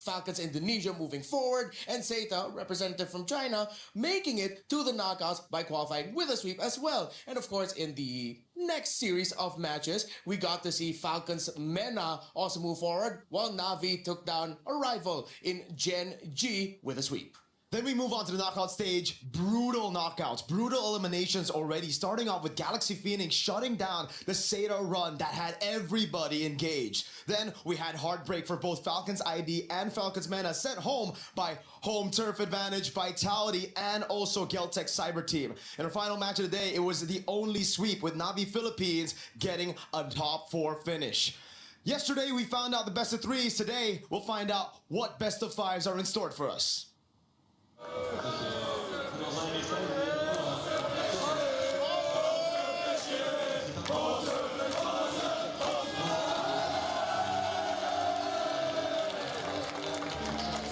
Falcons Indonesia moving forward, and Seita, representative from China, making it to the knockouts by qualifying with a sweep as well. And of course, in the next series of matches, we got to see Falcons MEN also move forward, while NAVI took down a rival in Gen G with a sweep. Then we move on to the knockout stage. Brutal knockouts, brutal eliminations already. Starting off with Galaxy Phoenix shutting down the Seita run that had everybody engaged. Then we had heartbreak for both Falcons ID and Falcons MEN sent home by home turf advantage, Vitality, and also Geltek Cyber Team. In our final match of the day, it was the only sweep with NAVI Philippines getting a top 4 finish. Yesterday, we found out the best of 3s. Today, we'll find out what best of 5s are in store for us.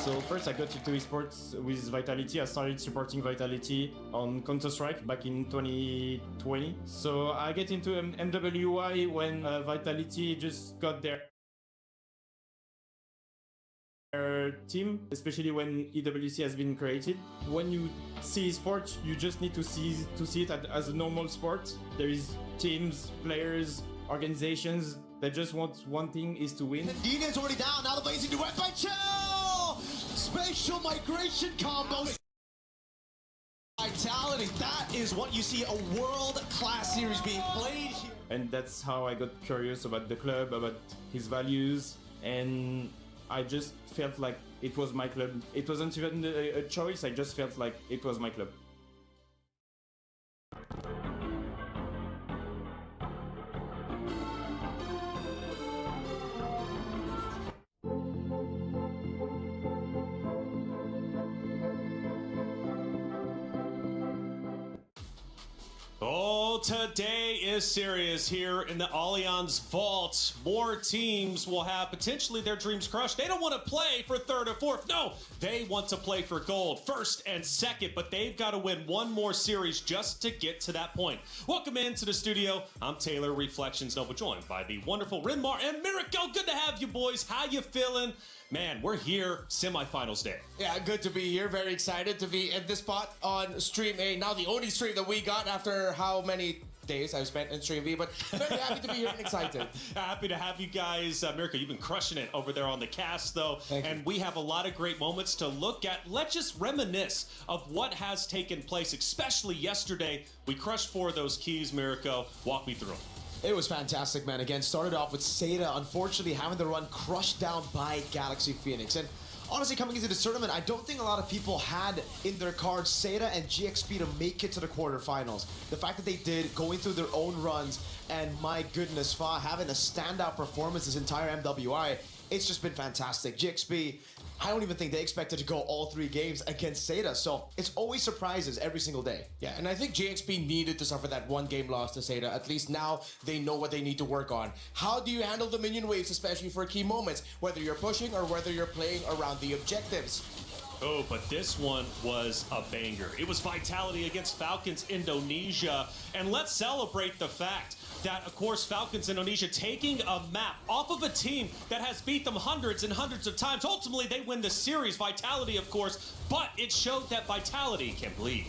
So first I got into esports with Vitality. I started supporting Vitality on Counter-Strike back in 2020. So I get into MWI when Vitality just got their team, especially when EWC has been created. When you see esports, you just need to see it as a normal sport. There is teams, players, organizations that just want one thing, is to win. Dina's already down, now the blazing direct by Chill! Spatial migration combo. Vitality, that is what you see, a world-class series being played here. And that's how I got curious about the club, about his values, and I just felt like it was my club. It wasn't even a choice, I just felt like it was my club. Oh, today is serious here in the Allianz Vault. More teams will have potentially their dreams crushed. They don't want to play for 3rd or 4th. No, they want to play for gold, 1st and 2nd, but they've got to win one more series just to get to that point. Welcome into the studio. I'm Taylor, Reflections Nova, joined by the wonderful Rinmar and Miracle. Good to have you boys. How you feeling? Man, we're here, semifinals day. Yeah, good to be here. Very excited to be at this spot on Stream A. Now the only stream that we got after how many days I've spent in Stream B, but very happy to be here and excited. Happy to have you guys. Miracle, you've been crushing it over there on the cast, though. Thank you. And we have a lot of great moments to look at. Let's just reminisce of what has taken place, especially yesterday. We crushed 4 of those keys, Miracle. Walk me through them. It was fantastic, man. Again, started off with Seita, unfortunately having the run crushed down by Galaxy Phoenix. And honestly, coming into this tournament, I don't think a lot of people had in their cards Seita and GXP to make it to the quarterfinals. The fact that they did, going through their own runs, and my goodness, Fa having a standout performance this entire MWI, it's just been fantastic. GXP, I don't even think they expected to go all 3 games against Seita, so it's always surprises every single day. Yeah, and I think GXP needed to suffer that 1-game loss to Seita. At least now they know what they need to work on. How do you handle the minion waves, especially for key moments, whether you're pushing or whether you're playing around the objectives? Oh, but this one was a banger. It was Vitality against Falcons Indonesia. And let's celebrate the fact that, of course, Falcons Indonesia taking a map off of a team that has beat them hundreds and hundreds of times. Ultimately, they win the series. Vitality, of course, but it showed that Vitality can bleed.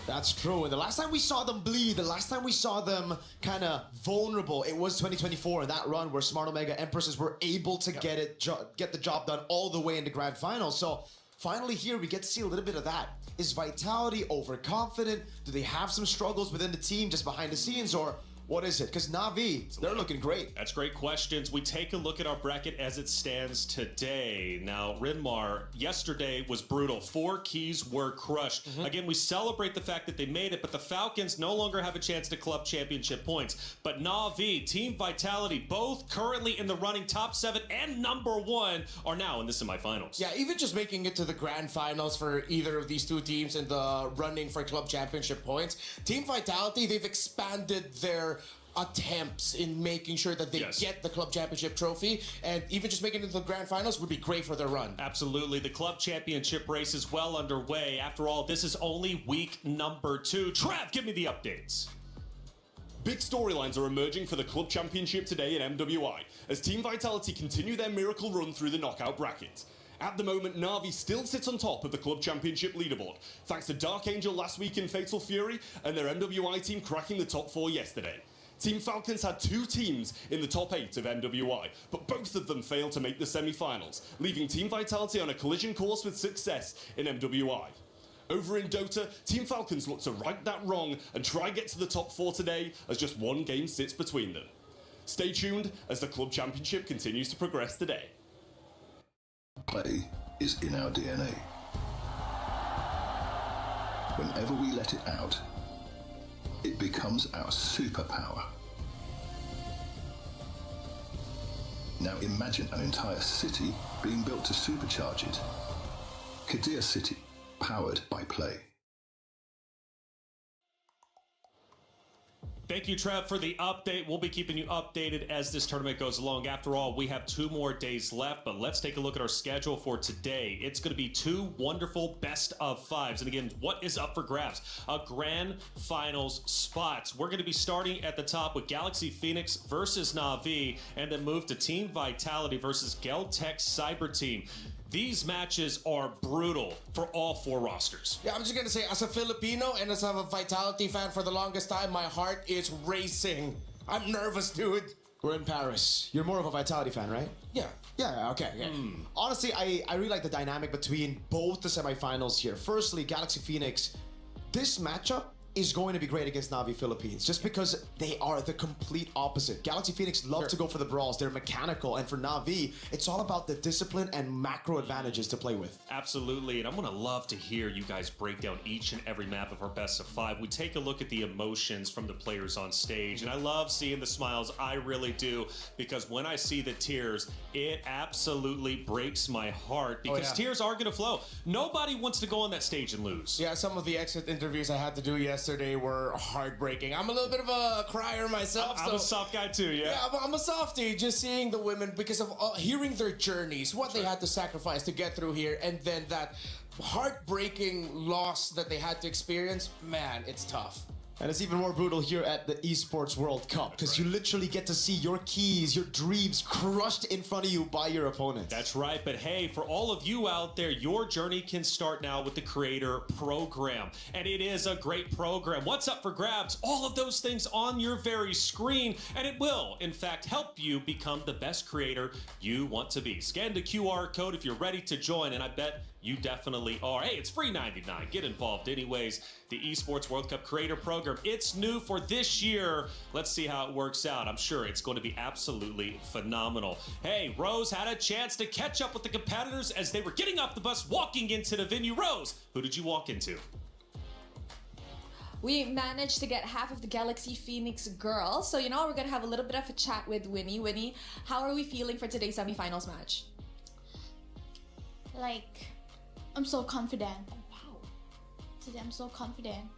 That's true. And the last time we saw them bleed, the last time we saw them kind of vulnerable, it was 2024 in that run where Smart Omega Empresses were able to get the job done all the way into Grand Finals. So finally here, we get to see a little bit of that. Is Vitality overconfident? Do they have some struggles within the team just behind the scenes, or what is it? Because NAVI, they're looking great. That's great questions. We take a look at our bracket as it stands today. Now, Rinmar, yesterday was brutal. 4 keys were crushed. Again, we celebrate the fact that they made it, but the Falcons no longer have a chance to club championship points. But NAVI, Team Vitality, both currently in the running top 7 and #1 are now in the semifinals. Yeah, even just making it to the grand finals for either of these 2 teams in the running for club championship points. Team Vitality, they've expanded their attempts in making sure that they get the club championship trophy, and even just making it to the grand finals would be great for their run. Absolutely. The club championship race is well underway. After all, this is only week number 2. Trav, give me the updates. Big storylines are emerging for the club championship today at MWI as Team Vitality continue their miracle run through the knockout bracket. At the moment, NAVI still sits on top of the Club Championship leaderboard, thanks to Dark Angel last week in Fatal Fury and their MWI team cracking the top 4 yesterday. Team Falcons had 2 teams in the top 8 of MWI, but both of them failed to make the semi-finals, leaving Team Vitality on a collision course with success in MWI. Over in Dota, Team Falcons look to right that wrong and try get to the top 4 today as just 1 game sits between them. Stay tuned as the Club Championship continues to progress today. Play is in our DNA. Whenever we let it out, it becomes our superpower. Now imagine an entire city being built to supercharge it. Kadir City, powered by play. Thank you, Trev, for the update. We'll be keeping you updated as this tournament goes along. After all, we have 2 more days left, but let's take a look at our schedule for today. It's going to be 2 wonderful best of 5s. And again, what is up for grabs? A grand finals spot. We're going to be starting at the top with Galaxy Phoenix versus NAVI, and then move to Team Vitality versus Geltek Cyber Team. These matches are brutal for all 4 rosters. Yeah, I'm just gonna say, as a Filipino and as a Vitality fan for the longest time, my heart is racing. I'm nervous, dude. We're in Paris. You're more of a Vitality fan, right? Yeah. Yeah, okay. Honestly, I really like the dynamic between both the semifinals here. Firstly, Galaxy Phoenix. This matchup is going to be great against NAVI Philippines just because they are the complete opposite. Galaxy Phoenix love to go for the brawls. They're mechanical, and for NAVI, it's all about the discipline and macro advantages to play with. Absolutely, and I'm gonna love to hear you guys break down each and every map of our best of 5. We take a look at the emotions from the players on stage, and I love seeing the smiles. I really do, because when I see the tears, it absolutely breaks my heart, because tears are gonna flow. Nobody wants to go on that stage and lose. Yeah, some of the exit interviews I had to do yesterday were heartbreaking. I'm a little bit of a crier myself. I'm a soft guy too, yeah. Yeah, I'm a softie, just seeing the women because of hearing their journeys, what they had to sacrifice to get through here, and then that heartbreaking loss that they had to experience. Man, it's tough. And it's even more brutal here at the Esports World Cup because you literally get to see your keys, your dreams crushed in front of you by your opponents. That's right, but hey, for all of you out there, your journey can start now with the Creator Program. And it is a great program. What's up for grabs? All of those things on your very screen, and it will, in fact, help you become the best creator you want to be. Scan the QR code if you're ready to join, and I bet you definitely are. Hey, it's free $99. Get involved anyways. The Esports World Cup Creator Program. It's new for this year. Let's see how it works out. I'm sure it's going to be absolutely phenomenal. Hey, Rose had a chance to catch up with the competitors as they were getting off the bus, walking into the venue. Rose, who did you walk into? We managed to get half of the Galaxy Phoenix girls. So, you know, we're going to have a little bit of a chat with Winnie. Winnie, how are we feeling for today's semifinals match? Like, I'm so confident. Wow. Today I'm so confident.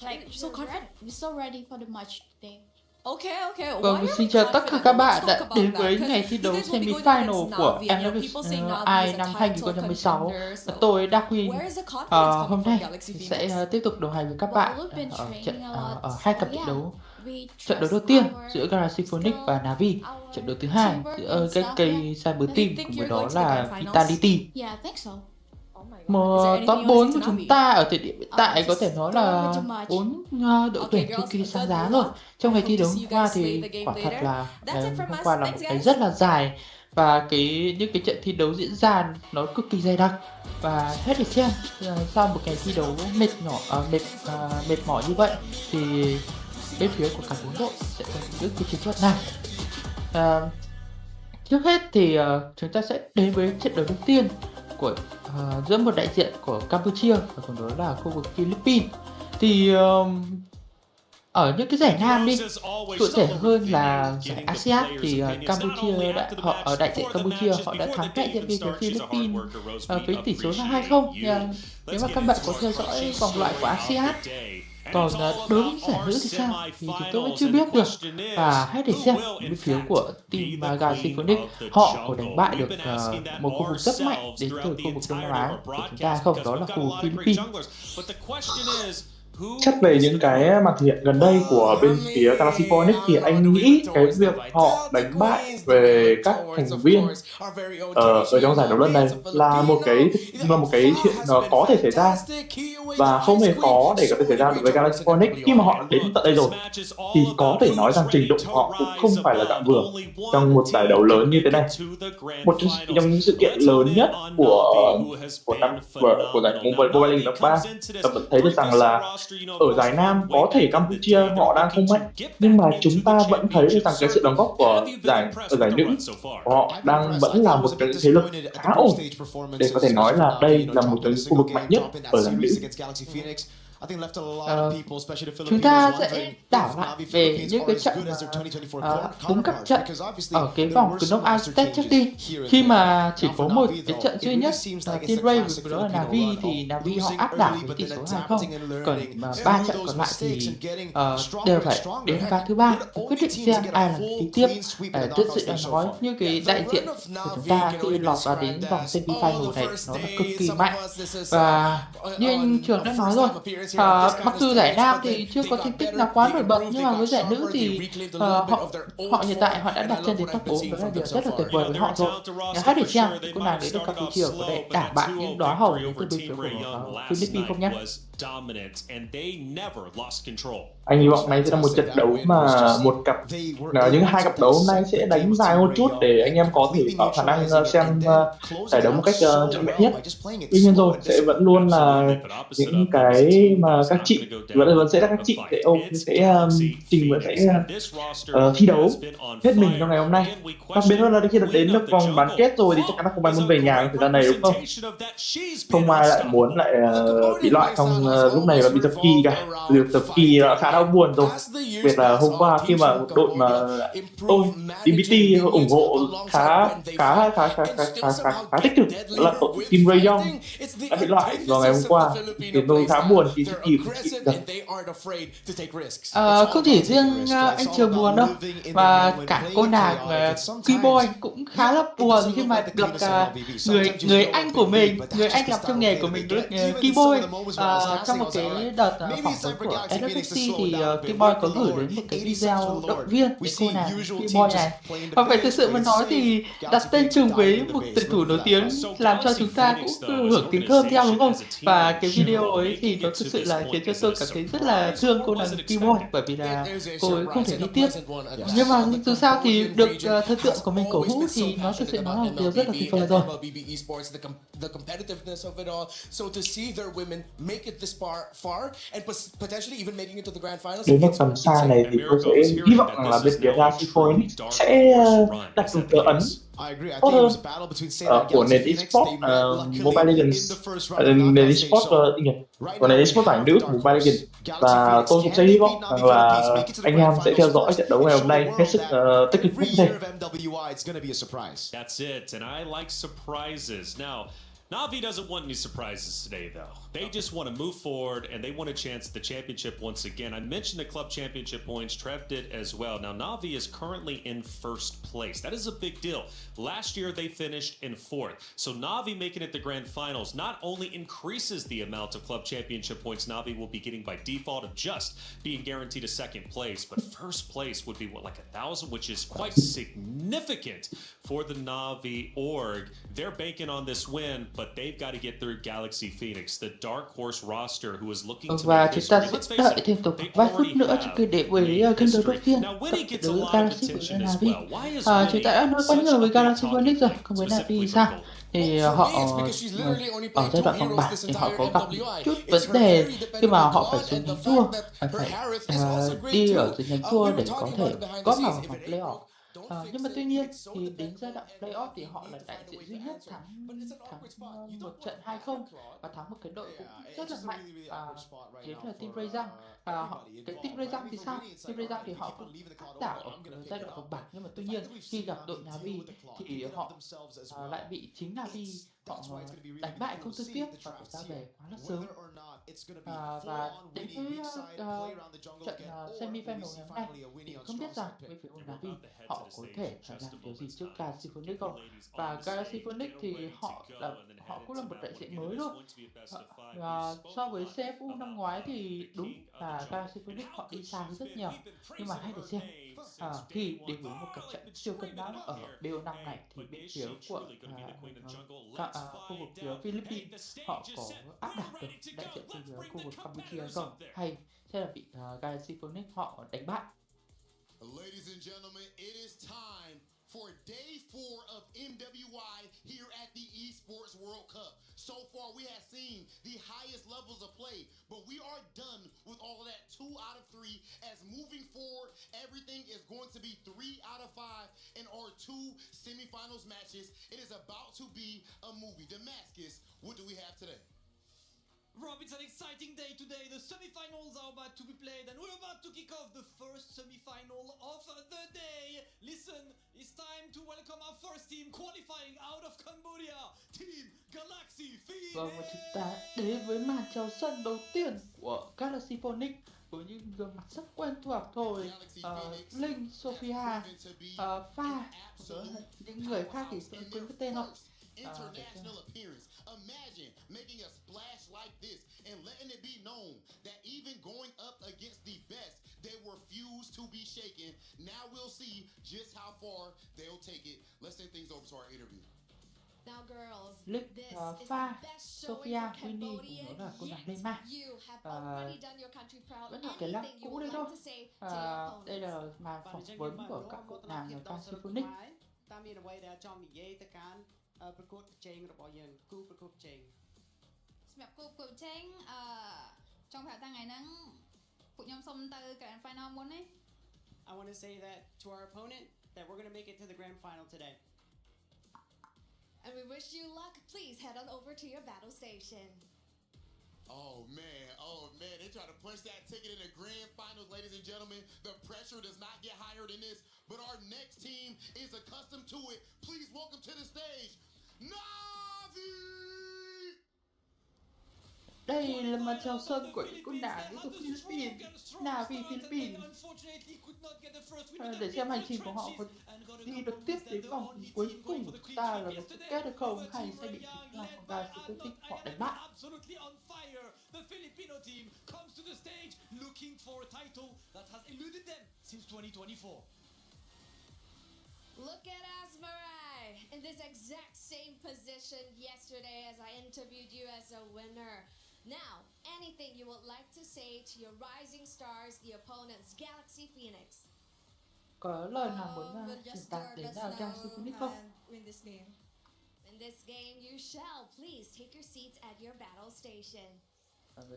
Like, so confident. We're so ready for the match today. Okay. Vâng, xin chào tất cả các bạn đã đến với ngày thi đấu semi-final của MLBB năm 2016. Tôi Darwin hôm nay sẽ tiếp tục đồng hành với các bạn ở 2 cặp trận đấu. Trận đấu đầu tiên giữa Galaxy Phoenix và NAVI. Trận đấu thứ hai giữa cây Cyber Team cùng với đó là Vitality. Top 4 của chúng ta ở thời điểm hiện tại có thể nói là 4 đội tuyển cực kỳ sáng giá rồi. Trong ngày thi đấu hôm qua thì quả thật là hôm qua là một ngày rất là dài và những cái trận thi đấu diễn ra nó cực kỳ dày đặc và hết để xem. Sau một ngày thi đấu mệt mỏi như vậy thì bên phía của cả 4 đội sẽ có những cái chiến thuật nào. Trước hết thì chúng ta sẽ đến với trận đấu đầu tiên của giữa một đại diện của Campuchia và còn đó là khu vực Philippines. Thì ở những cái giải nam đi, cụ thể hơn là giải ASEAN thì Campuchia ở đại diện Campuchia họ đã thắng đại diện bên phía Philippines với tỷ số là 2-0. Nếu mà các bạn có theo dõi vòng loại của ASEAN. Còn đối với giải nữ thì sao thì chúng tôi vẫn chưa biết được, và hãy để xem bên phía của team Galaxy Phoenix họ có đánh bại được một khu vực rất mạnh đến từ khu vực Đông Nam Á của chúng ta không, đó là khu Philippines. Xét về những cái màn thể hiện gần đây của bên phía Galaxy Phoenix thì anh nghĩ cái việc họ đánh bại về các thành viên ở trong giải đấu lần này là một cái chuyện có thể xảy ra và không hề khó để có thể xảy ra đối với Galaxy Phoenix. Khi mà họ đến tận đây rồi thì có thể nói rằng trình độ họ cũng không phải là dạng vừa trong một giải đấu lớn như thế này, một trong những sự kiện lớn nhất của giải Mobile League năm 3. Ta vẫn thấy được rằng là ở giải Nam có thể Campuchia họ đang không mạnh, nhưng mà chúng ta vẫn thấy được rằng cái sự đóng góp của giải nữ họ đang vẫn là một cái thế lực khá ổn để có thể nói là đây là một trong những khu vực mạnh nhất ở giải nữ. Chúng ta sẽ đảo lại về những cái trận cúm cặp trận ở cái vòng knock-out stage trước đi, khi mà chỉ có một cái trận duy nhất Team Ray với đó là NAVI, thì NAVI họ áp đảo với tỷ số 2-0, còn 3 trận còn lại thì đều phải đến ván thứ 3 quyết định xem ai là đi tiếp. Thực sự đã nói như cái đại diện của chúng ta khi lọt vào đến vòng semi-final này nó là cực kỳ mạnh, và như anh Trường đã nói rồi, mặc dù giải nam thì chưa có thành tích nào quá nổi bật, nhưng mà với giải nữ thì họ hiện tại họ đã đặt chân đến top 4, đó là điều rất là tuyệt vời với họ rồi. Hãy để xem cô nàng đến được Campuchia có thể đả bại những đóa hồng đến từ bên phía của Philippines không nhé. Anh hy vọng này sẽ là một trận đấu mà những hai cặp đấu này sẽ đánh dài một chút để anh em có thể có khả năng xem giải đấu một cách trọn vẹn nhất. Tuy nhiên rồi sẽ vẫn luôn là những cái mà các chị vẫn sẽ là các chị sẽ thi đấu hết mình trong ngày hôm nay. Đặc biệt hơn là khi đến được vòng bán kết rồi thì chắc chắn là không ai muốn về nhà trong thời gian này, đúng không? Không ai lại muốn lại bị loại trong lúc này và bị dập kỳ cả. Việc dập kỳ khá đau buồn rồi. Việc là hôm qua khi mà một đội mà tôi DBT ủng hộ khá tích cực là đội Team Ray Young đã bị loại vào ngày hôm qua, thì tôi khá buồn khi kỳ cũng bị dập. Không chỉ riêng anh Trường buồn đâu, và cả cô nàng Keyboy cũng khá là buồn khi mà được người anh của mình, người anh làm trong nghề của mình được Keyboy. Trong một cái đợt phỏng vấn của EWC thì Keyboy có gửi đến một cái video động viên để cô nàng Keyboy này, và phải thực sự mà nói thì đặt tên chung với một tuyển thủ nổi tiếng làm cho chúng ta cũng hưởng tiếng thơm theo, đúng không? Và cái video ấy thì nó thực sự là khiến cho tôi cảm thấy rất là thương cô nàng Keyboy, bởi vì là cô ấy không thể đi tiếp, nhưng mà dù sao thì được thần tượng của mình cổ vũ thì nó thực sự nó là một điều rất là tuyệt vời rồi. Đến một tầm xa này thì tôi sẽ hy vọng rằng là bên phía Galaxy Phoenix sẽ đặt một dấu ấn tốt hơn của nền eSports Mobile Legends, nền eSports của nền eSports bảng nữ của Mobile Legends, và tôi cũng sẽ hy vọng rằng là anh em sẽ theo dõi trận đấu ngày hôm nay hết sức tích cực nhất đây. NAVI doesn't want any surprises today, though. They just want to move forward, and they want a chance at the championship once again. I mentioned the club championship points. Trev did as well. Now, NAVI is currently in first place. That is a big deal. Last year, they finished in 4th. So NAVI making it the grand finals not only increases the amount of club championship points NAVI will be getting by default of just being guaranteed a second place, but first place would be, what, like 1,000, which is quite significant for the NAVI org. They're banking on this win, but they've got to get through Galaxy Phoenix, the dark horse roster who is looking to và make chúng this ta run. sẽ đợi thêm tổng vài phút nữa trước khi để với kênh đấu đầu tiên đối Galaxy của NAVI. Chúng ta đã nói quá nhiều với Galaxy Phoenix rồi, còn với NAVI sao? Thì họ ở giai đoạn vòng bảng thì họ có gặp chút vấn đề khi mà họ phải xuống nhánh thua, phải đi ở dưới nhánh thua để có thể góp vào vòng playoff. Nhưng mà tuy nhiên thì đến giai đoạn playoff thì họ là đại diện duy nhất thắng một trận 2-0 và thắng một cái đội cũng rất là mạnh, chính là Team Ray Young. Cái Team Ray Young thì sao? Team Ray Young thì họ cũng áp đảo ở giai đoạn vòng bảng, nhưng mà tuy nhiên khi gặp đội NAVI thì họ lại bị chính NAVI họ đánh bại không trực tiếp và phải ra về quá là sớm. it's gonna be và full-on đến Winnie với weak side, play around the jungle trận again, or will we semi-final see ngày hôm nay finally a Winnie thì on không biết strong rằng side bên pick? phía NAVI họ có thể phải làm điều gì trước Just Galaxy Phoenix không? ladies Và on the Galaxy stage, Phoenix get thì ready to go, and then họ head cũng là into một đại round diện one. mới Again, thôi. it's going to be a best of five. Và We've so spoken với a lot CFU năm ngoái about thì the đúng king of the là jungle Galaxy and Phoenix how họ đi good xa hơn she's rất been. nhiều. We've been Nhưng mà praising hãy để her xem name since khi day đến one. với một cái Oh, trận it's siêu been cân não screaming ở out here. BO5 này Hey, thì but bên is phía she của truly going to be the queen of the jungle? các Let's khu vực find phía out. Hey, Philippines the stage họ is có set. áp We're đảo được ready to đại go. diện từ Let's phía bring khu the vực Campuchia hay competitors không, up there. hay sẽ là bị Galaxy Phoenix họ đánh bại. Ladies and gentlemen, it is time for day 4 of MWI here at the Esports World Cup. So far, we have seen the highest levels of play, but we are done with all of that 2 out of 3. As moving forward, everything is going to be 3 out of 5 in our 2 semifinals matches. It is about to be a movie. Damascus, what do we have today? Rob, it's an exciting day today. The semi-finals are about to be played and we're about to kick off the first semi-final of the day. Listen, it's time to welcome our first team qualifying out of Cambodia, Team Galaxy Phoenix. Vâng, và chúng ta đến với màn chào sân đầu tiên của Galaxy Phoenix với những gương mặt rất quen thuộc thôi. Linh, Sophia, Pha, những người khác thì tôi quên cái tên không? International appearance. Imagine making a splash like this and letting it be known that even going up against the best, they refuse to be shaken. Now we'll see just how far they'll take it. Let's send things over to our interview. Now, girls, Lick, this is Pha, the best Sophia, showing for Winnie Cambodia cũng là cô nàng yet. Neymar. You have already done your country proud. Vẫn là cái lăng Anything you cũ would đấy like thôi. to say to your Đây opponents? là màn phỏng vấn của các cô nàng ở Galaxy Phoenix. តាមមានអ្វីដែលចង់និយាយទៅកាន់ប្រកួតប្រជែងរបស់យើងគូប្រកួតប្រជែង សម្រាប់គូប្រកួតប្រជែងចង់ប្រាប់ថាថ្ងៃហ្នឹងពួកខ្ញុំសុំទៅ Grand Final មុនទេ I want to say that to our opponent that we're going to make it to the grand final today. And we wish you luck. Please head on over to your battle station. Oh man, they try to punch that ticket in the grand finals, ladies and gentlemen. The pressure does not get higher than this, but our next team is accustomed to it. Please welcome to the stage, NAVI! Đây là màn chào sân của những con nàng của Philippines, NAVI Philippines. Để xem hành trình của họ có đi được tiếp đến vòng cuối cùng ta là được kết được không, hay sẽ bị làm của Galaxy Phoenix họ đánh bại. The Filipino team comes to the stage looking for a title that has eluded them since 2024. Look at Asmarai in this exact same position yesterday as I interviewed you as a winner. Now, anything you would like to say to your rising stars, the opponents, Galaxy Phoenix? Có lời nào muốn truyền đạt đến Galaxy Phoenix không? Win this game. In this game, you shall. Please take your seats at your battle station.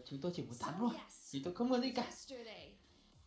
Chúng tôi chỉ muốn thắng thôi, vì tôi không muốn gì cả. Yesterday,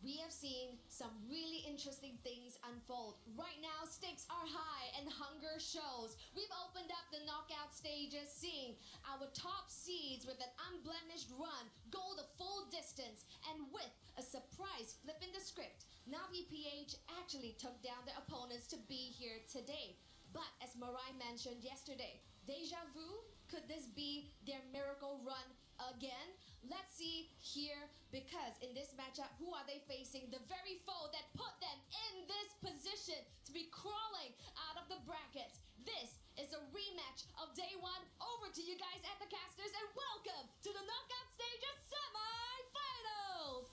we have seen some really interesting things unfold. Right now, stakes are high and hunger shows. We've opened up the knockout stages, seeing our top seeds with an unblemished run go the full distance. And with a surprise flip in the script, NAVI PH actually took down their opponents to be here today. But as Marai mentioned yesterday, deja vu? Could this be their miracle run again? Let's see here, because in this matchup, who are they facing? The very foe that put them in this position to be crawling out of the brackets. This is a rematch of day 1. Over to you guys at the casters, and welcome to the knockout stages semi-finals.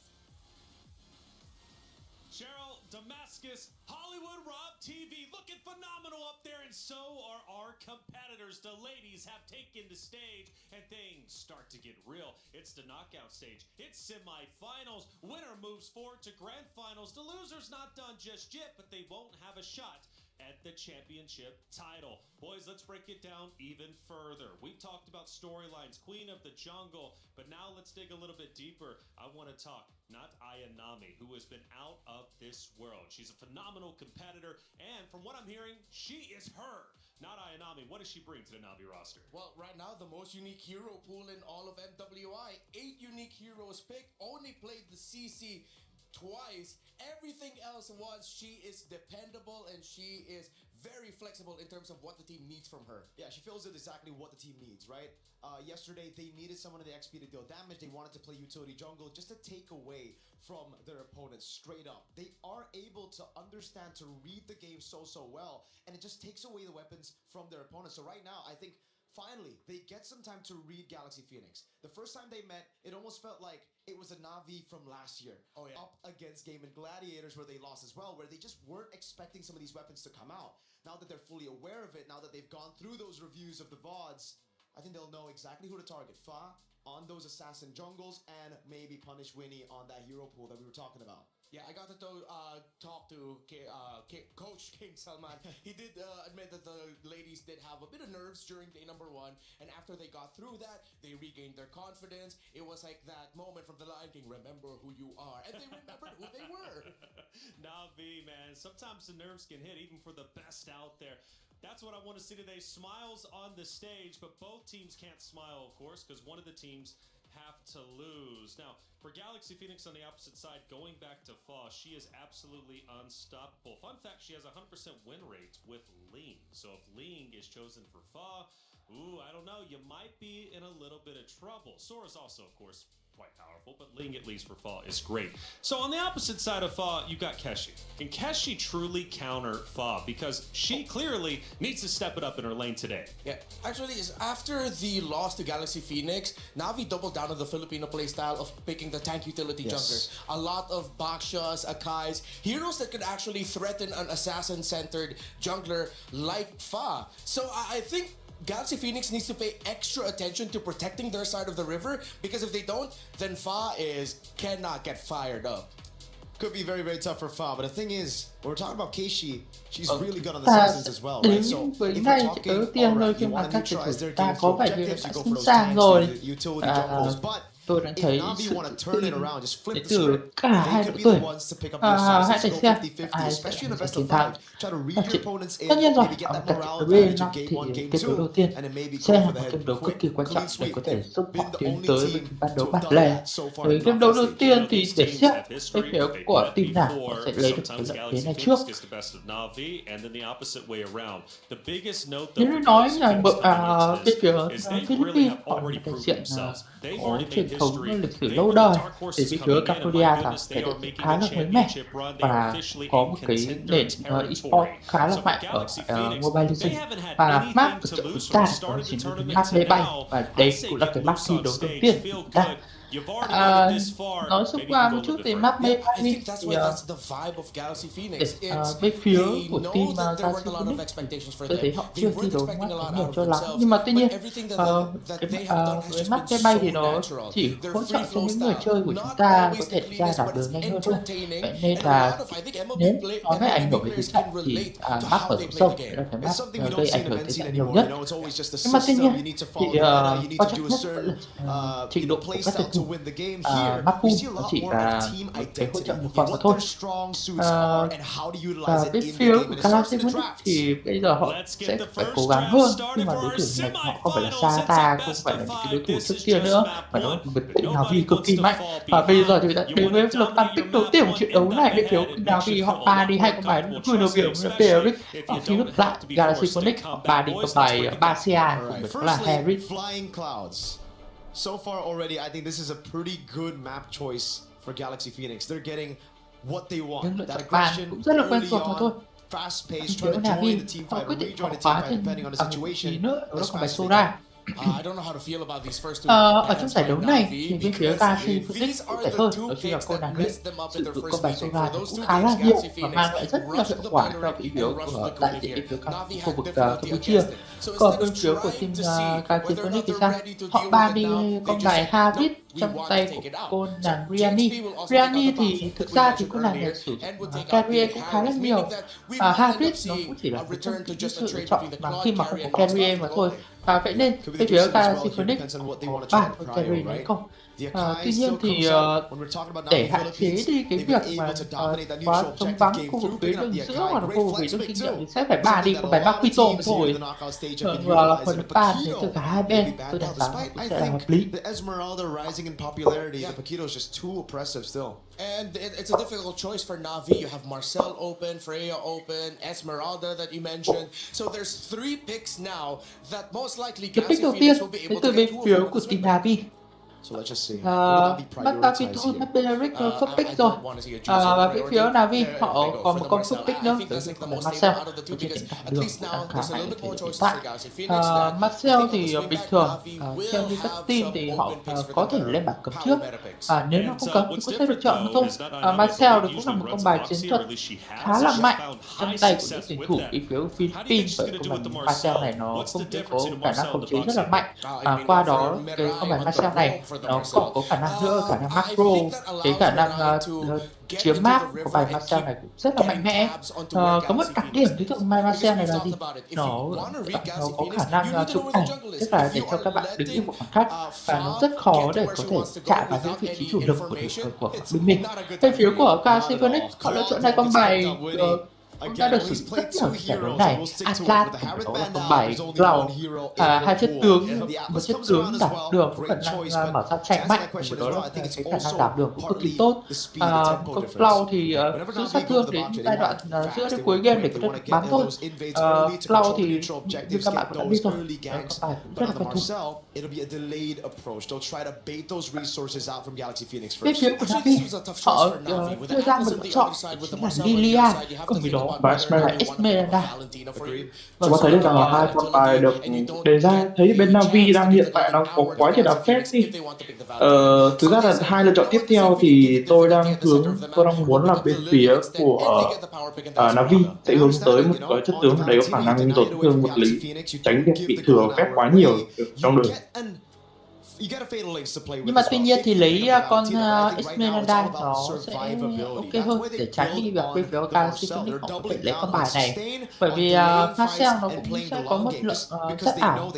Cheryl, Damascus, Hollywood Rob TV looking phenomenal up there, and so are our competitors. The ladies have taken the stage, and things start to get real. It's the knockout stage. It's semifinals. Winner moves forward to grand finals. The loser's not done just yet, but they won't have a shot at the championship title. Boys, let's break it down even further. We've talked about storylines, Queen of the Jungle, but now let's dig a little bit deeper. I want to talk not Ayanami, who has been out of this world. She's a phenomenal competitor, and from what I'm hearing, she is her. Not Ayanami. What does she bring to the NAVI roster? Well, right now, the most unique hero pool in all of MWI. 8 unique heroes picked, only played the CC twice. Everything else was she is dependable and she is very flexible in terms of what the team needs from her. Yeah, she feels it exactly what the team needs, right? Yesterday, they needed someone in the XP to deal damage. They wanted to play utility jungle just to take away from their opponents straight up. They are able to understand, to read the game so well, and it just takes away the weapons from their opponents. So right now, I think finally, they get some time to read Galaxy Phoenix. The first time they met, it almost felt like it was a NAVI from last year. Oh, yeah. Up against Game and Gladiators, where they lost as well, where they just weren't expecting some of these weapons to come out. Now that they're fully aware of it, now that they've gone through those reviews of the VODs, I think they'll know exactly who to target. Fa on those assassin jungles, and maybe punish Winnie on that hero pool that we were talking about. Yeah, I got to talk to Coach King Salman. He did admit that the ladies did have a bit of nerves during day number 1, and after they got through that, they regained their confidence. It was like that moment from The Lion King, remember who you are, and they remembered who they were. Navi, man, sometimes the nerves can hit even for the best out there. That's what I want to see today. Smiles on the stage, but both teams can't smile, of course, because one of the teams have to lose. Now, for Galaxy Phoenix on the opposite side, going back to Fa, she is absolutely unstoppable. Fun fact, she has a 100% win rate with Ling. So if Ling is chosen for Fa, ooh, I don't know, you might be in a little bit of trouble. Sora's also, of course, quite powerful, but Ling, at least for Fa, is great. So on the opposite side of Fa, you got Keshi. Can Keshi truly counter Fa? Because she clearly needs to step it up in her lane today. Yeah, actually, after the loss to Galaxy Phoenix, Navi doubled down on the Filipino playstyle of picking the tank utility junglers. A lot of Bakshas, Akais, heroes that could actually threaten an assassin-centered jungler like Fa. So I think Galaxy Phoenix needs to pay extra attention to protecting their side of the river, because if they don't, then Fa cannot get fired up. Could be very, very tough for Fa, but the thing is, when we're talking about Keishi, she's really good on the assassins as well, right? So if we're talking, alright, you want to neutralize their game through objectives, you go for those tanks, utility jungles, but if Navi want to turn it around, just flip the script, they could be the ones to pick up their sides, just go 50-50, especially in the best of 5. Try to read your opponents in, maybe get that morale advantage in game 1, game 2, and then maybe go for the head quick, clean sweep. They've been the only team to have done that so far. Game đấu đầu tiên thì để xét cái phiếu của team nào sẽ lấy được cái lợi thế này trước. Nếu nói là cái phiếu Philippines họ là đại diện có truyền thống lịch sử lâu đời, thì cái phiếu Cambodia là thể hiện khá là mới mẻ và có một cái nền eSport khá là mạnh ở Mobile Legends, và map thực sự chúng ta đó chính là map máy bay, và đây cũng là cái map thi đấu đầu tiên của chúng ta. Nói xúc qua một chút về map máy bay thì bên phía của team Galaxy Phoenix tôi thấy họ chưa thi đấu map nhiều cho lắm, nhưng mà tuy nhiên cái map máy bay thì nó chỉ hỗ trợ cho những người chơi của chúng ta có thể ra đảo đường nhanh hơn thôi. Vậy nên là nếu nói về ảnh hưởng về chiến trận thì map ở độ sâu là cái map gây ảnh hưởng tới trận nhiều nhất. Nhưng mà tuy nhiên thì quan trọng nhất vẫn là trình độ của các tuyển thủ. Map pool nó chỉ là cái hỗ trợ một phần mà thôi. Và cái phía của Galaxy Phoenix thì bây giờ họ sẽ phải cố gắng hơn, nhưng mà đối thủ này họ không phải là Sata, không phải là những cái đối thủ trước kia nữa, mà nó bình tĩnh NAVI cực kỳ mạnh. Và bây giờ thì đã đến với lần tăng tích đầu tiên của trận đấu này, bên phía NAVI họ 3 đi 2 con bài người đầu biểu Eric, họ khi ngược lại Galaxy Phoenix họ 3 đi con bài Basia cũng là Harry. So far already, I think this is a pretty good map choice for Galaxy Phoenix. They're getting what they want. That aggression early on, fast pace, trying to join the team fight or rejoin the team fight depending on the situation. As fast as they can. I don't know how to feel about these first two. Ở trong giải đấu này thì bên phía Galaxy Phoenix cũng phải hơn, đó chính là cô nàng Nguyệt sử dụng con bài Sora cũng khá là nhiều và mang lại rất là hiệu quả cho vị yếu của đại diện bên phía khu vực Campuchia. Còn bên phía của team Galaxy Phoenix thì sao? Họ ban đi con bài Havit trong tay của cô nàng Riani thì thực ra thì cô nàng này sử dụng carry cũng khá là nhiều, và Havit nó cũng chỉ là một trong những sự lựa chọn mà khi mà không có carry mà thôi. Và vậy nên cái phía Galaxy Phoenix có 3 con carry đấy không. Tuy nhiên thì để hạn chế đi cái việc mà quá trống vắng khu vực phía đường giữa hoặc là khu vực phía đường kinh nghiệm thì sẽ phải ba đi con bài Maquito mà thôi. Và phần 3 thì từ cả hai bên tôi đặt là sẽ là hợp lý. mounting in popularity. The Paquito is just too oppressive still. And it's a difficult choice for Navi. You have Marcel open, Freya open, Esmeralda that you mentioned. So there's 3 picks now that most likely Cái pick Galaxy đầu Phoenix tiên will be đến able từ to bên get 2 phía of them của with team this win. Navi. So let's just see. What will Navi Bắt đầu thì prioritize thu here? Beneric I first pick rồi. don't want to see a juicy Và phía priority. phía Navi There họ we go, còn for một the con Marcel. first pick I nữa. think that's like the most Marcel. stable out of the two Trên because đỉnh at đường least cũng now đang khá there's a hay little bit để more choices bắt. for Galaxy Phoenix. That Marcel I think on the thì swing bình back, thường Navi theo will như các have team some thì họ open picks for có them thể that lên are bảng cấm power trước. meta picks. Nếu nó không cấm thì có thể được chọn thôi. Marcel thì cũng là một con bài chiến thuật khá là mạnh trong tay của những tuyển thủ bên phía Philippines, bởi con bài Marcel này nó không chỉ có khả năng khống chế rất là mạnh. Qua đó cái con bài Marcel này nó còn có khả năng nữa, khả năng macro, cái khả năng chiếm map của bài Marcel này cũng rất là mạnh mẽ. Có một đặc điểm ví dụ bài Marcel này là gì? Nó có khả năng chụp ảnh, tức là để cho các bạn đứng im một khoảng cách, và nó rất khó để có thể chạm vào những vị trí chủ lực của bên mình. Bên phía của Galaxy Phoenix họ lựa chọn hai con bài cũng đã được sử dụng rất nhiều giải đấu này. Atlas đó là con bài Cloud, hai chất tướng, một chất tướng đảm đường có khả năng mở ra tranh mạnh, và đó là cái khả năng đảm đường cũng cực kỳ tốt. Con Cloud thì giữ sát thương đến giai đoạn giữa đến cuối game để có thể bám thôi. Cloud thì như các bạn cũng đã biết rồi, các bài cũng rất là quen thuộc. Bên phía của Navi họ đưa ra một lựa chọn chính là Lilia, cùng với đó là Esmeralda. Chúng ta thấy được rằng là hai con bài được đề ra, thấy bên Navi đang hiện tại đang có quá nhiều đám phép đi. Thực ra là hai lựa chọn tiếp theo thì tôi đang muốn là bên phía của Navi sẽ hướng tới một cái chất tướng đấy có khả năng tổn thương vật lý, tránh việc bị thừa phép quá nhiều trong đường. Nhưng mà tuy nhiên thì lấy con Esmeralda nó sẽ ok hơn để tránh đi việc bên phía Galaxy Phoenix họ có thể lấy con bài này, bởi vì Marcel nó cũng sẽ có một lượng chất ảo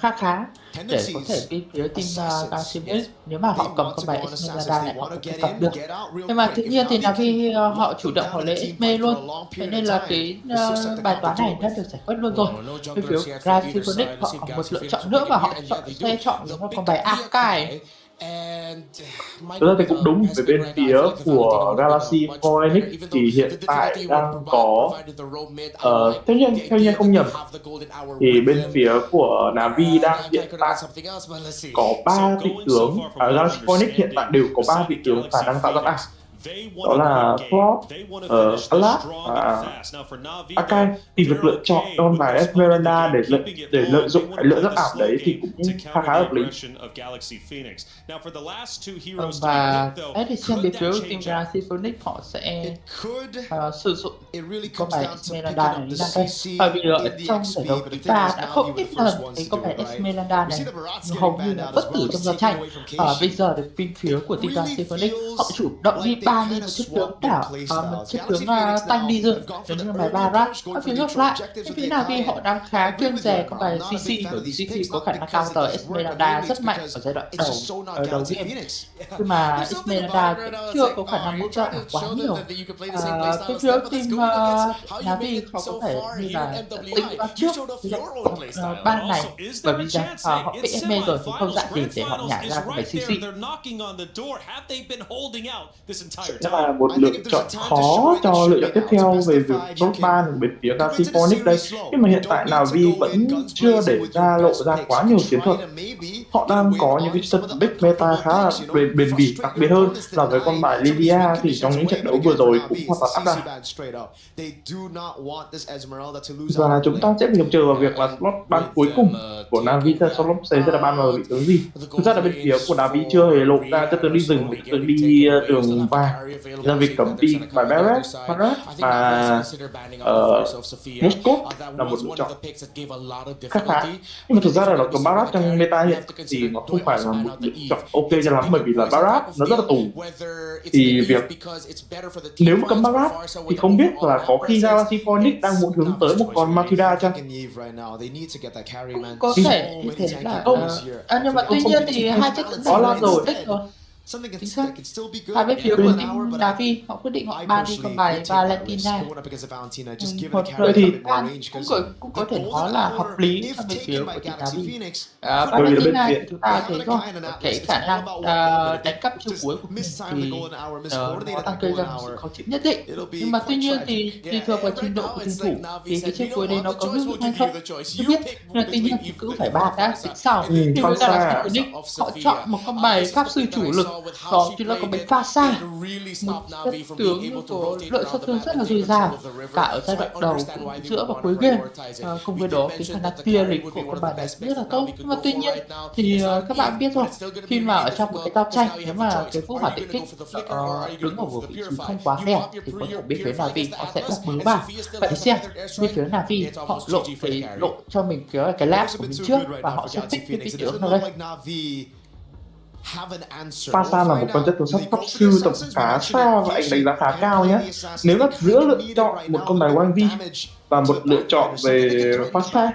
khá để có thể bên phía team Galaxy Phoenix nếu mà họ cầm con bài Esmeralda này họ có thể cầm được. Nhưng mà tự nhiên thì Navi họ chủ động họ lấy Esme luôn, thế nên là cái bài toán này đã được giải quyết luôn rồi. Bên phía Galaxy Phoenix họ còn một lựa chọn nữa và họ sẽ chọn con bài Akai. Thực ra thì cũng đúng, về bên phía của Galaxy Phoenix thì hiện tại đang có theo như không nhầm thì bên phía của Navi đang hiện tại có 3 vị tướng, Galaxy Phoenix hiện tại đều có 3 vị tướng khả năng tạo ra ảo, đó là Flop, Alat và Akai. Thì việc lựa chọn con bài Esmeralda để lợi dụng cái lượng rất ảo đấy thì cũng khá hợp lý. Và thì xem bên phía team Galaxy Phoenix họ sẽ sử dụng con bài Esmeralda này như đây, bởi vì ở trong giải đấu của chúng ta đã không ít lần thấy con bài Esmeralda này hầu như là bất tử trong giao tranh. Bây giờ được bên phía của team Galaxy Phoenix họ chủ động đi ba lên một chiếc tướng đảo, một chiếc tướng tanh đi rừng giống như bài Barat. Ở phía ngược lại, bên phía Navi họ đang khá kiêng dè con bài CC, bởi vì CC có khả năng counter Esmeralda rất mạnh ở giai đoạn đầu game, khi mà Esmeralda chưa có khả năng hỗ trợ quá nhiều. Bên phía team Navi họ có thể như là tính toán trước ban này, bởi vì rằng họ bị Esme rồi thì không dạy gì để họ nhảy ra con bài CC. Đó là một lựa chọn khó cho lựa chọn tiếp theo về việc top 3 của bên phía Galaxy Phoenix đây. Nhưng mà hiện tại Navi vẫn chưa để lộ ra quá nhiều chiến thuật. Họ đang có những cái trận big meta khá là bền bỉ, đặc biệt hơn là với con bài Lilia thì trong những trận đấu vừa rồi cũng hoàn toàn áp đảo. Và chúng ta sẽ trông chờ vào việc là slot ban cuối cùng của Navi sẽ là ban vào vị tướng gì. Thực ra là bên phía của Navi chưa hề lộ ra chất tướng đi rừng, chất tướng đi đường vàng, là việc cấm đi bài Barret và Hescop là một lựa chọn khá. Nhưng mà thực ra là nó cấm Barret trong meta hiện thì nó không phải là một lựa chọn ok cho lắm, bởi vì là Barret nó rất là tù. Thì việc nếu mà cấm Barret thì không biết là có khi Galaxy Phoenix đang muốn hướng tới một con Matilda chăng? Có thể như thế là nhưng mà tuy nhiên thì hai chiếc tướng đó là rồi đích rồi. Something Chính xác. that can still be good. Hai bên phía Yeah, của an team hour, but NAVI họ quyết định họ I ban đi personally con bài would take that Valentina. risk going up against a Valentina. Just give it a Một carry lời a thì bit more range cũng có thể nói là hợp lý if ở bên phía taken của by team Galaxy NAVI. Phoenix, Valentina thì chúng ta thấy rồi, cái khả năng đánh cắp chiêu cuối của mình thì nó đang gây ra một sự khó chịu nhất định. Nhưng mà tuy nhiên thì tùy thuộc vào trình độ của tuyển thủ thì cái chiêu cuối đấy nó có hữu dụng hay không chưa biết. Nhưng mà tuy nhiên thì cứ phải bàn đã tính sau. Thì với Galaxy Phoenix họ chọn một con bài pháp sư chủ lực, đó chính là con bài pha xa, một chất tướng của lợi sát thương rất là dồi dào cả ở giai đoạn đầu, giữa và cuối game. Cùng với đó cái khả năng clear lính của con bài này rất là tốt. Nhưng mà tuy nhiên thì các bạn biết rồi, khi mà ở trong một cái giao tranh, nếu mà cái vũ hỏa tiện kích đứng ở một vị trí không quá đẹp thì có thể bên phía NAVI họ sẽ đặt bớ vào. Vậy thì xem bên phía NAVI họ lộ cho mình cái lab của mình trước và họ sẽ pick cái vị tướng nào đây. Pasa là một con chất tướng sắt pháp sư tầm khá xa và anh đánh giá khá cao nhé. Nếu mà giữa lựa chọn một con bài YV và một lựa chọn về Pasa,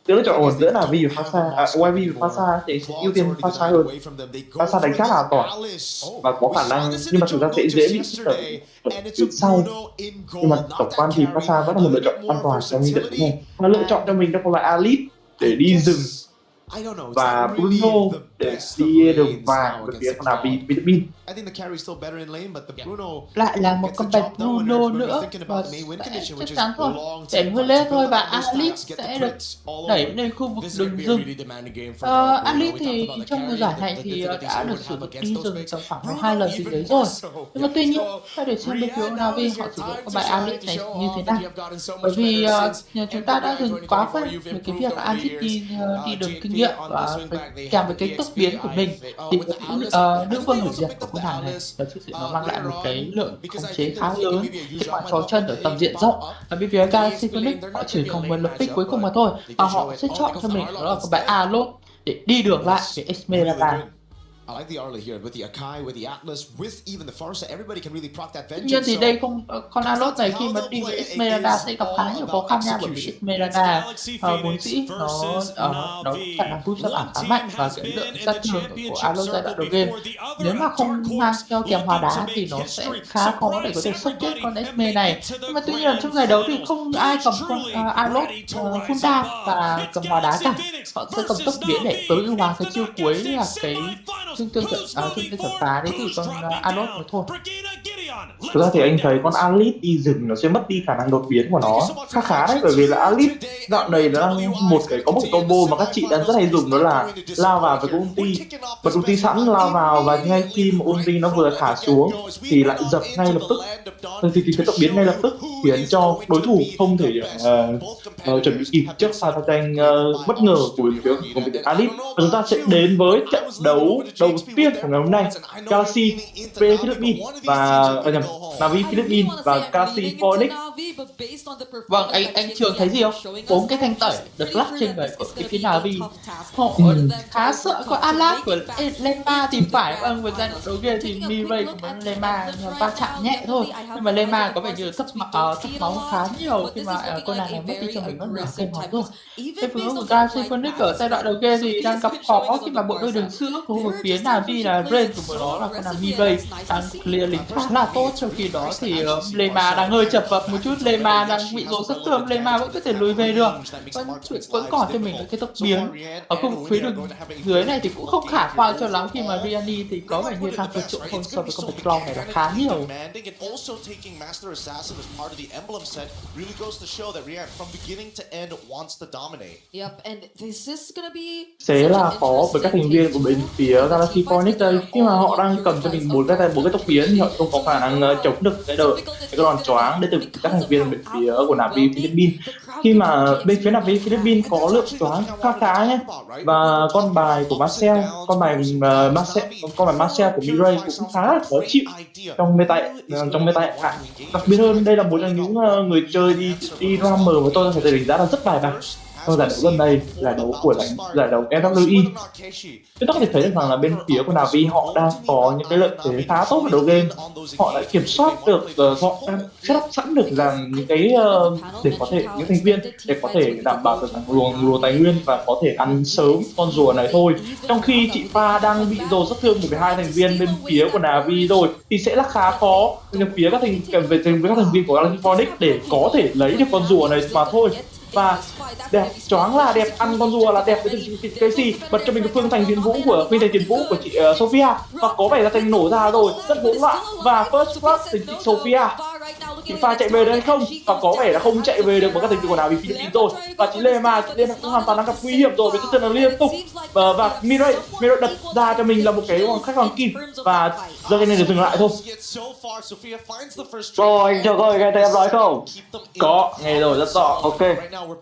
lựa chọn một giữa NAVI và Pasa, YV và Pasa thì sẽ ưu tiên Pasa hơn. Pasa đánh khá là an toàn và có khả năng, nhưng mà thực ra sẽ dễ bị sút từ sau. Nhưng mà tổng quan thì Pasa vẫn là một lựa chọn an toàn trong những trận này. Và lựa chọn cho mình đó con bài Alice để đi rừng và Bruno để đi đường vàng về phía con NAVI Philippines. Lại là một con bài Bruno nữa và chắc chắn rồi để hơi lên thôi và Alice sẽ được đẩy lên khu vực đường rừng. Alice thì trong mùa giải này thì đã được sử dụng đi rừng tầm khoảng 2 lần gì đấy rồi. Nhưng mà tuy nhiên phải để xem bên phía NAVI họ sử dụng con bài Alice này như thế nào, bởi vì chúng ta đã dừng quá quen với cái việc Alice đi đường kinh nghiệm và kèm với cái tốc biến của mình thì nữ vương hủy diệt của con hàng này là thực sự nó mang lại một cái lượng khống chế khá lớn khi mà trò chân ở tầm diện rộng. Và bên phía Galaxy Phoenix họ chỉ còn một lập pick cuối cùng mà thôi và họ sẽ chọn cho mình đó là con bài Alot để đi đường lại với Esmeralda. I like the early here with the Akai, with the Atlas, with even the Farsa. Everybody can really proc that vengeance. Nhưng thì đây không, con Alot này khi mà đi với Esmeralda sẽ gặp khá nhiều khó khăn nha, bởi vì Esmeralda vốn dĩ nó khả năng boost ám khá mạnh và cái lượng sát thương của Alot giai đoạn đầu game nếu mà không mang theo kèm hóa đá thì nó sẽ khá khó để có thể sốc chết con Esme này. Nhưng mà tuy nhiên trong ngày đấu thì không ai cầm con Alot full down và cầm hóa đá cả, họ sẽ cầm tốc biến để tối ưu hóa cái chiêu cuối là cái trung tương trận phá đấy thì con Alot mới thôi. Thực ra thì anh thấy con Alice đi rừng nó sẽ mất đi khả năng đột biến của nó khá đấy, bởi vì là Alice dạo này nó đang có một combo mà các chị đang rất hay dùng, đó là lao vào với ulti, bật ulti sẵn lao vào và ngay khi mà ulti nó vừa thả xuống thì lại dập ngay lập tức, thì cái tốc biến ngay lập tức khiến cho đối thủ không thể chuẩn bị kịp trước pha giao tranh bất ngờ của Alice. Chúng ta sẽ đến với trận đấu đầu tiên của ngày hôm nay, Galaxy Philippines và NAVI Philippines và Galaxy Phoenix. Vâng, anh Trường thấy gì không? 4 cái thanh tẩy được lắp trên người của cái phía NAVI. Họ khá sợ con Alat của Lema thì phải, vâng, vừa ra đầu kia thì Mirai của Lema va chạm nhẹ thôi, nhưng mà Lema có vẻ như thất máu khá nhiều khi mà con này mất đi cho mình nó nửa cây máu rồi. Cái phương hướng của Galaxy Phoenix ở giai đoạn đầu kia thì đang gặp khó khi mà bộ đôi đường sữa của khu vực phía NAVI là Brain của nó là con là Mirai đang clear lính khá là tốt, trong khi đó thì Lema đang hơi chập vật một chút, Lema đang bị rối sát thương, Lema vẫn có thể lùi về được, vẫn còn cho mình cái tốc biến ở khu vực phía đường dưới này thì cũng không khả quan cho lắm khi mà Riani thì có vẻ như đang vượt trội hơn so với con bạch long này là khá nhiều. Sẽ là khó với các thành viên của bên phía Galaxy Phoenix đây, khi mà họ đang cầm cho mình bốn cái tốc biến thì họ không có khả năng chống được cái đòn choáng đến từ các thành viên bên phía của NAVI Philippines. Khi mà bên phía NAVI Philippines có lượng choáng khá nhé, và con bài của Marcel, con bài Marcel của Mirai cũng khá là khó chịu trong meta hiện tại. Đặc biệt hơn đây là một trong những người chơi đi Rammer mà tôi có thể đánh giá là rất bài bản. trong giải đấu gần đây, giải đấu của giải đấu MLBB. Chúng ta có thể thấy được rằng là bên phía của NAVI họ đang có những cái lợi thế khá tốt ở đầu game. Họ đã kiểm soát được, họ đang setup sẵn được rằng những cái để có thể những thành viên để có thể đảm bảo được luồng tài nguyên và có thể ăn sớm con rùa này thôi. Trong khi chị Pha đang bị dồn sát thương 12 thành viên bên phía của NAVI rồi thì sẽ là khá khó bên phía các thành viên của California để có thể lấy được con rùa này mà thôi. Và đẹp choáng là đẹp, ăn con rùa là đẹp với cái gì bật cho mình cái phương thành tiền vũ của chị Sophia, và có vẻ là thành nổ ra rồi rất hỗn loạn, và first blood từ chị Sophia. Chị Pha chạy về được hay không? Và có vẻ là không chạy về được với các thành viên của nào vì Philippines rồi. Và chị Lema cũng hoàn toàn đang gặp nguy hiểm rồi với cái chân liên tục. Và Mirai đặt ra cho mình là một cái khách hoàng kim, và giờ cái này được dừng lại thôi. Rồi, anh chờ coi nghe thấy em nói không? Có, nghe rồi rất rõ. Ok.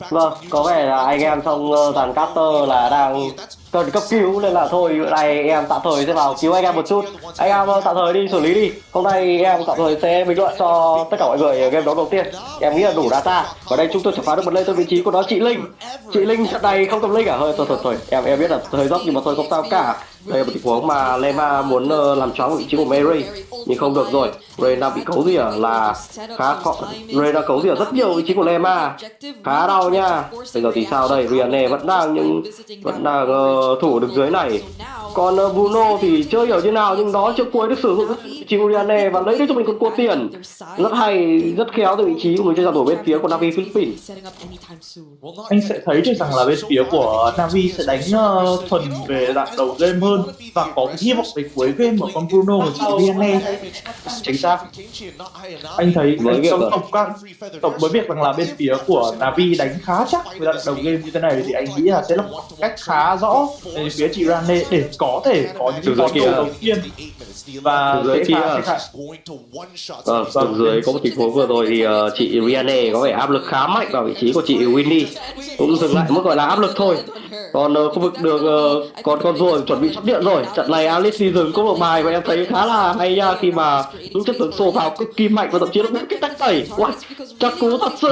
Vâng, có vẻ là anh em trong dàn caster là đang cần cấp cứu nên là thôi, này em tạm thời sẽ vào cứu anh em một chút. Anh em tạm thời đi xử lý đi. Hôm nay em tạm thời sẽ bình luận cho tất cả mọi người ở game đấu đầu tiên. Em nghĩ là đủ data. Ở đây chúng tôi sẽ phá được một lên từ vị trí của nó, chị Linh. Chị Linh trận này không cầm Linh à? Hơi thôi. Em biết là hơi dốc nhưng mà thôi không sao cả. Đây là một tình huống mà Lema muốn làm choáng vị trí của Mary nhưng không được rồi. Ray đang bị cấu rỉa là khá khó. Ray đang cấu rỉa rất nhiều vị trí của Lema, khá đau nha. Bây giờ thì sao đây? Rianne vẫn đang thủ được dưới này. Còn Bruno thì chưa hiểu như nào nhưng đó trước cuối được sử dụng vị trí của Rianne và lấy được cho mình con cua tiền. Rất hay, rất khéo từ vị trí của người chơi giàn thủ bên phía của Navi Philippines. Anh sẽ thấy được rằng là bên phía của Navi sẽ đánh thuần về đoạn đầu game hơn và có hy vọng về cuối game của con Bruno của chị Rianne. Chính xác. Anh thấy tổng với việc rằng là bên phía của Navi đánh khá chắc với đoạn đầu game như thế này thì anh nghĩ là sẽ là một cách khá rõ về phía chị Rianne để có thể có những con đồ đầu tiên. Và dưới có một tình huống vừa rồi thì chị Rianne có vẻ áp lực khá mạnh vào vị trí của chị Winnie, cũng dừng lại mức gọi là áp lực thôi. Còn khu vực đường con rùa chuẩn bị sắp điện rồi. Trận này Alice Season có một bài mà em thấy khá là hay nha, khi mà những chất tướng xô vào cực kỳ mạnh và thậm chí nó biết cái tách tẩy. Wow, chắc cú thật sự.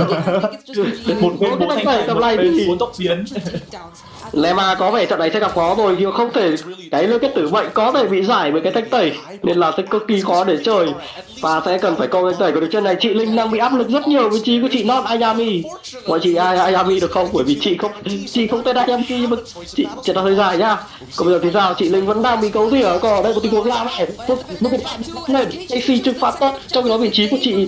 Một cái tách tẩy tầm này thì tốc biến. Lema có vẻ trận này sẽ gặp khó rồi, nhưng không thể cái lưỡi kết tử mệnh có thể bị giải với cái tách tẩy nên là sẽ cực kỳ khó để chơi và sẽ cần phải câu tách tẩy của đội chân này. Chị Linh đang bị áp lực rất nhiều vị trí của chị Not Ayami. Gọi chị Ayami được không? Bởi vì chị không tên Ayami nhưng mà chị đã hơi dài nhá. Còn bây giờ thì sao? Chị Linh vẫn đang bị cấu rỉa. Còn đây có tình huống làm này nó cũng lên AC trừng phạt tốt trong đó vị trí của chị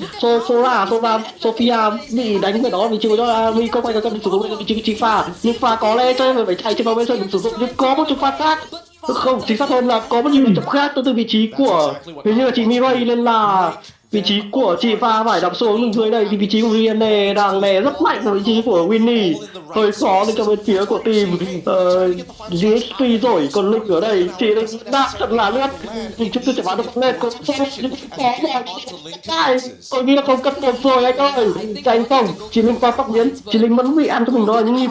Sophia bị đánh về đó vị trí của Ayami không phải là cần sử dụng vị trí của chị Pha, nhưng Pha có lẽ cho em phải chạy trên vào bên sân sử dụng nhưng có một trừng phạt khác. Không, chính xác hơn là có một nhiều điểm khác từ vị trí của hình như là chị Mirai, nên là vị trí của chị Pha phải đập xuống dưới đây thì vị trí của Rianne đang đè rất mạnh vào vị trí của Winnie, hơi khó để cho bên phía của team GSP rồi. Còn Linh ở đây chị Linh đang thật là lướt thì chúng tôi sẽ bán được lên còn tôi nghĩ là không cắt được rồi anh ơi. Tránh không, chị Linh qua tóc biến, chị Linh vẫn bị ăn cho mình rồi nhưng nhịp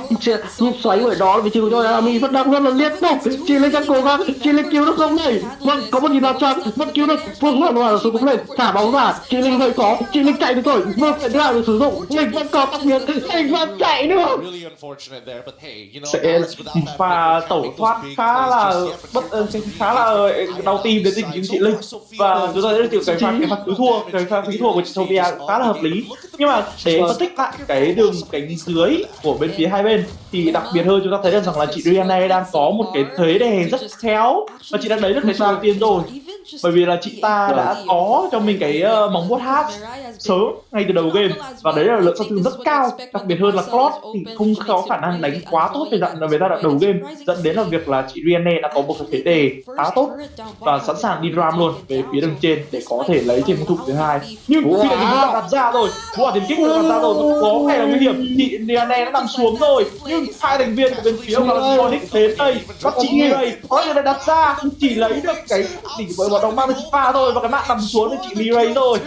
xoáy ở đó vị trí của Joyami vẫn đang rất là liên tục. Chị Linh đang cố gắng, chị Linh cứu được không này? Vâng, có một nhìn làm chọn vẫn cứu được. Phương hoàn hoàn xuống cũng lên thả bóng ra. Chị Linh hơi khó, chị Linh chạy được rồi, vừa phải lại được sử dụng, Linh vẫn có tóc biến, Linh vẫn chạy được. Sẽ pha tẩu thoát khá là đau tim đến tình hình chị Linh, và chúng ta sẽ được cái pha cứu thua, cái pha cứu thua của chị Sophia khá là hợp lý. Nhưng mà để phân tích lại cái đường cánh dưới của bên phía hai bên thì đặc biệt hơn chúng ta thấy được rằng là chị Rianne đang có một cái thế đè rất khéo và chị đã lấy được cái đầu tiên rồi, bởi vì là chị ta đã có cho mình cái móng vuốt hát sớm ngay từ đầu game và đấy là lượng sát thương rất cao. Đặc biệt hơn là Claude thì không có khả năng đánh quá tốt về giai đoạn đầu game, dẫn đến là việc là chị Rianne đã có một cái thế đề khá tốt và sẵn sàng đi ram luôn về phía đường trên để có thể lấy thêm thủ thứ hai. Nhưng khi mà mình đặt ra rồi, quả tiền kích đặt ra rồi có vẻ là nguy hiểm. Chị Rianne đã nằm xuống rồi nhưng hai thành viên của bên phía của Sonic đến đây bắt chị Mirai có thể là đặt ra chỉ lấy được cái chỉ với một đồng mang được pha thôi và cái mạng nằm xuống với chị Mirai rồi.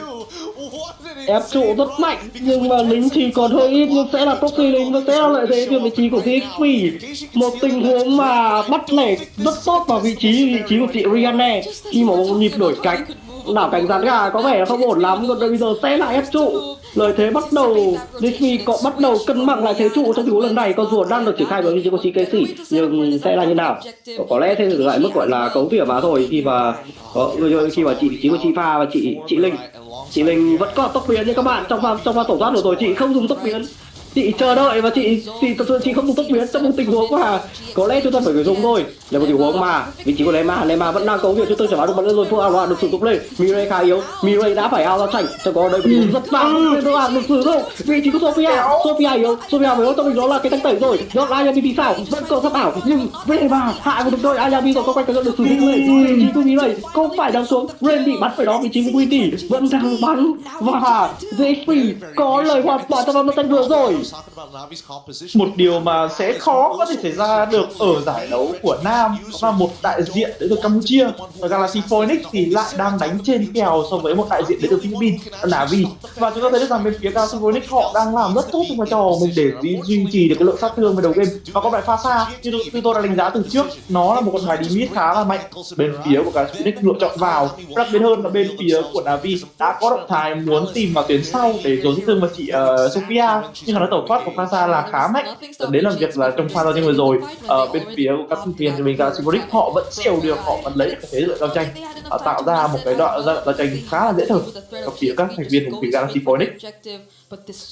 Ép trụ rất mạnh nhưng mà lính thì còn hơi ít, nhưng sẽ là proxy lính và sẽ là lợi thế từ vị trí của GXP. Một tình huống mà bắt lẻ rất tốt vào vị trí của chị Rianne khi mà một nhịp đổi cánh đảo cảnh rắn gà có vẻ là không ổn lắm, còn bây giờ sẽ lại ép trụ. Lợi thế bắt đầu, Disney có bắt đầu cân bằng lại thế trụ trong tình huống lần này. Con rùa đang được triển khai bởi vị trí của chị Casey, nhưng sẽ là như nào? Có lẽ sẽ dừng lại mức gọi là cấu tỉa mà thôi, khi mà khi mà vị trí của chị Pha và chị Linh vẫn còn tốc biến nha các bạn. Trong pha tổng thoát vừa rồi chị không dùng tốc biến, chị chờ đợi và chị thật sự chị không dùng tốc biến trong một tình huống mà có lẽ chúng ta phải dùng thôi. Là một tình huống mà vị trí của Lema vẫn đang cấu việc chúng tôi chẳng nói được bắn lên rồi, phương án được sử dụng lên. Mirai khá yếu, Mirai đã phải ao ra sảnh, cho có đây một tình huống rất vang phương án được sử dụng. Vị trí của Sophia yếu, Sophia phải cho mình đó là cái tăng tẩy rồi. Đó là Ayabi thì sao vẫn còn sắp ảo, nhưng Lema hạ một được đôi Ayabi rồi có quay cái được sử dụng lên. Vị trí của Mirai không phải đang xuống, Ren bị bắn phải đó, vị trí của Witty vẫn đang bắn và JP có lời hoàn toàn trong nó tăng vừa rồi. Một điều mà sẽ khó có thể xảy ra được ở giải đấu của Nam là một đại diện đến từ Campuchia, và Galaxy Phoenix thì lại đang đánh trên kèo so với một đại diện đến từ Philippines, NAVI. Và chúng ta thấy được rằng bên phía Galaxy Phoenix họ đang làm rất tốt trong vai trò của mình để duy trì được cái lượng sát thương về đầu game. Và con bài pha xa như tôi đã đánh giá từ trước, nó là một con bài đi mid khá là mạnh. Bên phía của Galaxy Phoenix lựa chọn vào, đặc biệt hơn là bên phía của NAVI đã có động thái muốn tìm vào tuyến sau để dồn sát thương vào chị Sophia, nhưng mà nó tẩu thoát của pha xa là khá mạnh. Đến làm việc là trong pha giao tranh vừa rồi, bên phía của các thành viên thì mình Galaxy Phoenix họ vẫn xèo được, họ vẫn lấy được cái thế lợi giao tranh, tạo ra một cái đoạn giao tranh khá là dễ thở ở phía các thành viên của phía Galaxy Phoenix.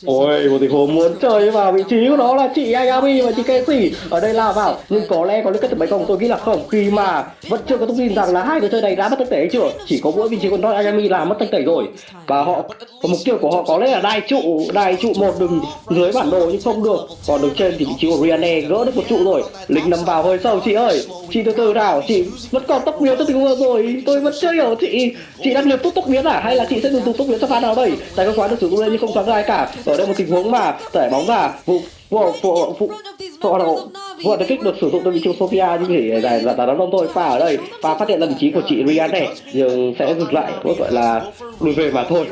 Ôi, một tình huống muốn chơi vào vị trí của nó là chị Ayami và chị Casey ở đây lao vào, nhưng có lẽ có những kết thúc không, tôi nghĩ là không, khi mà vẫn chưa có thông tin rằng là hai người chơi này đã mất tăng tẩy chưa, chỉ có mỗi vị trí của nó Ayami là mất tăng tẩy rồi, và họ mục tiêu của họ có lẽ là đai trụ một đường dưới bản đồ nhưng không được, còn đường trên thì vị trí của Rihanna gỡ được một trụ rồi. Linh nằm vào hơi sâu, chị ơi, chị từ từ nào, chị vẫn còn tốc biến từ tình huống rồi, tôi vẫn chưa hiểu chị đang liều tốc biến à, hay là chị sẽ dùng tốc biến cho pha nào đây? Tài không khóa được sử dụng lên nhưng không choáng ai cả. Ở đây một tình huống mà tẩy bóng và vụ đột kích được sử dụng từ vị trí Sophia, nhưng chỉ là đá đông thôi. Pha ở đây và phát hiện là vị trí của chị Rihanna nhưng sẽ dừng lại, gọi là lùi về mà thôi.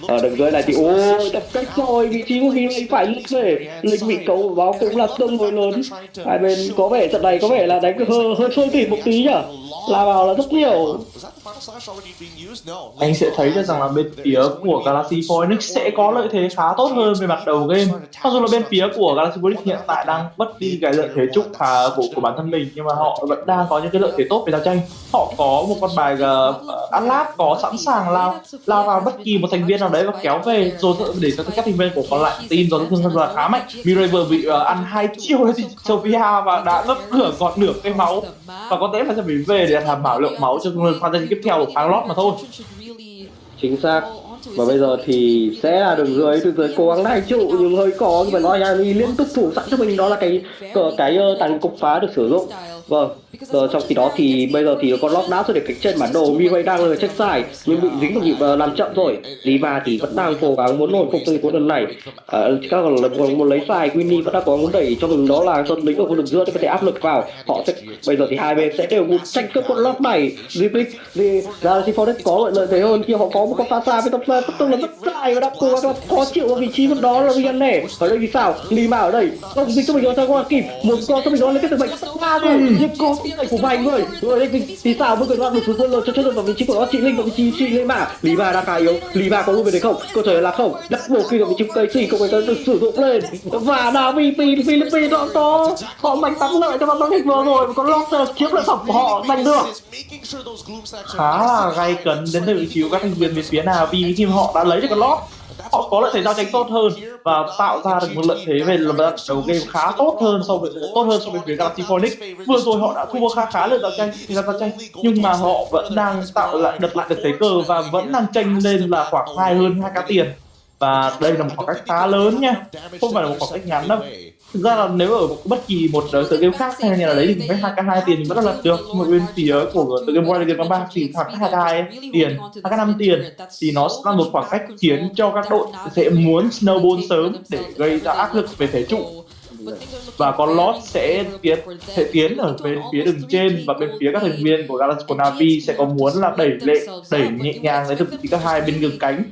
Ở đường dưới này thì ôi tập cách rồi, vị trí của mình phải lùi về, Linh bị cấu báo cũng là tương đối lớn. Hai bên có vẻ trận này có vẻ là đánh hơi sôi tỉ một tí nhở, là vào là rất nhiều. Anh sẽ thấy được rằng là bên phía của Galaxy Phoenix sẽ có lợi thế khá tốt hơn về mặt đầu game. Mặc dù là bên phía của Galaxy Phoenix hiện tại đang mất đi cái lợi thế trúc của bản thân mình, nhưng mà họ vẫn đang có những cái lợi thế tốt về giao tranh. Họ có một con bài Atlas có sẵn sàng lao vào bất kỳ một thành viên nào đấy và kéo về, rồi để cho các thành viên của còn lại team do thương thân là khá mạnh. Mirai vừa bị ăn 2 chiêu thì Sophia và đã ngấp còn nửa cây máu, và có thể phải phải về để đảm bảo lượng máu cho pha giao tiếp theo của Phanglot mà thôi. Chính xác. Và bây giờ thì sẽ là đường dưới cố gắng đai trụ nhưng hơi khó, nhưng mà nói Yami liên tục thủ sẵn cho mình đó là cái tàn cục phá được sử dụng. Vâng, trong khi đó thì bây giờ thì con lót đá xuất hiện cánh trên bản đồ. Mirai đang ở check side nhưng bị dính một nhịp làm chậm rồi. Liva thì vẫn đang cố gắng muốn nổi phục từ cuối lần này. Các còn muốn lấy side, Winnie vẫn đang cố gắng muốn đẩy cho mình đó là dân lính ở khu vực giữa để có thể áp lực vào. Họ sẽ bây giờ thì hai bên sẽ đều tranh cướp con lót này. Galaxy Forest có lợi thế hơn khi họ có một con pha xa với tốc độ là rất dài và đã cố gắng khó chịu ở vị trí của đó là Rihanna. Ở đây thì sao? Lima ở đây không dính cho mình đó sao kịp, một con cho mình đó lấy cái bệnh xa rồi. Nhưng có cái này của vành rồi. Rồi đây thì sao với người đoan được xuống quân rồi cho chất lượng vào vị trí của nó, chị Linh vào vị trí chị Lima. Lima đang khá yếu, Lima có luôn về đấy không? Câu trả lời là không. Double khi ở vị trí Casey không phải được sử dụng lên, và NAVI Philippines đó họ mạnh thắng lợi cho bóng địch vừa rồi, có lót chiếm lợi phẩm của họ giành được. Khá là gay cấn đến từ vị trí của các thành viên bên phía NAVI khi mà họ đã lấy được cái lót. Họ có lợi thế giao tranh tốt hơn và tạo ra được một lợi thế về đầu game khá tốt hơn so với phía Galaxy Phoenix. Vừa rồi họ đã thua khá lợi giao tranh, nhưng mà họ vẫn đang đặt lại được thế cờ và vẫn đang tranh lên là khoảng hơn 2k tiền. Và đây là một khoảng cách khá lớn nha, không phải là một khoảng cách ngắn đâu. Thực ra là nếu ở bất kỳ một tựa game khác hay là đấy thì phải 2k2 tiền thì vẫn là lật được. Một bên phía của tựa game Mobile Legends 3 thì khoảng 2k2 tiền, 2k5 tiền thì nó là một khoảng cách khiến cho các đội sẽ muốn snowball sớm để gây ra áp lực về thế trụ. Và con lót sẽ tiến ở bên phía đường trên, và bên phía các thành viên của Galaxy của NAVI sẽ có muốn là đẩy nhẹ nhàng đến từ các hai bên đường cánh.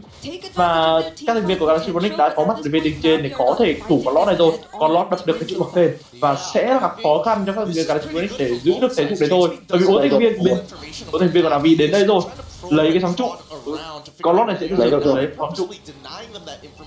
Và các thành viên của Galaxy Phoenix đã có mặt ở bên đường trên để có thể thủ con lót này rồi. Con lót đập được cái trụ bậc lên và sẽ gặp khó khăn cho các thành viên Galaxy Phoenix để giữ được thế trụ đấy thôi. Bởi vì bốn thành viên của NAVI đến đây rồi. lấy cái sóng trụ. Con lót này sẽ lấy được rồi. lấy sóng trụ.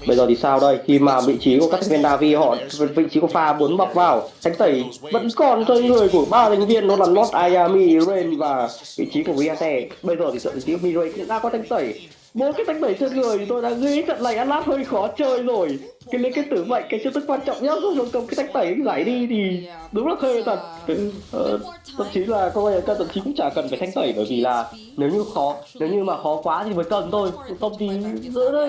Bây giờ thì sao đây? Khi mà vị trí của các thành viên Navi họ vị trí của pha muốn bọc vào, thanh tẩy vẫn còn trên người của ba thành viên, đó là Lord Ayami, Rain và vị trí của Riate. Bây giờ thì trận vị trí của Mirai cũng đã có thanh tẩy. 4 cái thanh tẩy trên người thì tôi đã nghĩ trận này Atlas hơi khó chơi rồi. Cái lấy cái tử mệnh, cái chiêu thức quan trọng nhất rồi cầm cái thanh tẩy giải đi thì đúng là khơi thật. Thậm chí là coi thậm chí cũng chả cần phải thanh tẩy, bởi vì là nếu như mà khó quá thì mới cần thôi, không thì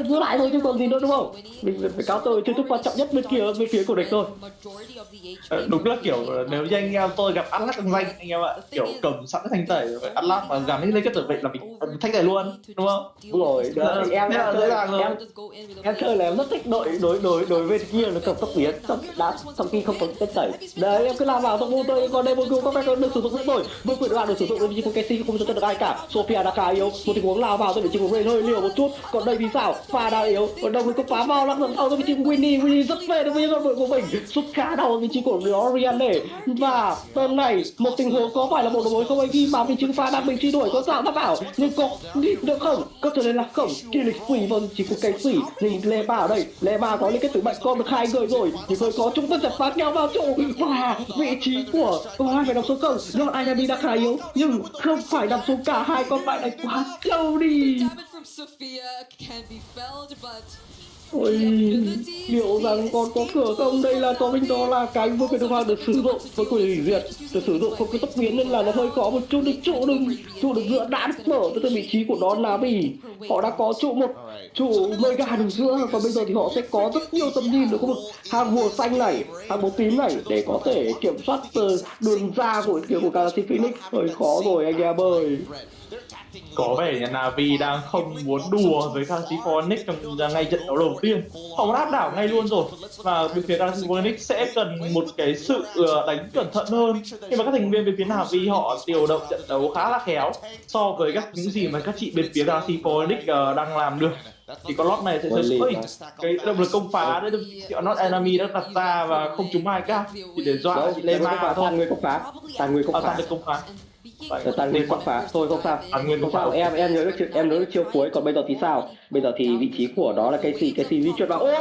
giữ lại thôi chứ còn gì nữa, đúng không? Mình phải cao tôi chiêu thức quan trọng nhất bên phía của địch thôi. Đúng là kiểu nếu như anh em tôi gặp Atlas trong danh anh em ạ, kiểu cầm sẵn thanh tẩy rồi Atlas mà gắn lên cái tử mệnh là mình thanh tẩy luôn, đúng không? Đúng rồi, em chơi là em rất thích đối với kia nó cầm tốc biến trong khi không có thanh tẩy. Đấy, em cứ làm vào xong tôi còn đây một có vẻ được sử dụng nữa rồi, vương quyền đoạn được sử dụng vì con Casey không cho được ai cả. Sophia đã khá yếu, một tình huống lao vào tới vị trí của Rain hơi liều một chút, còn đây thì sao? Pha đã yếu, còn đồng thì có phá vào lắc lần sau tới vị trí của Winnie rất về được với con đội của mình, sút khá đau vị trí của Rianne. Và lần này một tình huống có phải là một đối không, khi mà vị trí pha đang bị truy đuổi có sao bắt bảo nhưng có được không? Có trở nên là không. Khi lịch quỷ vào vị trí của Casey thì Lema ở đây, Lema có liên kết tử mệnh con được 2 người rồi, thì thôi có chúng ta chặt phá nhau vào trụ. Và vị trí của hai phải đọc số không, do Ayami đã khá yếu nhưng không phải đọc số cả hai con bạn này quá trâu đi. Ôi, liệu rằng còn có cửa không? Đây là có mình đó là cánh vô quyền được hoàng được sử dụng với quyền hủy diệt được sử dụng không cái tốc biến nên là nó hơi khó một chút. Được trụ được giữa đã được mở từ vị trí của đó NAVI. Họ đã có trụ mega được giữa, còn bây giờ thì họ sẽ có rất nhiều tầm nhìn được có một hàng bùa xanh này, hàng bùa tím này để có thể kiểm soát đường ra của kiểu của Galaxy Phoenix. Hơi khó rồi anh em ơi. Có vẻ nhà Navi đang không muốn đùa với Galaxy Phoenix trong ngay trận đấu đầu tiên. Họ áp đảo ngay luôn rồi. Và bên phía Galaxy Phoenix sẽ cần một cái sự đánh cẩn thận hơn. Nhưng mà các thành viên bên phía Navi họ điều động trận đấu khá là khéo so với những gì mà các chị bên phía Galaxy Phoenix đang làm được. Thì con lót này sẽ cái động lực công phá đấy, Not Enemy đã đặt ra và không trúng ai cả thì để dọa lên ma thôi. Tàn người công phá. Tàn người công phá. Tàn nguyên quăng phá thôi không sao. Không sao, em nhớ được chiêu cuối. Còn bây giờ thì sao? Bây giờ thì vị trí của đó là Casey di chuyển vào. Ôi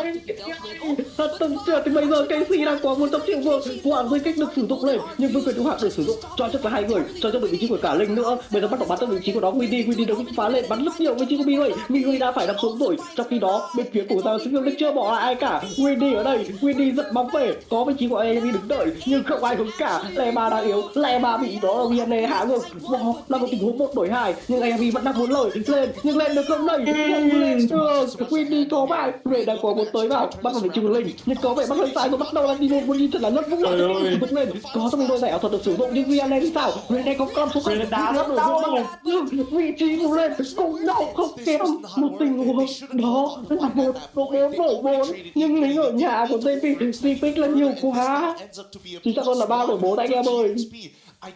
thì bây giờ Casey đang có một tốc triệu vương quảng dây kích được sử dụng lên, nhưng vương quyền hữu hạn được sử dụng cho là hai người, cho được vị trí của cả Linh nữa. Bây giờ bắt đầu bắn tới vị trí của đó Winnie được phá lên bắn rất nhiều vị trí của Mirai đã phải đập xuống rồi. Trong khi đó bên phía của ta Linh chưa bỏ lại ai cả. Winnie ở đây, Winnie giật bóng về, có vị trí của Amy đứng đợi nhưng không ai hướng cả. Lema đang yếu, Lema bị đó là Rianne hạ ngược. Là một tình huống 1 đổi 2 nhưng Amy vẫn đang muốn lội lên nhưng lên được không đây? Lên được. Winnie có bài Ray đang có một tới vào bắt đầu vị trí của Linh nhưng có vẻ bắt hơi sai rồi, bắt đầu là đi một đi thật là rất vững lên. Có trong đôi giày ảo thuật được sử dụng nhưng Rianne thì sao? Rianne có con số không đá rất đau nhưng vị trí của Lên cũng đau không kém. Một tình huống đó là 1-4 nhưng lính ở nhà của Zephyr là nhiều quá. Chỉ chắc còn là 3-4 anh em ơi.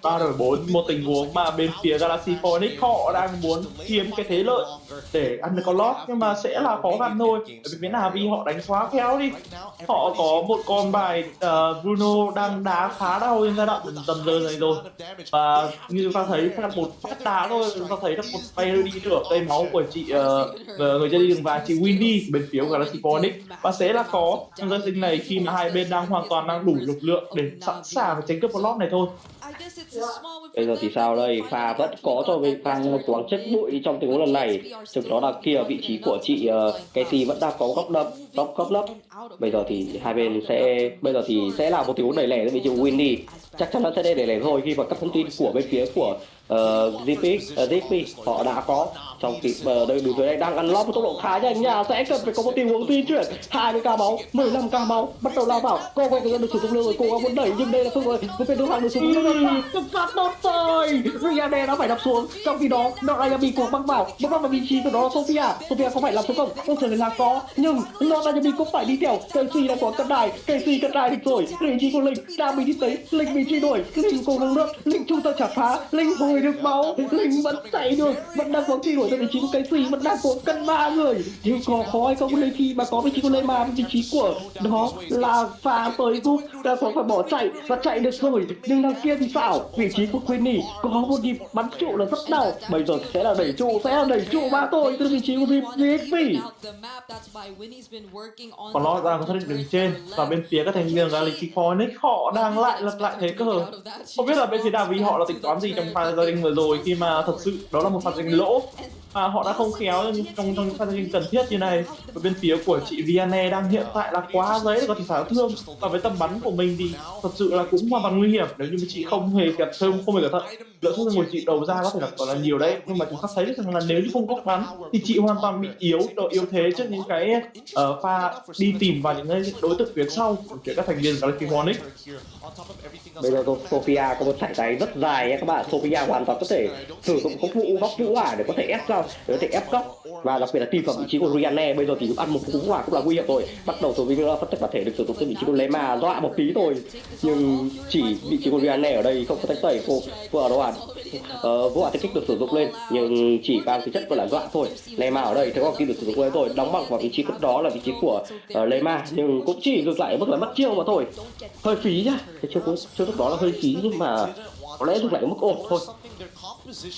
3-4, một tình huống mà bên phía Galaxy Phoenix họ đang muốn kiếm cái thế lợi để ăn được con lót nhưng mà sẽ là khó khăn thôi. Bởi vì Navi họ đánh quá khéo đi. Họ có một con bài Bruno đang đá khá đau trên giai đoạn tầm giờ này rồi. Và như chúng ta thấy là một phát đá thôi, chúng ta thấy là một bay đi được cây máu của chị người chơi đi đường và chị Winnie bên phía Galaxy Phoenix. Và sẽ là khó trong giai sinh này khi mà hai bên đang hoàn toàn đang đủ lực lượng để sẵn sàng tránh cướp con lót này thôi. Bây giờ thì sao đây? Pha vẫn có cho bên pha quáng chất bụi trong tình huống lần này. Thực đó là kia vị trí của chị Casey vẫn đang có góc lấp. Bây giờ thì hai bên sẽ là một tình huống đẩy lẻ với vị trí của Winnie. Chắc chắn nó sẽ đẩy lẻ thôi khi mà các thông tin của bên phía của Zippy họ đã có trong khi đây đối với đây đang ăn lót với tốc độ khá nhanh nha, sẽ cần phải có một tình huống di chuyển 20k máu 15k máu bắt đầu lao vào. Cô quay được sử dụng lưu rồi, cố gắng muốn đẩy nhưng đây là không rồi, một bên đối hàng được sử dụng phát tốt rồi. Rianne đã phải đập xuống, trong khi đó Ayami cũng băng vào vị trí của đó là Sophia có phải làm số không? Không thể là có nhưng Ayami cũng phải đi theo. Casey đang có cân đài được rồi, vị trí của Linh đang bị đi tới, Linh bị truy đuổi, Linh cố gắng nước, Linh trung tâm chả phá, Linh hồi người được máu, Linh vẫn chạy được, vẫn đang có khi của vị trí của cái gì, vẫn đang có cân 3 người. Nhưng có khó hay không lên khi mà có vị trí của Lema, vị trí của đó là pha tới giúp đã có phải bỏ chạy và chạy được rồi. Nhưng đằng kia thì sao? Vị trí của Queenie có một nhịp bắn trụ là rất đau. Bây giờ sẽ là đẩy trụ ba thôi từ vị trí của VXP. Còn lót ra có xác định đường trên và bên phía các thành viên Galaxy Phoenix họ đang lại lật lại thế cơ. Không biết là bên phía NAVI họ là tính toán gì trong pha gia đình vừa rồi khi mà thật sự đó là một pha gia đình lỗ. Họ đã không khéo trong pha gia đình cần thiết như này. Và bên phía của chị Vianney đang hiện tại là quá giấy để có thể phá thương, và với tầm bắn của mình thì thật sự là cũng hoàn toàn nguy hiểm nếu như chị không hề cẩn thận. Lỡ thương của chị đầu ra có thể là còn là nhiều đấy, nhưng mà chúng ta thấy rằng là nếu như không có bắn thì chị hoàn toàn bị yếu thế trước những cái pha đi tìm vào những đối tượng phía sau của các thành viên Galaxy Phoenix. Bây giờ Sophia có một sải tay rất dài nha các bạn. Sophia hoàn toàn có thể sử dụng góc vũ hỏa để có thể ép ra, để có thể ép góc, và đặc biệt là tìm vào vị trí của Rihanna. Bây giờ thì ăn một cú hỏa cũng là nguy hiểm rồi. Bắt đầu Sophia phân tích có thể được sử dụng cái vị trí của Lema dọa một tí thôi, nhưng chỉ vị trí của Rihanna ở đây không có thanh tẩy. Vừa ở đâu vũ hỏa kích được sử dụng lên, nhưng chỉ mang tính chất gọi là dọa thôi. Lema ở đây thấy có kim được sử dụng lên rồi, đóng bằng vào vị trí đó là vị trí của Lema, nhưng cũng chỉ dừng lại ở mức là mất chiêu mà thôi. Hơi phí nhá, cái chiêu lúc đó là hơi phí, nhưng mà có lẽ dừng lại ở mức ổn thôi.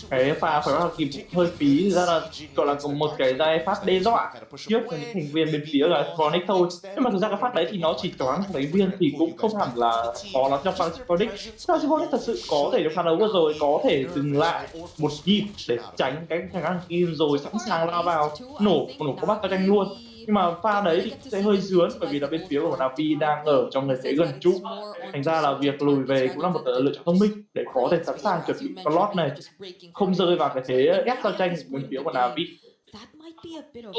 Cái pha phải vào kịp hơi phí, ra là gọi là một cái giai phát đe dọa trước những thành viên bên phía là Phoenix thôi, nhưng mà thực ra cái phát đấy thì nó chỉ toán thành viên thì cũng không hẳn là khó lắm cho Phoenix. Phoenix thật sự có thể trong pha đấu vừa rồi có thể dừng lại một nhịp để tránh cái khả năng kim rồi sẵn sàng lao vào nổ có bắt tay tranh luôn. Nhưng mà pha đấy thì sẽ hơi dướn bởi vì là bên phía của NAVI đang ở trong người thế gần trụ, thành ra là việc lùi về cũng là một lựa chọn thông minh để có thể sẵn sàng chuẩn bị con lót này không rơi vào cái thế ép giao tranh bên phía của NAVI.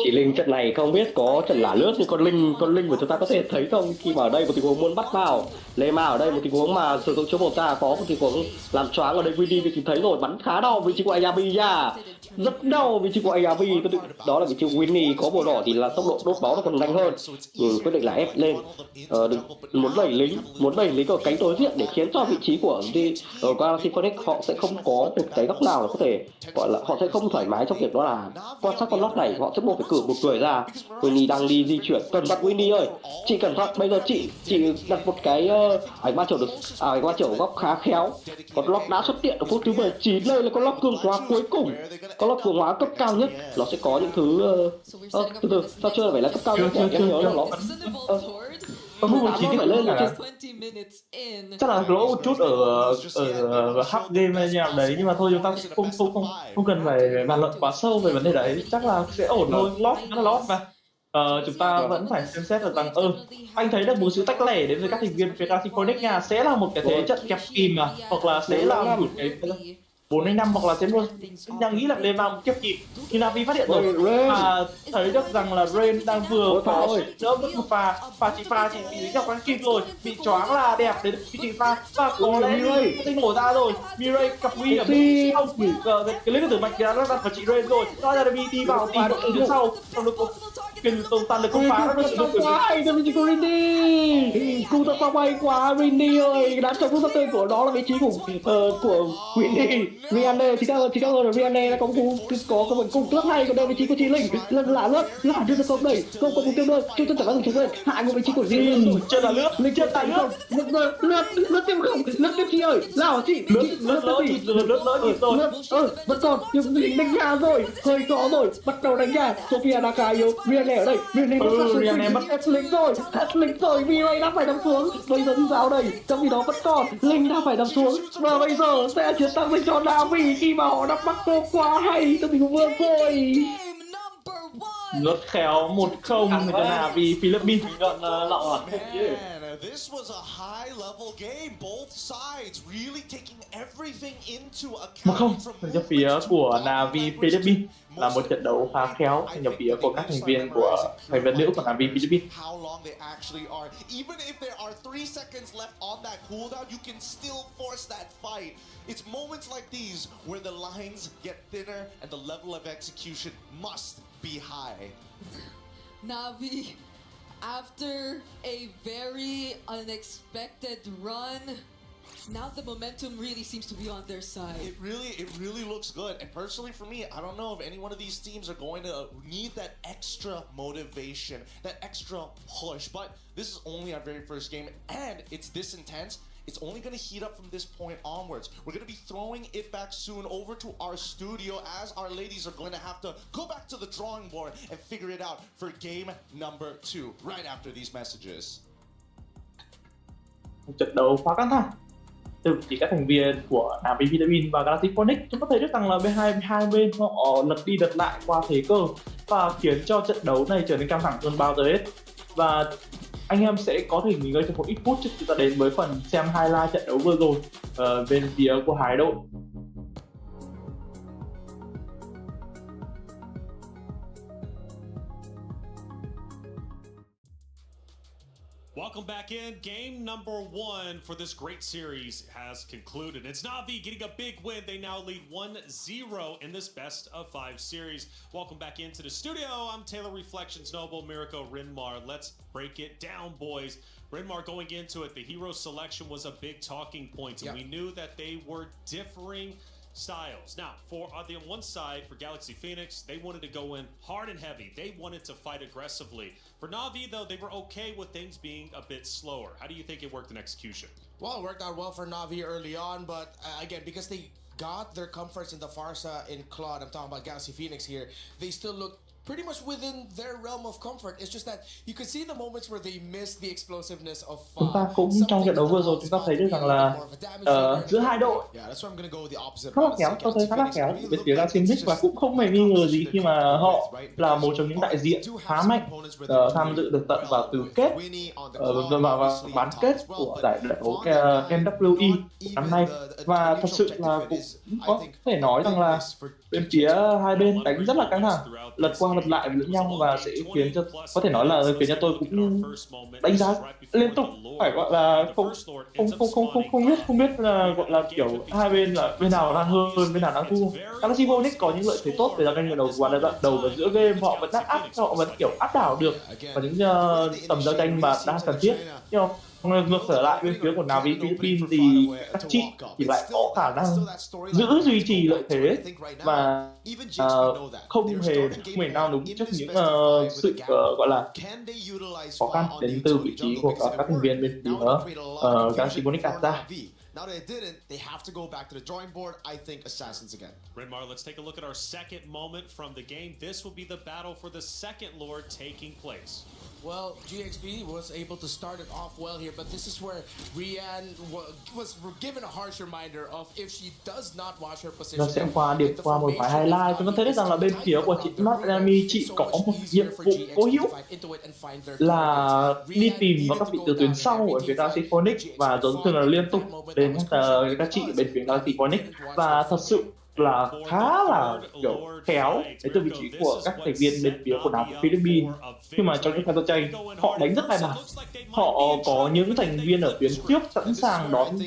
Chị Linh trận này không biết có trận lả lướt như con linh của chúng ta có thể thấy không, khi mà ở đây một tình huống muốn bắt vào Lema, ở đây một tình huống mà sử dụng chỗ một ta có một tình huống làm choáng ở đây. Winnie thì thấy rồi, bắn khá đau vị trí của Ayabi nha, rất đau vị trí của Ayabi. Đó là vị trí của Winnie, có màu đỏ thì là tốc độ đốt máu nó còn nhanh hơn, quyết định là ép lên, muốn đẩy lính ở cánh đối diện để khiến cho vị trí của Galaxy Phoenix họ sẽ không có một cái góc nào là có thể gọi là họ sẽ không thoải mái trong việc đó là quan sát con lót này. Họ sẽ buộc phải cử một người ra. Winnie đang đi di chuyển, cẩn thận Winnie ơi, chị cẩn thận. Bây giờ chị đặt một cái ảnh ba chiều được ảnh ba chiều góc khá khéo. Con lock đã xuất hiện ở phút thứ 19. Đây là con lock cường hóa cuối cùng, con lock cường hóa cấp cao nhất. Nó sẽ có những thứ từ sao chưa phải là cấp cao nhất, em nhớ là nó không một chi tiết lên là chắc là lỗ một chút ở hub game hay nào đấy, nhưng mà thôi chúng ta không cần phải bàn luận quá sâu về vấn đề đấy, chắc là sẽ ổn thôi. Lót là lót mà chúng ta vẫn phải xem xét được rằng anh thấy được một sự tách lẻ đến với các thành viên phía Galaxy Phoenix nha, sẽ là một cái thế trận kẹp kìm hoặc là sẽ là một cái 4-5 hoặc là sẽ luôn đang nghĩ là lên vào kẹp kịp, nhưng NAVI phát hiện rồi và thấy được rằng là Rain đang vừa phải đỡ mất một pha chỉ bị gặp quán kịp rồi, bị choáng là đẹp đến vị trí pha và có lẽ tinh nổ ra rồi. Mirai gặp nguy hiểm không cái lấy từ mạch đã đặt vào chị Rain rồi, nó ra đi vào tìm từ phía sau trong được quyền toàn lực công phá nó sử dụng quá hay cho vị trí của Rindy, cung tập qua bay quá Rindy ơi, đã trong phút tên của đó là vị trí của Rindy. Rihanna thì các rồi Rihanna đã có một cung tước hay, còn đây vị trí của chị Linh là lướt đưa được không đẩy không có mục tiêu đâu, chúng ta chẳng có chúng lên hại một vị trí của Linh chưa là lướt Linh chưa tay không lướt tiếp không lướt tiếp chị ơi nào chị lướt vẫn còn nhưng Linh đánh nhà rồi, hơi khó rồi, bắt đầu đánh nhà. Sophia đã khá yếu, Rihanna ở đây Rihanna mất hết Linh rồi Mirai đã phải đâm xuống. Bây giờ thì sao đây, trong khi đó vẫn còn Linh đã phải đâm xuống và bây giờ sẽ chiến thắng dành cho NAVI khi mà họ đã bắt cô quá hay trong tình huống vừa rồi. Lướt khéo 1-0 cho NAVI. Philippines gần lọ This was a high-level game. Both sides really taking everything into account. 1-0 cho phía của NAVI Philippines, là một trận đấu khá khéo cho phía của các thành viên nữ của NAVI Philippines. How long they actually are. Even if there are 3 seconds left on that cooldown, you can still force that fight. It's moments like these where the lines get thinner and the level of execution must be high. NAVI, after a very unexpected run, Now the momentum really seems to be on their side. It really looks good. And personally for me, I don't know if any one of these teams are going to need that extra motivation, that extra push. But this is only our very first game, and it's this intense. It's only going to heat up from this point onwards. We're going to be throwing it back soon over to our studio as our ladies are going to have to go back to the drawing board and figure it out for game number 2 right after these messages. Trận đấu khá căng thẳng từ chỉ các thành viên của NAVI Vitamin và Galaxy Phoenix. Chúng ta thấy được rằng là hai bên họ lật đi lật lại qua thế cơ và khiến cho trận đấu này trở nên căng thẳng hơn bao giờ hết. Và anh em sẽ có thể nghỉ ngơi trong một ít phút trước khi ta đến với phần xem highlight trận đấu vừa rồi bên phía của hai đội. Welcome back in. Game number 1 for this great series has concluded. It's NAVI getting a big win. They now lead 1-0 in this best of 5 series. Welcome back into the studio. I'm Taylor Reflections Noble, Mirko Rinmar. Let's break it down, boys. Rinmar, going into it, the hero selection was a big talking point, and we knew that they were differing styles. Now, on the one side, for Galaxy Phoenix, they wanted to go in hard and heavy. They wanted to fight aggressively. For NAVI, though, they were okay with things being a bit slower. How do you think it worked in execution? Well, it worked out well for NAVI early on, but again, because they got their comforts in the Farsa in Claude, I'm talking about Galaxy Phoenix here, they still looked pretty much within their realm of comfort. It's just that you could see the moments where they missed the explosiveness of Chúng ta cũng trong trận đấu vừa rồi chúng ta thấy được rằng là giữa hai đội khá là khéo, tôi thấy khá là khéo về phía Galaxy Phoenix và cũng không hề nghi ngờ gì khi mà họ là một trong những đại diện khá mạnh tham dự được tận vào tứ kết và bán kết của giải đấu MWE năm nay. Và thật sự là cũng có thể nói rằng là bên phía hai bên đánh rất là căng thẳng, lật qua lật lại với lẫn nhau và sẽ khiến cho có thể nói là khiến cho tôi cũng đánh giá liên tục, phải gọi là không biết là gọi là kiểu hai bên là bên nào đang hơn bên nào đang thua. Galaxy Phoenix có những lợi thế tốt về ra đầu và đầu và giữa game họ vẫn họ vẫn kiểu áp đảo được vào những tầm giao tranh mà đang cần thiết. Nhưng ngược trở lại bên phía của NAVI Philippines thì các chị thì lại có khả năng duy trì lợi thế và không hề nào đúng trước những sự gọi là khó khăn đến từ vị trí của các thành viên bên phía Galaxy Phoenix đặt ra. Now they didn't, they have to go back to the drawing board. I think Assassins again. Rinmar, let's take a look at our second moment from the game. This will be the battle for the second Lord taking place. Well, GXP was able to start it off well here, but this is where Rian was given a harsh reminder of if she does not watch her position. Nó sẽ qua một vài highlight. Chúng ta thấy được rằng là bên phía của chị Nami chị có một nhiệm vụ cố hữu là đi tìm vào các vị từ tuyến sau ở phía Galaxy Phoenix và giống như là liên tục đến các chị bên phía Galaxy Phoenix và thật sự là khá là kiểu khéo đến từ vị trí của các thành viên bên phía của NAVI Philippines khi mà trong những pha giao tranh họ đánh rất bài bản. Họ có những thành viên ở tuyến trước sẵn sàng đón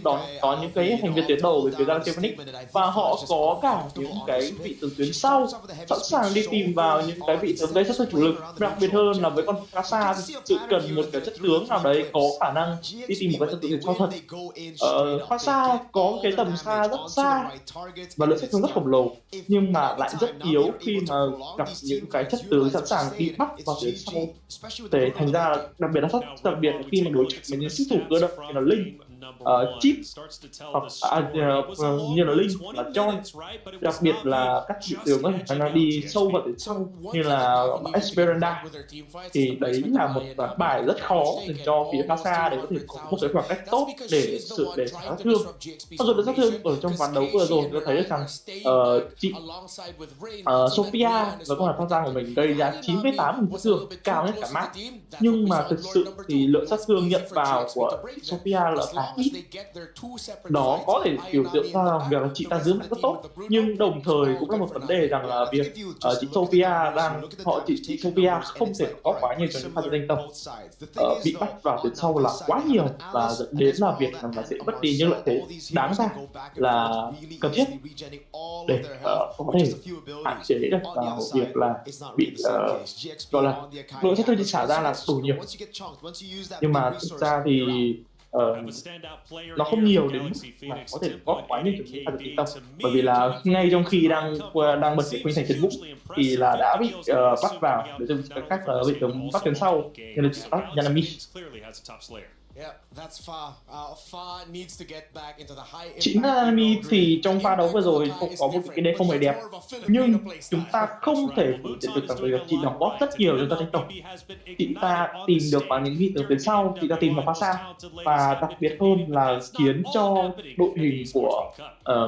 có những cái thành viên tuyến đầu về phía Galaxy Phoenix và họ có cả những cái vị từ tuyến sau sẵn sàng đi tìm vào những cái vị tướng gây sát thương chủ lực. Đặc biệt hơn là với con Casa thì sự cần một cái chất tướng nào đấy có khả năng đi tìm một cái chất tướng sau thật. Casa có cái tầm xa rất xa và lượng sát thương rất khổng lồ nhưng mà lại rất yếu khi mà gặp những cái chất tướng sẵn sàng đi bắt vào tuyến sau. Để thành ra là đặc biệt là khi mà đối chọi với những sức thủ cơ động như là Linh, Chip hoặc như là Linh là John, đặc biệt là các vị tướng có khả năng đi sâu vào tuyến sau như là Esperanza, thì đấy là một bài rất khó dành cho phía Casa để có thể có một cái khoảng cách tốt để sát thương. Mặc dù được sát thương ở trong ván đấu vừa rồi tôi thấy được rằng chị Sophia và con tham gia của mình gây ra 98 sát thương, cao nhất cả match, nhưng mà thực sự thì lượng sát thương nhận vào của Sophia là khá ít. Đó có thể biểu tượng ra rằng việc là chị ta giữ rất tốt, nhưng đồng thời cũng là một vấn đề rằng là việc chị Sophia chị Sophia không thể có quá nhiều trong những pha tranh tâm, bị bắt vào tuyến sau là quá nhiều và dẫn đến là việc là sẽ mất đi những lợi thế đáng ra là cần thiết để có thể hạn chế được vào việc là bị gọi là lượng sát thương chỉ xả ra là đủ nhiều. Nhưng mà thực ra thì nó không nhiều đến mức là có thể góp quá nhiều trận thắng chiến tập, bởi vì là ngay trong khi đang bật khuynh thành Trần Vũ thì là đã bị bắt vào để dùng cách là bị tướng bắt tuyến sau nên là chỉ bắt Yanami. Yeah, that's Fa. Fa needs to get back into the high Chính là Yanami thì trong pha đấu vừa rồi cũng có một cái đêm không hề đẹp, nhưng chúng ta không thể phủ nhận được rằng việc chị đóng góp rất nhiều cho ta tranh tổng. Chị ta tìm được vào những vị tướng phía sau, chị ta tìm vào pha xa, và đặc biệt hơn là khiến cho đội hình của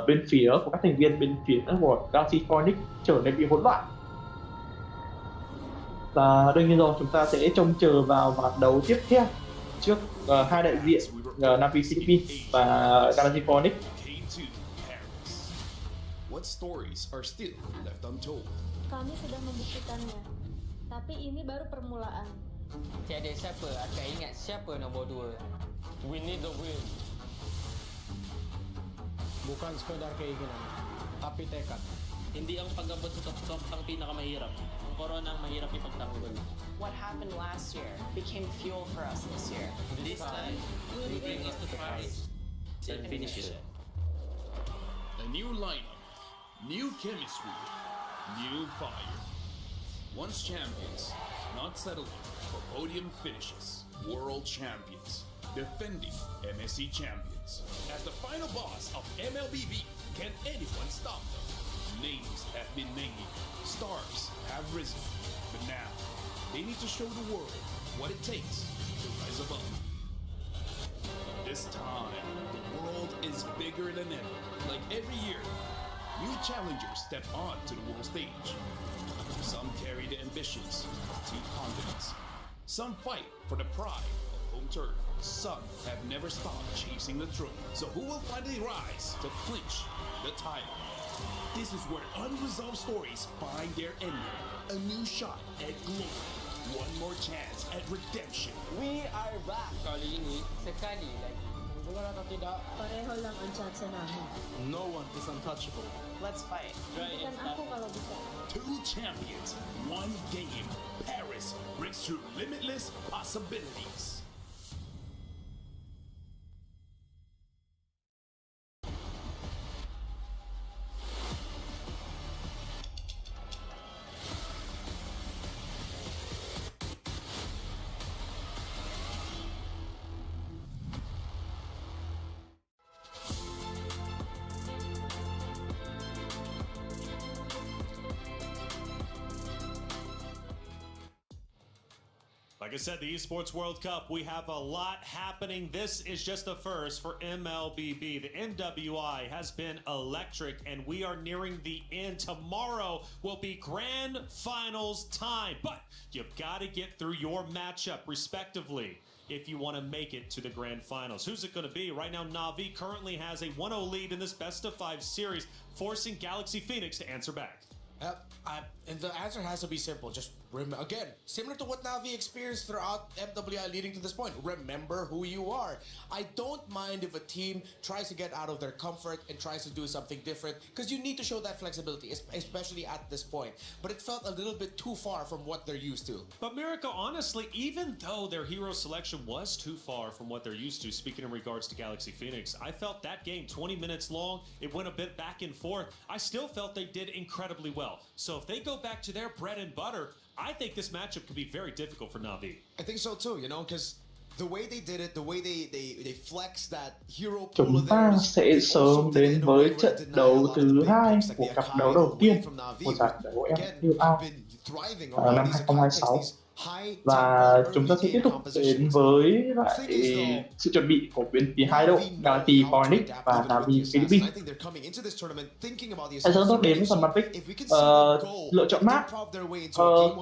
bên phía của các thành viên bên phía của Galaxy Phoenix trở nên bị hỗn loạn. Và đương nhiên rồi, chúng ta sẽ trông chờ vào ván đấu tiếp theo trước hai đại diện NAVI Philippines và Galaxy Phoenix. What stories are still left untold? Kami sudah membuktikannya, tapi ini baru permulaan. Tiada siapa akan ingat siapa nombor 2. We need the win. Bukan sekedar keinginan, tapi tekad. Hindi ang pag-abot sa top ang pinakamahirap. Ang corona ang mahirap ipagtanggol. What happened last year became fuel for us this year. This time, we bring us to fight and finish it. A new lineup, new chemistry, new fire. Once champions, not settling for podium finishes. World champions, defending MSC champions. As the final boss of MLBB, can anyone stop them? Names have been named, stars have risen, but now they need to show the world what it takes to rise above. This time, the world is bigger than ever. Like every year, new challengers step on to the world stage. Some carry the ambitions of team confidence. Some fight for the pride of home turf. Some have never stopped chasing the throne. So who will finally rise to clinch the title? This is where unresolved stories find their ending. A new shot at glory. One more chance at redemption. We are back. Kali ini sekali lagi. Siguro atau tidak, Pareho lang ang chance namin. no one is untouchable. Let's fight. Buktikan ako kalau bisa. Two champions, one game. Paris breaks through limitless possibilities. Like I said, the Esports World Cup, we have a lot happening. This is just the first for MLBB. The MWI has been electric, and we are nearing the end. Tomorrow will be grand finals time, but you've got to get through your matchup respectively if you want to make it to the grand finals. Who's it going to be? Right now, NAVI currently has a 1-0 lead in this best-of-5 series, forcing Galaxy Phoenix to answer back. And the answer has to be simple. Just again, similar to what Navi experienced throughout MWI leading to this point. Remember who you are. I don't mind if a team tries to get out of their comfort and tries to do something different, because you need to show that flexibility, especially at this point. But it felt a little bit too far from what they're used to. But Miracle, honestly, even though their hero selection was too far from what they're used to, speaking in regards to Galaxy Phoenix, I felt that game 20 minutes long. It went a bit back and forth. I still felt they did incredibly well. So if they go back to their bread and butter, I think this matchup could be very difficult for Navi. I think so too, you know, because the way they did it, the way they flexed that hero pool Chúng of ta theirs, sẽ sớm đến với trận đấu thứ hai của cặp đấu đầu tiên của giải đấu MLBB năm 2026. Và chúng ta sẽ tiếp tục đến với lại sự chuẩn bị của bên phía hai đội Galaxy Phoenix và NAVI Philippines. Hãy sớm tốt đến với phần mặt pick. Lựa chọn map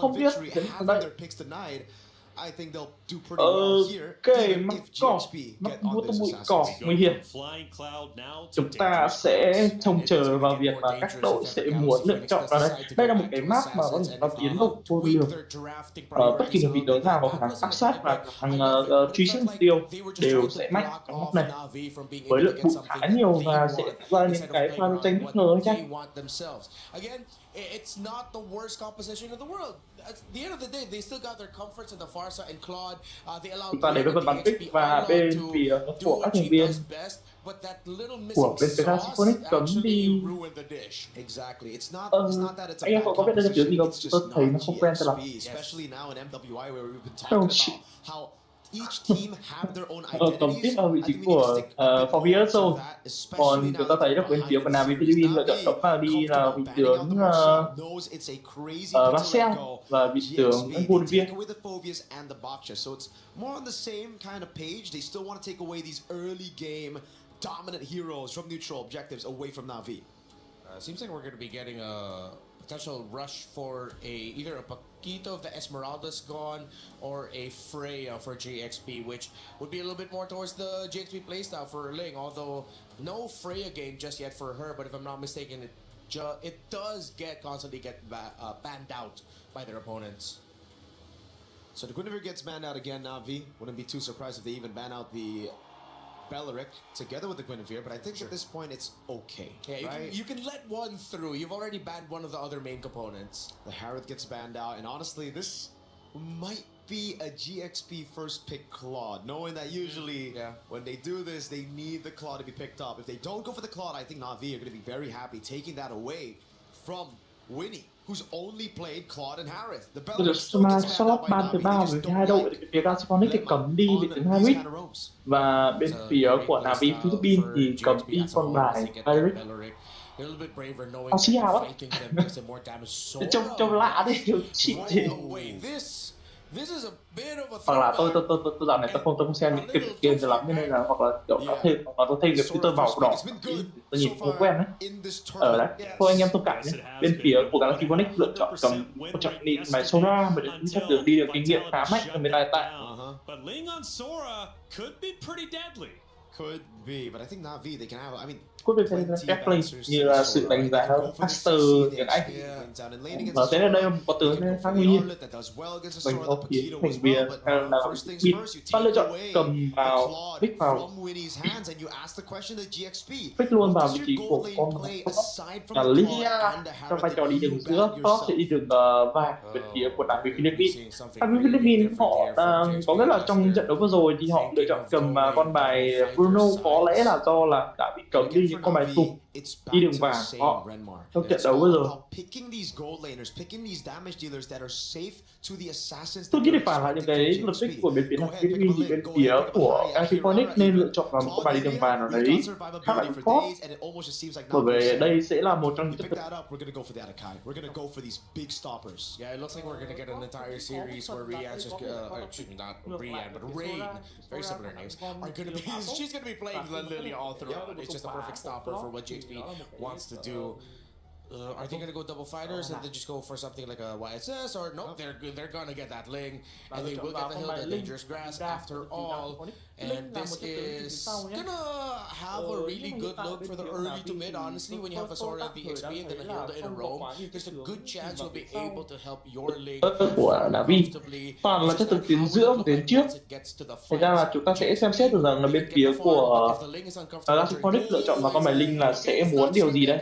không biết đến đây. Ok, mắc cỏ, mắc mua tông bụi cỏ nguy hiểm. Chúng ta sẽ trông chờ vào việc mà các đội sẽ muốn lựa chọn vào đây. Đây là một cái map mà nó tiến vào vô đường. Bất kỳ một vị tướng nào có khả năng áp sát và khả năng truy sát mục tiêu đều sẽ mạnh trong map này. Với lượng bụi khá nhiều và sẽ ra những cái pha tranh bất ngờ chắc. It's not the worst composition in the world. At the end of the day, they still got their comforts in the far Barca and Claude. They allow Chúng ta đến với phần bán kết và bên phía của các thành viên but that little của bên phía Symphonic cấm đi. Exactly. It's not that it's a Anh em có biết đây là kiểu gì không? Tôi thấy nó không quen cho lắm. Especially now in MWI where we've been talking about how each team have their own Cầm tiếp identities. ở vị trí của Fabius. Còn chúng ta thấy được bên phía của NAVI Philippines lựa chọn đóng vào đi là vị tướng Marcel và vị tướng huấn viên. So it's more on the same kind of page. They still want to take away these early game dominant heroes from neutral objectives away from NAVI. Seems like we're going to be getting a potential rush for either a Paquito if the Esmeralda's gone or a Freya for JXP, which would be a little bit more towards the JXP playstyle for Ling, although no Freya game just yet for her, but if I'm not mistaken, it does constantly get banned out by their opponents. So the Guinevere gets banned out again, Navi. Wouldn't be too surprised if they even ban out the Belleric together with the Guinevere, but I think at this point it's okay. Yeah, right? you can let one through. You've already banned one of the other main components. The Harith gets banned out, and honestly, this might be a GXP first pick Claude, knowing that usually when they do this, they need the Claude to be picked up. If they don't go for the Claude, I think Navi are going to be very happy taking that away from Winnie, who's only played Claude and Harith. The Belleric still gets banned out by ban thứ ba Navi. với hai đội phía Symphonic thì cấm đi vị tướng Harith và bên phía của NAVI Philippines thì cấm đi con bài Harith. Xiao á. Trông lạ đấy, kiểu chị gì. Hoặc là tôi dạo này tôi không xem những cái game cho lắm, nên là hoặc là kiểu có thêm hoặc là tôi thêm cái filter màu đỏ tôi nhìn không quen đấy. Ở đấy thôi anh em thông cảm nhé. Bên phía của Galaxy Phonics lựa chọn cấm một trận đi máy Sora mà đến chắc được đi được kinh nghiệm khá mạnh ở bên này tại. But Ling on Sora could be pretty deadly. Could be, but I think Navi they can have. I mean, có được thêm các play như là sự đánh giá master tiếng Anh. Và thế là đây là một tướng khá nguy hiểm. Mình có phía thành viên là bịt và lựa chọn cầm vào pick vào pick luôn vào vị trí của con là Lydia trong vai trò đi đường giữa. Top sẽ đi đường vàng bên phía của NAVI Philippines. NAVI Philippines họ có nghĩa là trong trận đấu vừa rồi thì họ lựa chọn cầm con bài Bruno, có lẽ là do là đã bị cấm đi những con bài tục đi đường vàng họ trong trận đấu vừa rồi. Tôi nghĩ phải là những cái lập tích của bên phía NAVI thì bên phía của Symphonic nên lựa chọn vào một con bài đi đường vàng nào đấy khá là khó, bởi vì đây sẽ là một trong những chất Yeah, it looks like we're gonna get an entire series where Rian's just excuse me, not Rian, but Rain, very similar names, are gonna be she's gonna be playing the Lily all throughout. It's just a perfect stopper for what JXP wants to do. Are they gonna go double fighters and then just go for something like a YSS, or no? They're gonna get that Ling, and they will get the hill, the dangerous grass after all. And this is gonna have a really good look for the early to mid. Honestly, when you have a Sora at the XP and then a Hilda in a roam, there's a good chance you'll be able to help your Ling của NAVI. Toàn là chất từ tuyến giữa và tuyến trước. Thành ra là chúng ta sẽ xem xét được rằng là bên phía của Symphonic lựa chọn vào con bài Ling là sẽ muốn điều gì đây?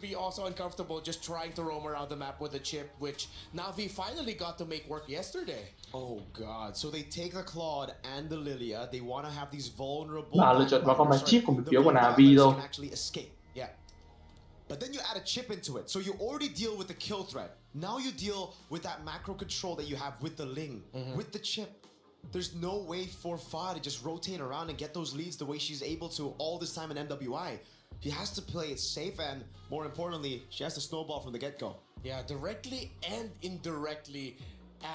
Be also uncomfortable just trying to roam around the map with a chip, which Navi finally got to make work yesterday. Oh god, so they take the Claude and the Lilia, they want to have these vulnerable là lựa chọn vào con bài chip của bên phía của NAVI rồi. Yeah. But then you add a chip into it, so you already deal with the kill threat. Now you deal with that macro control that you have with the Ling, with the chip. There's no way for Fa to just rotate around and get those leads the way she's able to all this time in MWI. She has to play it safe, and more importantly, she has to snowball from the get-go. Yeah, directly and indirectly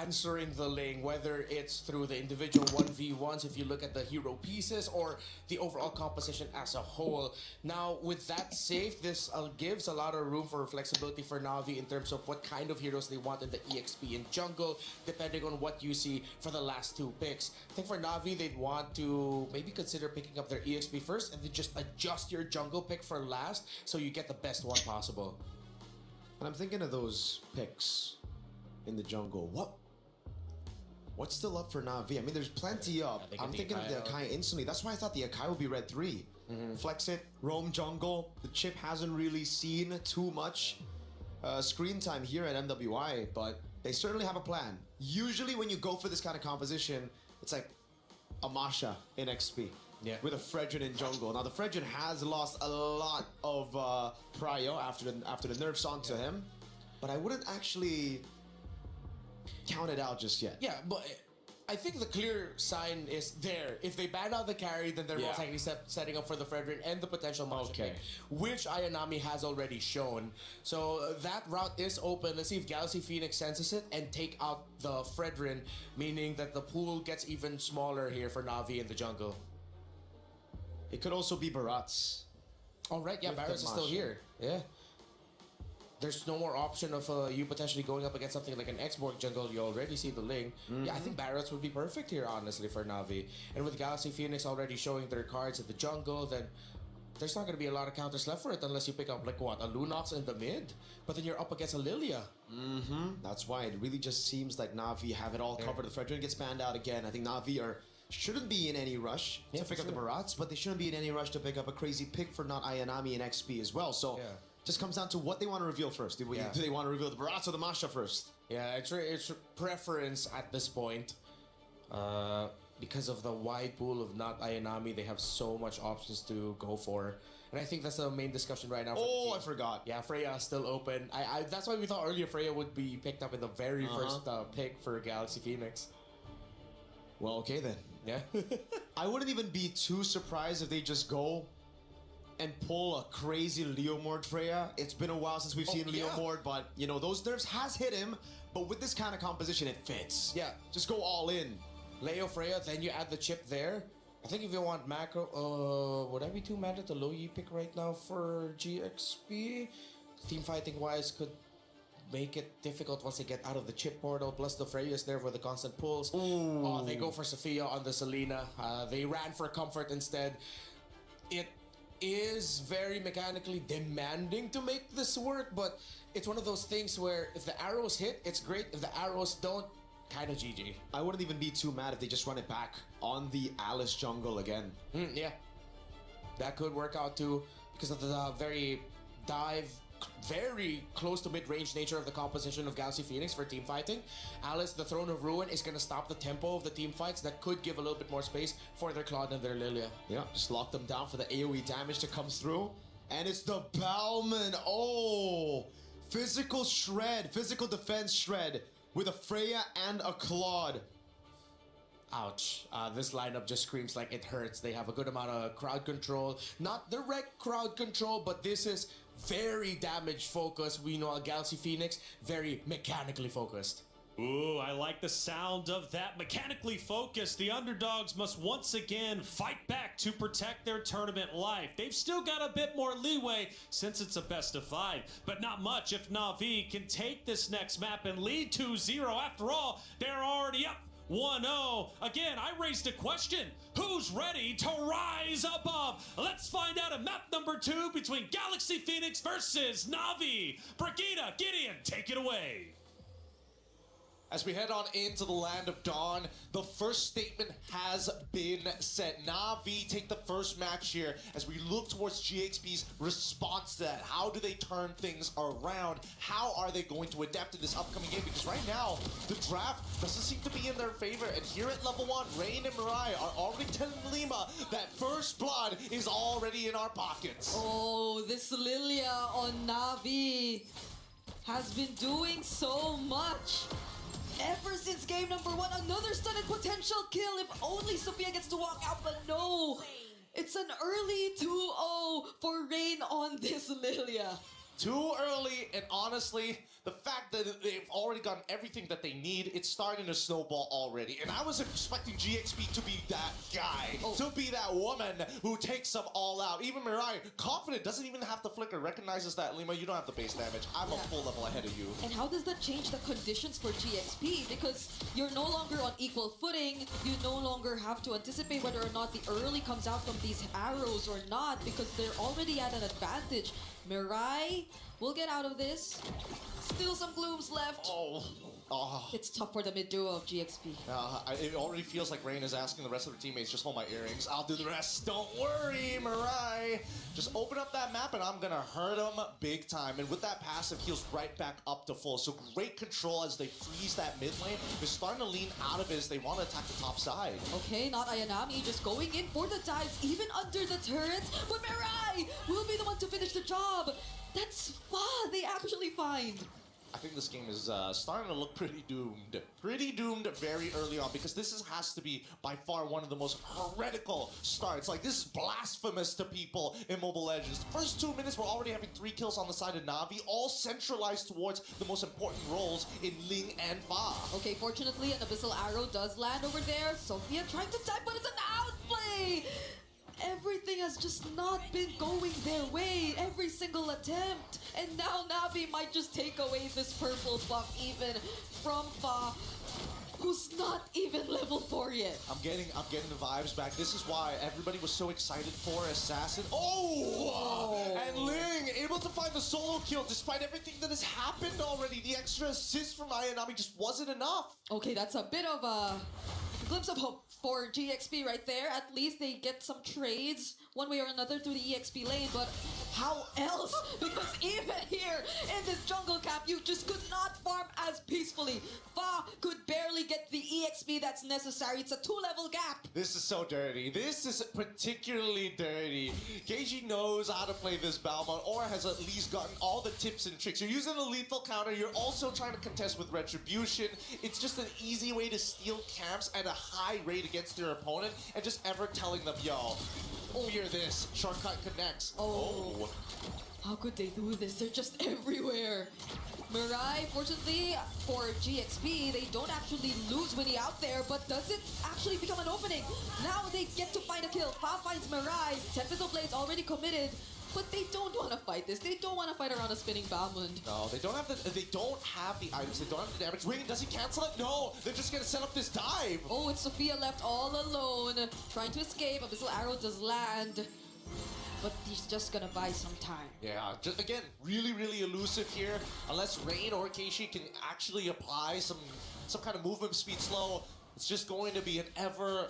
answering the Ling, whether it's through the individual 1v1s if you look at the hero pieces, or the overall composition as a whole. Now with that safe, this gives a lot of room for flexibility for Navi in terms of what kind of heroes they want in the EXP and jungle, depending on what you see for the last two picks. I think for Navi, they'd want to maybe consider picking up their EXP first and then just adjust your jungle pick for last so you get the best one possible. And I'm thinking of those picks in the jungle. What's still up for Navi? I mean, there's plenty up. I'm thinking of the Akai instantly. That's why I thought the Akai would be red 3. Flex it, roam jungle. The chip hasn't really seen too much screen time here at MWI, but They certainly have a plan. Usually when you go for this kind of composition, it's like a Masha in XP. Yeah. With a Fredrin in jungle. Now the Fredrin has lost a lot of prio after the nerfs onto him, but I wouldn't actually count it out just yet. Yeah, but I think the clear sign is there. If they ban out the carry, then they're most likely setting up for the Fredrin and the potential Masha pick, which Ayanami has already shown. So that route is open. Let's see if Galaxy Phoenix senses it and take out the Fredrin, meaning that the pool gets even smaller here for Navi in the jungle. It could also be Barats. Oh, right. Yeah, With the Barats is still Masha. here. Yeah. There's no more option of you potentially going up against something like an X-Borg jungle. You already see the Ling. Yeah, I think Barats would be perfect here, honestly, for Navi. And with Galaxy Phoenix already showing their cards in the jungle, then there's not going to be a lot of counters left for it unless you pick up, like, what, a Lunox in the mid? But then you're up against a Lilia. That's why it really just seems like Navi have it all covered. The Fredrin gets banned out again. I think Navi shouldn't be in any rush to pick up the Barats, but they shouldn't be in any rush to pick up a crazy pick for not Ayanami and XP as well. So just comes down to what they want to reveal first. Do they want to reveal the Barats or the Masha first? Yeah, it's preference at this point. Because of the wide pool of not Ayanami, they have so much options to go for. And I think that's the main discussion right now. I forgot. Yeah, Freya is still open. That's why we thought earlier Freya would be picked up in the very first pick for Galaxy Phoenix. Well, okay then. Yeah. I wouldn't even be too surprised if they just go and pull a crazy Leomord Freya. It's been a while since we've seen Leomord, but you know, those nerfs has hit him, but with this kind of composition, it fits. Yeah. Just go all in. Leo Freya, then you add the chip there. I think if you want macro, would I be too mad at the low Yi pick right now for GXP? Team fighting wise could make it difficult once they get out of the chip portal. Plus the Freya is there for the constant pulls. They go for Sophia on the Selena. They ran for comfort instead. It is very mechanically demanding to make this work, but it's one of those things where if the arrows hit, it's great. If the arrows don't, kind of GG. I wouldn't even be too mad if they just run it back on the Alice jungle again. Yeah. That could work out too because of the very close to mid-range nature of the composition of Galaxy Phoenix for team fighting. Alice, the Throne of Ruin, is going to stop the tempo of the team fights. That could give a little bit more space for their Claude and their Lilia. Yeah, just lock them down for the AoE damage to come through. And it's the Bauman. Oh, physical shred, physical defense shred with a Freya and a Claude. Ouch. This lineup just screams like it hurts. They have a good amount of crowd control. Not direct crowd control, but this is very damage focused. We know Galaxy Phoenix, very mechanically focused. Ooh, I like the sound of that. Mechanically focused, the underdogs must once again fight back to protect their tournament life. They've still got a bit more leeway since it's a best of 5, but not much if Navi can take this next map and lead 2-0. After all, they're already up 1-0. Again, I raised a question. Who's ready to rise above? Let's find out at map number 2 between Galaxy Phoenix versus Navi. Brigitte, Gideon, take it away. As we head on into the land of Dawn, the first statement has been set. Navi take the first match here as we look towards GXP's response to that. How do they turn things around? How are they going to adapt to this upcoming game? Because right now, the draft doesn't seem to be in their favor. And here at level 1, Rain and Mirai are already telling Lima that first blood is already in our pockets. Oh, this Lilia on Navi has been doing so much. Ever since game number 1, another stunning potential kill if only Sophia gets to walk out, but no! It's an early 2-0 for Rain on this Lilia. Too early, and honestly, the fact that they've already gotten everything that they need, it's starting to snowball already. And I was expecting GXP to be that guy, to be that woman who takes them all out. Even Mirai, confident, doesn't even have to flicker, recognizes that, Lima, you don't have the base damage. I'm a full level ahead of you. And how does that change the conditions for GXP? Because you're no longer on equal footing, you no longer have to anticipate whether or not the early comes out from these arrows or not, because they're already at an advantage. Mirai will get out of this. Still some glooms left. Oh, It's tough for the mid duo of GXP. It already feels like Rain is asking the rest of their teammates, just hold my earrings, I'll do the rest. Don't worry, Mirai. Just open up that map and I'm gonna hurt him big time. And with that passive, heals right back up to full. So great control as they freeze that mid lane. They're starting to lean out of it as they want to attack the top side. Okay, not Ayanami, just going in for the dives, even under the turrets. But Mirai will be the one to finish the job. That's fun. They actually find. I think this game is starting to look pretty doomed. Pretty doomed very early on because has to be by far one of the most heretical starts. Like, this is blasphemous to people in Mobile Legends. The first 2 minutes, we're already having 3 kills on the side of Navi, all centralized towards the most important roles in Ling and Fa. Okay, fortunately, an Abyssal Arrow does land over there. Sophia trying to dive, but it's an outplay! Everything has just not been going their way, every single attempt. And now Navi might just take away this purple buff even from Fa, who's not even level 4 yet. I'm getting the vibes back. This is why everybody was so excited for Assassin. Oh! And Ling able to find the solo kill despite everything that has happened already. The extra assist from Ayanami just wasn't enough. Okay, that's a bit of a glimpse of hope for GXP right there. At least they get some trades one way or another through the EXP lane, but how else? Because even here in this jungle camp, you just could not farm as peacefully. Fa could barely get the EXP that's necessary. It's a 2-level gap. This is so dirty. This is particularly dirty. KG knows how to play this Balmond, or has at least gotten all the tips and tricks. You're using a lethal counter. You're also trying to contest with Retribution. It's just an easy way to steal camps at a high rate against your opponent and just ever telling them, yo, fear this. Shortcut connects. Oh. How could they do this? They're just everywhere. Mirai, fortunately for GXP, they don't actually lose Winnie out there, but does it actually become an opening? Now they get to find a kill. Fa finds Mirai. Tempest Blades already committed. But they don't want to fight this. They don't want to fight around a spinning Balmond. No, they don't have the items. They don't have the damage. Ring, does he cancel it? No, they're just gonna set up this dive. Oh, it's Sophia left all alone, trying to escape. Abyssal Arrow does land, but he's just gonna buy some time. Yeah, just again, really, really elusive here. Unless Rain or Keishi can actually apply some kind of movement speed slow, it's just going to be an ever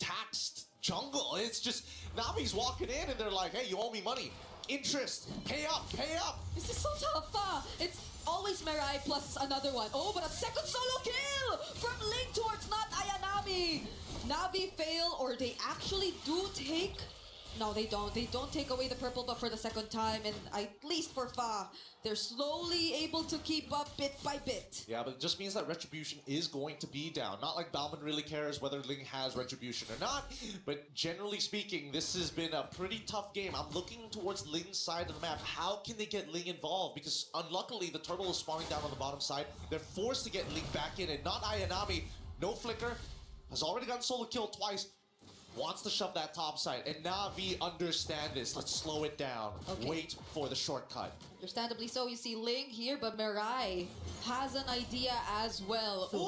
taxed jungle. It's just Navi's walking in and they're like, hey, you owe me money. Interest. Pay up, pay up. This is so tough. It's always Mirai plus another one. Oh, but a second solo kill from Link towards not Ayanami. Navi fail, or they actually do take... No, they don't. They don't take away the purple buff for the second time, and at least for Fa, they're slowly able to keep up bit by bit. Yeah, but it just means that Retribution is going to be down. Not like Balmond really cares whether Ling has Retribution or not, but generally speaking, this has been a pretty tough game. I'm looking towards Ling's side of the map. How can they get Ling involved? Because unluckily, the turtle is spawning down on the bottom side. They're forced to get Ling back in, and not Ayanami. No flicker. Has already gotten solo kill twice. Wants to shove that top side, and Navi understand this. Let's slow it down. Okay. Wait for the shortcut. Understandably so, you see Ling here, but Mirai has an idea as well. Ooh.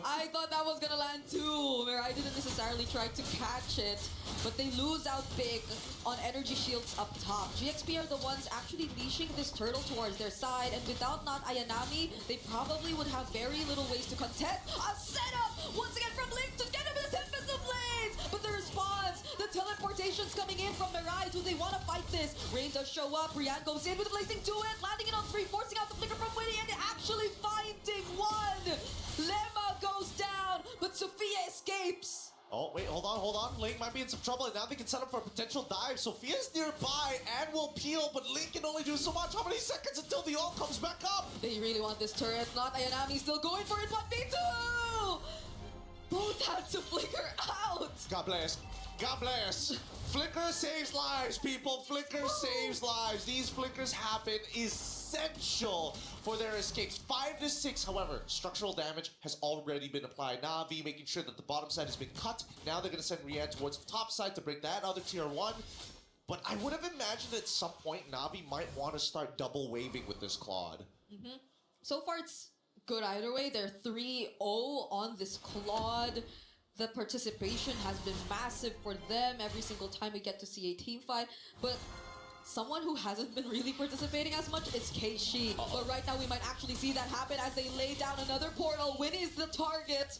I thought that was gonna land too. Mirai didn't necessarily try to catch it, but they lose out big on energy shields up top. GXP are the ones actually leashing this turtle towards their side, and without not Ayanami, they probably would have very little ways to contest. A setup once again from Ling to get him in the Tempest of Blades, but the response, the teleportation's coming in from Mirai. Do they want to fight this? Rain does show up. Rian goes in with a blazing to it, landing it on 3, forcing out the flicker from Winnie, and actually finding one. Lemma goes down, but Sophia escapes. Oh, wait, hold on. Ling might be in some trouble, and now they can set up for a potential dive. Sophia's nearby and will peel, but Ling can only do so much. How many seconds until the ult comes back up? They really want this turret. Not Ayanami still going for it. 1v2! Both had to flicker out. God bless. God bless. Flicker saves lives, people. Flicker saves lives. These flickers happen essential for their escapes. 5 to 6, however, structural damage has already been applied. Navi making sure that the bottom side has been cut. Now they're going to send Rian towards the top side to break that other tier 1. But I would have imagined at some point Navi might want to start double waving with this Claude. Mm-hmm. So far, it's good either way. They're 3-0 on this Claude. The participation has been massive for them every single time we get to see a team fight. But someone who hasn't been really participating as much is Keishi. But right now we might actually see that happen as they lay down another portal. Winnie's the target.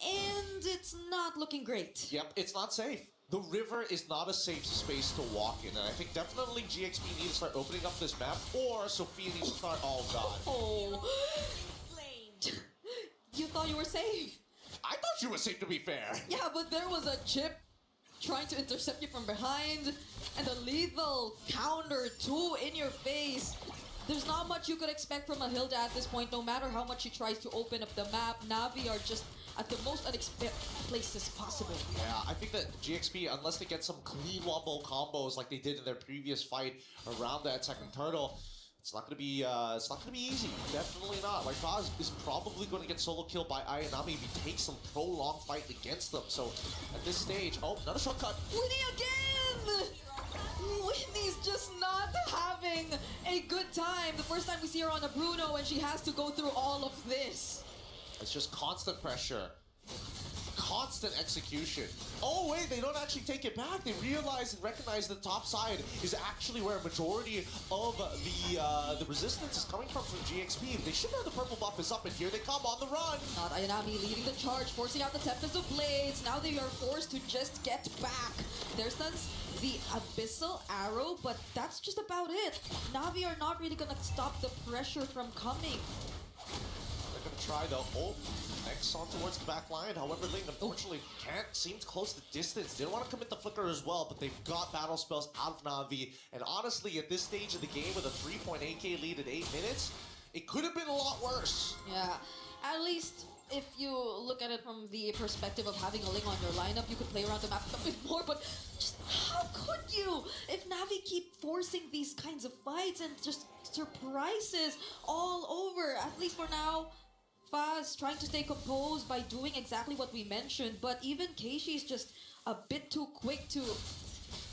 And it's not looking great. Yep, it's not safe. The river is not a safe space to walk in, and I think definitely GXP needs to start opening up this map, or Sophia needs to start. Oh god. Oh. You thought you were safe. I thought you were safe, to be fair. Yeah, but there was a chip trying to intercept you from behind, and a lethal counter too in your face. There's not much you could expect from a Hilda at this point, no matter how much she tries to open up the map. Navi are just at the most unexpected places possible. Yeah, I think that GXP, unless they get some clean wombo combos like they did in their previous fight around that second turtle, it's not gonna be easy. Definitely not. Like Faz is probably gonna get solo killed by Ayanami if he takes some prolonged fight against them. So at this stage, oh, another shortcut. Winnie again! Whitney's just not having a good time. The first time we see her on a Bruno and she has to go through all of this. It's just constant pressure. Constant execution. Oh wait, they don't actually take it back. They realize and recognize the top side is actually where a majority of the resistance is coming from GXP. They should know the purple buff is up, and here they come on the run. Not Ayanami leading the charge, forcing out the Tempest of Blades. Now they are forced to just get back. There's the Abyssal Arrow, but that's just about it. Navi are not really gonna stop the pressure from coming. They're gonna try though. Oh, next on towards the back line. However, Ling unfortunately can't seem to close the distance. They don't want to commit the flicker as well, but they've got battle spells out of Navi. And honestly, at this stage of the game with a 3.8k lead at 8 minutes, it could have been a lot worse. Yeah, at least if you look at it from the perspective of having a Ling on your lineup, you could play around the map a bit more, but just how could you? If Navi keep forcing these kinds of fights and just surprises all over, at least for now, Faz trying to stay composed by doing exactly what we mentioned, but even Keishi is just a bit too quick to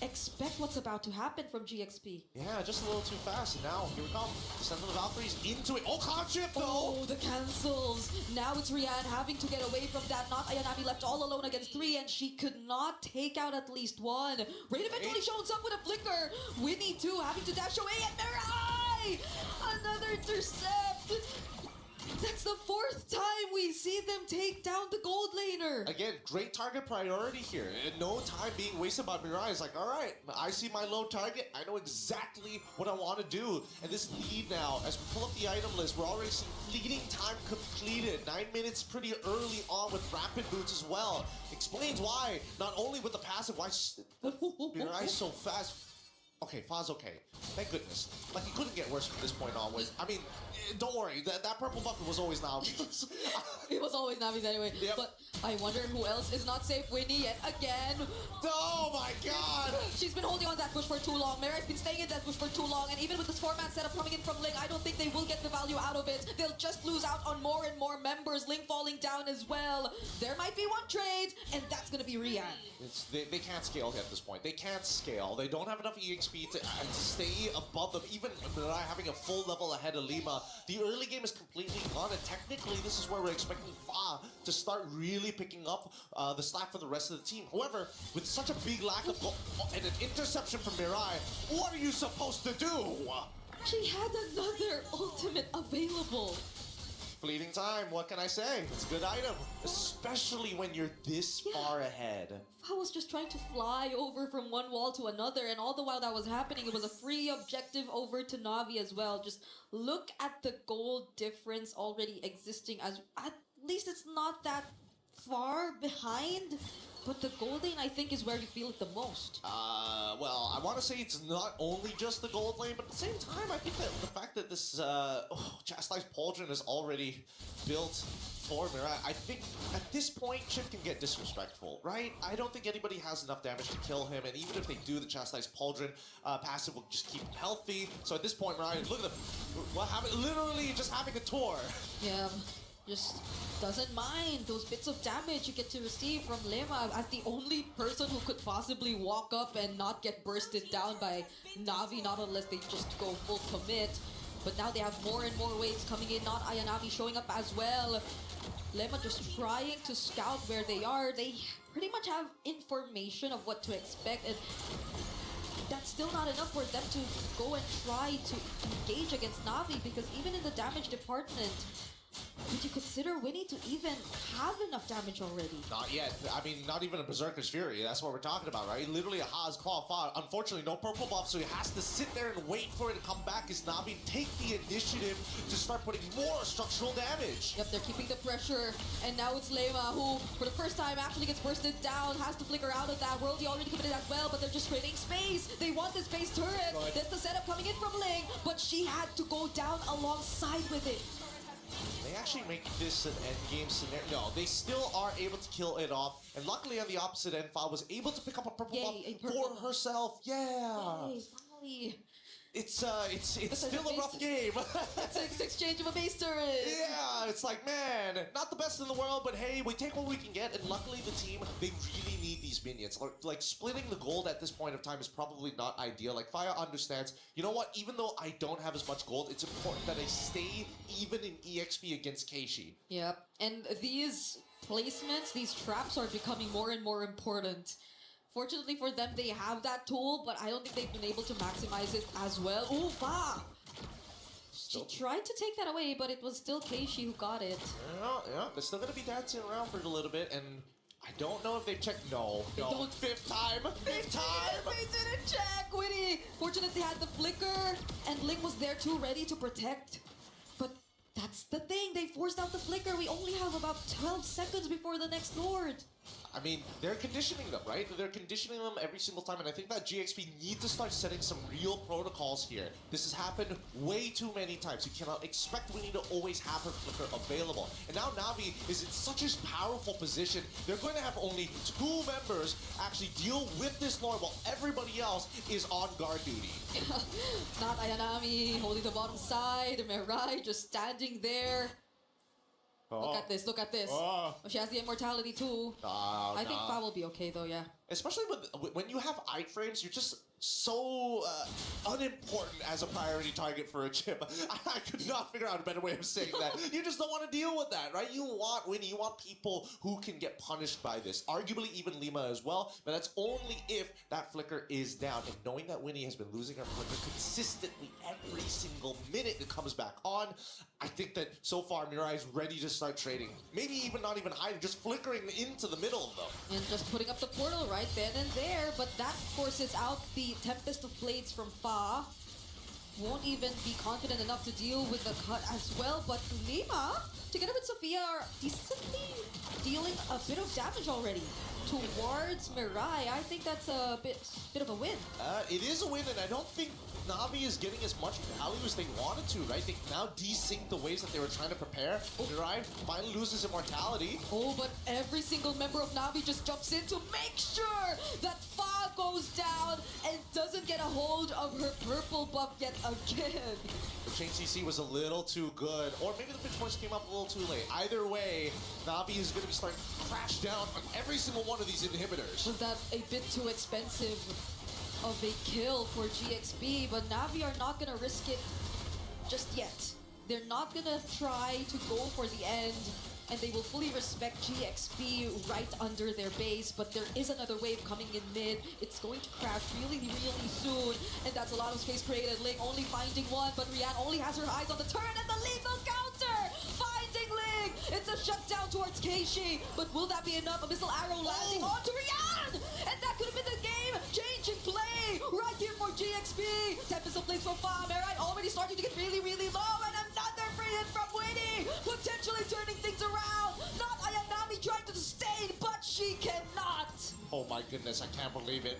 expect what's about to happen from GXP. Yeah, just a little too fast. And now, here we come. Descent of the Valkyries into it. Oh, can't shift though! Oh, the cancels. Now it's Rian having to get away from that. Not Ayanami left all alone against 3, and she could not take out at least one. Rain eventually shows up with a flicker. Winnie too having to dash away, and Mirai! Another intercept! That's the 4th time we see them take down the gold laner. Again, great target priority here. And no time being wasted by Mirai. It's like, all right, I see my low target. I know exactly what I want to do. And this lead now, as we pull up the item list, we're already seeing fleeting time completed. 9 minutes pretty early on with rapid boots as well. Explains why, not only with the passive, why Mirai's so fast. Okay, Faz okay. Thank goodness. Like, it couldn't get worse from this point onwards. I mean, don't worry, that purple bucket was always Navi's. It was always Navi's anyway. Yep. But I wonder who else is not safe. Winnie yet again. Oh my god! She's been holding on that bush for too long. Mirai's been staying in that bush for too long. And even with this 4-man setup coming in from Ling, I don't think they will get the value out of it. They'll just lose out on more and more members. Ling falling down as well. There might be one trade, and that's going to be Rian. They can't scale at this point. They can't scale. They don't have enough EXP to stay above them. Even Mirai having a full level ahead of Lima. The early game is completely gone, and technically this is where we're expecting Fa to start really picking up the slack for the rest of the team. However, with such a big lack of goal and an interception from Mirai, what are you supposed to do? She had another ultimate available. Fleeting time, what can I say? It's a good item, especially when you're this far ahead. I was just trying to fly over from one wall to another, and all the while that was happening, it was a free objective over to Navi as well. Just look at the gold difference already existing, as at least it's not that far behind. But the gold lane, I think, is where you feel it the most. Well, I want to say it's not only just the gold lane, but at the same time, I think that the fact that this Chastised Pauldron is already built for Mirai, I think at this point, Chip can get disrespectful, right? I don't think anybody has enough damage to kill him, and even if they do, the Chastised Pauldron passive will just keep him healthy. So at this point, Mirai, look at them. What happened? Literally just having a tour. Yeah. Just doesn't mind those bits of damage you get to receive from Lema as the only person who could possibly walk up and not get bursted down by Navi, not unless they just go full commit. But now they have more and more waves coming in, not Ayanami showing up as well. Lema just trying to scout where they are. They pretty much have information of what to expect. And that's still not enough for them to go and try to engage against Navi, because even in the damage department, would you consider Winnie to even have enough damage already? Not yet. I mean, not even a Berserker's Fury. That's what we're talking about, right? Literally a Haas Claw Fire. Unfortunately, no purple buff, so he has to sit there and wait for it to come back as Navi take the initiative to start putting more structural damage. Yep, they're keeping the pressure, and now it's Lema who, for the first time, actually gets bursted down, has to flicker out of that world. He already committed as well, but they're just trading space. They want this base turret. Right. That's the setup coming in from Ling, but she had to go down alongside with it. They actually make this an endgame scenario. No, they still are able to kill it off. And luckily on the opposite end, Fa was able to pick up a purple buff for herself. Yeah. Yay, finally. It's still a rough game. It's an exchange of a base turret. Yeah, it's like, man, not the best in the world, but hey, we take what we can get. And luckily the team, they really need these minions. Like splitting the gold at this point of time is probably not ideal. Like Fire understands, you know what, even though I don't have as much gold, it's important that I stay even in EXP against Keishi. Yep, and these placements, these traps are becoming more and more important. Fortunately for them, they have that tool, but I don't think they've been able to maximize it as well. Ooh, Fa! She tried to take that away, but it was still Keishi who got it. Yeah, they're still gonna be dancing around for a little bit, and I don't know if they've checked. No. Fifth time. They didn't check, Winnie! Fortunately, they had the flicker, and Ling was there too, ready to protect. But that's the thing, they forced out the flicker. We only have about 12 seconds before the next Lord. I mean, they're conditioning them, right? They're conditioning them every single time, and I think that GXP need to start setting some real protocols here. This has happened way too many times. You cannot expect Winnie to always have her flicker available. And now Navi is in such a powerful position. They're going to have only 2 members actually deal with this Lord while everybody else is on guard duty. Not Ayanami holding the bottom side, Mirai just standing there. Look at this. Oh, she has the immortality too. I think Fa will be okay though, yeah. Especially when you have iframes, you're just so unimportant as a priority target for a chip. I could not figure out a better way of saying that. You just don't want to deal with that, right? You want Winnie, you want people who can get punished by this. Arguably even Lima as well, but that's only if that flicker is down. And knowing that Winnie has been losing her flicker consistently every single minute it comes back on, I think that so far Mirai is ready to start trading. Maybe even not even hiding, just flickering into the middle though. And just putting up the portal right then and there, but that forces out the Tempest of Blades from Fa. Won't even be confident enough to deal with the cut as well, but Lima, together with Sophia, are decently dealing a bit of damage already towards Mirai. I think that's a bit of a win. It is a win, and I don't think Navi is getting as much value as they wanted to, right? They now desync the ways that they were trying to prepare. Mirai finally loses immortality. Oh, but every single member of Navi just jumps in to make sure that Fa goes down and doesn't get a hold of her purple buff yet again. The chain CC was a little too good, or maybe the pitch points came up a little too late. Either way, Navi is going to be starting to crash down on every single one of these inhibitors. Was that a bit too expensive of a kill for GXP, but Navi are not gonna risk it just yet. They're not gonna try to go for the end, and they will fully respect GXP right under their base, but there is another wave coming in mid. It's going to crash really, really soon, and that's a lot of space created. Ling only finding one, but Rian only has her eyes on the turret, and the lethal counter! Finding Ling! It's a shutdown towards Keishi, but will that be enough? A missile arrow landing onto Rian! And that could have been the game-changing play right here for GXP. Tempest of Blades from Fa. Mirai already starting to get really, really low, and another free hit from Winnie, potentially turning things around. Not Ayanami trying to sustain, but she cannot. Oh my goodness, I can't believe it.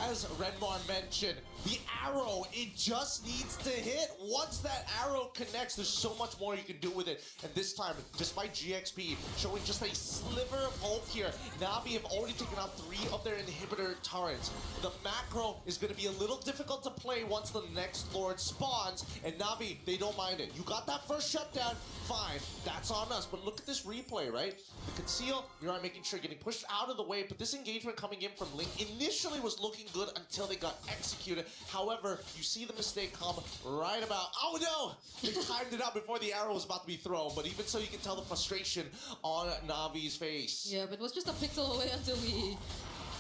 As Renmar mentioned, the arrow, it just needs to hit. Once that arrow connects, there's so much more you can do with it. And this time, despite GXP showing just a sliver of hope here, Navi have already taken out 3 of their inhibitor turrets. The macro is going to be a little difficult to play once the next Lord spawns. And Navi, they don't mind it. You got that first shutdown, fine. That's on us. But look at this replay, right? The conceal, Mirai making sure getting pushed out of the way. But this engagement coming in from Ling initially was looking good until they got executed. However, you see the mistake come right about... Oh no! They timed it out before the arrow was about to be thrown, but even so you can tell the frustration on Navi's face. Yeah, but it was just a pixel away until we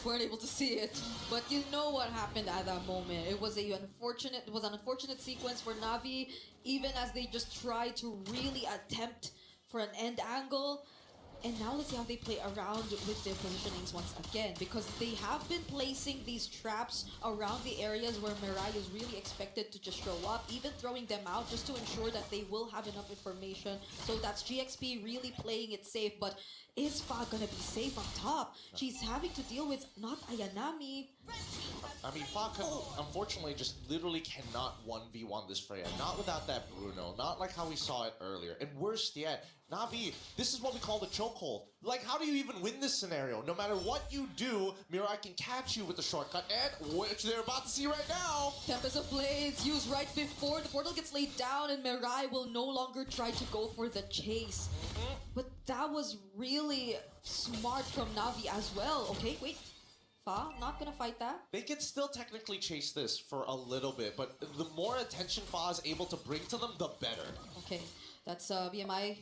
weren't able to see it. But you know what happened at that moment. It was an unfortunate sequence for Navi, even as they just tried to really attempt for an end angle. And now let's see how they play around with their positionings once again, because they have been placing these traps around the areas where Mirai is really expected to just show up, even throwing them out just to ensure that they will have enough information. So that's GXP really playing it safe, but is Fa gonna be safe on top? She's having to deal with not Ayanami. I mean, Fa unfortunately just literally cannot 1v1 this Freya. Not without that Bruno. Not like how we saw it earlier. And worse yet, Navi, this is what we call the chokehold. Like, how do you even win this scenario? No matter what you do, Mirai can catch you with the shortcut, and which they're about to see right now. Tempest of Blades used right before the portal gets laid down, and Mirai will no longer try to go for the chase. But that was really smart from Navi as well. Okay, wait. Fa, not gonna fight that. They can still technically chase this for a little bit, but the more attention Fa is able to bring to them, the better. Okay, that's BMI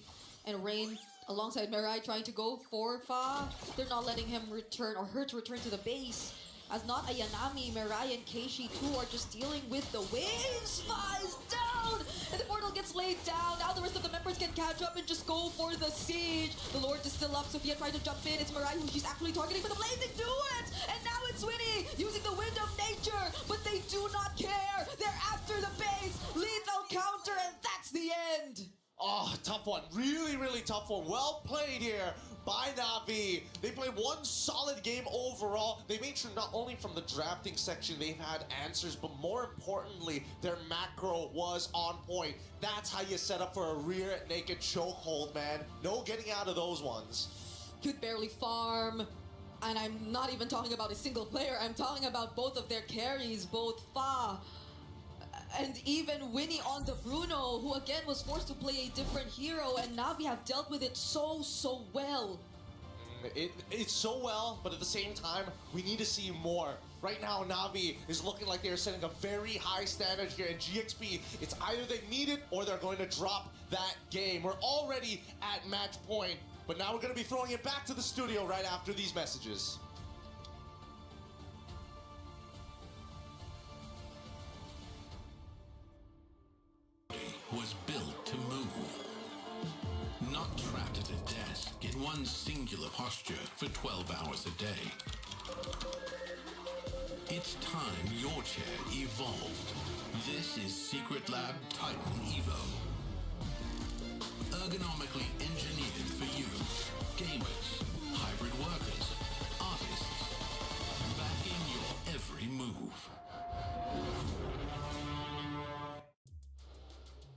and Rain alongside Mirai trying to go for Fa. They're not letting him return or her to return to the base. As not Ayanami, Mirai, and Keishi too are just dealing with the waves. Fa is down! And the portal gets laid down. Now the rest of the members can catch up and just go for the siege. The Lord is still up. Sophia trying to jump in. It's Mirai who she's actually targeting, but the Blade, they do it! And now it's Winnie using the Wind of Nature, but they do not care. They're after the base. Lethal counter, and that's the end. Oh, tough one. Really, really tough one. Well played here by Navi. They played one solid game overall. They made sure not only from the drafting section they've had answers, but more importantly, their macro was on point. That's how you set up for a rear naked chokehold, man. No getting out of those ones. Could barely farm. And I'm not even talking about a single player. I'm talking about both of their carries, both Fa and even Winnie on the Bruno, who again was forced to play a different hero, and Navi have dealt with it so well. It's so well, but at the same time, we need to see more. Right now, Navi is looking like they're setting a very high standard here, and GXP, it's either they need it or they're going to drop that game. We're already at match point, but now we're going to be throwing it back to the studio right after these messages. Was built to move. Not trapped at a desk in one singular posture for 12 hours a day. It's time your chair evolved. This is Secret Lab Titan Evo. Ergonomically engineered for you. Gamers, hybrid workers, artists. Backing your every move.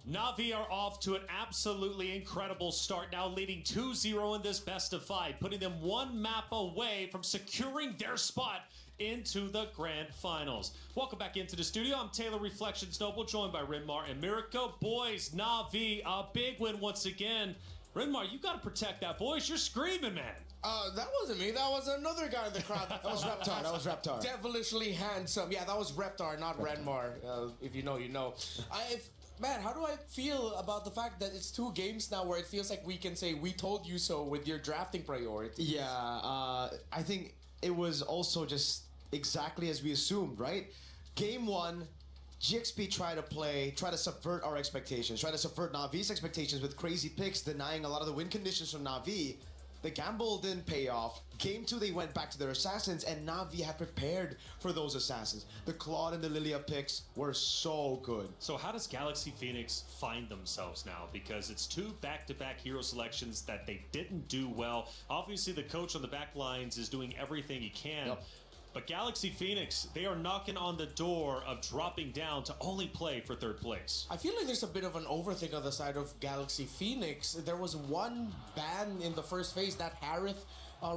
Navi are off to an absolutely incredible start, now leading 2-0 in this best of 5, putting them one map away from securing their spot into the grand finals. Welcome back into the studio. I'm Taylor Reflections Noble, joined by Rinmar and Mirko. Boys, Navi, a big win once again. Rinmar, you got to protect that voice. You're screaming, man. That wasn't me. That was another guy in the crowd. That was Reptar. That was Reptar. Devilishly handsome. Yeah, that was Reptar, not Renmar. If you know, you know. Man, how do I feel about the fact that it's 2 games now where it feels like we can say we told you so with your drafting priority? Yeah, I think it was also just exactly as we assumed, right? Game 1, GXP tried to subvert our expectations, try to subvert Navi's expectations with crazy picks, denying a lot of the win conditions from Navi. The gamble didn't pay off. Game 2, they went back to their assassins, and Navi had prepared for those assassins. The Claude and the Lilia picks were so good. So how does Galaxy Phoenix find themselves now? Because it's 2 back-to-back hero selections that they didn't do well. Obviously, the coach on the back lines is doing everything he can. Yep. But Galaxy Phoenix, they are knocking on the door of dropping down to only play for 3rd place. I feel like there's a bit of an overthink on the side of Galaxy Phoenix. There was one ban in the first phase, that Harith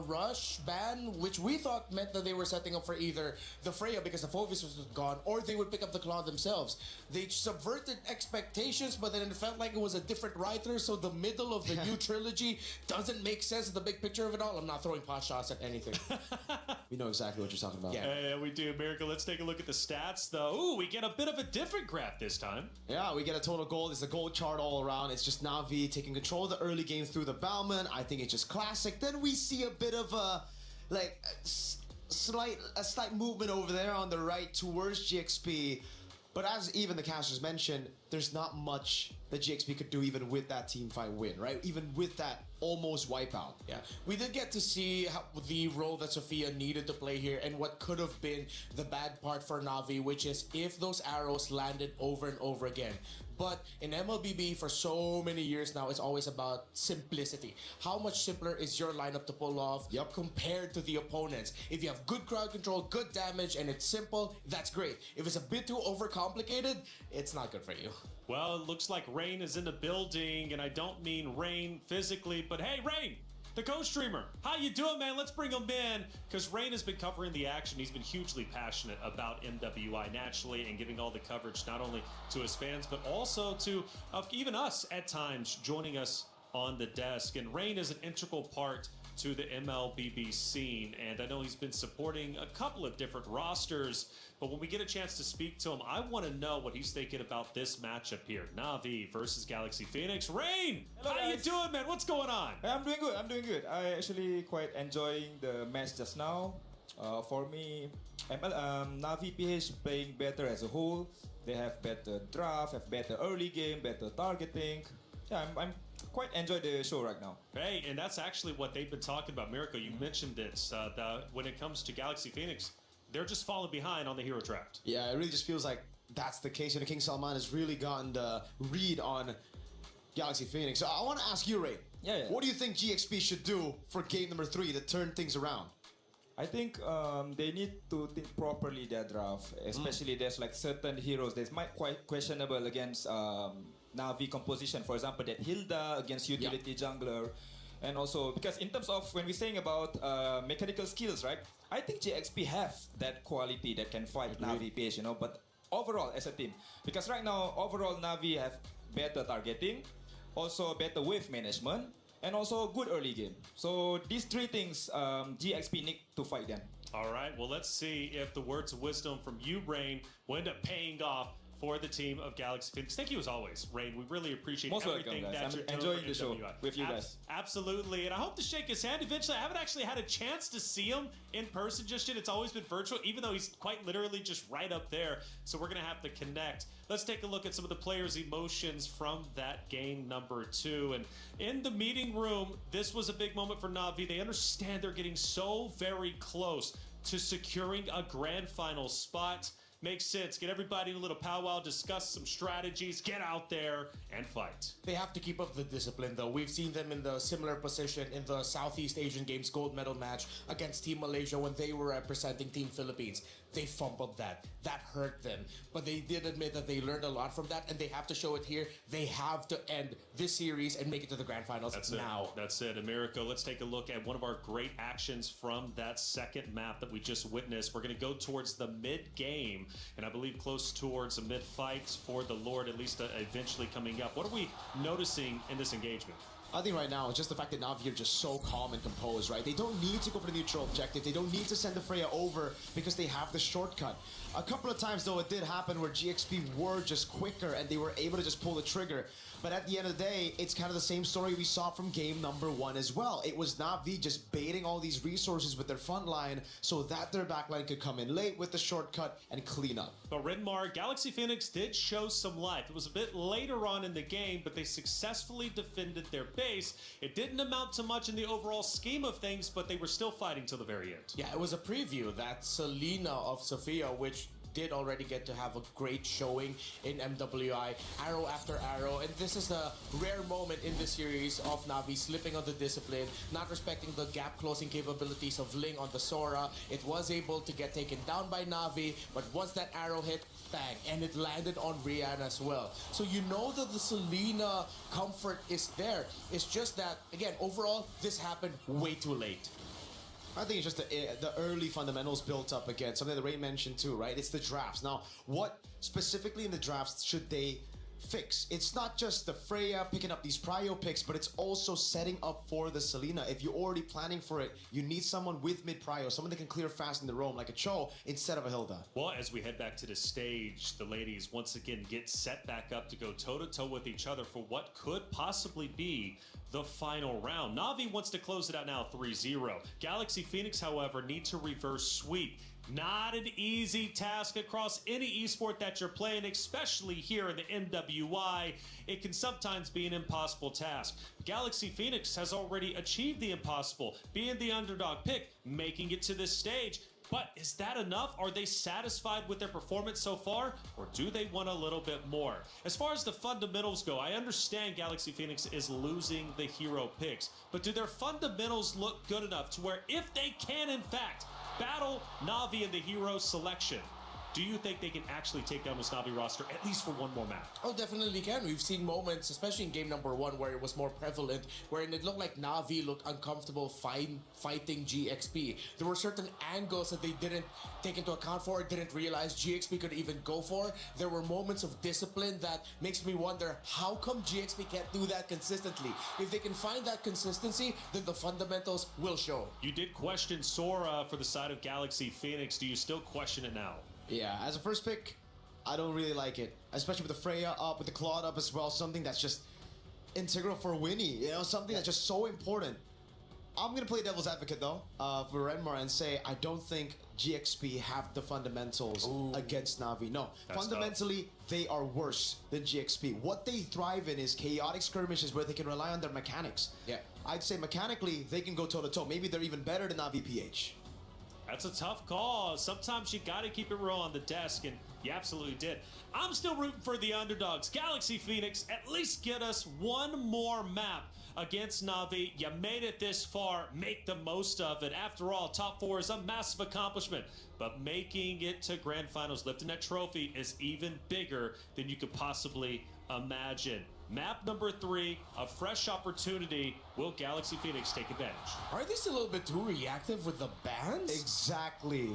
rush ban, which we thought meant that they were setting up for either the Freya because the Phovis was gone, or they would pick up the Claw themselves. They subverted expectations, but then it felt like it was a different writer, so the middle of the new trilogy doesn't make sense in the big picture of it all. I'm not throwing pot shots at anything. We know exactly what you're talking about. Yeah, we do. Miracle, let's take a look at the stats, though. Ooh, we get a bit of a different graph this time. Yeah, we get a total gold. It's a gold chart all around. It's just Navi taking control of the early game through the Bauman. I think it's just classic. Then we see a bit of a, a slight movement over there on the right towards GXP. But as even the casters mentioned, there's not much that GXP could do even with that team fight win, right? Even with that almost wipeout. Yeah, we did get to see the role that Sophia needed to play here and what could have been the bad part for Navi, which is if those arrows landed over and over again. But in MLBB for so many years now, it's always about simplicity. How much simpler is your lineup to pull off compared to the opponents? If you have good crowd control, good damage, and it's simple, that's great. If it's a bit too overcomplicated, it's not good for you. Well, it looks like Rain is in the building, and I don't mean Rain physically, but hey, Rain, the co-streamer, how you doing, man? Let's bring him in, because Rain has been covering the action. He's been hugely passionate about MWI naturally and giving all the coverage not only to his fans, but also to even us at times joining us on the desk. And Rain is an integral part to the MLBB scene, and I know he's been supporting a couple of different rosters, but when we get a chance to speak to him, I want to know what he's thinking about this matchup here. Navi versus Galaxy Phoenix. Rain, hello, how guys. you doing, man? What's going on? I'm doing good. I actually quite enjoying the match just now. For me, Navi PH playing better as a whole. They have better draft, have better early game, better targeting. Yeah, I'm quite enjoy the show right now. Hey, and that's actually what they've been talking about. Miracle, you mentioned this. When it comes to Galaxy Phoenix, they're just falling behind on the hero draft. Yeah, it really just feels like that's the case. King Salman has really gotten the read on Galaxy Phoenix. So I want to ask you, Ray. Yeah. What do you think GXP should do for game number 3 to turn things around? I think they need to think properly their draft, especially there's like certain heroes that might quite questionable against Navi composition. For example, that Hilda against utility jungler. And also, because in terms of when we're saying about mechanical skills, right? I think GXP have that quality that can fight Navi PH, you know. But overall, as a team, because right now, overall, Navi have better targeting, also better wave management, and also good early game. So these three things, GXP need to fight them. All right, well, let's see if the words of wisdom from you, Rain, will end up paying off for the team of Galaxy Phoenix. Thank you as always, Rain. We really appreciate Most everything welcome, guys. that you're I'm doing enjoying for the show MWI. with you guys. Absolutely, and I hope to shake his hand eventually. I haven't actually had a chance to see him in person just yet. It's always been virtual, even though he's quite literally just right up there. So we're gonna have to connect. Let's take a look at some of the players' emotions from that game number 2. And in the meeting room, this was a big moment for Navi. They understand they're getting so very close to securing a grand final spot. Makes sense. Get everybody in a little powwow, discuss some strategies, get out there and fight. They have to keep up the discipline, though. We've seen them in the similar position in the Southeast Asian Games gold medal match against Team Malaysia when they were representing Team Philippines. They fumbled that. That hurt them. But they did admit that they learned a lot from that, and they have to show it here. They have to end this series and make it to the grand finals now. That's it. Americo, let's take a look at one of our great actions from that second map that we just witnessed. We're going to go towards the mid-game, and I believe close towards a mid-fight for the Lord, at least eventually coming up. What are we noticing in this engagement? I think right now, it's just the fact that Navi are just so calm and composed, right? They don't need to go for the neutral objective. They don't need to send the Freya over because they have the shortcut. A couple of times, though, it did happen where GXP were just quicker and they were able to just pull the trigger. But at the end of the day, it's kind of the same story we saw from game number 1 as well. It was Navi just baiting all these resources with their front line so that their backline could come in late with the shortcut and clean up. But Renmar, Galaxy Phoenix did show some life. It was a bit later on in the game, but they successfully defended their base. It didn't amount to much in the overall scheme of things, but they were still fighting till the very end. Yeah, it was a preview. That Selena of Sophia, which did already get to have a great showing in MWI, arrow after arrow, and this is a rare moment in this series of Navi slipping on the discipline, not respecting the gap closing capabilities of Ling on the Sora. It was able to get taken down by Navi, but once that arrow hit, bang, and it landed on Rian as well. So you know that the Selena comfort is there. It's just that, again, overall, this happened way too late. I think it's just the early fundamentals built up again. Something that Ray mentioned too, right? It's the drafts. Now, what specifically in the drafts should they fix. It's not just the Freya picking up these prio picks, but it's also setting up for the Selena. If you're already planning for it, you need someone with mid prio, someone that can clear fast in the roam like a Cho instead of a Hilda. Well, as we head back to the stage, the ladies once again get set back up to go toe-to-toe with each other for what could possibly be the final round. Navi wants to close it out now 3-0. Galaxy Phoenix, however, need to reverse sweep. Not an easy task across any esport that you're playing, especially here in the MWI. It can sometimes be an impossible task. Galaxy Phoenix has already achieved the impossible, being the underdog pick, making it to this stage. But is that enough? Are they satisfied with their performance so far? Or do they want a little bit more? As far as the fundamentals go, I understand Galaxy Phoenix is losing the hero picks. But do their fundamentals look good enough to where if they can, in fact, battle Navi in the hero selection, do you think they can actually take down this Navi roster at least for one more map? Oh, definitely can. We've seen moments, especially in game number 1, where it was more prevalent, wherein it looked like Navi looked uncomfortable fighting GXP. There were certain angles that they didn't take into account for, didn't realize GXP could even go for. There were moments of discipline that makes me wonder, how come GXP can't do that consistently? If they can find that consistency, then the fundamentals will show. You did question Sora for the side of Galaxy Phoenix. Do you still question it now? Yeah, as a first pick, I don't really like it. Especially with the Freya up, with the Claude up as well. Something that's just integral for Winnie. You know, something that's just so important. I'm going to play devil's advocate, though, for Renmar and say I don't think GXP have the fundamentals against Navi. No, That's fundamentally, they are worse than GXP. What they thrive in is chaotic skirmishes where they can rely on their mechanics. Yeah. I'd say mechanically, they can go toe-to-toe. Maybe they're even better than Navi PH. That's a tough call. Sometimes you got to keep it real on the desk, and you absolutely did. I'm still rooting for the underdogs. Galaxy Phoenix, at least get us one more map against Navi. You made it this far. Make the most of it. After all, top 4 is a massive accomplishment, but making it to grand finals, lifting that trophy, is even bigger than you could possibly imagine. Map number 3, a fresh opportunity. Will Galaxy Phoenix take advantage? Are they still a little bit too reactive with the bans? Exactly.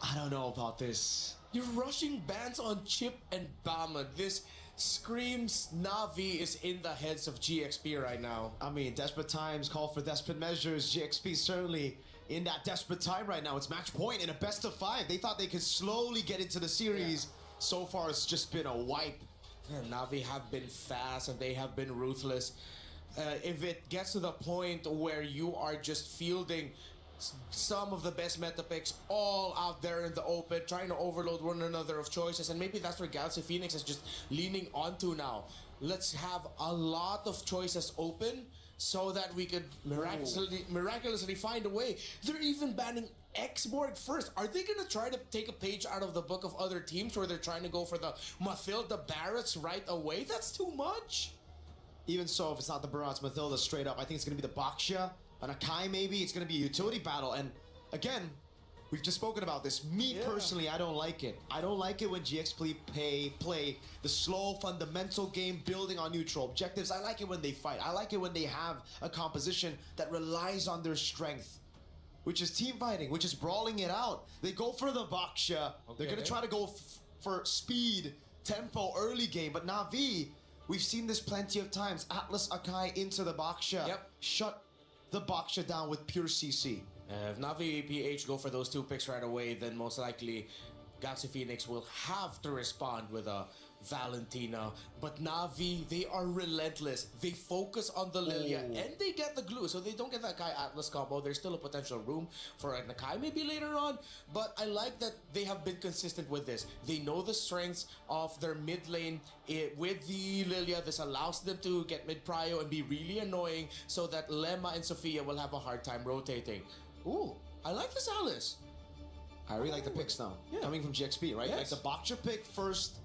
I don't know about this. You're rushing bans on Chip and Bama. This screams Navi is in the heads of GXP right now. I mean, desperate times call for desperate measures. GXP certainly in that desperate time right now. It's match point in a best of 5. They thought they could slowly get into the series. Yeah. So far, it's just been a wipe. Yeah, Navi have been fast and they have been ruthless. If it gets to the point where you are just fielding some of the best meta picks all out there in the open, trying to overload one another of choices, and maybe that's where Galaxy Phoenix is just leaning onto now. Let's have a lot of choices open so that we could miraculously find a way. They're even banning Xborg first. Are they gonna try to take a page out of the book of other teams where they're trying to go for the Mathilda Barretts right away? That's too much. Even so, if it's not the Barretts, Mathilda straight up, I think it's gonna be the Baksha, an Akai maybe. It's gonna be a utility battle. And again, we've just spoken about this. Me personally, I don't like it. I don't like it when GXP play the slow, fundamental game, building on neutral objectives. I like it when they fight. I like it when they have a composition that relies on their strength, which is team fighting, which is brawling it out. They go for the Baksha. Okay. They're going to try to go for speed, tempo, early game. But Navi, we've seen this plenty of times. Atlas Akai into the Baksha. Yep. Shut the Baksha down with pure CC. If Navi PH go for those 2 picks right away, then most likely Galaxy Phoenix will have to respond with a Valentina. But Navi, they are relentless. They focus on the Lilia and they get the glue. So they don't get that Kai Atlas combo. There's still a potential room for an Akai maybe later on. But I like that they have been consistent with this. They know the strengths of their mid lane with the Lilia. This allows them to get mid prio and be really annoying so that Lemma and Sophia will have a hard time rotating. Ooh, I like this Alice. I really like the picks now. Coming from GXP, right? Yes. Like the Baksha pick first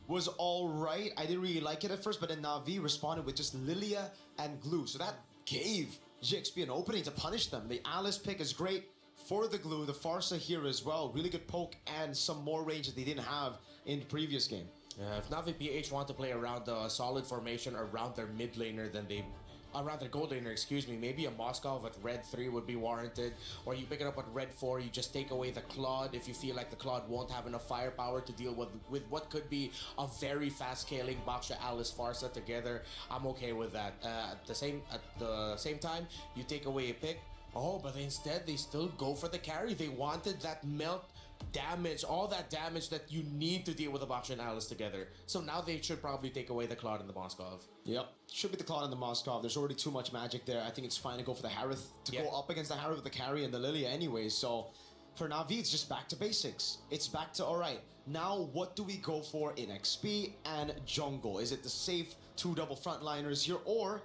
was all right. I didn't really like it at first, but then Navi responded with just Lilia and glue. So that gave GXP an opening to punish them. The Alice pick is great for the glue. The Farsa here as well. Really good poke and some more range that they didn't have in the previous game. If Navi PH want to play around a solid formation around their mid laner, then they rather gold laner, excuse me, maybe a Moskov at red 3 would be warranted, or you pick it up at red 4, you just take away the Claude if you feel like the Claude won't have enough firepower to deal with what could be a very fast scaling Baksha Alice Farsa together. I'm okay with that. At the same time, you take away a pick. Oh, but instead they still go for the carry. They wanted that melt damage, all that damage that you need to deal with the Baksha and Alice together. So now they should probably take away the Claude and the Moskov. Yep. Should be the Claude and the Moskov. There's already too much magic there. I think it's fine to go for the Harith, to go up against the Harith with the carry and the Lilia anyway. So for Navi, it's just back to basics. It's back to, all right, now what do we go for in XP and jungle? Is it the safe 2 double frontliners here, or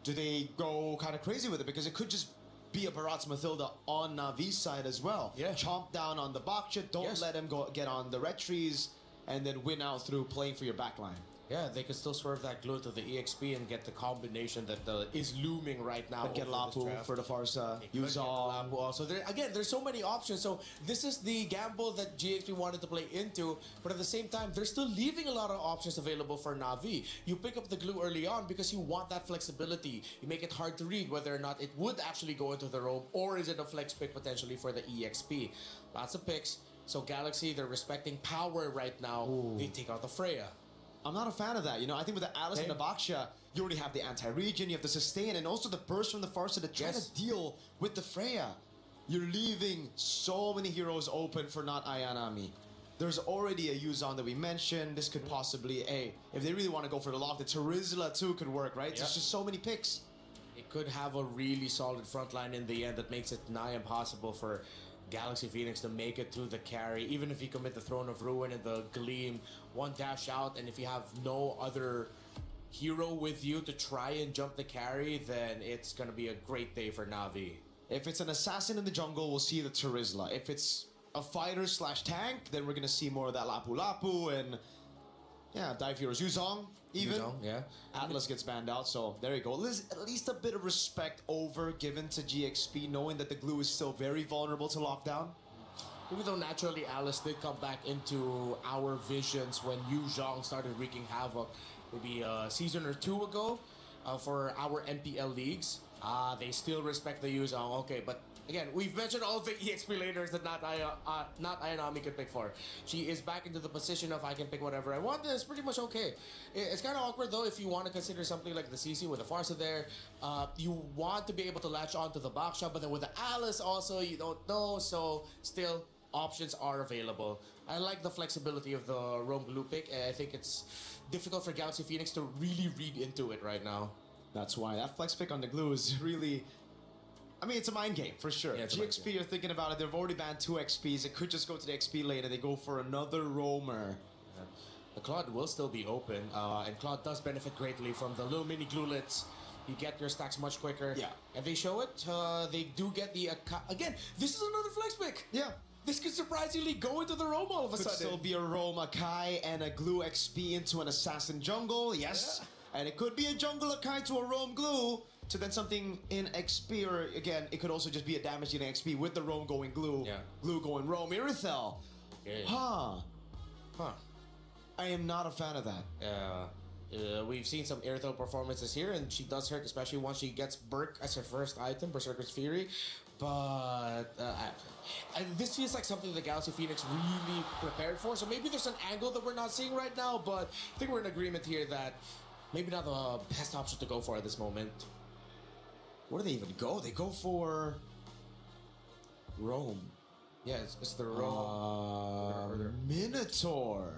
do they go kind of crazy with it? Because it could just be a Baratz Mathilda on Navi's side as well. Yeah. Chomp down on the Baksha, don't let him get on the red trees, and then win out through playing for your backline. Yeah, they could still swerve that glue to the EXP and get the combination that is looming right now. And get Lapu for the Farsa. Use all. Also, there's so many options. So this is the gamble that GXP wanted to play into, but at the same time, they're still leaving a lot of options available for Navi. You pick up the glue early on because you want that flexibility. You make it hard to read whether or not it would actually go into the roam, or is it a flex pick potentially for the EXP. Lots of picks. So Galaxy, they're respecting power right now. Ooh. They take out the Freya. I'm not a fan of that. You know, I think with the Alice and the Baksha, you already have the anti-regen, you have the sustain, and also the burst from the Farsa to try to deal with the Freya. You're leaving so many heroes open for not Ayanami. There's already a Yuzon that we mentioned. This could possibly, if they really want to go for the lock, the Terizla too could work, right? There's just so many picks. It could have a really solid front line in the end that makes it nigh impossible for Galaxy Phoenix to make it to the carry. Even if you commit the Throne of Ruin and the Gleam, one dash out, and if you have no other hero with you to try and jump the carry, then it's gonna be a great day for Navi. If it's an assassin in the jungle, we'll see the Terizla. If it's a fighter / tank, then we're gonna see more of that Lapu Lapu and dive heroes. Yuzong, even. Yuzong, Atlas gets banned out, so there you go. At least a bit of respect given to GXP, knowing that the glue is still very vulnerable to lockdown. Even though naturally Alice did come back into our visions when Yu Zhang started wreaking havoc maybe a season or 2 ago for our MPL leagues. They still respect the Yu Zhang. Okay, but again, we've mentioned all the EXP laners that not Ayanami could pick for. She is back into the position of I can pick whatever I want. It's pretty much okay. It's kind of awkward though if you want to consider something like the CC with the Farsa there. You want to be able to latch onto the Baksha, but then with the Alice also you don't know. So still, options are available. I like the flexibility of the Roam Glue pick. I think it's difficult for Galaxy Phoenix to really read into it right now. That's why that flex pick on the glue is really... I mean, it's a mind game, for sure. Yeah, GXP, you're thinking about it, they've already banned 2 XPs. It could just go to the XP lane and they go for another roamer. Yeah. The Claude will still be open, and Claude does benefit greatly from the little mini glulets. You get your stacks much quicker. Yeah. And they show it. They do get the... again, this is another flex pick. Yeah. This could surprisingly go into the roam all of a sudden. Could still be a roam, a Kai, and a glue XP into an assassin jungle, yes. Yeah. And it could be a jungle Kai to a roam glue. To then something in XP, or again, it could also just be a damage dealing XP with the roam going glue, glue going roam. Irithel. Yeah. I am not a fan of that. We've seen some Irithel performances here, and she does hurt, especially once she gets Berk as her first item, Berserker's Fury. But this feels like something the Galaxy Phoenix really prepared for. So maybe there's an angle that we're not seeing right now, but I think we're in agreement here that maybe not the best option to go for at this moment. Where do they even go? They go for Rome. Yeah, it's the Rome. Minotaur.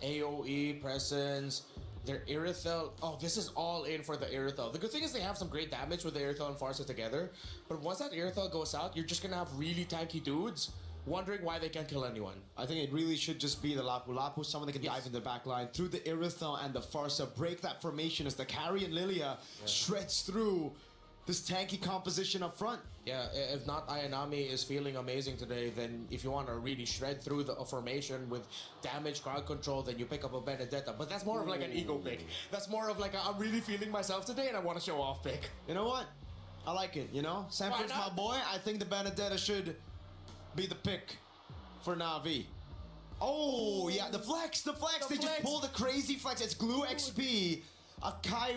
AoE, presence, their Irithel. Oh, this is all in for the Irithel. The good thing is they have some great damage with the Irithel and Farsa together. But once that Irithel goes out, you're just going to have really tanky dudes wondering why they can't kill anyone. I think it really should just be the Lapu Lapu, someone that can dive in the back line through the Irithel and the Farsa, break that formation as the carry and Lilia shreds through this tanky composition up front. Yeah, if not Ayanami is feeling amazing today, then if you want to really shred through the formation with damage, crowd control, then you pick up a Benedetta. But that's more of like an ego pick. That's more of like I'm really feeling myself today and I want to show off pick. You know what? I like it, you know? Sanford's my boy. I think the Benedetta should be the pick for Navi. Oh, yeah, the flex. They just pull the crazy flex. It's glue XP. A Kai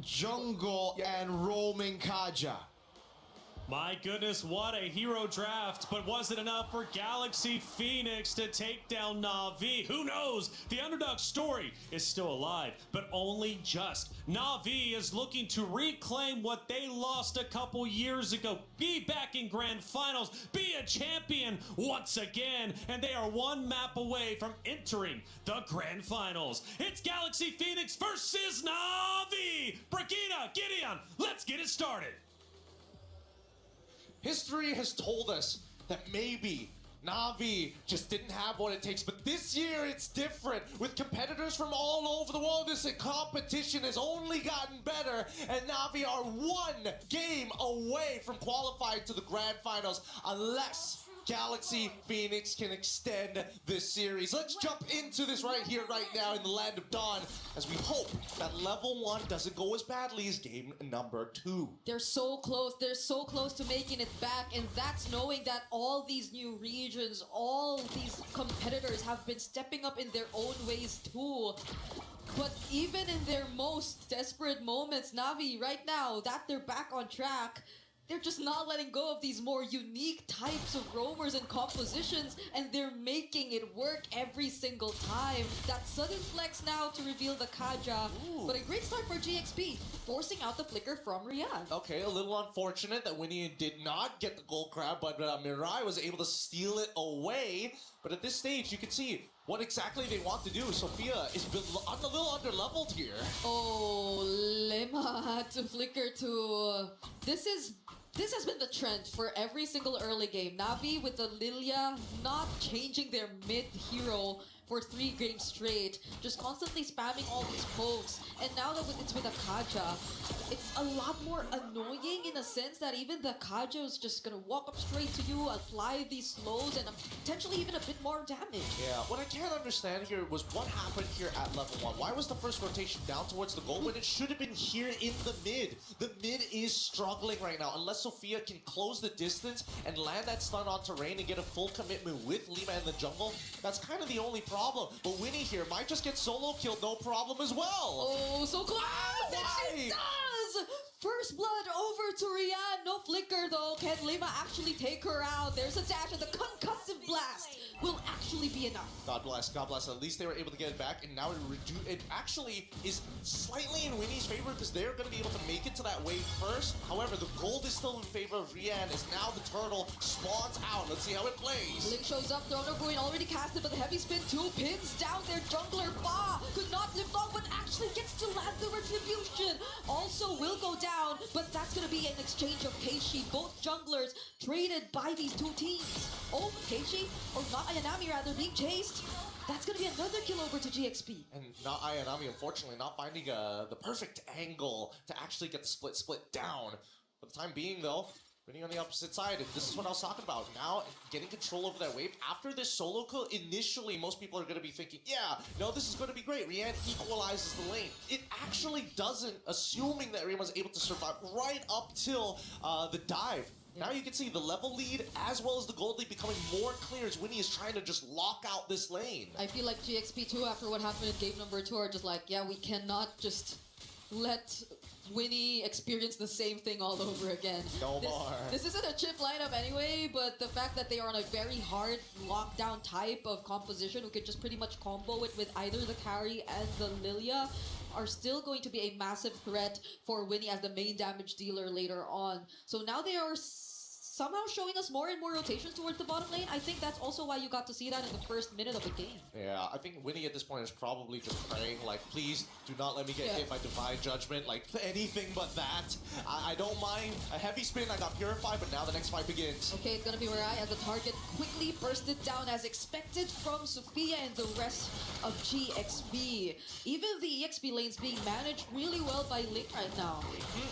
jungle and roaming Kaja. My goodness, what a hero draft, but was it enough for Galaxy Phoenix to take down NAVI? Who knows? The underdog story is still alive, but only just. NAVI is looking to reclaim what they lost a couple years ago, be back in grand finals, be a champion once again, and they are one map away from entering the grand finals. It's Galaxy Phoenix versus NAVI! Brigida, Gideon, let's get it started. History has told us that maybe NAVI just didn't have what it takes, but this year it's different. With competitors from all over the world, this competition has only gotten better, and NAVI are one game away from qualifying to the grand finals, unless Galaxy Phoenix can extend this series. Let's jump into this right here, right now in the Land of Dawn, as we hope that level 1 doesn't go as badly as game number 2. They're so close to making it back, and that's knowing that all these new regions, all these competitors have been stepping up in their own ways too. But even in their most desperate moments, NAVI right now, that they're back on track, they're just not letting go of these more unique types of roamers and compositions, and they're making it work every single time. That sudden flex now to reveal the Kaja, but a great start for GXP, forcing out the flicker from Rian. Okay, a little unfortunate that Winnie did not get the gold crab, but Mirai was able to steal it away. But at this stage, you can see what exactly they want to do. Sophia is a little under-leveled here. Oh, Lema had to flicker to... This has been the trend for every single early game. Navi with the Lilia not changing their mid-hero for 3 games straight, just constantly spamming all these pokes. And now that it's with a Kaja, it's a lot more annoying in a sense that even the Kaja is just gonna walk up straight to you, apply these slows, and potentially even a bit more damage. Yeah, what I can't understand here was what happened here at level 1. Why was the first rotation down towards the goal when it should have been here in the mid? The mid is struggling right now. Unless Sophia can close the distance and land that stun on terrain and get a full commitment with Lima in the jungle, that's kind of the only problem. But Winnie here might just get solo killed, no problem as well. Oh, so close! And she does! First blood over to Rian. No flicker though. Can Lima actually take her out? There's a dash and the concussive blast will actually be enough. God bless, God bless. At least they were able to get it back, and now it actually is slightly in Winnie's favor because they're going to be able to make it to that wave first. However, the gold is still in favor of Rian as now the turtle spawns out. Let's see how it plays. Link shows up, Throner Ruin already casted, but the heavy spin 2 pins down their jungler. Ba could not live long, but actually gets to land the retribution. Also will go down, but that's going to be an exchange of Keishi. Both junglers traded by these two teams. Oh, Keishi, or not Ayanami rather, being chased. That's going to be another kill over to GXP. And not Ayanami, unfortunately, not finding the perfect angle to actually get the split down. For the time being, though, winning on the opposite side. And this is what I was talking about. Now, getting control over that wave. After this solo kill, initially, most people are going to be thinking, yeah, no, this is going to be great. Rian equalizes the lane. It actually doesn't, assuming that Rian was able to survive right up till the dive. Now you can see the level lead as well as the gold lead becoming more clear as Winnie is trying to just lock out this lane. I feel like GXP 2, after what happened in game number 2, are just like, yeah, we cannot just let Winnie experience the same thing all over again. No more. This isn't a chip lineup anyway, but the fact that they are on a very hard lockdown type of composition who could just pretty much combo it with either the carry and the Lilia are still going to be a massive threat for Winnie as the main damage dealer later on. So now they are somehow showing us more and more rotations towards the bottom lane. I think that's also why you got to see that in the first minute of the game. Yeah, I think Winnie at this point is probably just praying, like, please do not let me get hit by Divine Judgment, like, anything but that. I don't mind a heavy spin, I got Purified, but now the next fight begins. Okay, it's gonna be Mirai as the target quickly bursted down as expected from Sophia and the rest of GXP. Even the EXP lanes being managed really well by Link right now.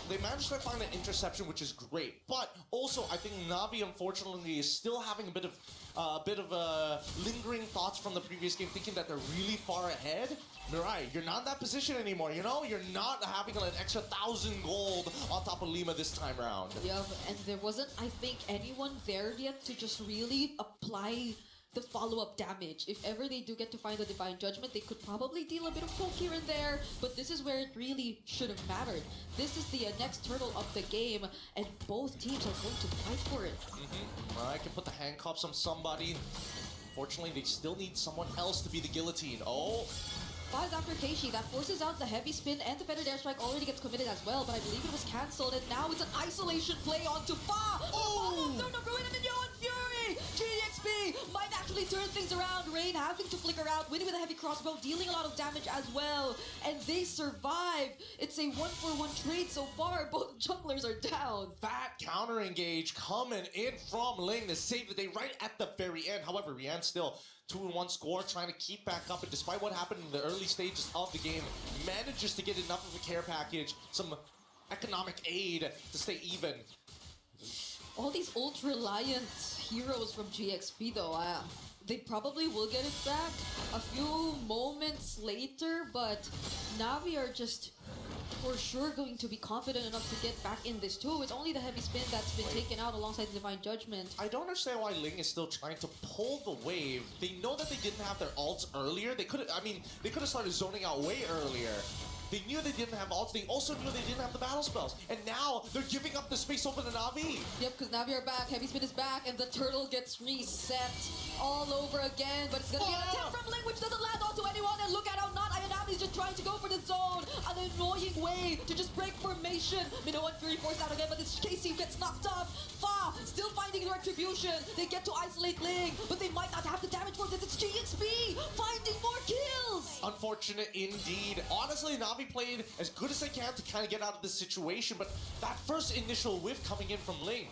They managed to find an interception, which is great, but also I think Navi, unfortunately, is still having a bit of lingering thoughts from the previous game, thinking that they're really far ahead. Mirai, you're not in that position anymore, you know? You're not having an extra 1,000 gold on top of Lima this time around. Yeah, and there wasn't, I think, anyone there yet to just really apply the follow-up damage. If ever they do get to find the Divine Judgment, they could probably deal a bit of poke here and there, but this is where it really should have mattered. This is the next turtle of the game, and both teams are going to fight for it. I can put the handcuffs on somebody. Fortunately, they still need someone else to be the guillotine. Oh! Five after Keishi, that forces out the heavy spin, and the feathered airstrike already gets committed as well, but I believe it was cancelled, and now it's an isolation play onto Fa! Oh! Throw no ruin him in Yoan Fury! GXP might actually turn things around. Rain having to flicker out, winning with a heavy crossbow, dealing a lot of damage as well, and they survive. It's a 1-for-1 trade so far. Both junglers are down. That counter engage coming in from Ling to save the day right at the very end. However, Rian still 2-1 score, trying to keep back up, and despite what happened in the early stages of the game, manages to get enough of a care package, some economic aid to stay even. All these ult-reliant heroes from GXP though, they probably will get it back a few moments later, but Navi are just for sure going to be confident enough to get back in this too. It's only the heavy spin that's been taken out alongside the Divine Judgment. I don't understand why Ling is still trying to pull the wave. They know that they didn't have their ults earlier. They could have started zoning out way earlier. They knew they didn't have ults. They also knew they didn't have the battle spells. And now they're giving up the space over to Navi. Yep, because Navi are back. Heavy spin is back, and the turtle gets reset all over again. But it's going to be an attempt from Ling, which doesn't land onto anyone. And look at how not Ayanavi's just trying to go for the zone. An annoying way to just break formation. Minoan Fury forced out again, but it's Casey who gets knocked off. Fa still finding the retribution. They get to isolate Ling, but they might not have the damage for this. It's GXP finding more kills. Unfortunate indeed. Honestly, Navi played as good as they can to kind of get out of this situation, but that first initial whiff coming in from Ling,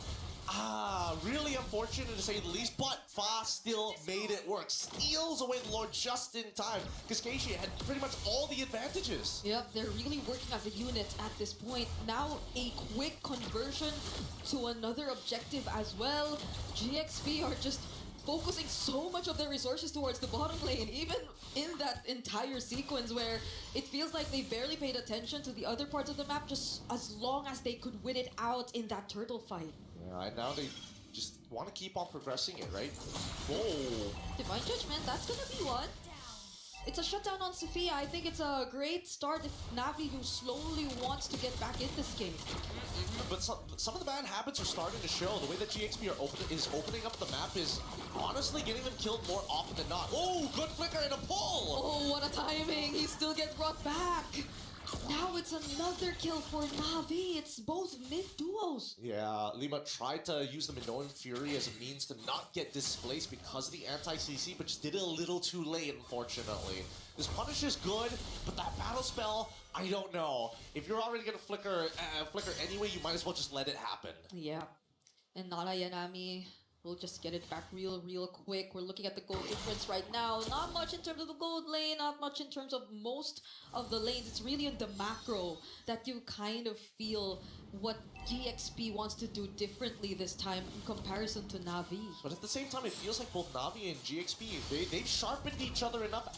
really unfortunate to say the least, but Fa still made it work. Steals away the Lord just in time, because Keishi had pretty much all the advantages. Yep, they're really working as a unit at this point. Now a quick conversion to another objective as well. GXP are just focusing so much of their resources towards the bottom lane, even in that entire sequence where it feels like they barely paid attention to the other parts of the map, just as long as they could win it out in that turtle fight. Yeah, and now they just want to keep on progressing it, right? Whoa! Divine Judgment, that's gonna be one. It's a shutdown on Sophia. I think it's a great start if Navi, who slowly wants to get back in this game. But some of the bad habits are starting to show. The way that GXP is opening up the map is honestly getting them killed more often than not. Oh, good flicker and a pull! Oh, what a timing! He still gets brought back. Now it's another kill for Navi. It's both mid duos. Yeah, Lima tried to use the Minoan Fury as a means to not get displaced because of the anti-CC, but just did it a little too late, unfortunately. This punish is good, but that battle spell, I don't know. If you're already gonna flicker anyway, you might as well just let it happen. Yeah, and Nara Yanami will just get it back real quick. We're looking at the gold difference right now. Not much in terms of the gold lane, not much in terms of most of the lanes. It's really in the macro that you kind of feel what GXP wants to do differently this time in comparison to Navi. But at the same time, it feels like both Navi and GXP, they've sharpened each other enough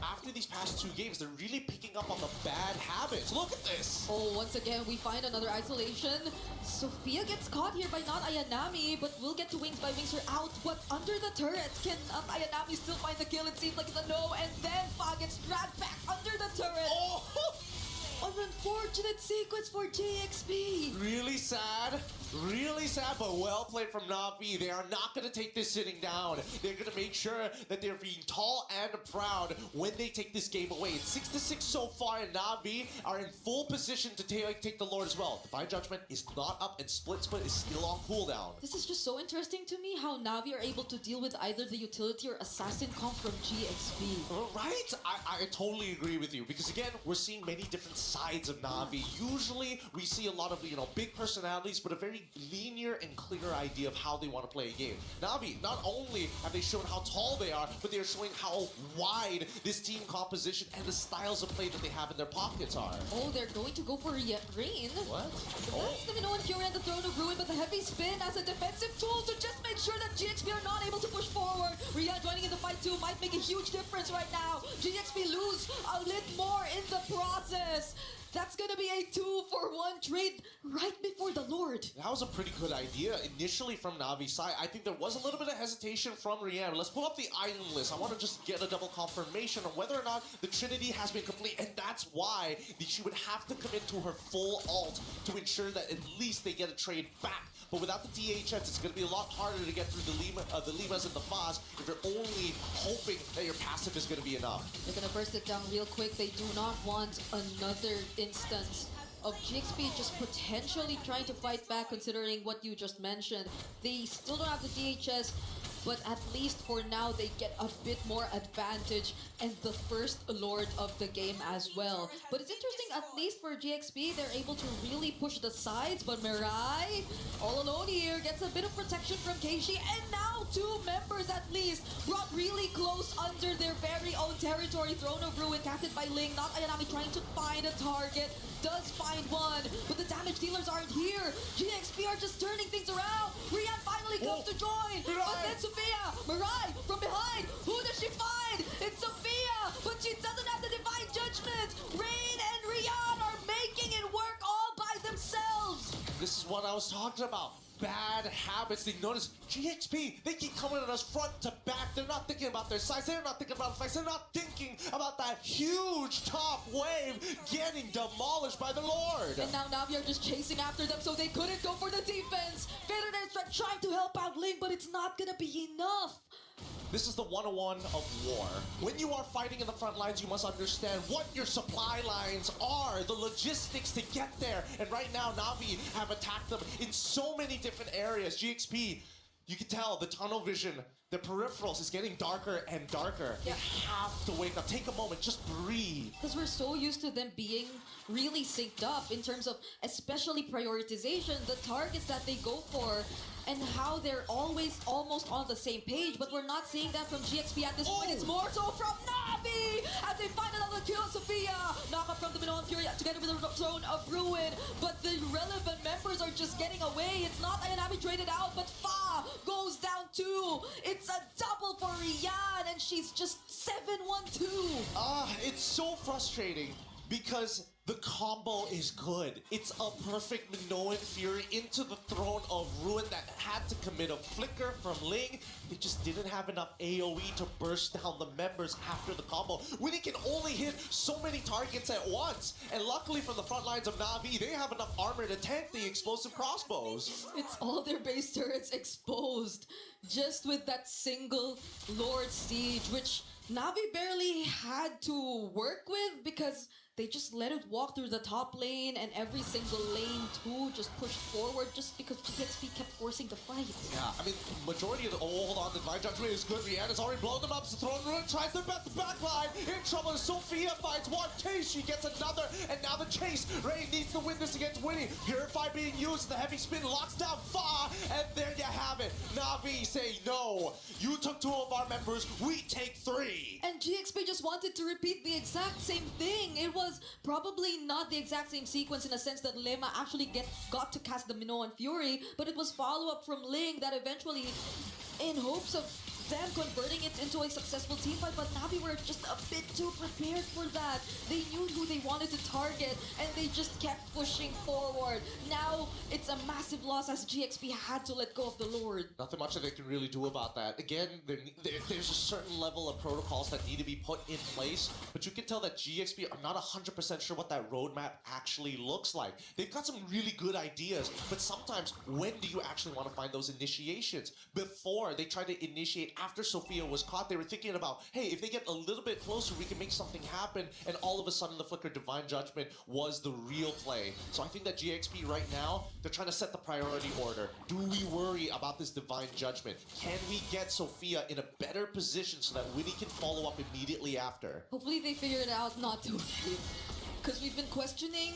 after these past two games. They're really picking up on the bad habits. Look at this! Oh, once again, we find another isolation. Sophia gets caught here by not Ayanami, but will get to Wings by Wings her out. But under the turret, can Ayanami still find the kill? It seems like it's a no, and then Fa gets dragged back under the turret. Oh! An unfortunate sequence for GXP. Really sad, but well played from Navi. They are not going to take this sitting down. They're going to make sure that they're being tall and proud when they take this game away. It's 6-6 so far, and Navi are in full position to take the Lord as well. Divine Judgment is not up, and Split is still on cooldown. This is just so interesting to me how Navi are able to deal with either the utility or assassin comp from GXP. Right? I totally agree with you, because again, we're seeing many different sides of Navi. Usually, we see a lot of, big personalities, but a very linear and clear idea of how they want to play a game. Navi, not only have they shown how tall they are, but they are showing how wide this team composition and the styles of play that they have in their pockets are. Oh, they're going to go for Rain. What? That's the Minoan Fury and the Throne of Ruin, but the heavy spin as a defensive tool to just make sure that GXP are not able to push forward. Rhea joining in the fight too might make a huge difference right now. GXP lose a little more in the process. That's gonna be a 2-for-1 trade right before the Lord. That was a pretty good idea initially from Navi's side. I think there was a little bit of hesitation from Rihanna. Let's pull up the item list. I want to just get a double confirmation on whether or not the Trinity has been complete, and that's why she would have to commit to her full ult to ensure that at least they get a trade back. But without the DHS, it's going to be a lot harder to get through the Limas and the Faz if you're only hoping that your passive is going to be enough. They're gonna burst it down real quick. They do not want another instance of GXP just potentially trying to fight back, considering what you just mentioned. They still don't have the DHS, but at least for now they get a bit more advantage and the first Lord of the game as well. But it's interesting, at least for GXP, they're able to really push the sides, but Mirai, all alone here, gets a bit of protection from Keishi, and now 2 members at least brought really close under their very own territory. Throne of Ruin captured by Ling, not Ayanami trying to find a target. Does find one, but the damage dealers aren't here. GXP are just turning things around. Rian finally comes to join, but then Sophia, Mirai from behind. Who does she find? It's Sophia, but she doesn't have the divine judgment. Rain and Rian are making it work all by themselves. This is what I was talking about. Bad habits. They notice GXP, they keep coming at us front to back. They're not thinking about their size. They're not thinking about fights. They're not thinking about that huge top wave getting demolished by the Lord. And now Navi are just chasing after them, so they couldn't go for the defense. Federer's trying to help out Ling, but it's not gonna be enough. This is the 101 of war. When you are fighting in the front lines, you must understand what your supply lines are, the logistics to get there. And right now, Navi have attacked them in so many different areas. GXP, you can tell the tunnel vision, the peripherals is getting darker and darker. Yeah. They have to wake up. Take a moment, just breathe. Because we're so used to them being really synced up in terms of especially prioritization, the targets that they go for, and how they're always almost on the same page, but we're not seeing that from GXP at this point. It's more so from Navi as they find another kill. Sophia knock up from the Minoan Fury together with the Throne of Ruin, but the relevant members are just getting away. It's not Ayanami traded out, but Fa goes down too. It's a double for Rian, and she's just 7-1-2. It's so frustrating because the combo is good. It's a perfect Minoan Fury into the Throne of Ruin that had to commit a flicker from Ling. They just didn't have enough AoE to burst down the members after the combo. Winnie can only hit so many targets at once. And luckily from the front lines of Navi, they have enough armor to tank the explosive crossbows. It's all their base turrets exposed just with that single Lord Siege, which Navi barely had to work with because they just let it walk through the top lane, and every single lane too just pushed forward just because GXP kept forcing the fight. Yeah, I mean, majority of the... Oh, hold on, the Divine Judgment is good. Rihanna's already blown them up. Throne Ruin tries their best backline. In trouble, Sophia finds one. She gets another, and now the chase. Ray needs to win this against Winnie. Purify being used. The heavy spin locks down Fa, and there you have it. Navi say, no, you took 2 of our members. We take 3. And GXP just wanted to repeat the exact same thing. It was probably not the exact same sequence in a sense that Lema actually got to cast the Minoan Fury, but it was follow-up from Ling that eventually, in hopes of them converting it into a successful team fight, but Navi were just a bit too prepared for that. They knew who they wanted to target, and they just kept pushing forward. Now, it's a massive loss as GXP had to let go of the Lord. Nothing much that they can really do about that. Again, there's a certain level of protocols that need to be put in place, but you can tell that GXP are not 100% sure what that roadmap actually looks like. They've got some really good ideas, but sometimes when do you actually want to find those initiations? Before they tried to initiate after Sophia was caught, they were thinking about, hey, if they get a little bit closer, we can make something happen, and all of a sudden the Flicker Divine Judgment was the real play. So I think that GXP right now, they're trying to set the priority order. Do we worry about this Divine Judgment? Can we get Sophia in a better position so that Winnie can follow up immediately after? Hopefully they figure it out not to. Because we've been questioning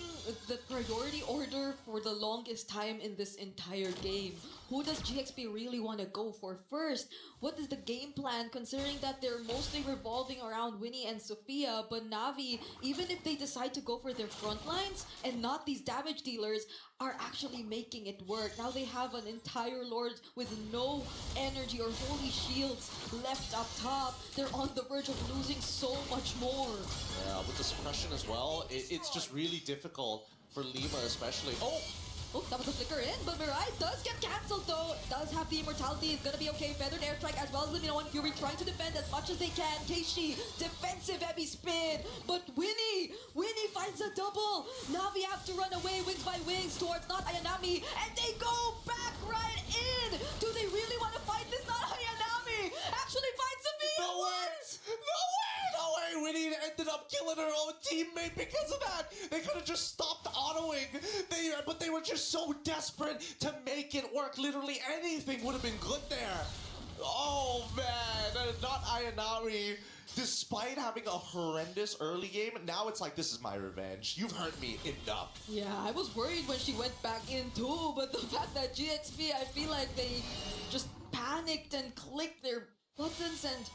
the priority order for the longest time in this entire game. Who does GXP really want to go for first? What is the game plan, considering that they're mostly revolving around Winnie and Sophia, but Navi, even if they decide to go for their front lines and not these damage dealers, are actually making it work. Now they have an entire Lord with no energy or holy shields left up top. They're on the verge of losing so much more. Yeah, with the suppression as well, it's just really difficult for Lima especially. Oh, that was a flicker in, but Mirai does get cancelled though. Does have the immortality, is gonna be okay. Feathered airstrike as well as Limino and Fury trying to defend as much as they can. Keishi, defensive heavy spin, but Winnie finds a double. Navi have to run away wings by wings towards not Ayanami, and they go back right in. Do they really want to fight this? Not Ayanami actually finds Sophia. No way! Winnie ended up killing her own teammate because of that. They could have just stopped autoing. But they were just so desperate to make it work. Literally anything would have been good there. Oh man, not Ayanami. Despite having a horrendous early game, now it's like, this is my revenge. You've hurt me enough. Yeah, I was worried when she went back in too, but the fact that GXP, I feel like they just panicked and clicked their buttons and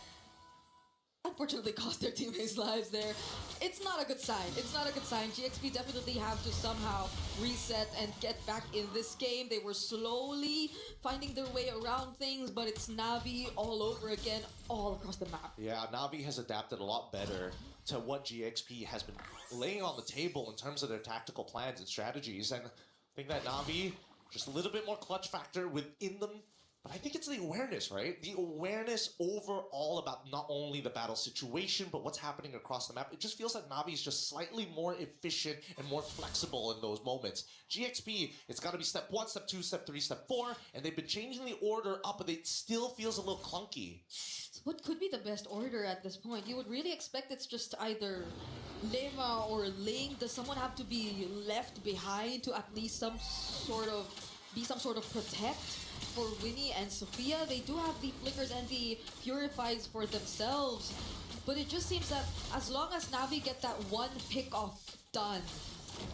unfortunately cost their teammates' lives there. It's not a good sign. It's not a good sign. GXP definitely have to somehow reset and get back in this game. They were slowly finding their way around things, but it's Navi all over again, all across the map. Yeah, Navi has adapted a lot better to what GXP has been laying on the table in terms of their tactical plans and strategies. And I think that Navi, just a little bit more clutch factor within them. But I think it's the awareness, right? The awareness overall about not only the battle situation, but what's happening across the map. It just feels like Navi is just slightly more efficient and more flexible in those moments. GXP, it's got to be step 1, step 2, step 3, step 4, and they've been changing the order up, but it still feels a little clunky. What could be the best order at this point? You would really expect it's just either Lema or Ling. Does someone have to be left behind to at least some sort of protect? For Winnie and Sophia, they do have the flickers and the purifies for themselves, but it just seems that as long as Navi get that one pick off done,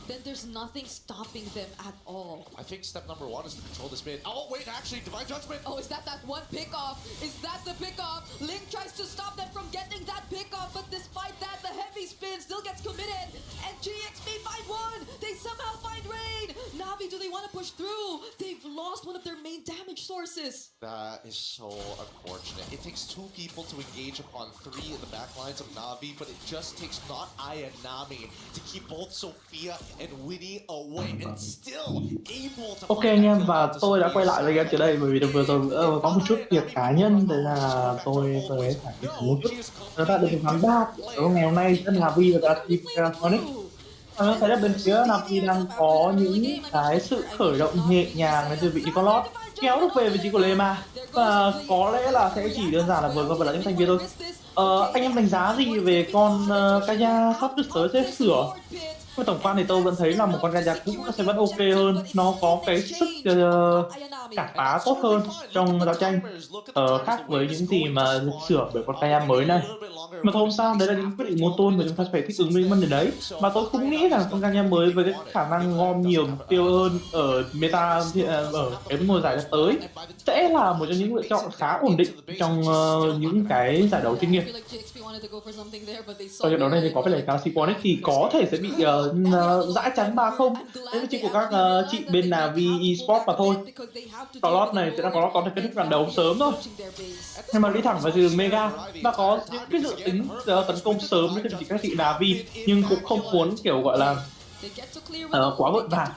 then there's nothing stopping them at all. I think step number 1 is to control this mid. Oh wait, actually, Divine Judgment! Oh, is that one pick off? Is that the pick off? Link tries to stop them from getting that pick off, but despite that, the heavy spin still gets committed, and GXP find one! They somehow find Rain! Navi, do they want to push through? They've lost one of their main damage sources. That is so unfortunate. It takes 2 people to engage upon 3 in the back lines of Navi, but it just takes not Ayanami to keep both Sophia and Winnie away and still able to. Ok anh em, và tôi đã quay lại với game trước đây bởi vì vừa rồi có một chút việc cá nhân, đấy là tôi phải một chút chúng ta được thắng 3 ở ngày hôm nay rất là vui và đã kịp Connect. Tôi thấy là bên phía NAVI đang có những cái sự khởi động nhẹ nhàng đến từ vị trí con lót kéo được về vị trí của Lema, và có lẽ là sẽ chỉ đơn giản là vừa có là những thành viên thôi. Anh em đánh giá gì về con Kaya sắp tới sẽ sửa? Với tổng quan thì tôi vẫn thấy là một con Kaya cũ nó sẽ vẫn ok hơn, nó có cái sức cản phá tốt hơn trong giao tranh, khác với những gì mà sửa bởi con Kaya mới này. Mà thôi không sao, đấy là những quyết định môn tôn mà chúng ta phải thích ứng với vấn đề đấy. Mà tôi không nghĩ rằng con Kaya mới với cái khả năng gom nhiều mục tiêu hơn ở meta ở cái mùa giải tới sẽ là một trong những lựa chọn khá ổn định trong những cái giải đấu chuyên nghiệp. Ở trận đấu này thì có vẻ là Galaxy Connect thì có thể sẽ bị dã chắn 3-0 đến vị trí của các chị bên NAVI eSports mà thôi. Lót này sẽ có thể kết thúc trận đấu sớm thôi. Nhưng mà đi thẳng vào đường Mega và có những cái dự tính tấn công sớm với vị trí các chị NAVI, nhưng cũng không muốn kiểu gọi là quá vội vàng.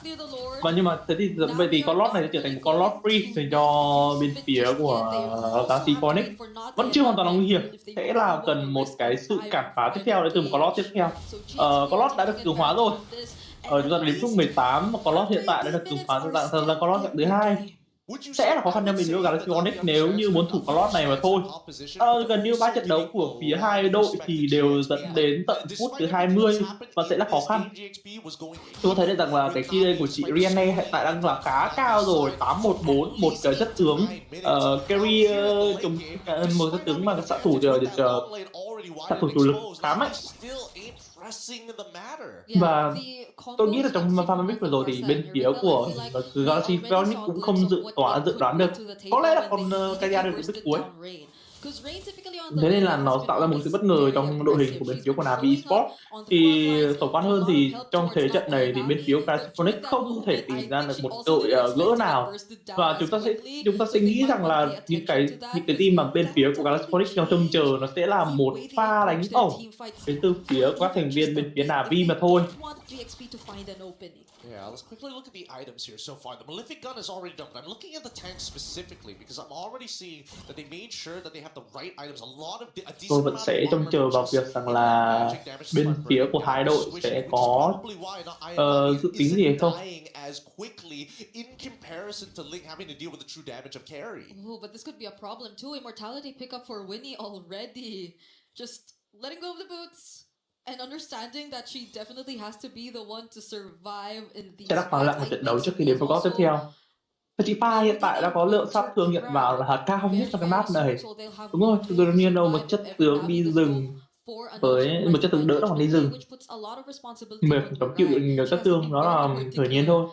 Và nhưng mà thế thì vậy thì con lót này sẽ trở thành một con lót free dành cho bên phía của Galaxy Connect. Vẫn chưa hoàn toàn là nguy hiểm, sẽ là cần một cái sự cản phá tiếp theo để từ một con lót tiếp theo. Con lót đã được cường hóa rồi. Chúng ta đến phút 18 và con lót hiện tại đã được cường hóa sang con lót dạng thứ 2. Sẽ là khó khăn cho mình nữa Galaxy Connect nếu như muốn thủ con lót này mà thôi. Gần như 3 trận đấu của phía hai đội thì đều dẫn đến tận phút thứ 20 và sẽ là khó khăn. Tôi thấy được rằng là cái kia của chị Rihanna hiện tại đang là khá cao rồi, 8-1-4, một cái chất tướng carry một chất tướng mà xạ thủ chủ lực khá mạnh. Và tôi nghĩ là trong Farmamic vừa rồi thì bên phía của Galaxy Connect cũng không dự đoán được. Có lẽ là con Kaya được đến cuối. Thế nên là nó tạo ra một sự bất ngờ trong đội hình của bên phía của NAVI Esports. Thì tổng quan hơn thì trong thế trận này thì bên phía Costream không thể tìm ra được một đội gỡ nào, và chúng ta sẽ nghĩ rằng là những cái team mà bên phía của Costream đang trông chờ nó sẽ là một pha đánh ẩu đến từ phía các thành viên bên phía NAVI mà thôi. Yeah, let's quickly look at the items here so far. The Malefic Gun is already done, but I'm looking at the tank specifically because I'm already seeing that they made sure that they have the right items. A lot of a decent Tôi vẫn sẽ trông chờ vào việc rằng là bên phía của hai đội sẽ có dự tính gì hay không. As quickly in comparison to Link having to deal with the true damage of carry. Oh, but this could be a problem too. Immortality pick up for Winnie already. Just letting go of the boots. And understanding that she definitely has to be the one to survive in these. Sẽ đắc vào lại một trận đấu trước khi đến với tiếp theo. Và chị Pha hiện tại đã có lượng sát thương hiện vào là cao nhất trong cái map này. Đúng rồi, tự nhiên đâu một chất tướng đi rừng với một chất tướng đỡ nó còn đi rừng. Mình chống chịu nhiều chất tương đó là tự nhiên thôi.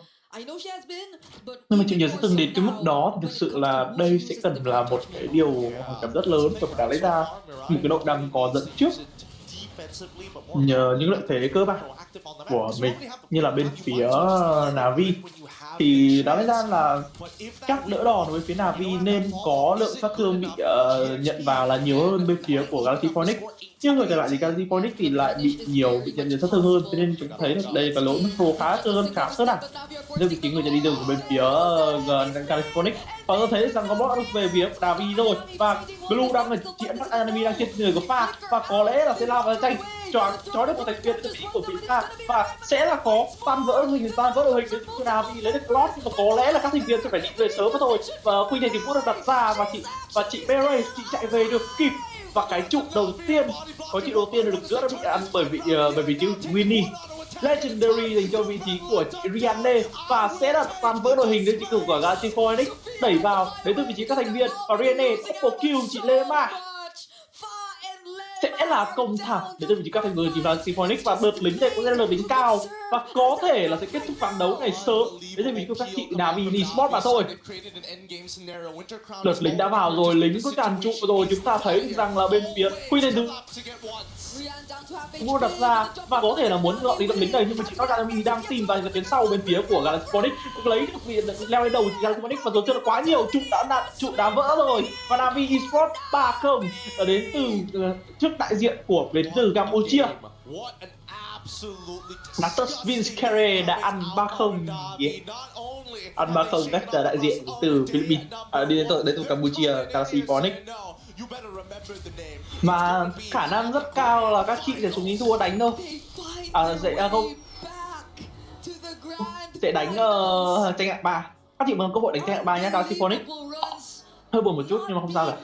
Nhưng mà chịu nhiều sát thương đến cái mức đó thì thực sự là đây sẽ cần là một cái điều cảm rất lớn và phải lấy ra một cái đội đang có dẫn trước. Nhờ những lợi thế cơ bản của mình như là bên phía NAVI thì đáng lẽ ra là chắc đỡ đòn với phía NAVI nên có lượng sát thương bị nhận vào là nhiều hơn bên phía của Galaxy Phoenix, nhưng ngược lại thì Galaxy Phoenix thì lại bị nhận nhiều sát thương hơn, cho nên chúng ta thấy là đây là lỗi macro khá sơ đẳng nên vị trí người nhận đi rừng của bên phía Galaxy Phoenix. Và tôi thấy rằng có block về phía NAVI rồi, và Blue đang là chiếm enemy đang trên người của Pha, và có lẽ là sẽ lao vào tranh chói được một thành viên của phía Pha, và sẽ là có tan vỡ đội hình đến từ NAVI lấy được slot, nhưng mà có lẽ là các thành viên sẽ phải đi về sớm mà thôi. Và quy này thì cũng được đặt ra và chị Beret chị chạy về được kịp, và cái trụ đầu tiên được gỡ đã bị ăn bởi vị trí Winnie Legendary dành cho vị trí của chị Rihanna, và sẽ là tan vỡ đội hình đến vị trí của Galaxy Phoenix đẩy vào đến từ vị trí các thành viên, và Rihanna double kill chị Lema sẽ là công thẳng đến từ vị trí các thành viên của Galaxy Phoenix, và đợt lính này cũng sẽ là đợt lính cao và có thể là sẽ kết thúc ván đấu này sớm đến từ vị trí của các chị NAVI Esports mà thôi. Đợt lính đã vào rồi, lính có tràn trụ rồi, chúng ta thấy rằng là bên phía Queen End mua đặt ra và có thể là muốn gọi đi đợt lính này, nhưng mà chị NAVI đang tìm vào phía sau bên phía của Galaxy Phoenix lấy được vị leo lên đầu Galaxy Phoenix, và rồi chưa là quá nhiều trụ đã vỡ rồi, và NAVI Esports 3-0 đến từ trước đại diện của đến từ Campuchia. Natus Vinskere đã ăn 3-0 ăn 3-0 cách đại diện từ Philippines đến từ Campuchia, Galaxy Phoenix. Mà khả năng rất cao là các chị sẽ xuống đi thua đánh thôi. Sẽ đánh tranh hạng 3. Các chị mừng cơ hội đánh tranh hạng 3 nhé, Galaxy Phoenix. Hơi buồn một chút nhưng mà không sao cả.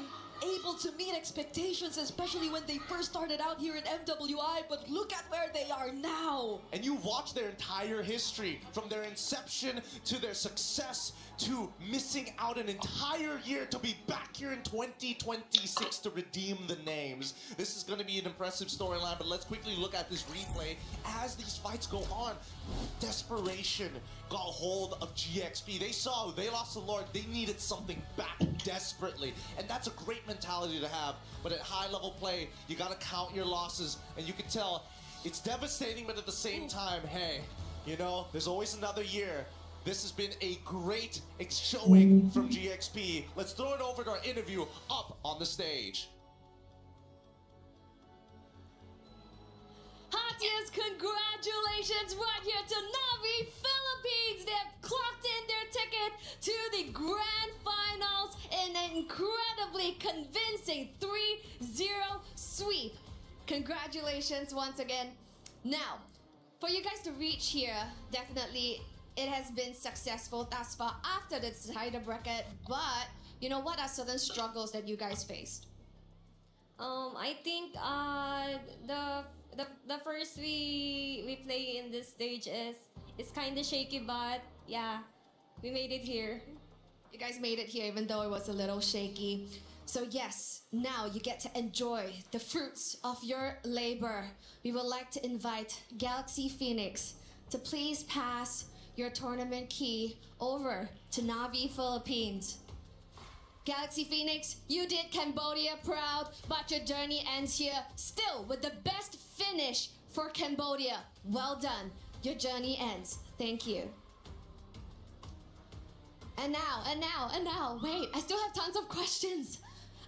To meet expectations, especially when they first started out here in MWI, but look at where they are now. And you watch their entire history from their inception to their success to missing out an entire year to be back here in 2026 to redeem the names. This is going to be an impressive storyline, but let's quickly look at this replay as these fights go on. Desperation got hold of GXP. They saw they lost the Lord. They needed something back desperately, and that's a great mentality to have. But at high level play, you got to count your losses, and you can tell it's devastating, but at the same time, hey, you know, there's always another year. This has been a great showing from GXP. Let's throw it over to our interview up on the stage. Hottest congratulations right here to NAVI Philippines. They've clocked in their ticket to the grand finals in an incredibly convincing 3-0 sweep. Congratulations once again. Now, for you guys to reach here, definitely it has been successful thus far after the title bracket, but you know, what are certain struggles that you guys faced? I think the first we play in this stage is kind of shaky, but yeah, we made it here. You guys made it here even though it was a little shaky. So yes, now you get to enjoy the fruits of your labor. We would like to invite Galaxy Phoenix to please pass your tournament key over to NAVI Philippines. Galaxy Phoenix, you did Cambodia proud, but your journey ends here still with the best finish for Cambodia. Well done. Your journey ends. Thank you. And now, wait, I still have tons of questions.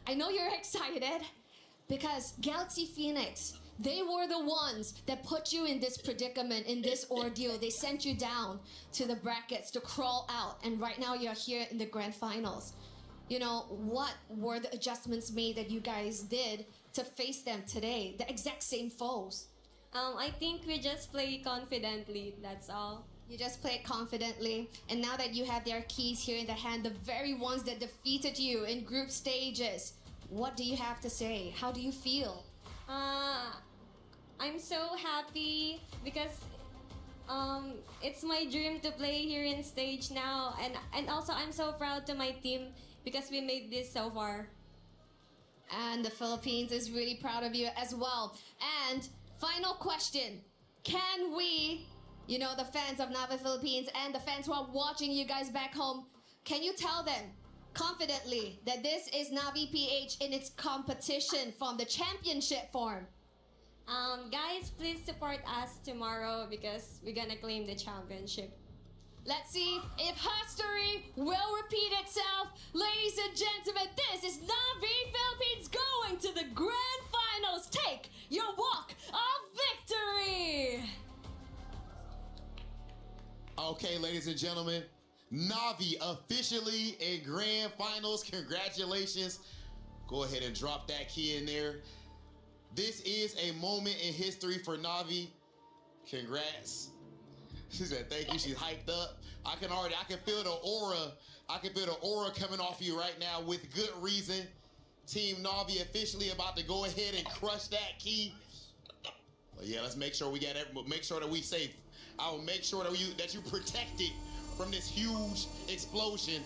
I know you're excited because Galaxy Phoenix, they were the ones that put you in this predicament, in this ordeal. They sent you down to the brackets to crawl out, and right now you're here in the grand finals. You know, what were the adjustments made that you guys did to face them today, the exact same foes? I think we just play confidently, that's all. You just play confidently, and now that you have their keys here in the hand, the very ones that defeated you in group stages, what do you have to say? How do you feel? I'm so happy because it's my dream to play here in stage now, and also I'm so proud to my team because we made this so far. And the Philippines is really proud of you as well. And final question, can we, you know, the fans of NAVI Philippines and the fans who are watching you guys back home, can you tell them confidently that this is NAVI PH in its competition from the championship form? Guys, please support us tomorrow because we're gonna claim the championship. Let's see if history will repeat itself. Ladies and gentlemen, this is NAVI Philippines going to the grand finals. Take your walk of victory. Okay, ladies and gentlemen, NAVI officially in grand finals. Congratulations. Go ahead and drop that key in there. This is a moment in history for NAVI. Congrats. She said, thank you. She's hyped up. I can feel the aura. I can feel the aura coming off you right now with good reason. Team NAVI officially about to go ahead and crush that key. But yeah, let's make sure we get make sure that we safe. I will make sure that you protected from this huge explosion.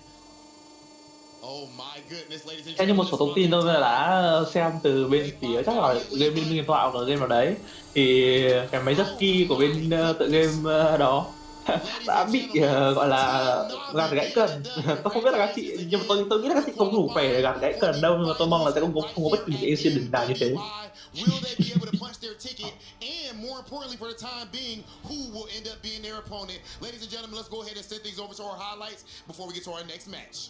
Oh my goodness, ladies and Theo như một số thông tin tôi đã xem từ bên phía chắc là game Liên minh điện thoại hoặc là game nào đấy, thì cái máy giật key của bên tựa game đó đã bị gọi là gạt gãy cần. Tôi không biết là các chị, nhưng mà tôi nghĩ là các chị không đủ khỏe để gạt gãy cần đâu, nhưng mà tôi mong là sẽ không có bất kỳ incident nào như thế. Will they be able to punch their ticket? And more importantly, for the time being, who will end up being their opponent? Ladies and gentlemen, let's go ahead and send things over to our highlights before we get to our next match.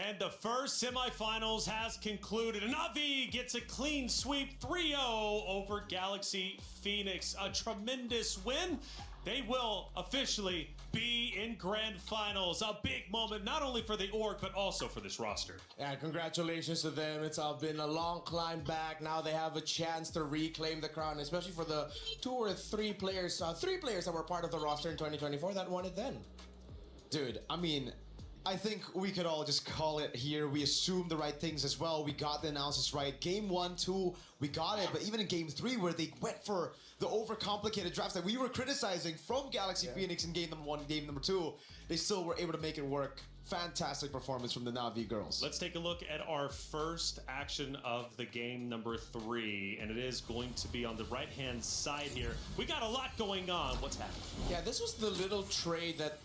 And the first semifinals has concluded. NAVI gets a clean sweep 3-0 over Galaxy Phoenix. A tremendous win. They will officially be in grand finals. A big moment, not only for the org, but also for this roster. Yeah, congratulations to them. It's been a long climb back. Now they have a chance to reclaim the crown, especially for the three players that were part of the roster in 2024 that won it then. Dude, I mean, I think we could all just call it here. We assumed the right things as well. We got the analysis right. Game 1, 2, we got it. But even in Game 3, where they went for the overcomplicated drafts that we were criticizing from Galaxy Phoenix in Game number 1, Game number 2, they still were able to make it work. Fantastic performance from the NAVI girls. Let's take a look at our first action of the game number 3, and it is going to be on the right-hand side here. We got a lot going on. What's happening? Yeah, this was the little trade that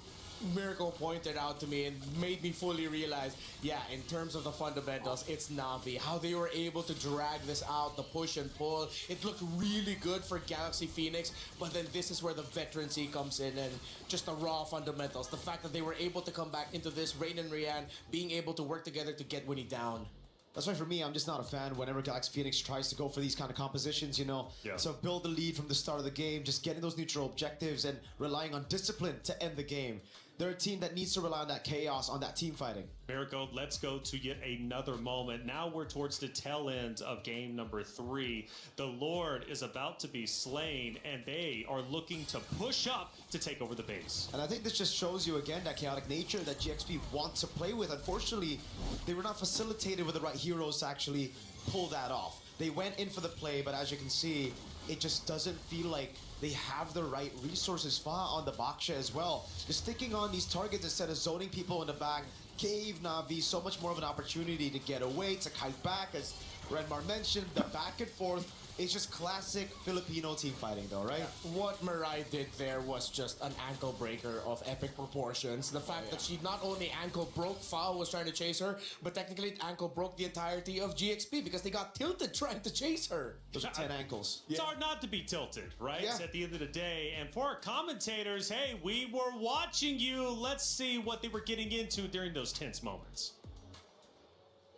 Miracle pointed out to me and made me fully realize, yeah, in terms of the fundamentals, it's Navi. How they were able to drag this out, the push and pull. It looked really good for Galaxy Phoenix, but then this is where the veterancy comes in and just the raw fundamentals. The fact that they were able to come back into this, Rain and Ryan being able to work together to get Winnie down. That's why for me, I'm just not a fan whenever Galaxy Phoenix tries to go for these kind of compositions, you know. Yeah. So build the lead from the start of the game, just getting those neutral objectives and relying on discipline to end the game. They're a team that needs to rely on that chaos, on that team fighting. Miracle, let's go to yet another moment. Now we're towards the tail end of game number 3. The Lord is about to be slain, and they are looking to push up to take over the base. And I think this just shows you again that chaotic nature that GXP wants to play with. Unfortunately, they were not facilitated with the right heroes to actually pull that off. They went in for the play, but as you can see, it just doesn't feel like they have the right resources on the Baksha as well. Just sticking on these targets instead of zoning people in the back gave Navi so much more of an opportunity to get away, to kite back. As Renmar mentioned, the back and forth is just classic Filipino team fighting though, right? What Mirai did there was just an ankle breaker of epic proportions. The fact that she not only ankle broke, Foul was trying to chase her, but technically it ankle broke the entirety of GXP because they got tilted trying to chase her. Those are 10 ankles. It's hard not to be tilted, right? Yeah. At the end of the day. And for our commentators, hey, we were watching you. Let's see what they were getting into during those tense moments.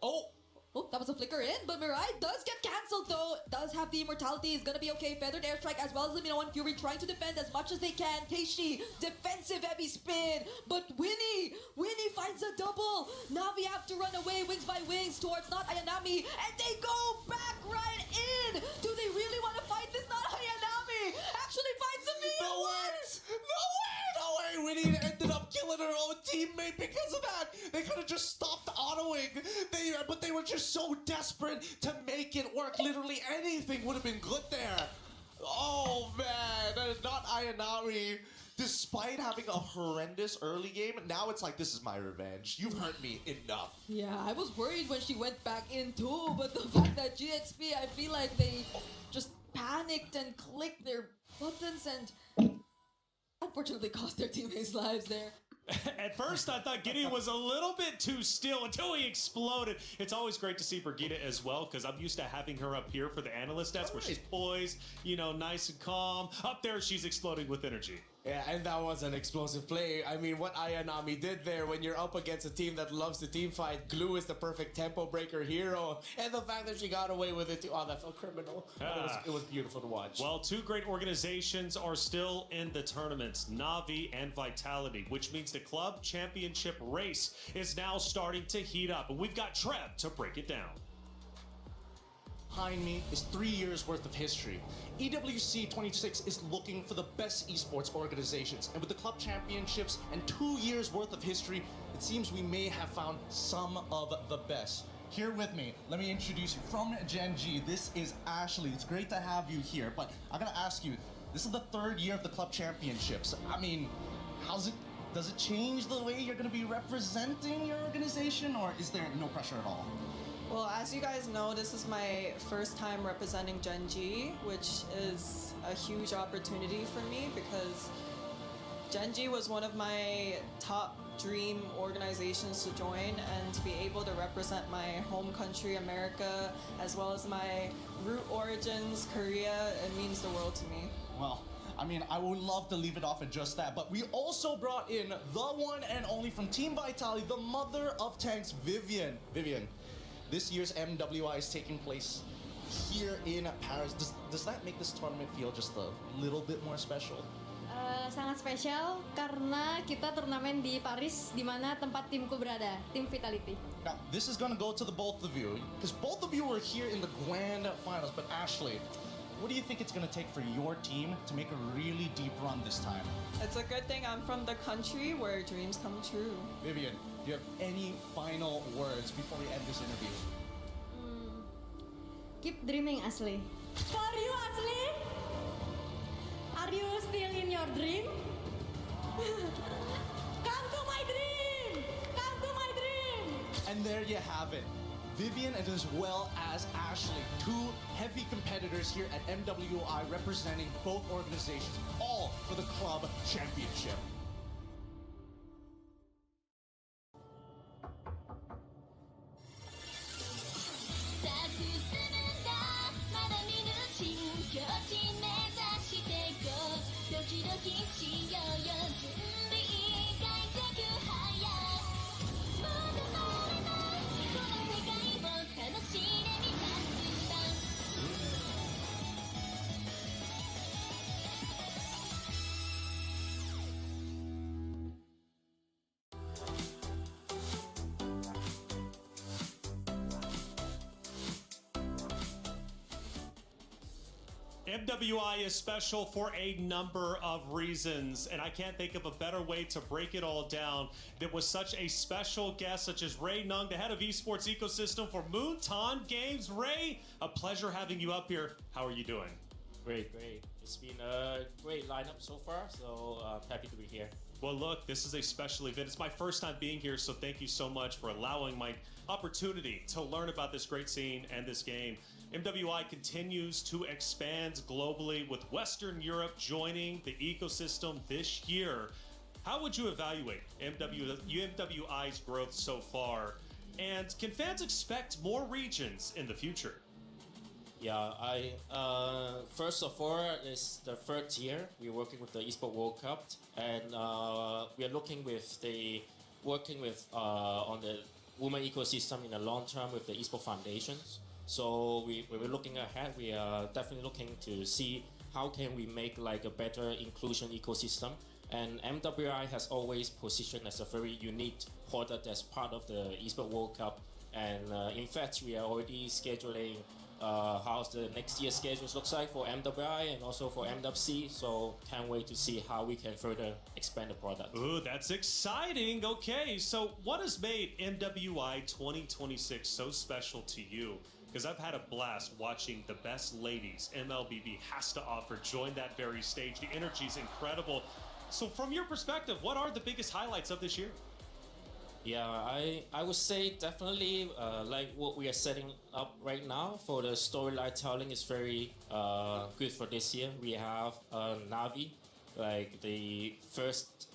Oh, that was a flicker in, but Mirai does get cancelled though. Does have the immortality, is gonna be okay. Feathered airstrike as well as Limino and Fury trying to defend as much as they can. Keishi, defensive heavy spin, but Winnie finds a double. Navi have to run away wings by wings towards not Ayanami, and they go back right in. Do they really want to fight this? Not Ayanami actually finds a mean No way! Winnie ended up killing her own teammate because of that. They could have just stopped autoing. But they were just so desperate to make it work. Literally anything would have been good there. Oh man, not Ayanami. Despite having a horrendous early game, now it's like, this is my revenge. You've hurt me enough. Yeah, I was worried when she went back in too, but the fact that GXP, I feel like they just panicked and clicked their buttons and unfortunately cost their teammates' lives there. At first, I thought Gideon was a little bit too still until he exploded. It's always great to see Brigitte as well, because I'm used to having her up here for the analyst desk where she's poised, you know, nice and calm. Up there, she's exploding with energy. Yeah, and that was an explosive play. I mean, what Ayanami did there when you're up against a team that loves to team fight, Glue is the perfect tempo breaker hero, and the fact that she got away with it too, oh, that felt criminal. It was beautiful to watch. Well, two great organizations are still in the tournaments, Navi and Vitality, which means the club championship race is now starting to heat up, and we've got Trev to break it down. Behind me is 3 years worth of history. EWC 26 is looking for the best esports organizations, and with the club championships and 2 years worth of history, it seems we may have found some of the best. Here with me, let me introduce you from Gen G. This is Ashley. It's great to have you here, but I gotta ask you, this is the 3rd year of the club championships. I mean, does it change the way you're gonna be representing your organization, or is there no pressure at all? Well, as you guys know, this is my first time representing Gen G, which is a huge opportunity for me because Gen G was one of my top dream organizations to join, and to be able to represent my home country, America, as well as my root origins, Korea, it means the world to me. Well, I mean, I would love to leave it off at just that, but we also brought in the one and only from Team Vitality, the mother of tanks, Vivian. Vivian, this year's MWI is taking place here in Paris. Does that make this tournament feel just a little bit more special? Sangat spesial karena kita turnamen di Paris, di mana tempat timku berada, tim Vitality. Now, this is going to go to the both of you, because both of you were here in the grand finals, but Ashley, what do you think it's going to take for your team to make a really deep run this time? It's a good thing I'm from the country where dreams come true. Vivian, do you have any final words before we end this interview? Keep dreaming, Ashley. For you, Ashley? Are you still in your dream? Come to my dream! Come to my dream! And there you have it. Vivian and as well as Ashley, two heavy competitors here at MWI representing both organizations, all for the club championship. MWI is special for a number of reasons, and I can't think of a better way to break it all down than with such a special guest such as Ray Nung, the head of esports ecosystem for Moonton Games. Ray, a pleasure having you up here. How are you doing? Great. It's been a great lineup so far, so happy to be here. Well, look, this is a special event. It's my first time being here, so thank you so much for allowing my opportunity to learn about this great scene and this game. MWI continues to expand globally with Western Europe joining the ecosystem this year. How would you evaluate MWI's growth so far? And can fans expect more regions in the future? Yeah, first of all, it's the third year we're working with the Esports World Cup, and we are working on the women ecosystem in the long term with the Esports Foundations. So we're looking ahead. We are definitely looking to see how can we make like a better inclusion ecosystem. And MWI has always positioned as a very unique product as part of the Esports World Cup. And in fact, we are already scheduling how the next year's schedules looks like for MWI and also for MWC. So can't wait to see how we can further expand the product. Ooh, that's exciting. Okay, so what has made MWI 2026 so special to you? Because I've had a blast watching the best ladies MLBB has to offer join that very stage. The energy is incredible. So from your perspective, what are the biggest highlights of this year? Yeah, I would say definitely like what we are setting up right now for the storyline telling is very good for this year. We have NAVI, like the first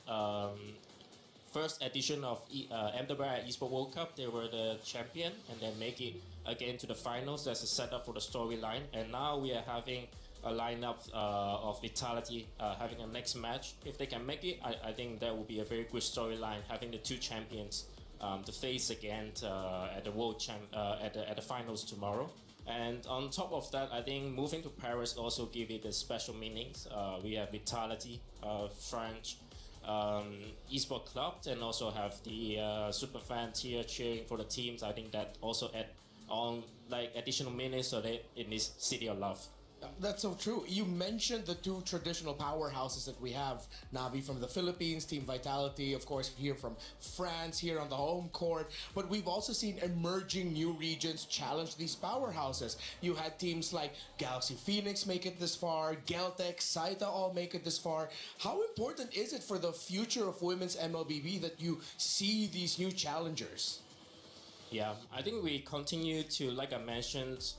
edition of MWI Esports World Cup. They were the champion and then make it again to the finals. That's a setup for the storyline. And now we are having a lineup of Vitality having a next match. If they can make it, I think that will be a very good storyline, having the two champions to face again at the at the finals tomorrow. And on top of that, I think moving to Paris also give it a special meanings. We have Vitality, French esports club, and also have the super fans here cheering for the teams. I think that also add on like additional meanings so that in this city of love. That's so true. You mentioned the two traditional powerhouses that we have. Navi from the Philippines, Team Vitality, of course, here from France, here on the home court. But we've also seen emerging new regions challenge these powerhouses. You had teams like Galaxy Phoenix make it this far, Geltek, Saita all make it this far. How important is it for the future of women's MLBB that you see these new challengers? Yeah, I think we continue to, like I mentioned,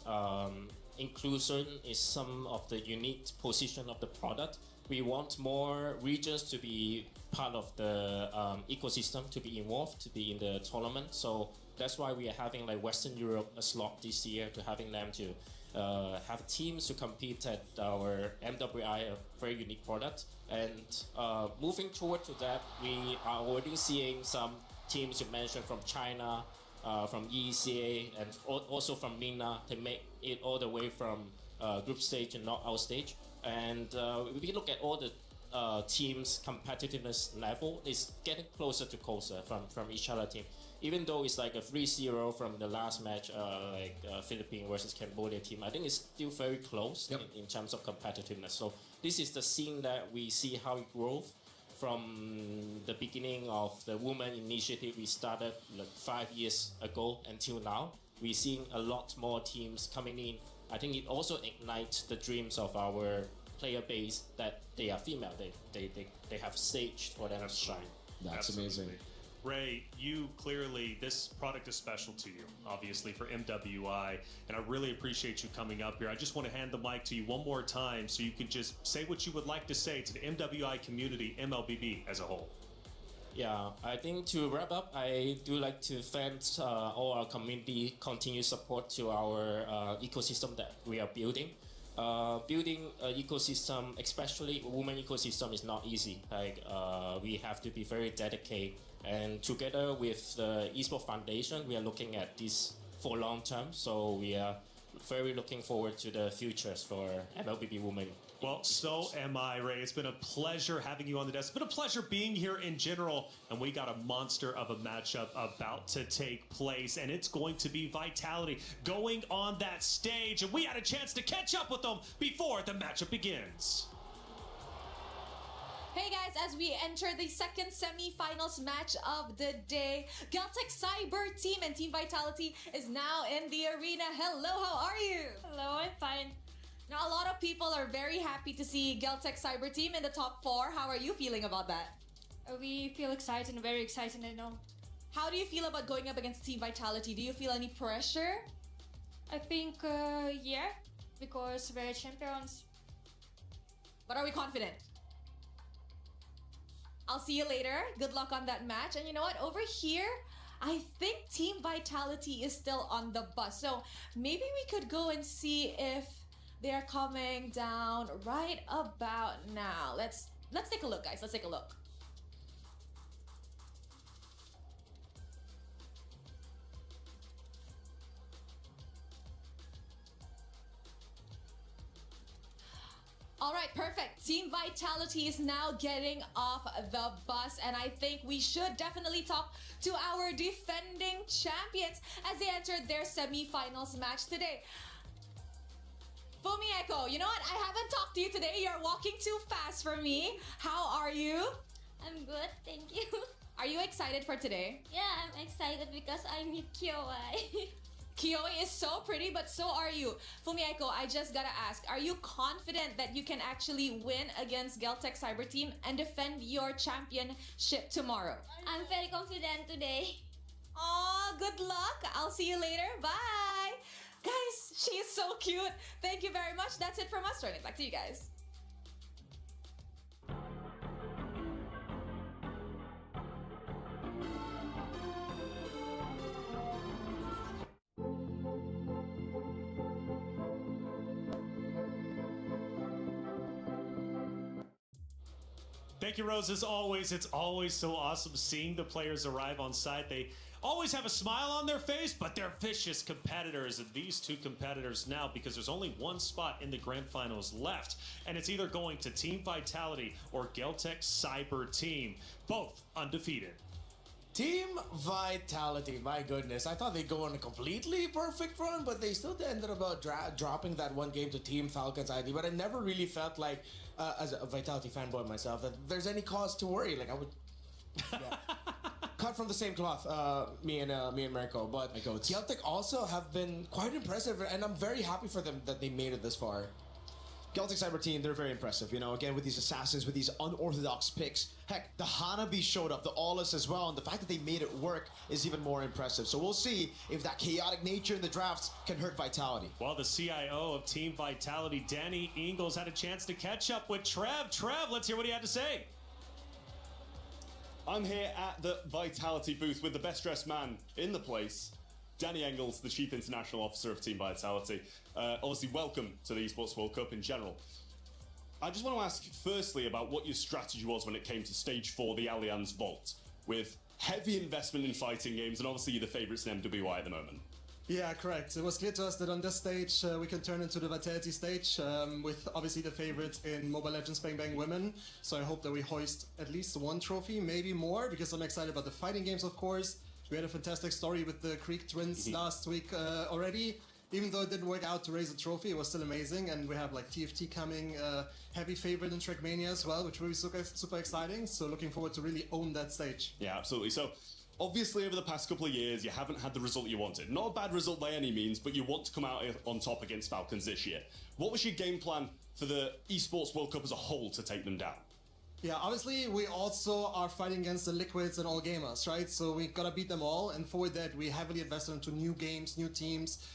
inclusion is some of the unique position of the product. We want more regions to be part of the ecosystem, to be involved, to be in the tournament. So that's why we are having like Western Europe a slot this year, to having them to have teams to compete at our MWI, a very unique product. And moving toward to that, we are already seeing some teams you mentioned from China, from ECA, and also from MENA. They make it all the way from group stage and knockout stage. And if we look at all the teams' competitiveness level, is getting closer to closer from each other team. Even though it's like a 3-0 from the last match, Philippines versus Cambodia team, I think it's still very close in terms of competitiveness. So this is the scene that we see how it grows. From the beginning of the women initiative we started like 5 years ago until now, we're seeing a lot more teams coming in. I think it also ignites the dreams of our player base that they are female. They have stage for them to shine. That's amazing. Ray, you clearly, this product is special to you, obviously, for MWI, and I really appreciate you coming up here. I just want to hand the mic to you one more time so you can just say what you would like to say to the MWI community, MLBB as a whole. Yeah, I think to wrap up, I do like to thank all our community continued support to our ecosystem that we are building. Building an ecosystem, especially a women ecosystem, is not easy. Like we have to be very dedicated, and together with the Esports Foundation, we are looking at this for long term. So we are very looking forward to the futures for MLBB women Well, so am I, Ray. It's been a pleasure having you on the desk. It's been a pleasure being here in general. And we got a monster of a matchup about to take place. And it's going to be Vitality going on that stage. And we had a chance to catch up with them before the matchup begins. Hey guys, as we enter the second semi-finals match of the day, Geltek Cyber Team and Team Vitality is now in the arena. Hello, how are you? Hello, I'm fine. Now, a lot of people are very happy to see Geltek Cyber Team in the top 4. How are you feeling about that? We feel excited, very excited, I know. How do you feel about going up against Team Vitality? Do you feel any pressure? I think, yeah, because we're champions. But are we confident? I'll see you later. Good luck on that match. And you know what? Over here, I think Team Vitality is still on the bus. So maybe we could go and see if they're coming down right about now. Let's take a look, guys. Let's take a look. All right, perfect. Team Vitality is now getting off the bus, and I think we should definitely talk to our defending champions as they entered their semi-finals match today. Fumi Echo, you know what? I haven't talked to you today. You're walking too fast for me. How are you? I'm good, thank you. Are you excited for today? Yeah, I'm excited because I meet Kiyoai. Kiyoai is so pretty, but so are you. Fumieko, I just gotta ask, are you confident that you can actually win against Geltek Cyber Team and defend your championship tomorrow? I'm very confident today. Aw, good luck. I'll see you later. Bye. Guys, she is so cute. Thank you very much. That's it from us. Turning it back to you guys. Thank you, Rose. As always, it's always so awesome seeing the players arrive on site. They always have a smile on their face, but they're vicious competitors. And these two competitors now, because there's only one spot in the grand finals left, and it's either going to Team Vitality or Geltek Cyber Team, both undefeated. Team Vitality, my goodness. I thought they'd go on a completely perfect run, but they still ended up dropping that one game to Team Falcons ID. But I never really felt like, as a Vitality fanboy myself, that there's any cause to worry. Like, I would... Yeah. Cut from the same cloth, me and Marco. But Geltek also have been quite impressive, and I'm very happy for them that they made it this far. Geltek Cyber Team, they're very impressive, you know, again with these assassins, with these unorthodox picks. Heck, the Hanabi showed up, the Aulus as well, and the fact that they made it work is even more impressive. So we'll see if that chaotic nature in the drafts can hurt Vitality. Well, the CIO of Team Vitality, Danny Ingles, had a chance to catch up with Trev. Trev, let's hear what he had to say. I'm here at the Vitality booth with the best dressed man in the place, Danny Engels, the Chief International Officer of Team Vitality. Obviously, welcome to the Esports World Cup in general. I just want to ask firstly about what your strategy was when it came to Stage 4, the Allianz Vault, with heavy investment in fighting games, and obviously you're the favourites in MWI at the moment. Yeah, correct. It was clear to us that on this stage we can turn into the Vitality stage with obviously the favorites in Mobile Legends Bang Bang Women. So I hope that we hoist at least one trophy, maybe more, because I'm excited about the fighting games, of course. We had a fantastic story with the Creek Twins last week already. Even though it didn't work out to raise a trophy, it was still amazing. And we have like TFT coming, heavy favorite in Trackmania as well, which will be super exciting. So looking forward to really own that stage. Yeah, absolutely. So obviously over the past couple of years, you haven't had the result you wanted. Not a bad result by any means, but you want to come out on top against Falcons this year. What was your game plan for the Esports World Cup as a whole to take them down? Yeah, obviously we also are fighting against the Liquids and all gamers, right? So we gotta beat them all, and for that we heavily invested into new games, new teams.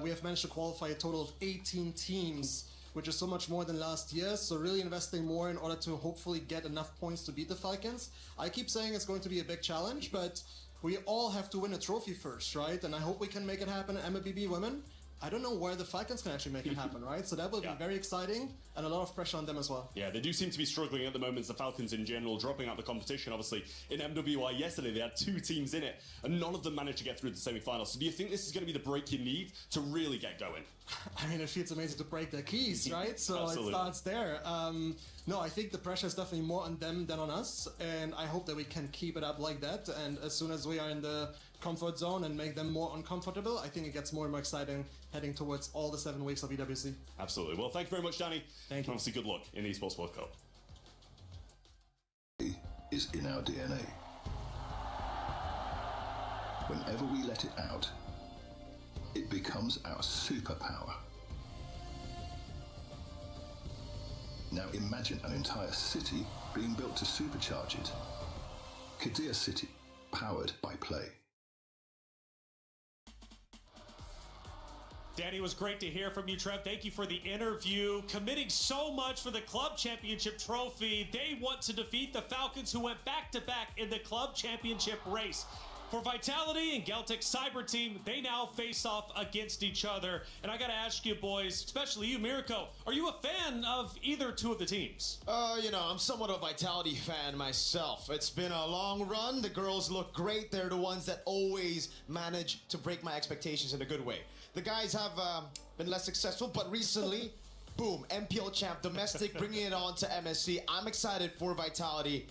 We have managed to qualify a total of 18 teams, which is so much more than last year. So really investing more in order to hopefully get enough points to beat the Falcons. I keep saying it's going to be a big challenge, but we all have to win a trophy first, right? And I hope we can make it happen at MLBB Women. I don't know where the Falcons can actually make it happen, right? So that will be very exciting and a lot of pressure on them as well. Yeah, they do seem to be struggling at the moment, the Falcons in general, dropping out the competition. Obviously, in MWI yesterday, they had 2 teams in it, and none of them managed to get through the semi-finals. So do you think this is going to be the break you need to really get going? I mean, it feels amazing to break their keys, right? So it starts there. No, I think the pressure is definitely more on them than on us, and I hope that we can keep it up like that. And as soon as we are in the comfort zone and make them more uncomfortable, I think it gets more and more exciting heading towards all the 7 weeks of EWC. Absolutely. Well, thank you very much, Danny. Thank you. And obviously, good luck in the Esports World Cup. Is in our DNA. Whenever we let it out, it becomes our superpower. Now imagine an entire city being built to supercharge it. Kadir City, powered by play. Danny, it was great to hear from you, Trev. Thank you for the interview. Committing so much for the club championship trophy. They want to defeat the Falcons, who went back-to-back in the club championship race. For Vitality and Geltek Cyber Team, they now face off against each other. And I got to ask you, boys, especially you, Mirko, are you a fan of either two of the teams? You know, I'm somewhat a Vitality fan myself. It's been a long run. The girls look great. They're the ones that always manage to break my expectations in a good way. The guys have been less successful, but recently, boom, MPL champ, domestic, bringing it on to MSC. I'm excited for Vitality.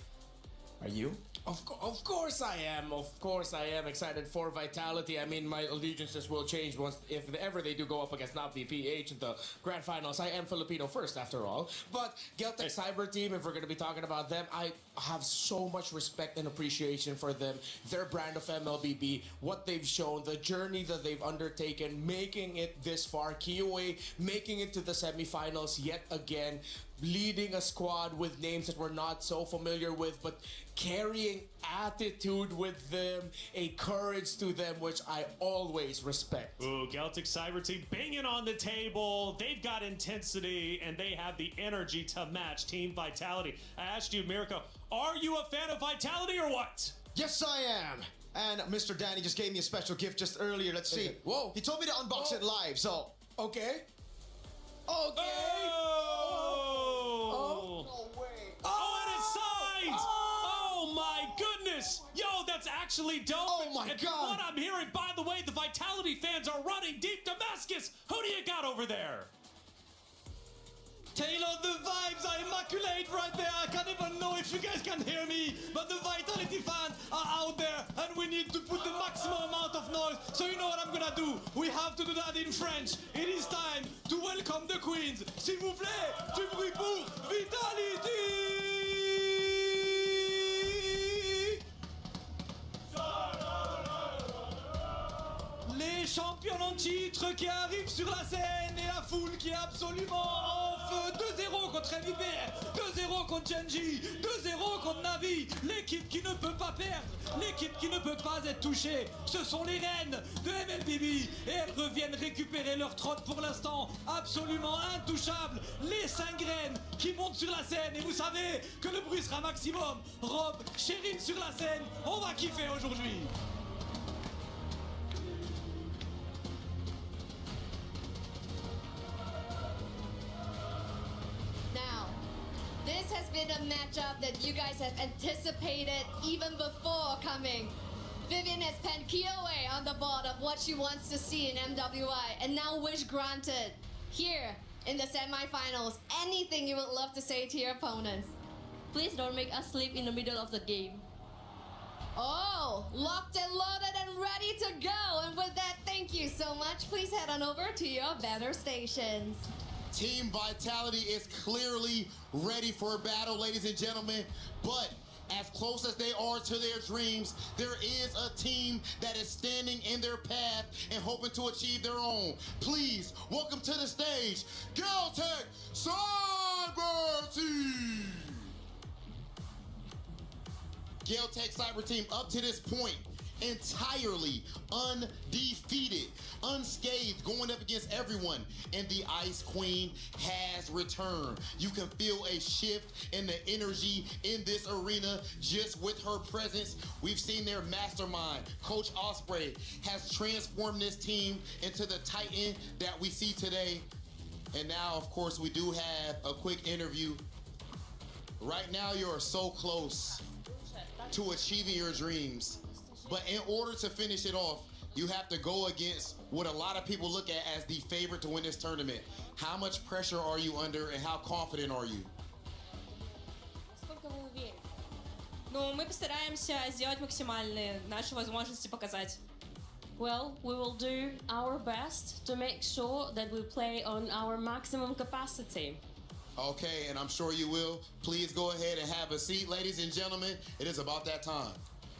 Are you? Of course I am. Of course I am excited for Vitality. I mean, my allegiances will change once, if ever they do go up against NAVI PH in the grand finals. I am Filipino first, after all. But Geltek Cyber Team, if we're going to be talking about them, I have so much respect and appreciation for them. Their brand of MLBB, what they've shown, the journey that they've undertaken, making it this far. KOA making it to the semifinals yet again. Leading a squad with names that we're not so familiar with, but carrying attitude with them, a courage to them, which I always respect. Ooh, Geltek Cyber Team banging on the table. They've got intensity, and they have the energy to match Team Vitality. I asked you, Mirko, are you a fan of Vitality or what? Yes, I am. And Mr. Danny just gave me a special gift just earlier. Let's see. Whoa. He told me to unbox it live, so. Okay. Oh! No way. Oh, and it's signed! Oh my goodness! Yo, that's actually dope. Oh my and God. From what I'm hearing, by the way, the Vitality fans are running deep Damascus. Who do you got over there? Taylor, the vibes are immaculate right there. I can't even know if you guys can hear me, but the Vitality fans are out there, and we need to put the maximum amount of noise. So you know what I'm gonna do? We have to do that in French. It is time to welcome the queens. S'il vous plaît, du bruit pour Vitality! Les champions en titre qui arrivent sur la scène et la foule qui est absolument en feu. 2-0 contre MLBB, 2-0 contre Genji, 2-0 contre NAVI. L'équipe qui ne peut pas perdre, l'équipe qui ne peut pas être touchée. Ce sont les reines de MLBB et elles reviennent récupérer leur trône pour l'instant absolument intouchable. Les 5 reines qui montent sur la scène et vous savez que le bruit sera maximum. Rob, Chérine sur la scène, on va kiffer aujourd'hui. Now, this has been a matchup that you guys have anticipated even before coming. Vivian has penned KOA on the board of what she wants to see in MWI, and now wish granted. Here in the semifinals, anything you would love to say to your opponents? Please don't make us sleep in the middle of the game. Oh, locked and loaded and ready to go. And with that, thank you so much. Please head on over to your banner stations. Team Vitality is clearly ready for a battle, ladies and gentlemen, but as close as they are to their dreams, there is a team that is standing in their path and hoping to achieve their own. Please, welcome to the stage, Geltek Cyber Team! Geltek Cyber Team, up to this point, entirely undefeated, unscathed, going up against everyone. And the Ice Queen has returned. You can feel a shift in the energy in this arena just with her presence. We've seen their mastermind, Coach Ospreay, has transformed this team into the Titan that we see today. And now, of course, we do have a quick interview. Right now, you're so close to achieving your dreams. But in order to finish it off, you have to go against what a lot of people look at as the favorite to win this tournament. How much pressure are you under and how confident are you? Сколько вы уверены? Ну, мы постараемся сделать максимальные наши возможности показать. Well, we will do our best to make sure that we play on our maximum capacity. Okay, and I'm sure you will. Please go ahead and have a seat, ladies and gentlemen. It is about that time.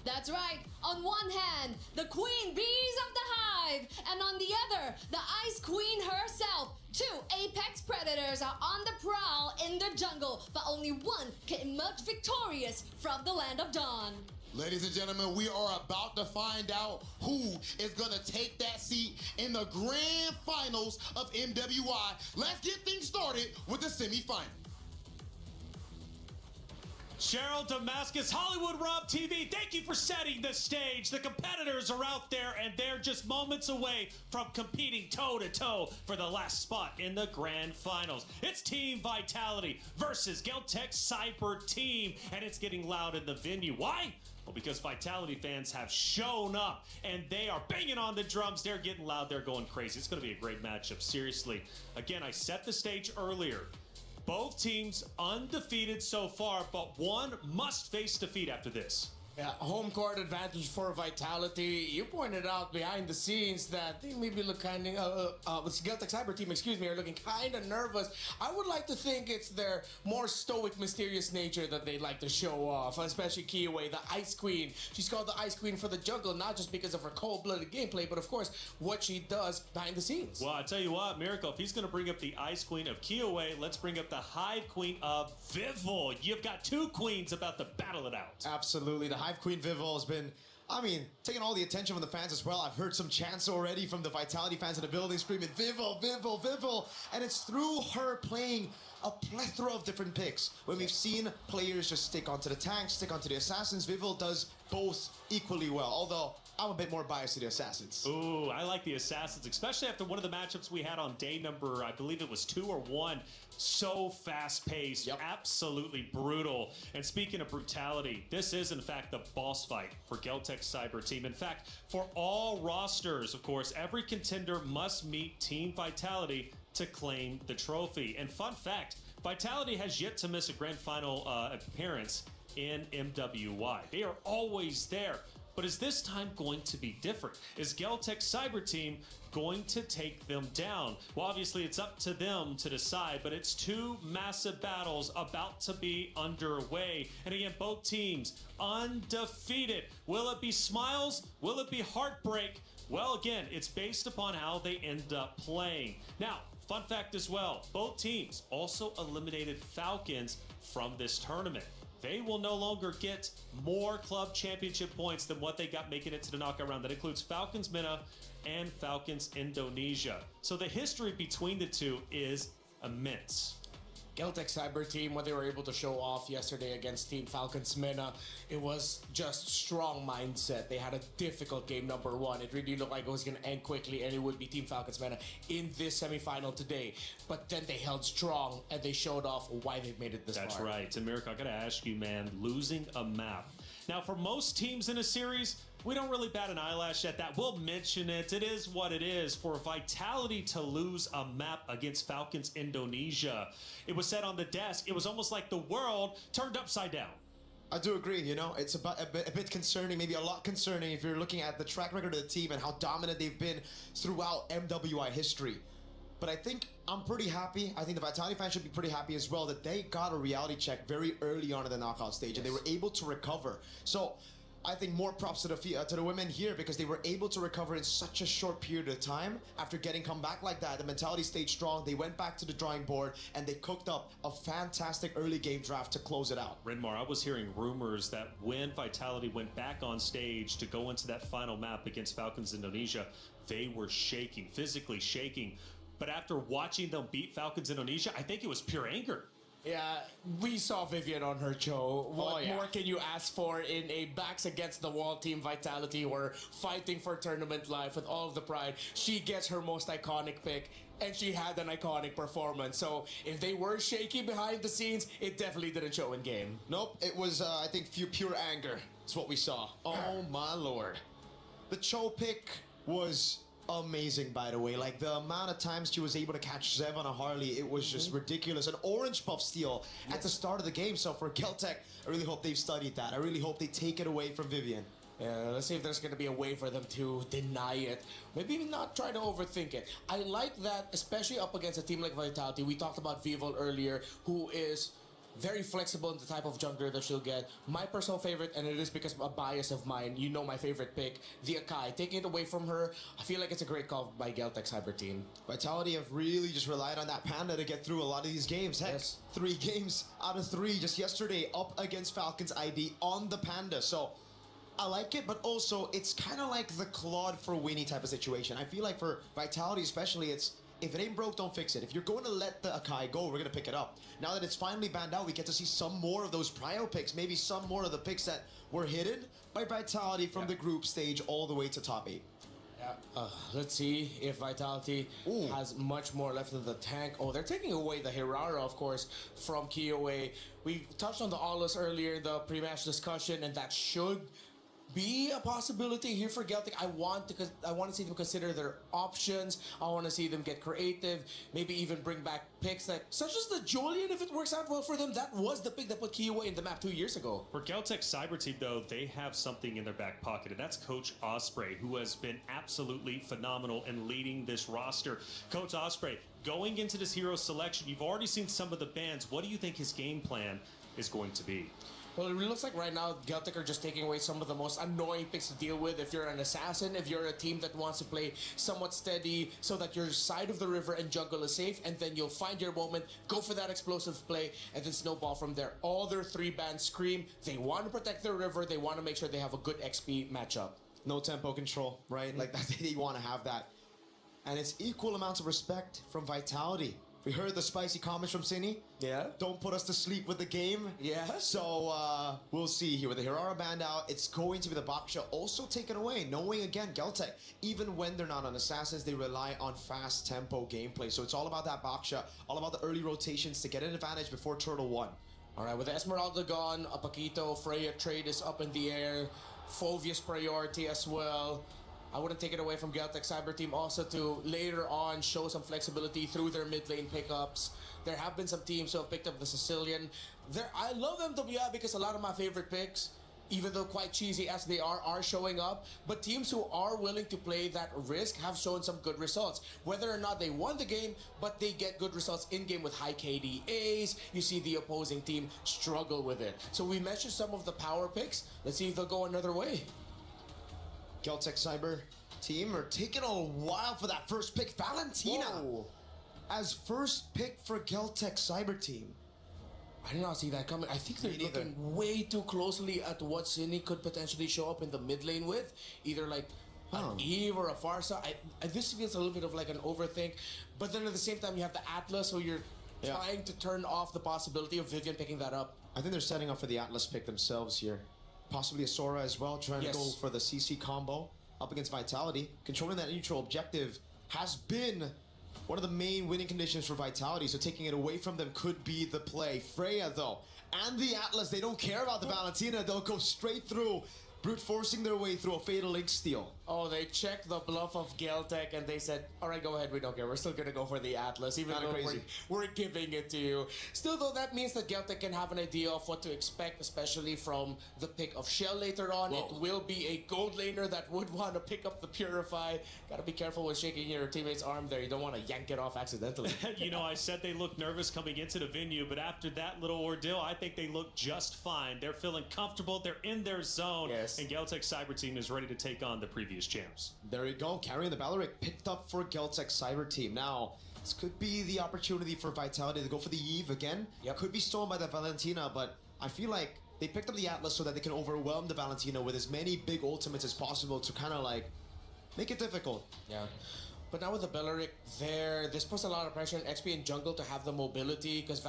That's right. On one hand, the queen bees of the hive, and on the other, the Ice Queen herself. Two apex predators are on the prowl in the jungle, but only one can emerge victorious from the land of dawn. Ladies and gentlemen, we are about to find out who is going to take that seat in the grand finals of MWI. Let's get things started with the semifinal. Cheryl Damascus, Hollywood Rob TV, thank you for setting the stage. The competitors are out there and they're just moments away from competing toe-to-toe for the last spot in the grand finals. It's Team Vitality versus Geltek Cyber Team, and it's getting loud in the venue. Why? Well, because Vitality fans have shown up and they are banging on the drums. They're getting loud. They're going crazy. It's going to be a great matchup. Seriously. Again, I set the stage earlier. Both teams undefeated so far, but one must face defeat after this. Yeah, home court advantage for Vitality. You pointed out behind the scenes that they maybe look kind of, Geltek Cyber Team, excuse me, are looking kind of nervous. I would like to think it's their more stoic, mysterious nature that they like to show off, especially Kiyoe, the Ice Queen. She's called the Ice Queen for the jungle, not just because of her cold-blooded gameplay, but of course, what she does behind the scenes. Well, I tell you what, Miracle, if he's going to bring up the Ice Queen of Kiyoe, let's bring up the Hive Queen of Vivol. You've got two queens about to battle it out. Absolutely. The Hive Queen Vivol has been, taking all the attention from the fans as well. I've heard some chants already from the Vitality fans in the building screaming, Vivol, Vivol, Vivol. And it's through her playing a plethora of different picks. When we've seen players just stick onto the tanks, stick onto the assassins, Vivol does both equally well. Although, I'm a bit more biased to the assassins. Ooh, I like the assassins, especially after one of the matchups we had on day number, I believe it was 2 or 1. So fast-paced, absolutely brutal. And speaking of brutality, this is in fact the boss fight for Geltek Cyber Team. In fact, for all rosters, of course, every contender must meet Team Vitality to claim the trophy. And fun fact, Vitality has yet to miss a grand final appearance in MWI. They are always there. But is this time going to be different? Is Geltek Cyber Team going to take them down? Well, obviously, it's up to them to decide, but it's two massive battles about to be underway. And again, both teams undefeated. Will it be smiles? Will it be heartbreak? Well, again, it's based upon how they end up playing. Now, fun fact as well, both teams also eliminated Falcons from this tournament. They will no longer get more club championship points than what they got making it to the knockout round. That includes Falcons MENA and Falcons Indonesia. So the history between the two is immense. Geltek Cyber Team, what they were able to show off yesterday against Team Falcons MENA, it was just strong mindset. They had a difficult game number 1. It really looked like it was going to end quickly, and it would be Team Falcons MENA in this semifinal today. But then they held strong, and they showed off why they made it this far. That's right. And Mirko, I got to ask you, man, losing a map. Now, for most teams in a series, we don't really bat an eyelash at that. We'll mention it. It is what it is. For Vitality to lose a map against Falcons Indonesia, it was said on the desk, it was almost like the world turned upside down. I do agree, it's a bit concerning, maybe a lot concerning if you're looking at the track record of the team and how dominant they've been throughout MWI history. But I think I'm pretty happy. I think the Vitality fans should be pretty happy as well that they got a reality check very early on in the knockout stage and they were able to recover. So I think more props to the women here because they were able to recover in such a short period of time after getting come back like that. The mentality stayed strong. They went back to the drawing board and they cooked up a fantastic early game draft to close it out. Renmar, I was hearing rumors that when Vitality went back on stage to go into that final map against Falcons Indonesia, they were shaking, physically shaking. But after watching them beat Falcons Indonesia, I think it was pure anger. Yeah, we saw Vivian on her show. What more can you ask for in a backs against the wall team Vitality who are fighting for tournament life with all of the pride? She gets her most iconic pick, and she had an iconic performance. So if they were shaky behind the scenes, it definitely didn't show in game. Nope, it was, I think, pure anger. That's what we saw. Oh my lord. The Cho pick was amazing, by the way. Like, the amount of times she was able to catch Zev on a Harley, it was just ridiculous. An orange buff steal at the start of the game. So for Geltek, I really hope they've studied that. I really hope they take it away from Vivian. Yeah, let's see if there's going to be a way for them to deny it. Maybe not try to overthink it. I like that, especially up against a team like Vitality. We talked about Vivol earlier, who is very flexible in the type of jungler that she'll get. My personal favorite, and it is because of a bias of mine, you know my favorite pick, the Akai. Taking it away from her, I feel like it's a great call by Geltek Cyber Team. Vitality have really just relied on that Panda to get through a lot of these games. Heck, 3 games out of 3 just yesterday up against Falcons ID on the Panda. So I like it, but also it's kind of like the Claude for Winnie type of situation. I feel like for Vitality especially, it's if it ain't broke, don't fix it. If you're going to let the Akai go, we're going to pick it up. Now that it's finally banned out, we get to see some more of those prio picks, maybe some more of the picks that were hidden by Vitality from the group stage all the way to top 8. Yeah. Let's see if Vitality has much more left in the tank. Oh, they're taking away the Hirara, of course, from KOA. We touched on the Aulus earlier in the pre-match discussion, and that should be a possibility here for Geltek. I want to see them consider their options. I want to see them get creative, maybe even bring back picks like such as the Julian if it works out well for them. That was the pick that put Kiowa in the map 2 years ago. For Geltek Cyber Team, though, they have something in their back pocket, and that's Coach Osprey, who has been absolutely phenomenal in leading this roster. Coach Osprey, going into this hero selection, you've already seen some of the bans. What do you think his game plan is going to be? Well, it looks like right now Geltek are just taking away some of the most annoying picks to deal with. If you're an assassin, if you're a team that wants to play somewhat steady so that your side of the river and jungle is safe, and then you'll find your moment, go for that explosive play, and then snowball from there. All their 3 bans scream. They want to protect their river. They want to make sure they have a good XP matchup. No tempo control, right? Like, they want to have that. And it's equal amounts of respect from Vitality. We heard the spicy comments from Cine. Yeah. Don't put us to sleep with the game. Yeah. So we'll see here. With the Hirara banned out, it's going to be the Baksha also taken away. Knowing, again, Geltek, even when they're not on Assassins, they rely on fast tempo gameplay. So it's all about that Baksha, all about the early rotations to get an advantage before Turtle 1. All right, with Esmeralda gone, a Paquito, Freya trade is up in the air. Fovia's priority as well. I wouldn't take it away from Geltek Cyber Team also to later on show some flexibility through their mid lane pickups. There have been some teams who have picked up the Sicilian. I love them to be out because a lot of my favorite picks, even though quite cheesy as they are showing up. But teams who are willing to play that risk have shown some good results. Whether or not they won the game, but they get good results in-game with high KDAs. You see the opposing team struggle with it. So we mentioned some of the power picks. Let's see if they'll go another way. Geltek Cyber Team are taking a while for that first pick. Valentina as first pick for Geltek Cyber Team. I did not see that coming. I think they're looking way too closely at what Cine could potentially show up in the mid lane with. Either like an Eve or a Farsa. This feels a little bit of like an overthink. But then at the same time, you have the Atlas, so you're trying to turn off the possibility of Vivian picking that up. I think they're setting up for the Atlas pick themselves here. Possibly a Sora as well, trying to go for the CC combo up against Vitality. Controlling that neutral objective has been one of the main winning conditions for Vitality, so taking it away from them could be the play. Freya, though, and the Atlas, they don't care about the Valentina. They'll go straight through, brute forcing their way through a Fatal Link steal. Oh, they checked the bluff of Geltek and they said, all right, go ahead, we don't care. We're still going to go for the Atlas, even Kinda though crazy. we're giving it to you. Still, though, that means that Geltek can have an idea of what to expect, especially from the pick of Shell later on. It will be a gold laner that would want to pick up the Purify. Gotta be careful with shaking your teammate's arm there. You don't want to yank it off accidentally. You know, I said they looked nervous coming into the venue, but after that little ordeal, I think they look just fine. They're feeling comfortable. They're in their zone. Yes. And Geltek Cyber Team is ready to take on the previous champs. There you go, carrying the Baloric picked up for Geltek Cyber Team. Now, this could be the opportunity for Vitality to go for the Eve again. Could be stolen by the Valentina, but I feel like they picked up the Atlas so that they can overwhelm the Valentina with as many big ultimates as possible to kind of like make it difficult. Yeah. But now with the Beleric there, this puts a lot of pressure on XP and jungle to have the mobility, because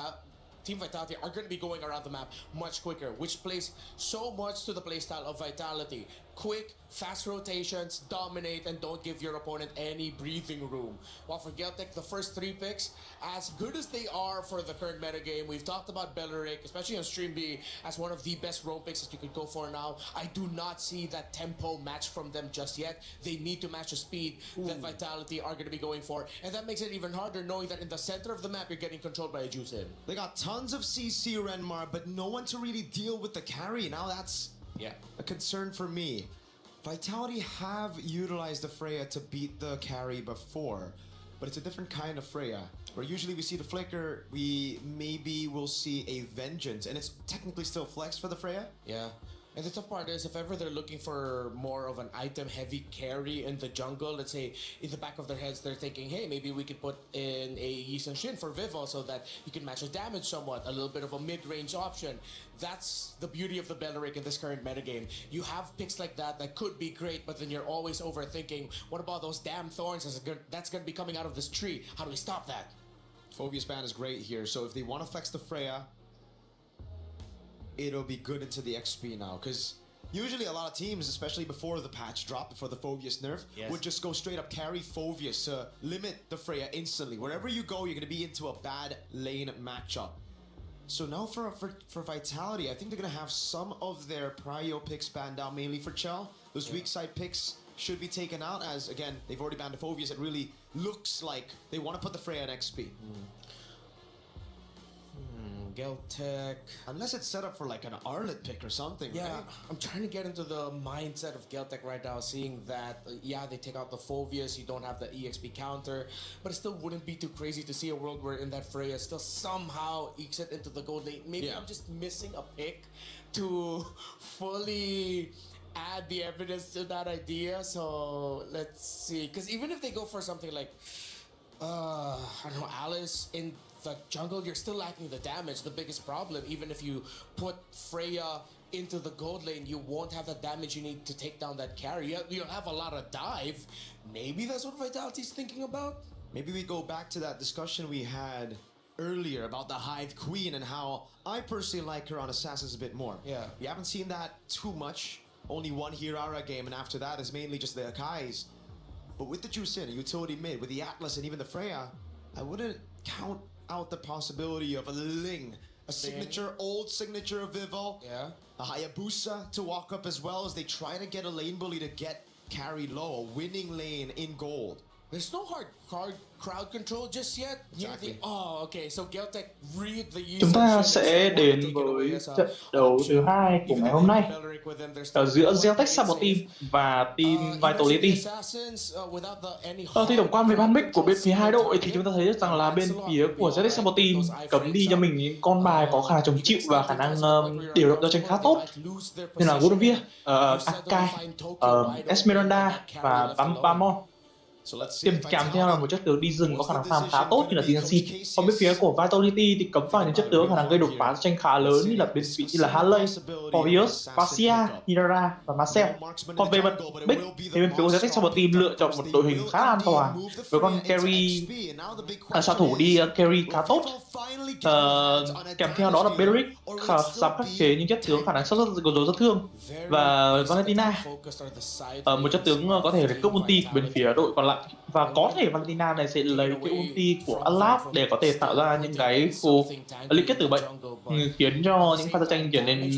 Team Vitality are going to be going around the map much quicker, which plays so much to the playstyle of Vitality. Quick, fast rotations, dominate, and don't give your opponent any breathing room. While for Geltek, the first 3 picks, as good as they are for the current metagame, we've talked about Beleric, especially on Stream B, as one of the best roam picks that you could go for now. I do not see that tempo match from them just yet. They need to match the speed that Vitality are going to be going for, and that makes it even harder knowing that in the center of the map, you're getting controlled by a Juice In. They got tons of CC Renmar, but no one to really deal with the carry. Now that's a concern for me. Vitality have utilized the Freya to beat the carry before, but it's a different kind of Freya. Where usually we see the Flicker, we maybe will see a Vengeance, and it's technically still flex for the Freya. Yeah. And the tough part is, if ever they're looking for more of an item-heavy carry in the jungle, let's say in the back of their heads they're thinking, hey, maybe we could put in a Yi Sun Shin for Vivo so that you can match the damage somewhat, a little bit of a mid-range option. That's the beauty of the Beleric in this current metagame. You have picks like that that could be great, but then you're always overthinking, what about those damn thorns that's going to be coming out of this tree? How do we stop that? Phobia's ban is great here, so if they want to flex the Freya, it'll be good into the XP now, because usually a lot of teams, especially before the patch dropped, before the Phobius nerf, would just go straight up carry Phobius to limit the Freya instantly. Wherever you go, you're going to be into a bad lane matchup. So now for Vitality, I think they're going to have some of their prio picks banned out, mainly for Chell. Those weak side picks should be taken out, as again, they've already banned the Phobius. It really looks like they want to put the Freya in XP. Geltek. Unless it's set up for like an Arlet pick or something, Yeah, right? I'm trying to get into the mindset of Geltek right now, seeing that, they take out the Phobius, you don't have the EXP counter, but it still wouldn't be too crazy to see a world where in that Freya still somehow ekes it into the gold lane. Maybe I'm just missing a pick to fully add the evidence to that idea, so let's see. Because even if they go for something like, I don't know, Alice in the jungle, you're still lacking the damage. The biggest problem, even if you put Freya into the gold lane, you won't have the damage you need to take down that carry. You'll have a lot of dive. Maybe that's what Vitality's thinking about? Maybe we go back to that discussion we had earlier about the Hive Queen and how I personally like her on Assassins a bit more. Yeah. We haven't seen that too much. Only one Hirara game, and after that is mainly just the Akais. But with the Juice In, a utility mid, with the Atlas and even the Freya, I wouldn't count out the possibility of a Ling, a signature, old signature of Vivo, a Hayabusa to walk up as well, as they try to get a lane bully to get carried low, a winning lane in gold. There's no hard crowd control just yet. Exactly. Okay, so Geltek read the Chúng ta sẽ đến với trận đấu thứ 2 của ngày hôm nay ở giữa Geltek Cyber Team và Team Vitality. Thì tổng quan về ban pick của bên phía hai đội thì chúng ta thấy rằng là bên phía của Geltek Cyber Team cấm đi cho mình những con bài có khả năng chống chịu và khả năng điều động giao tranh khá tốt, như là Godovia, Akai, Esmeralda và Bamon. Tìm kèm theo là một chất tướng đi rừng có khả năng farm khá tốt như là TNC. Còn bên phía của Vitality thì cấm phải những chất tướng khả năng gây đột phá tranh khá lớn như là bên vị như là Harley, Phobius, Vasia, Hirara và Marcel. Còn về mặt pick thì bên phía của Geltek Cyber Team lựa chọn một đội hình khá an toàn với con carry xạ thủ đi carry khá tốt. Kèm theo đó là Beleric dám khắc chế những chất tướng khả năng sát rất thương, và Valentina, một chất tướng có thể cướp ulti của bên phía đội còn lại. lại. Và có thể Valentina này sẽ lấy cái ulti của Atlas để có thể tạo ra những cái khu liên kết từ bệnh, khiến cho những pha giao tranh trở nên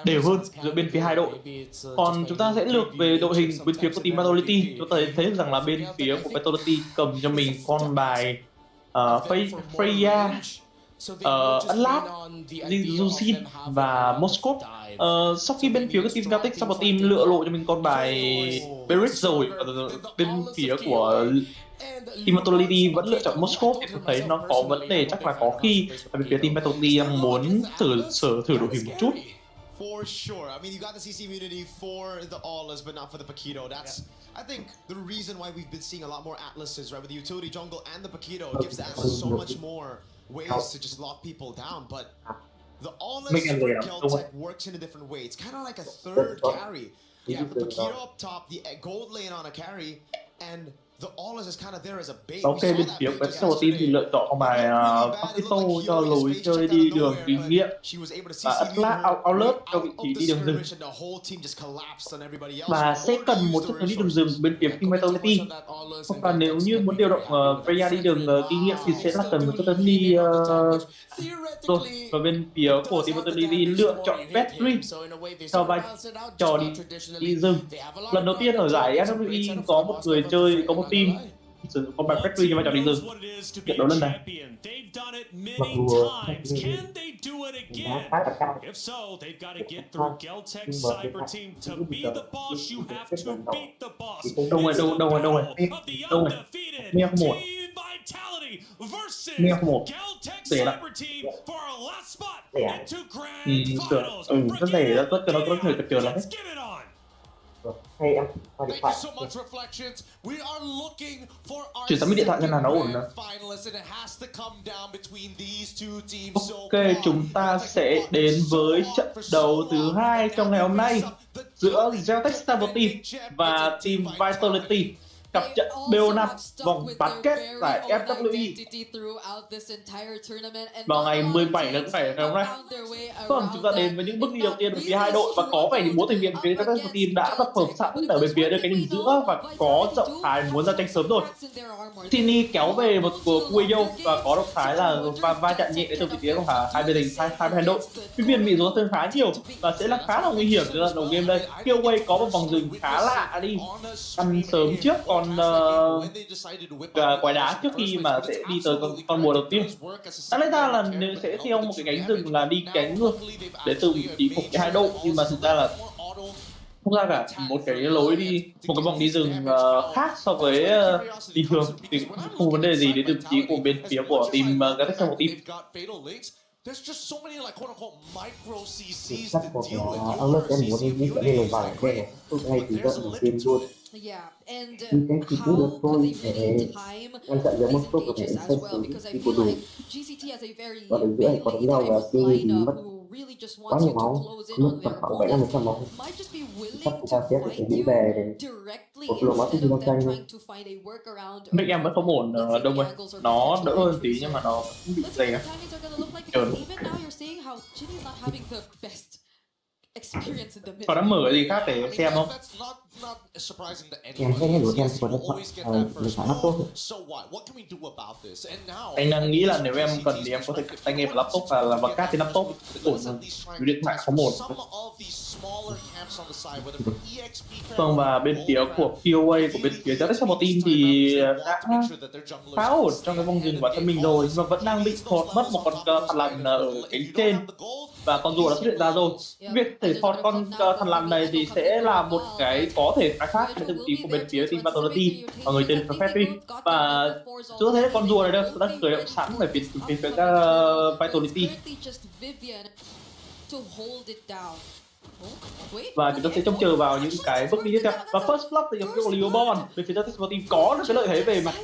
đều hơn giữa bên phía hai đội. Còn chúng ta sẽ lược về đội hình bên phía của team Vitality. Chúng ta thấy rằng là bên phía của Vitality cầm cho mình con bài Freya, Atlas, Yusin và Moscow. Sau khi bên phía của team Geltek Support Team lựa lộ cho mình con bài Beric rồi, bên phía của team Vitality vẫn lựa chọn Moscow thì tôi thấy nó có vấn đề, chắc là có khi bên phía team Vitality muốn thử đội hình một chút. For sure. I mean, you got the CC immunity for the Aulas, but not for the Paquito. That's, I think, the reason why we've been seeing a lot more Atlases, right? With the utility jungle and the Paquito, it gives the Atlas so much more ways to just lock people down. But the Aulas for Geltek works in a different way. It's kind of like a third carry. You have the Paquito up top, the gold lane on a carry, and the Aulas is kind of there as a bait. Ok, bên phía của Support Team thì lựa chọn con bài Paquito cho lối chơi đi đường kinh nghiệm và Atlas Outlet cho vị trí đi đường rừng, và sẽ cần một chiếc đi đường rừng bên phía team Vitality. Hoặc là nếu như muốn điều động Freya đi đường kinh nghiệm thì sẽ là cần một chiếc đi rồi. Và bên phía của team Vitality lựa chọn Petri cho vai trò đi rừng. Lần đầu tiên ở giải NAVI có một người chơi, có một team sử dụng con bài Petri cho vai trò đi rừng. Trận đấu lần này Mặc dù if so, they've got to get through Geltek Cyber Team to be the boss. You have to beat the boss. Đâu rồi Nghe không một versus Geltek Cyber Team for our last spot into grand finals. Rất này rất cho nó có thể chật chờn lắm. Hay em Thank you so much, Reflections. We are looking for our Chuyển sang điện thoại cho nào nó ổn nữa. Ok, chúng ta sẽ đến với trận đấu thứ hai trong ngày hôm nay giữa Geltek Support Team và team Vitality. Cặp trận BO5 vòng bán kết giải FWE vào ngày 17 tháng 7 ngày hôm nay. Còn chúng ta đến với những bước đi đầu tiên từ phía hai đội, và có vẻ những 4 thành viên phía Geltek Team đã tập hợp sẵn ở bên phía cánh đường giữa và có động thái muốn ra tranh sớm rồi. Tini kéo về một của Kueyo và có động thái là va chạm nhẹ từ vị trí của hai bên hai đội. Phi viên bị rốn thương khá nhiều và sẽ là khá là nguy hiểm cho đầu game đây. Killway có một vòng rừng khá lạ đi ăn sớm trước con quái đá trước khi mà sẽ đi tới con mùa đầu tiên. Đã lấy ra là nếu sẽ theo một cái cánh rừng là đi cánh ngược để từ vị trí của cái hai đội, nhưng mà thực ra là không ra cả một cái lối đi, một cái vòng đi rừng khác so với bình thường thì không có vấn đề gì đến từ vị trí của bên phía của team Geltek Support Team. There's just so many like quote unquote micro CCs chắc to một deal with. ông lớp em muốn đi dẫn lên vài cái tôi hay thì dẫn đầu tiên luôn. Thì cái chỉ cú được thôi để ngăn chặn được một số của thể sân thì của đủ. Và đến giữa còn đi đâu là chơi thì mất quá nhiều máu, mất khoảng 75% máu. Chắc chúng ta sẽ phải nghĩ về một lượng máu tích trong tranh thôi. Make em vẫn không ổn đâu rồi, nó đỡ hơn tí nhưng mà nó cũng bị dày á. Có đã mở gì khác để xem không? Em sẽ nghe đủ em còn điện thoại laptop. Anh đang nghĩ là nếu em cần thì em có thể tai nghe vào laptop và làm bằng cát trên laptop sẽ ổn hơn. Vì điện thoại không ổn. Vâng, và bên phía của POA của bên phía Geltek Support Team thì đã khá ổn trong cái vòng rừng của thân mình rồi, nhưng mà vẫn đang bị thọt mất một con thằn lằn ở cánh trên và con rùa đã xuất hiện ra rồi. Việc thể thọt con thằn lằn này thì sẽ là một cái có thể khai thác cái vị trí của bên phía team Vitality và người tên Perfectly, và chưa thấy con rùa này đâu đã khởi động sẵn ở phía Vitality. Và chúng ta sẽ trông chờ vào những cái bước đi tiếp theo. Và first blood thì của Leobon bên phía Geltek Support Team có được cái lợi thế về mặt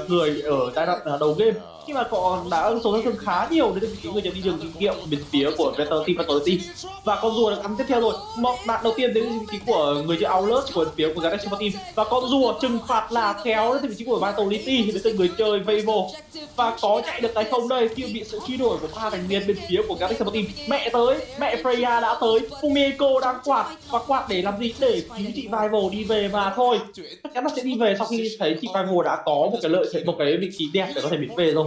người ở giai đoạn đầu game, nhưng mà họ đã số thương khá nhiều đến từ người đi đường kinh nghiệm bên phía của team Vitality. Và con rùa được ăn tiếp theo rồi. Một đạn đầu tiên đến vị trí của người chơi Outlet của phía của Geltek Support Team, và con rùa trừng phạt là kéo đến vị trí của Vitality đến từ người chơi Vavo. Và có chạy được cái không đây khi bị sự truy đuổi của ba thành viên bên phía của Geltek Support Team. Mẹ tới, mẹ Freya đã tới tới. Fumieko đang quạt và quạt để làm gì? Để cứu chị Rival đi về mà thôi. Chắc chắn là sẽ đi về sau khi thấy chị Rival đã có một cái lợi thế, một cái vị trí đẹp để có thể biến về rồi.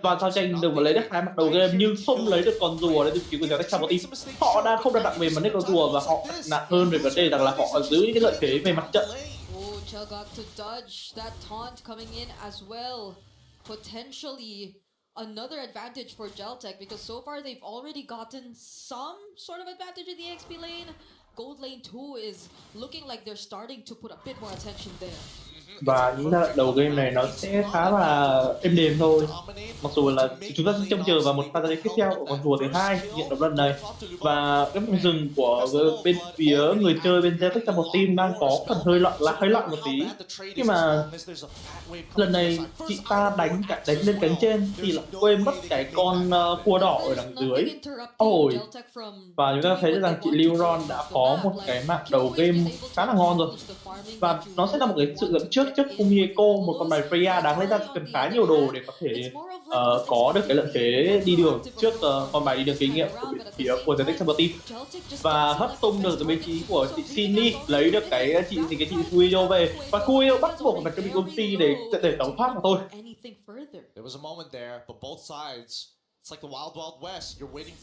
Và sao tranh được mà lấy được 2 mặt đầu game nhưng không lấy được con rùa để được cứu Geltek trong một team. Họ đang không đặt nặng về vấn đề con rùa và họ đặt nặng hơn về vấn đề rằng là họ giữ những cái lợi thế về mặt trận. Chell got to dodge that taunt coming in as well. Potentially another advantage for Geltek because so far they've already gotten some sort of advantage in the XP lane. Gold lane 2 is looking like they're starting to put a bit more attention there. Và những giai đoạn đầu game này nó sẽ khá là êm đềm thôi. Mặc dù là chúng ta sẽ trông chờ vào một pha tiếp theo của con rùa thứ hai hiện động lần này. Và cái vùng rừng của bên phía người chơi bên Geltek trong một team đang có phần hơi loạn một tí. Nhưng mà lần này chị ta đánh lên cánh trên thì lại quên mất cái con cua đỏ ở đằng dưới. Ôi. Và chúng ta thấy rằng chị Leon đã có một cái mạng đầu game khá là ngon rồi. Và nó sẽ là một cái sự dẫn trước Fumieko, một con bài Freya đáng lẽ ra cần khá nhiều đồ để có thể có được cái lợi thế đi đường trước con bài đi đường kinh nghiệm của bên phía của Geltek trong team. Và hất tung được từ bên trí của chị Sini, lấy được cái chị Kuyo về và Kuyo bắt buộc phải chuẩn bị ulti để tẩu thoát mà thôi.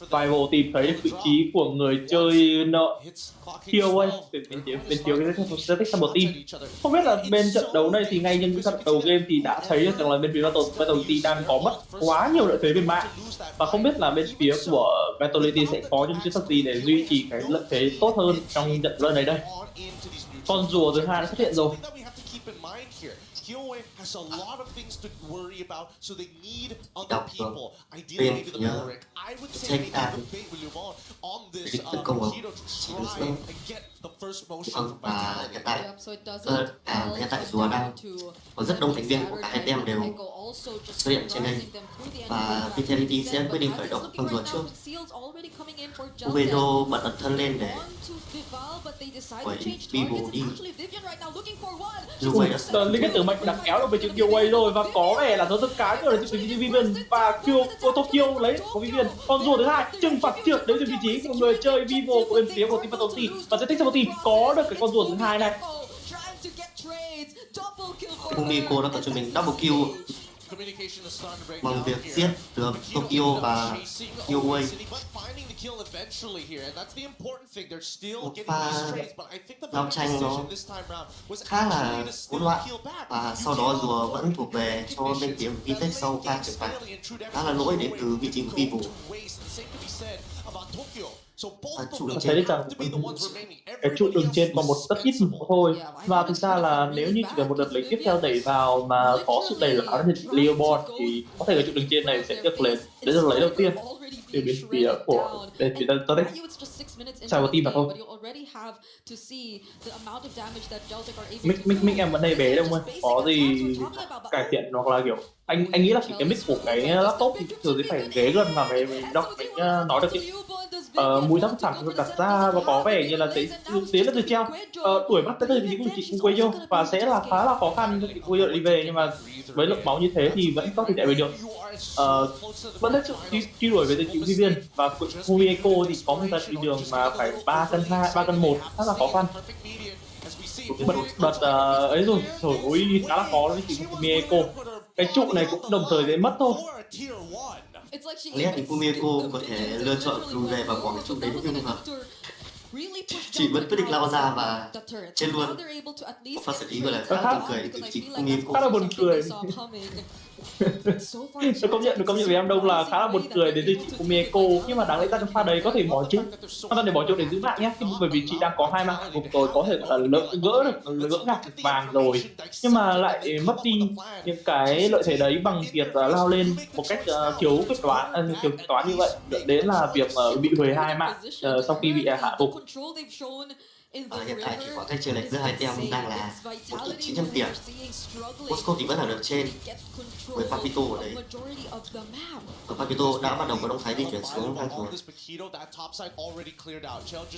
Rival tìm thấy được vị trí của người chơi Kill ấy bên phía Geltek trong một team. Không biết là bên trận đấu này thì ngay trong những trận đầu game thì đã thấy được rằng là bên phía Vitality đang có mất quá nhiều lợi thế về mạng và không biết là bên phía của Vitality sẽ có những chiến thuật gì để duy trì cái lợi thế tốt hơn trong trận lần này đây. Con rùa thứ hai đã xuất hiện rồi. Kyoe has a lot of things to worry about, so they need other people. Ideally, maybe the Merrick. I would say maybe the bait will move on this Keto to try and get the first motion of Vitality. Hiện tại rùa đang có rất đông thành viên của cả hai team đều xuất hiện trên đây và Vitality sẽ quyết định khởi động con rùa trước. Ubedo bật ẩn thân lên để quẩy Bibo đi. Dù vậy liên kết tử mệnh đã kéo được về chữ Kyoe rồi và có vẻ là nó rất cái rồi là chữ Vivian và Tokyo lấy có Vivian. Con rùa thứ hai trừng phạt trượt đến từ vị trí của người chơi Vivo của bên phía của team Vitality và Geltek trong team có được cái con rùa thứ hai này. Fumieko đã có cho mình double kill bằng việc giết được Tokyo và Kyoe. Một pha giao tranh nó khá là hỗn loạn và sau đó rùa vẫn thuộc về cho bên phía Geltek sau pha trừng phạt khá là lỗi đến từ vị trí của Vivo. Thấy được rằng cái trụ đường trên còn một tất ít thôi và thực ra là nếu như chỉ cần một đợt lấy tiếp theo đẩy vào mà có sự đẩy láo đến Leoborn thì có thể cái trụ đường trên này sẽ được lấy đầu tiên từ bên phía của bên phía Geltek sau team mà thôi. Mic em vẫn đầy bé đâu không? Có gì cải thiện hoặc là kiểu anh nghĩ là chỉ cái mic của cái laptop thì thường sẽ phải ghế gần mà mình đọc mình nói được chứ. Mũi thấp thẳng được đặt ra và có vẻ như là sẽ tiến lên từ treo tuổi bắt tới từ những chị Kuyo và sẽ là khá là khó khăn cho chị Kuyo đi về nhưng mà với lượng máu như thế thì vẫn có thể chạy về được. Vẫn rất truy đuổi về từ chị Vivian và Fumieko thì có một đợt đi đường mà phải 3 cân 1 khá là khó khăn. Đợt ấy rồi ôi khá là khó với chị Fumieko. Cái trụ này cũng đồng thời dễ mất thôi. Lẽ thì Fumieko có thể lựa chọn lùi về và bỏ cái trụ đấy nhưng mà chị vẫn quyết định lao ra và chết luôn. Một pha xử lý gọi là khá là buồn cười từ chị Fumieko. Khá là buồn cười. Được công nhận với em Đông là khá là buồn cười đến từ chị Fumieko nhưng mà đáng lẽ ra trong pha đấy có thể bỏ chứ. Hoàn để bỏ chỗ để giữ mạng nhé, bởi vì chị đang có 2 mạng gục rồi có thể là gỡ ngạc vàng rồi nhưng mà lại mất đi những cái lợi thế đấy bằng việc lao lên một cách thiếu quyết toán như vậy dẫn đến là việc bị hủy 2 mạng sau khi bị hạ gục. Hiện tại thì khoảng cách chênh lệch giữa hai team đang là 1.900 tiền. Moscow thì vẫn ở đường trên với Papito ở đấy. Và Papito đã bắt đầu có động thái di chuyển xuống thang rồi.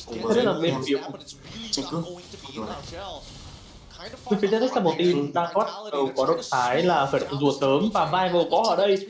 Thế nên là bên phía tranh cướp Bên phía Geltek Support Team đang bắt đầu có động thái là khởi động rùa sớm và Vival có ở đây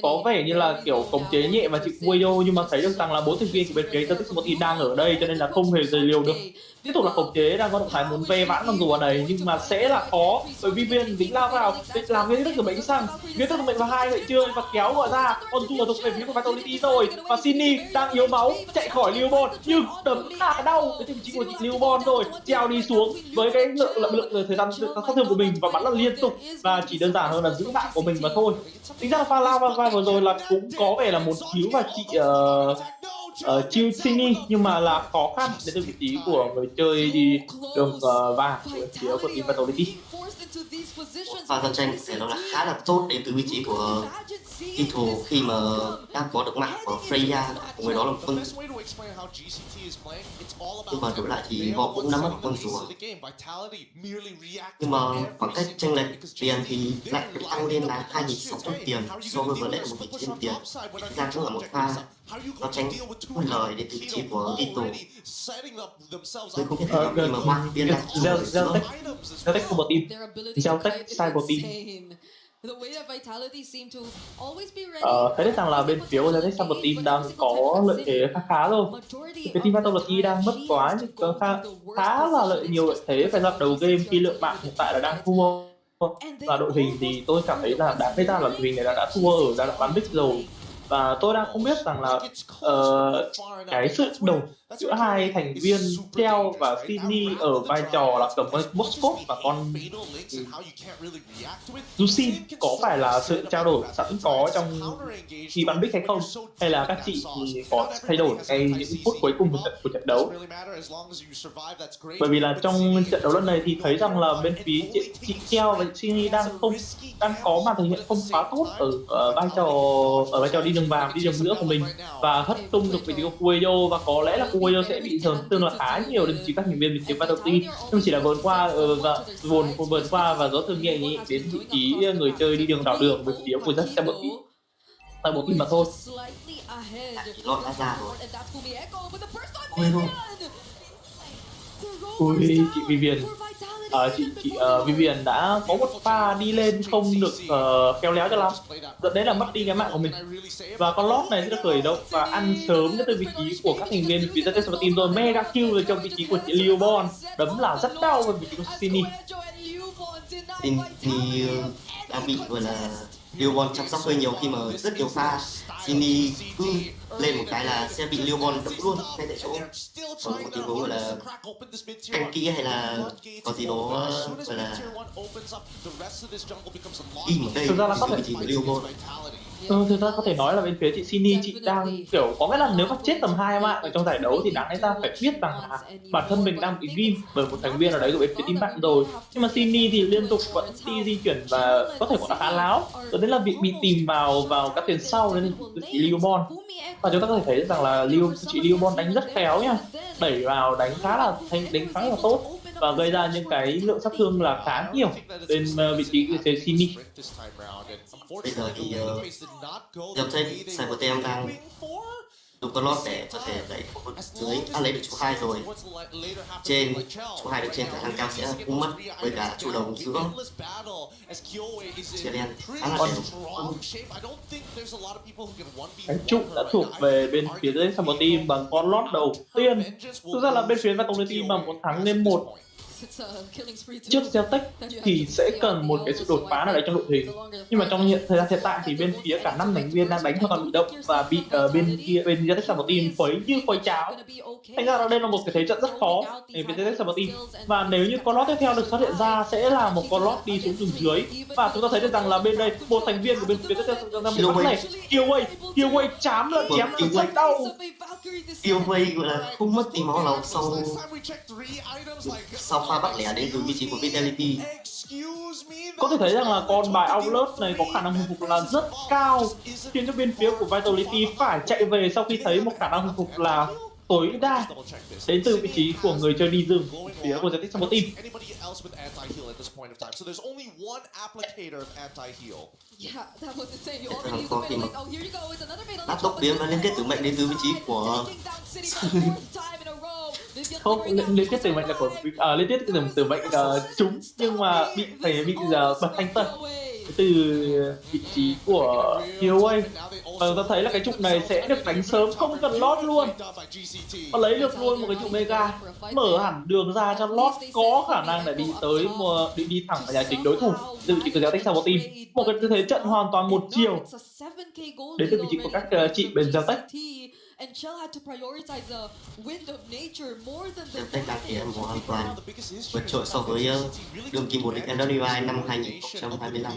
có vẻ như là kiểu khống chế nhẹ và chịu Wayo, nhưng mà thấy được rằng là 4 thành viên của bên phía Geltek Support Team đang ở đây cho nên là không hề rời liều được. Tiếp tục là khống chế đang có động thái muốn ve vãn con rùa này nhưng mà sẽ là khó bởi vì viên dính lao vào để làm cái đức của bệnh sang viên đức của bệnh vào hai gậy chưa và kéo gọi ra con rùa thuộc về phía của Vitality rồi và Sydney đang yếu máu chạy khỏi Leobon nhưng đấm khá đau cái vị trí của chị Leobon rồi treo đi xuống với cái lượng thời gian sát thương của mình và bắn là liên tục và chỉ đơn giản hơn là giữ mạng của mình mà thôi. Tính ra là pha lao vai vừa rồi là cũng có vẻ là muốn cứu và chị chiêu Sydney nhưng mà là khó khăn đến từ vị trí của người chơi đi đường vàng của phía của team Vitality. Pha giao tranh thể nó là khá là tốt đến từ vị trí của kỳ thủ khi mà đang có được mạng của Freya của người đó là một con, nhưng mà đổi lại thì họ cũng nắm mất con rùa, nhưng mà khoảng cách chênh lệch tiền thì lại được tăng lên là 2.600 tiền so với vừa nãy 1.900 tiền. Thực ra cũng là một pha nó tranh bất lợi đến từ vị trí của kỳ thủ. Tôi không biết khi mà ba viên đang Geltek Support Team, Geltek Cyber Team. Thấy được rằng là bên phía của Geltek Support Team đang có lợi thế khá rồi. Cái team Vitality đang mất quá nhưng khá là nhiều lợi thế phải giặc đầu game khi lượng mạng hiện tại là đang thua. Và đội hình thì tôi cảm thấy là đáng thấy ra là đội hình này đã thua ở giai đoạn bán bích rồi. Và tôi đang không biết rằng là cái sự đầu giữa hai thành viên Theo và Sydney ở vai trò là cầm con Moscow và con Yusin có phải là sự trao đổi sẵn có trong khi bắn bích hay không, hay là các chị thì có thay đổi ngay những phút cuối cùng của trận đấu. Bởi vì là trong trận đấu lần này thì thấy rằng là bên phía chị Theo và Sydney đang có màn thể hiện không quá tốt ở vai trò đi đường vàng, đi đường giữa của mình và hất tung được vị trí của Kueyo và có lẽ là Kueyo sẽ bị tổn thương là khá nhiều đến chỉ các thành viên bên phía Vitality, nhưng chỉ là vượt qua và gió thương nhẹ đến vị trí người chơi đi đường đảo đường bên phía của rất bộ team mà thôi. Lọt đã ra rồi. Ui, chị Vivian chị Vivian đã có một pha đi lên không được khéo léo cho lắm, dẫn đến là mất đi cái mạng của mình và con lót này sẽ được khởi động và ăn sớm đến từ vị trí của các thành viên phía Geltek Support Team rồi. Mega kill rồi trong vị trí của chị Leobon, đấm là rất đau về vị trí của Sydney. Thì đã bị gọi là Leobon chăm sóc hơi nhiều khi mà rất nhiều pha Sydney cứ lên một cái là sẽ bị Leobon đập luôn ngay tại chỗ. Còn một tình huống gọi là canh kỹ hay là có gì đó gọi là đi một cây vị trí của Leobon. Thực ra có thể nói là bên phía chị Sydney chị đang kiểu có nghĩa là nếu mà chết tầm 2 mạng ở trong giải đấu thì đáng lẽ ra phải biết rằng là bản thân mình đang bị ghim bởi một thành viên ở đấy của bên phía team bạn rồi, nhưng mà Sydney thì liên tục vẫn đi di chuyển và có thể gọi là khá láo, rồi đến là bị tìm vào các tiền sau nên chị Leobon. Và chúng ta có thể thấy rằng là chị Leobon đánh rất khéo nha, đẩy vào đánh khá là tốt và gây ra những cái lượng sát thương là khá nhiều bên vị trí của Sydney. Bây giờ thì Geltek Cyber Team đang dùng con lót để có thể lấy khu vực dưới đã lấy được chỗ 2 rồi. Trên chỗ 2 được trên khả năng cao sẽ cũng mất với cả chủ đầu giữa chia đen khá là đều. Cái trụ đã thuộc về bên phía Geltek Support Team bằng con lót đầu tiên. Thực ra là bên phía Vitality mà muốn thắng lên 1 trước Geltek thì sẽ cần một cái sự đột phá nào đấy trong đội hình, nhưng mà trong thời gian hiện tại thì bên phía cả 5 thành viên đang đánh hoàn toàn bị động và bị bên Geltek Support Team khuấy như khuấy cháo. Thành ra đây là một cái thế trận rất khó để bên Geltek Support Team, và nếu như con lót tiếp theo được xuất hiện ra sẽ là một con lót đi xuống đường dưới và chúng ta thấy được rằng là bên đây một thành viên của bên phía Geltek Support Team bị bắn này Killway chám lẫn chém rất đau. Killway gọi là không mất tí máu nào sau pha bắt lẻ đến từ vị trí của Vitality. Có thể thấy rằng là con bài Outlet này có khả năng hồi phục là rất cao, khiến cho bên phía của Vitality phải chạy về sau khi thấy một khả năng hồi phục là tối đa đến từ vị trí của người chơi đi rừng phía của Geltek Support Team. Áp tốc biến và liên kết tử mệnh đến từ vị trí của không liên tiếp từ mệnh là của liên tiếp từ mệnh trúng nhưng mà bị bật thanh tân từ vị trí của QA. Và ta thấy là cái trụ này sẽ được đánh sớm, không cần lót luôn, và lấy được luôn một cái trụ mega, mở hẳn đường ra cho lót có khả năng để đi thẳng vào nhà chính đối thủ. Từ vị trí của Geltek sau team, một cái tư thế trận hoàn toàn một chiều đến từ vị trí của các chị bên Geltek. Geltek đang thể hiện hoàn toàn vượt trội so với đường kim vô địch NAVI năm 2025.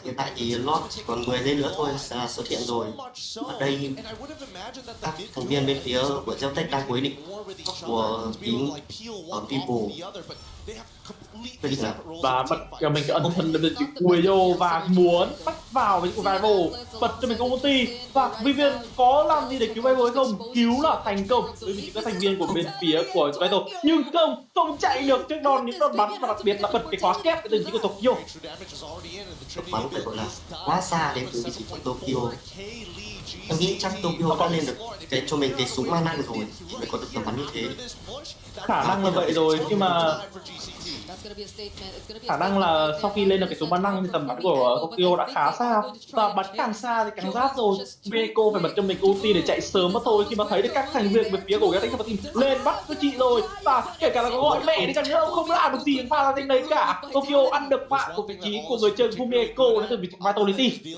Hiện tại thì lót chỉ còn 10 giây nữa thôi sẽ xuất hiện rồi. Ở đây các thành viên bên phía của Geltek đang quyết định của team ở People. Và bật cho mình cái ẩn thân lên chỉ Cuyo và muốn bắt vào với Rival, bật cho mình công ulti và Vivian có làm gì để cứu Rival hay không? Cứu là thành công với vị trí các thành viên của bên phía của Rival, nhưng không chạy được trước đòn những đòn bắn, và đặc biệt là bật cái khóa kép cái vị trí của Tokyo. Bắn phải gọi là quá xa đến từ vị trí của Tokyo. Em nghĩ chắc Tokyo đã lên được cho mình cái súng ma năng rồi mới có được tầm bắn như thế. Khả năng là vậy rồi, nhưng mà khả năng là sau khi lên được cái súng bắn năng thì tầm bắn của Tokyo đã khá xa, và bắn càng xa thì càng rát rồi. Meiko phải bật cho mình ulti để chạy sớm mất thôi, khi mà thấy được các thành viên bên phía của Geltek team lên bắt với chị rồi, và kể cả là có gọi mẹ đi chăng nữa không làm được gì pha ra trên đấy cả. Tokyo ăn được mạng của vị trí của người chơi Meiko đến từ vị trí Vitality.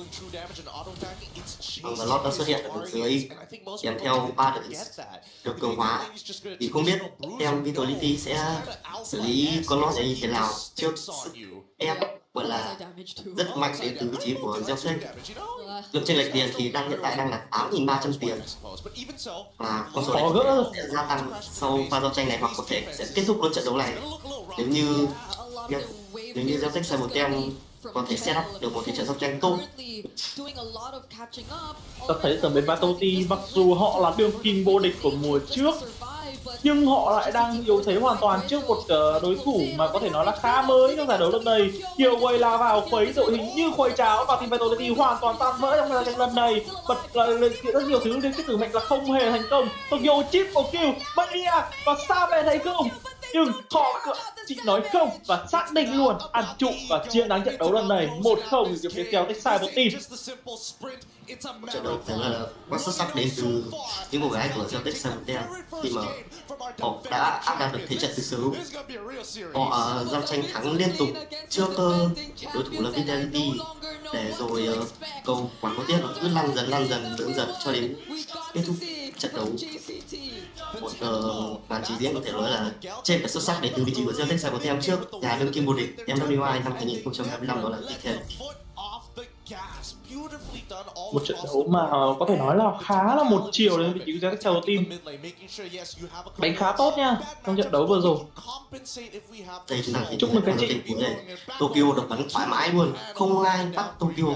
Và lót đã xuất hiện ở dưới kèm theo 3 được cường hóa. Thì không biết em Vitality sẽ xử lý con lót này như thế nào trước sức ép gọi là rất mạnh đến từ vị trí của Geltek. Lượng chênh lệch tiền thì hiện tại đang là 8.300 tiền, và con số này sẽ gia tăng sau pha giao tranh này, hoặc có thể sẽ kết thúc luôn trận đấu này nếu như Geltek sai một tem có thể set up được một thế trận giao tranh tốt. Ta thấy từ bên Vitality mặc dù họ là đương kim vô địch của mùa trước, nhưng họ lại đang yếu thế hoàn toàn trước một đối thủ mà có thể nói là khá mới trong giải đấu lần này. Nhiều quay la vào khuấy đội hình như khuấy cháo, và team Vitality hoàn toàn tan vỡ trong giải đấu lần này. Bật là rất nhiều thứ đến cái tử mệnh là không hề thành công. Tokyo chip của kill Maria và Sabe thành công, nhưng họ chị nói không và xác định luôn ăn trụ và chiến thắng trận đấu lần này 1-0 từ phía Geltek team. Trận đấu phải là quá xuất sắc đến từ những cô gái của Geltek team khi mà họ đã áp đảo được thế trận từ sớm. Họ giao tranh thắng liên tục trước đối thủ là Vitality, để rồi cầu quả có tiếc nó cứ lăn dần cho đến kết thúc trận đấu. Một màn trình diễn có thể nói là trên cả xuất sắc đến từ vị trí của Geltek team trước nhà đương kim vô địch MLBB năm 2025, đó là Geltek. Một trận đấu mà có thể nói là khá là một chiều đến vị trí của Geltek team, đánh khá tốt nha trong trận đấu vừa rồi. Đây chúng ta thấy chúc mừng các chị. Tokyo được bắn thoải mái luôn, không ai bắt Tokyo,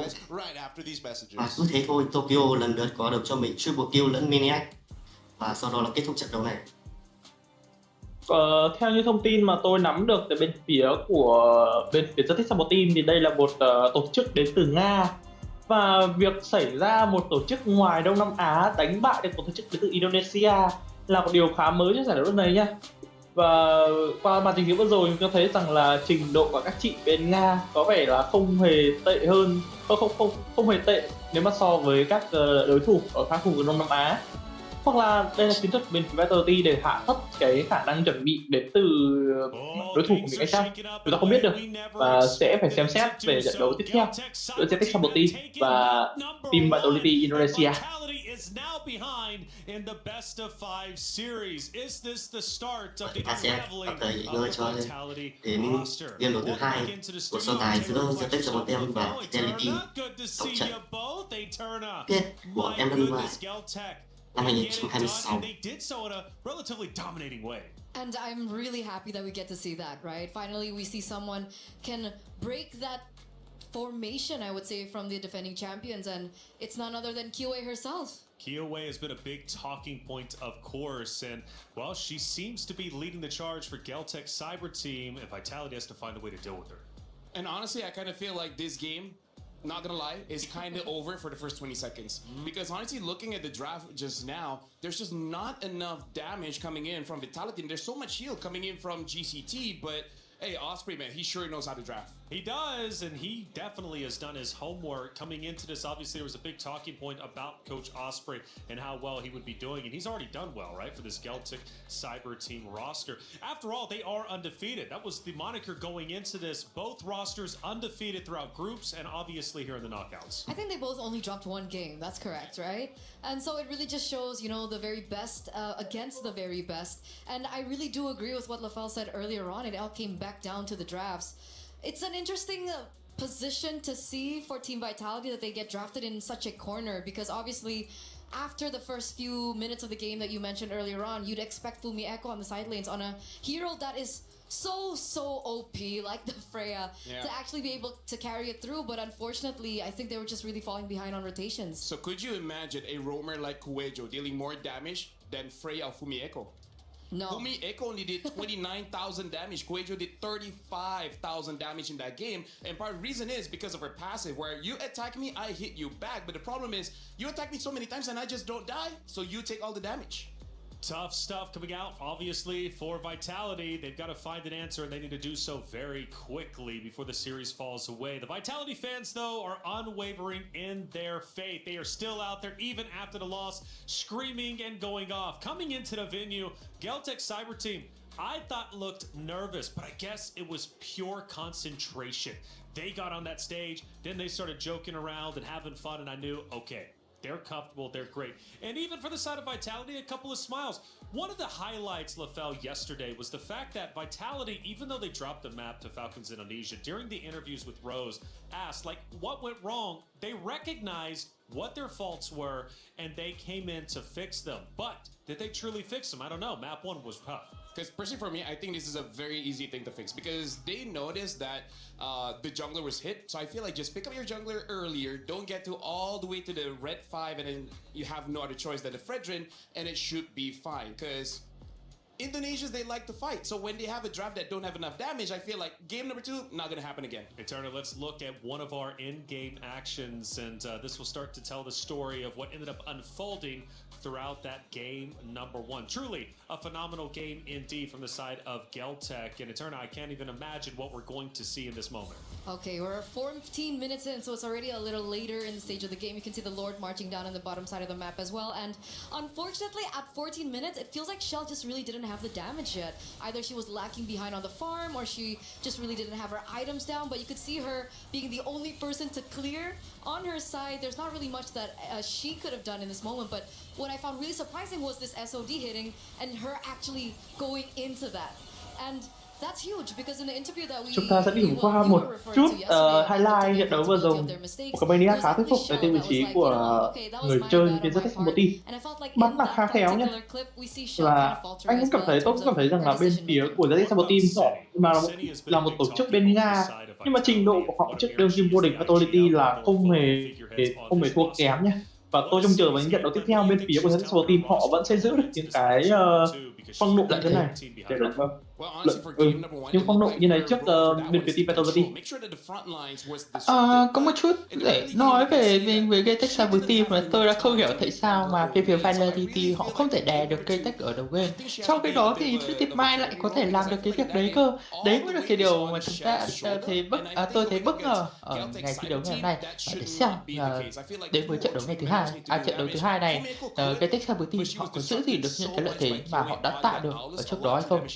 và cứ thế thôi Tokyo lần lượt có được cho mình triple kill lẫn mini X, và sau đó là kết thúc trận đấu này. Theo như thông tin mà tôi nắm được từ bên phía Geltek team thì đây là một tổ chức đến từ Nga, và việc xảy ra một tổ chức ngoài Đông Nam Á đánh bại được một tổ chức đến từ Indonesia là một điều khá mới trong giải đấu lần này nha. Và qua màn trình diễn vừa rồi chúng ta thấy rằng là trình độ của các chị bên Nga có vẻ là không hề tệ hơn, không hề tệ nếu mà so với các đối thủ ở các khu vực Đông Nam Á. Hoặc là đây là chiến thuật bên phía Vitality để hạ thấp cái khả năng chuẩn bị đến từ đối thủ của mình hay chăng, chúng ta không biết được, và sẽ phải xem xét về trận đấu tiếp theo giữa Geltek team và team Vitality Indonesia. Ta sẽ bắt đầu nghỉ ngơi cho đến game đấu thứ hai của so tài giữa Geltek team và Vitality, tổng trận kết của MLBB năm 2026. And I'm really happy that we get to see that, right? Finally, we see someone can break that formation, I would say, from the defending champions, and it's none other than QA herself. Kiowa has been a big talking point, of course, and, well, she seems to be leading the charge for Geltek Cyber Team, and Vitality has to find a way to deal with her. And honestly, I kind of feel like this game, not gonna lie, is kind of over for the first 20 seconds. Because honestly, looking at the draft just now, there's just not enough damage coming in from Vitality, and there's so much heal coming in from GCT, but hey, Osprey, man, he sure knows how to draft. He does, and he definitely has done his homework coming into this. Obviously, there was a big talking point about Coach Osprey and how well he would be doing, and he's already done well, right, for this Geltek Cyber Team roster. After all, they are undefeated. That was the moniker going into this. Both rosters undefeated throughout groups and obviously here in the knockouts. I think they both only dropped one game. That's correct, right? And so it really just shows, you know, the very best against the very best. And I really do agree with what LaFell said earlier on. It all came back down to the drafts. It's an interesting position to see for Team Vitality that they get drafted in such a corner, because obviously after the first few minutes of the game that you mentioned earlier on, you'd expect Fumi Echo on the side lanes on a hero that is so OP like the Freya to actually be able to carry it through, but unfortunately I think they were just really falling behind on rotations. So could you imagine a roamer like Kuejo dealing more damage than Freya or Fumi Echo? No. Fumi Echo only did 29,000 damage. Kuejo did 35,000 damage in that game. And part of the reason is because of her passive, where you attack me, I hit you back. But the problem is, you attack me so many times and I just don't die, so you take all the damage. Tough stuff coming out, obviously, for Vitality. They've got to find an answer, and they need to do so very quickly before the series falls away. The Vitality fans, though, are unwavering in their faith. They are still out there, even after the loss, screaming and going off. Coming into the venue, Geltek Cyber Team, I thought looked nervous, but I guess it was pure concentration. They got on that stage, then they started joking around and having fun, and I knew, okay, they're comfortable, they're great. And even for the side of Vitality, a couple of smiles. One of the highlights, LaFell, yesterday was the fact that Vitality, even though they dropped the map to Falcons Indonesia, during the interviews with Rose, asked, like, what went wrong? They recognized what their faults were, and they came in to fix them. But did they truly fix them? I don't know. Map 1 was tough. Because personally for me, I think this is a very easy thing to fix, because they noticed that the jungler was hit. So I feel like just pick up your jungler earlier, don't get to all the way to the red 5, and then you have no other choice than the Fredrin, and it should be fine. Because Indonesians, they like to fight. So when they have a draft that don't have enough damage, I feel like game number 2, not going to happen again. Eternal, let's look at one of our in-game actions, and this will start to tell the story of what ended up unfolding throughout that game number 1. Truly a phenomenal game indeed from the side of Geltek. And Eternal, I can't even imagine what we're going to see in this moment. Okay, we're 14 minutes in, so it's already a little later in the stage of the game. You can see the Lord marching down on the bottom side of the map as well. And unfortunately, at 14 minutes, it feels like Shell just really didn't have the damage yet. Either she was lacking behind on the farm, or she just really didn't have her items down. But you could see her being the only person to clear on her side. There's not really much that she could have done in this moment. But what I found really surprising was this SOD hitting and her actually going into that. And that's huge, because in the interview that Chúng ta sẽ điểm qua một chút highlight trận đấu vừa rồi của Campania khá thuyết phục tại tên vị trí của người chơi bên Geltek một team. Bắn là khá khéo nhé. Và anh cũng cảm thấy, tôi cũng cảm thấy rằng là bên phía của Geltek một team họ mà là một tổ chức bên Nga, nhưng mà trình độ của họ trước đương kim vô địch Vitality là không hề thua kém nhé. Và tôi trông chờ vào những trận đấu tiếp theo bên phía của Geltek một team, họ vẫn sẽ giữ được những cái phong độ như thế này để được những phong độ như này trước bên phía team Vitality. Có một chút để nói về Geltek Cyber Team mà tôi đã không hiểu tại sao mà bên phía Vitality họ không thể đè được Geltek ở đầu game. Trong cái đó thì Team Mai lại có thể làm được cái việc đấy cơ. Đấy mới là cái điều mà chúng ta thấy tôi thấy bất ngờ ở ngày thi đấu ngày hôm nay. Để xem đến với trận đấu ngày thứ hai, trận đấu thứ hai này, Geltek Cyber Team họ có giữ gì được những cái lợi thế mà họ đã tạo được ở trước đó hay không?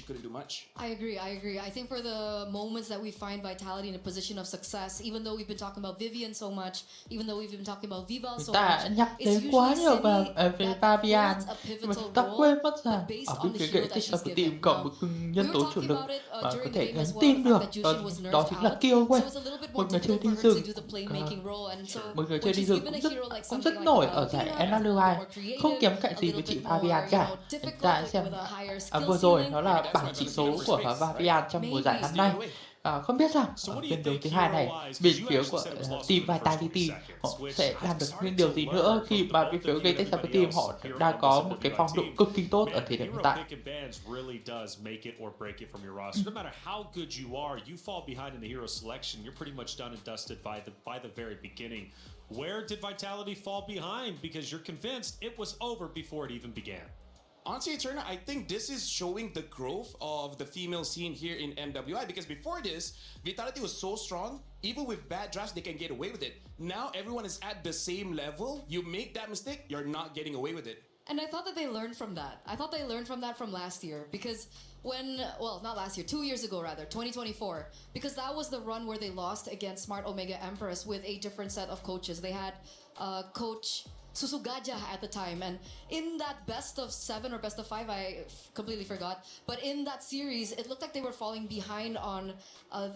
I agree. I think for the moments that we find Vitality in a position of success, even though we've been talking about Vivian so much, even though we've been talking about Vival so much, nhắc đến quá nhiều về Fabian, mà chúng ta quên mất rằng ở bên phía Geltek Cyber Team còn một nhân tố chủ lực mà có thể gắn tin được, đó chính là Kill Quay, một người chơi đi rừng, cũng rất nổi ở giải NAVI, không kém cạnh gì với chị Fabian cả. Chúng ta xem vừa rồi đó là bảng chỉ số của Fabian trong mùa giải năm nay. Không biết rằng ở phiên đấu thứ hai này bên phía của team Vitality họ sẽ làm được những điều gì nữa khi mà bên phía Geltek Cyber Team họ đang có một cái phong độ cực kỳ tốt ở thời điểm hiện tại. Really does make it or break it from your roster. No matter how good you are, you fall behind in the hero selection, you're pretty much done and dusted by the very beginning. Where did Vitality fall behind? Because you're convinced it was over before it even began. Honestly, Eterna, I think this is showing the growth of the female scene here in MWI, because before this, Vitality was so strong, even with bad drafts, they can get away with it. Now everyone is at the same level. You make that mistake, you're not getting away with it. And I thought that they learned from that. I thought they learned from that from last year, because not last year, 2 years ago rather, 2024, because that was the run where they lost against Smart Omega Empress with a different set of coaches. They had Coach Susugaja at the time, and in that best of 7 or best of 5, I completely forgot, but in that series it looked like they were falling behind on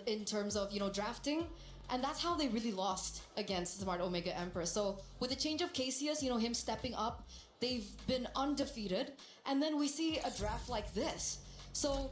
in terms of drafting, and that's how they really lost against Smart Omega Empress. So with the change of Cassius, him stepping up, they've been undefeated, and then we see a draft like this. So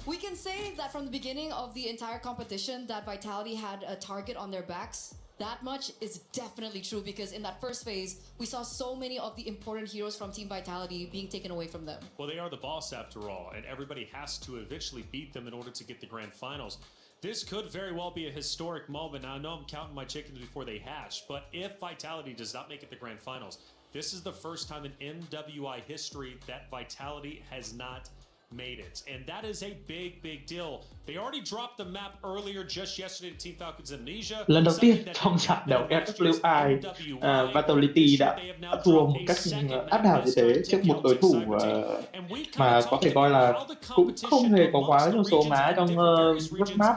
we can say that from the beginning of the entire competition that Vitality had a target on their backs. That much is definitely true, because in that first phase, we saw so many of the important heroes from Team Vitality being taken away from them. Well, they are the boss after all, and everybody has to eventually beat them in order to get the grand finals. This could very well be a historic moment. Now, I know I'm counting my chickens before they hatch, but if Vitality does not make it the grand finals, this is the first time in MWI history that Vitality has not made it, and that is a big deal. They already dropped the map earlier just yesterday to Team Falcons Amnesia. Lần đầu tiên trong trận đấu EWI, Vitality đã thua một cách áp đảo như thế trước một đối thủ mà có thể coi là cũng không hề có quá nhiều số má trong roadmap,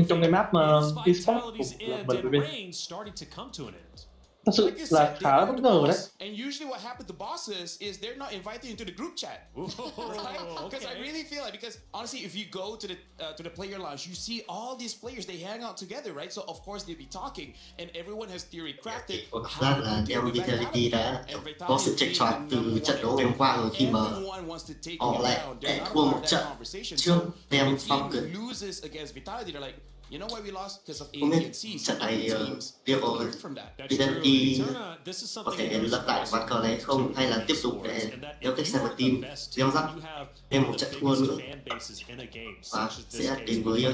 trong cái map eSports của MLBB. Thật sự là khá bất ngờ đấy. And usually what happens to bosses is they're not invited into the group chat, right? Because I really feel like, because honestly, if you go to the player lounge, you see all these players, they hang out together, right? So of course they'll be talking, and everyone has theory crafted. Ra là team Vitality đã có sự chệch choạc từ trận đấu ngày hôm qua rồi, khi mà họ lại thua một trận trước team Falcons. You know why we lost? Because of A, Không B, biết and C. trận này liệu Vitality có thể lật lại ván cờ này không, hay là tiếp tục để Geltek Cyber Team gieo rắc thêm một trận thua nữa và sẽ đến với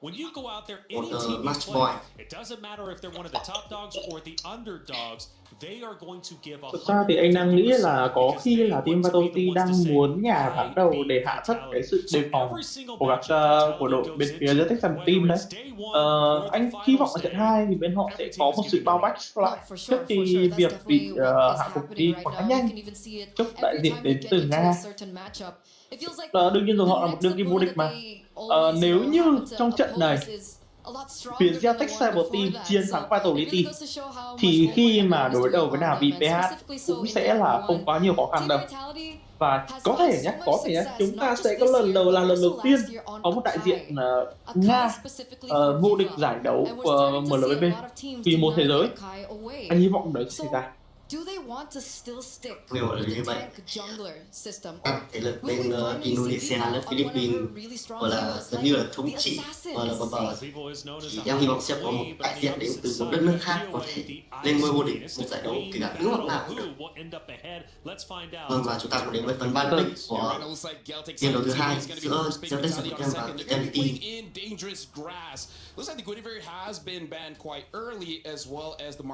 when you go out there, một any team you match play, point. it doesn't matter if they're one of the top dogs or the underdogs, they are going to give a Thực ra thì anh đang nghĩ là có khi là team Vitality đang muốn nhả ván đầu để hạ thấp cái sự đề phòng của của đội bên phía Geltek Cyber Team đấy. Anh hy vọng ở trận 2 thì bên họ sẽ có một sự bao bách lại trước khi việc bị hạ gục đi quá nhanh trước đại diện đến từ Nga. Đương nhiên rồi, họ là một đương kim vô địch mà. Nếu như trong trận này phía Geltek Cyber Team chiến thắng Vitality thì khi mà đối đầu với NAVI PH cũng sẽ là không quá nhiều khó khăn đâu. Và có thể nhé, chúng ta sẽ có lần đầu tiên có một đại diện Nga vô địch giải đấu của MLBB vì một thế giới. Anh hy vọng đấy sẽ xảy ra. Do they want to still stick Như with the vậy, tank jungler system? thế lực bên Indonesia lẫn Philippines gọi là gần như là thống trị gọi là bờ, thì em hy vọng sẽ có một đại diện đến từ một đất nước khác có thể lên ngôi vô địch một giải đấu kể cả nước nào cũng được. Vâng, và chúng ta cùng đến với phần ban pick của game đấu thứ hai giữa Geltek Cyber Team và Vitality.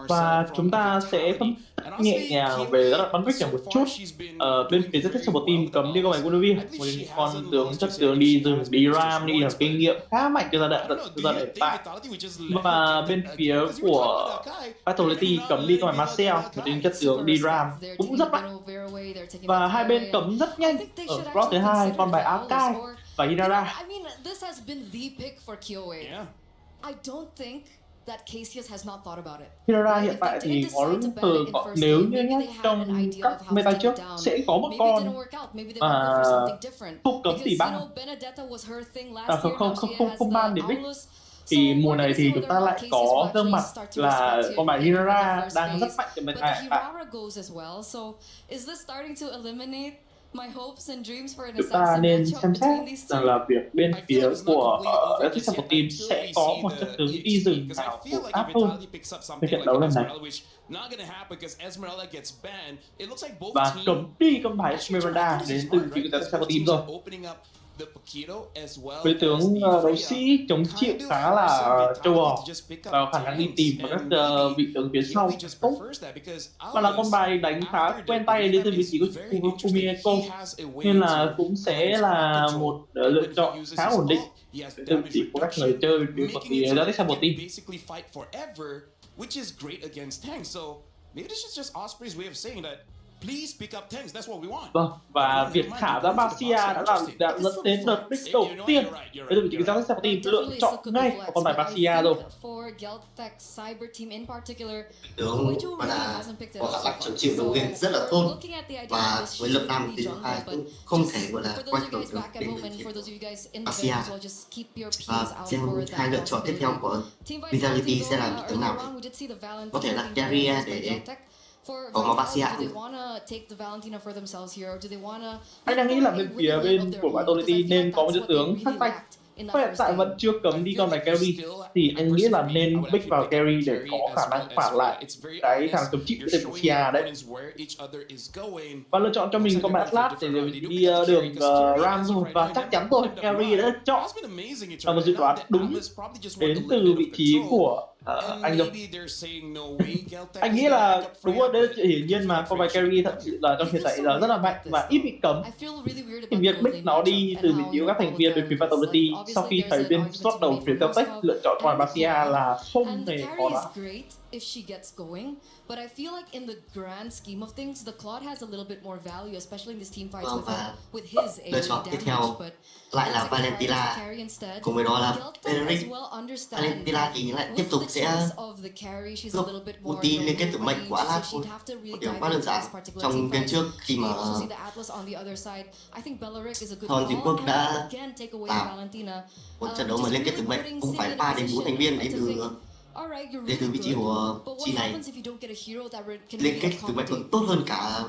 Và chúng ta sẽ phân nhẹ nhàng về giai đoạn bắn pick một chút. Bên phía Geltek Cyber Team cấm đi con bài Guinevere, một con chất tướng đi rừng, đi ram, đi là kinh nghiệm khá mạnh cho giai đoạn hiện tại. Và bên phía của Vitality cấm đi con bài Marcel, một chất tướng đi ram cũng rất mạnh. Và hai bên cấm rất nhanh ở slot thứ hai con bài Akai và Hidara. I mean, this has been the pick for KOA. I don't think that Cassius has not thought about it. Hidara hiện tại thì có nếu như nhé, trong các meta trước sẽ có một con không cấm tỷ ban, không ban đến pick. Thì mùa này thì chúng ta lại có gương mặt là con bài Hidara đang rất mạnh cho meta hiện tại. my hopes and dreams for an chúng ta assassin nên matchup xem xét between these rằng two. là việc bên phía của Geltek Support Team sẽ có một trận tướng đi rừng nào phổ áp hơn về trận đấu lần này và cấm đi con bài Esmeralda đến từ phía Geltek Support Team rồi. Với tướng đấu sĩ chống chịu khá là trâu bò và khả năng đi tìm vào các vị tướng phía sau tốt, và là con bài đánh khá quen tay đến từ vị trí của Fumieko, nên là cũng sẽ là một lựa chọn khá ổn định từ vị trí của các người chơi đến một tí rất thích một team. Vâng, và việc thả ra Basia đã dẫn đến đợt pick đầu tiên đến từ vị trí Geltek Support Team lựa chọn ngay vào con bài Basia rồi. Tướng gọi là có khả năng chống chịu đấu game rất là tốt, và với lực nam thì chúng ta cũng không thể gọi là quay đầu được đến Basia. Và xem hai lựa chọn tiếp theo của Vitality sẽ là tướng nào, có thể là Carrier để có máu Basia. Anh đang nghĩ là bên phía bên của Vitality nên có một chiếc tướng sát tay. Hiện tại vẫn chưa cấm đi con này carry, thì anh nghĩ là nên pick vào carry để có khả năng phản lại cái khả năng chống chịu của Basia đấy. Và lựa chọn cho mình con bài Atlas để đi đường Ram rồi, và chắc chắn rồi carry đã chọn là một dự đoán đúng đến từ vị trí của anh rồi. Anh nghĩ là đúng rồi, đây là chuyện hiển nhiên mà con bài carry thật sự là trong hiện tại là rất là mạnh và ít bị cấm. Thì việc pick nó đi từ vị trí của các thành viên bên phía Vitality sau khi thấy bên slot đầu phía Geltek lựa chọn con bài Basia là không hề khó lắm. If she gets going, but I feel like in the grand scheme of things, the Claude has a little bit more value, especially in this team fights with his lựa chọn tiếp theo lại là Valentina, cùng với đó là Benedict. Valentina thì lại tiếp tục sẽ cướp ulti liên kết tử mệnh của Atlas thôi, một điều quá đơn giản. Trong game trước khi mà Thon Trung Quốc đã tạo một trận đấu mà liên kết tử mệnh cũng phải 3 đến 4 thành viên đến từ vị trí của chi này, liên kết tử mệnh còn tốt hơn cả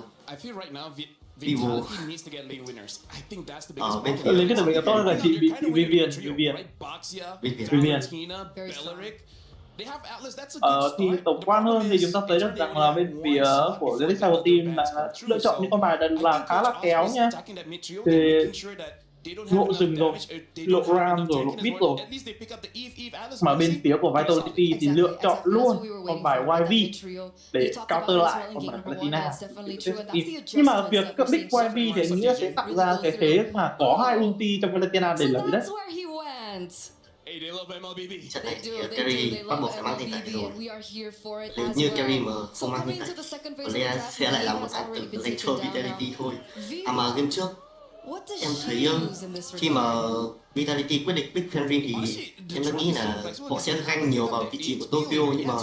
Vivo. Bên phía liên kết tử mệnh tốt hơn là chị Vivian. Thì tổng quan hơn thì chúng ta thấy được rằng là bên phía của Geltek Support Team là lựa chọn những con bài là khá là khéo nha. Thì lộ rừng rồi, lộ ram rồi, lộ bit rồi. Mà bên phía của Vitality thì lựa chọn luôn con bài YV để counter lại con bài Valentina. Nhưng mà việc pick YV thì anh nghĩ sẽ tạo ra cái thế mà có hai ulti trong Valentina để lấy đấy. Trận này thì Carry bắt buộc phải mang thiên tài rồi. Nếu như Carry mà không mang thiên tài, có lẽ sẽ lại là một án tử dành cho Vitality thôi. Mà game trước em thấy khi mà Vitality quyết định pick Fenrir thì em đã nghĩ là họ sẽ ganh nhiều vào vị trí của Tokyo, nhưng mà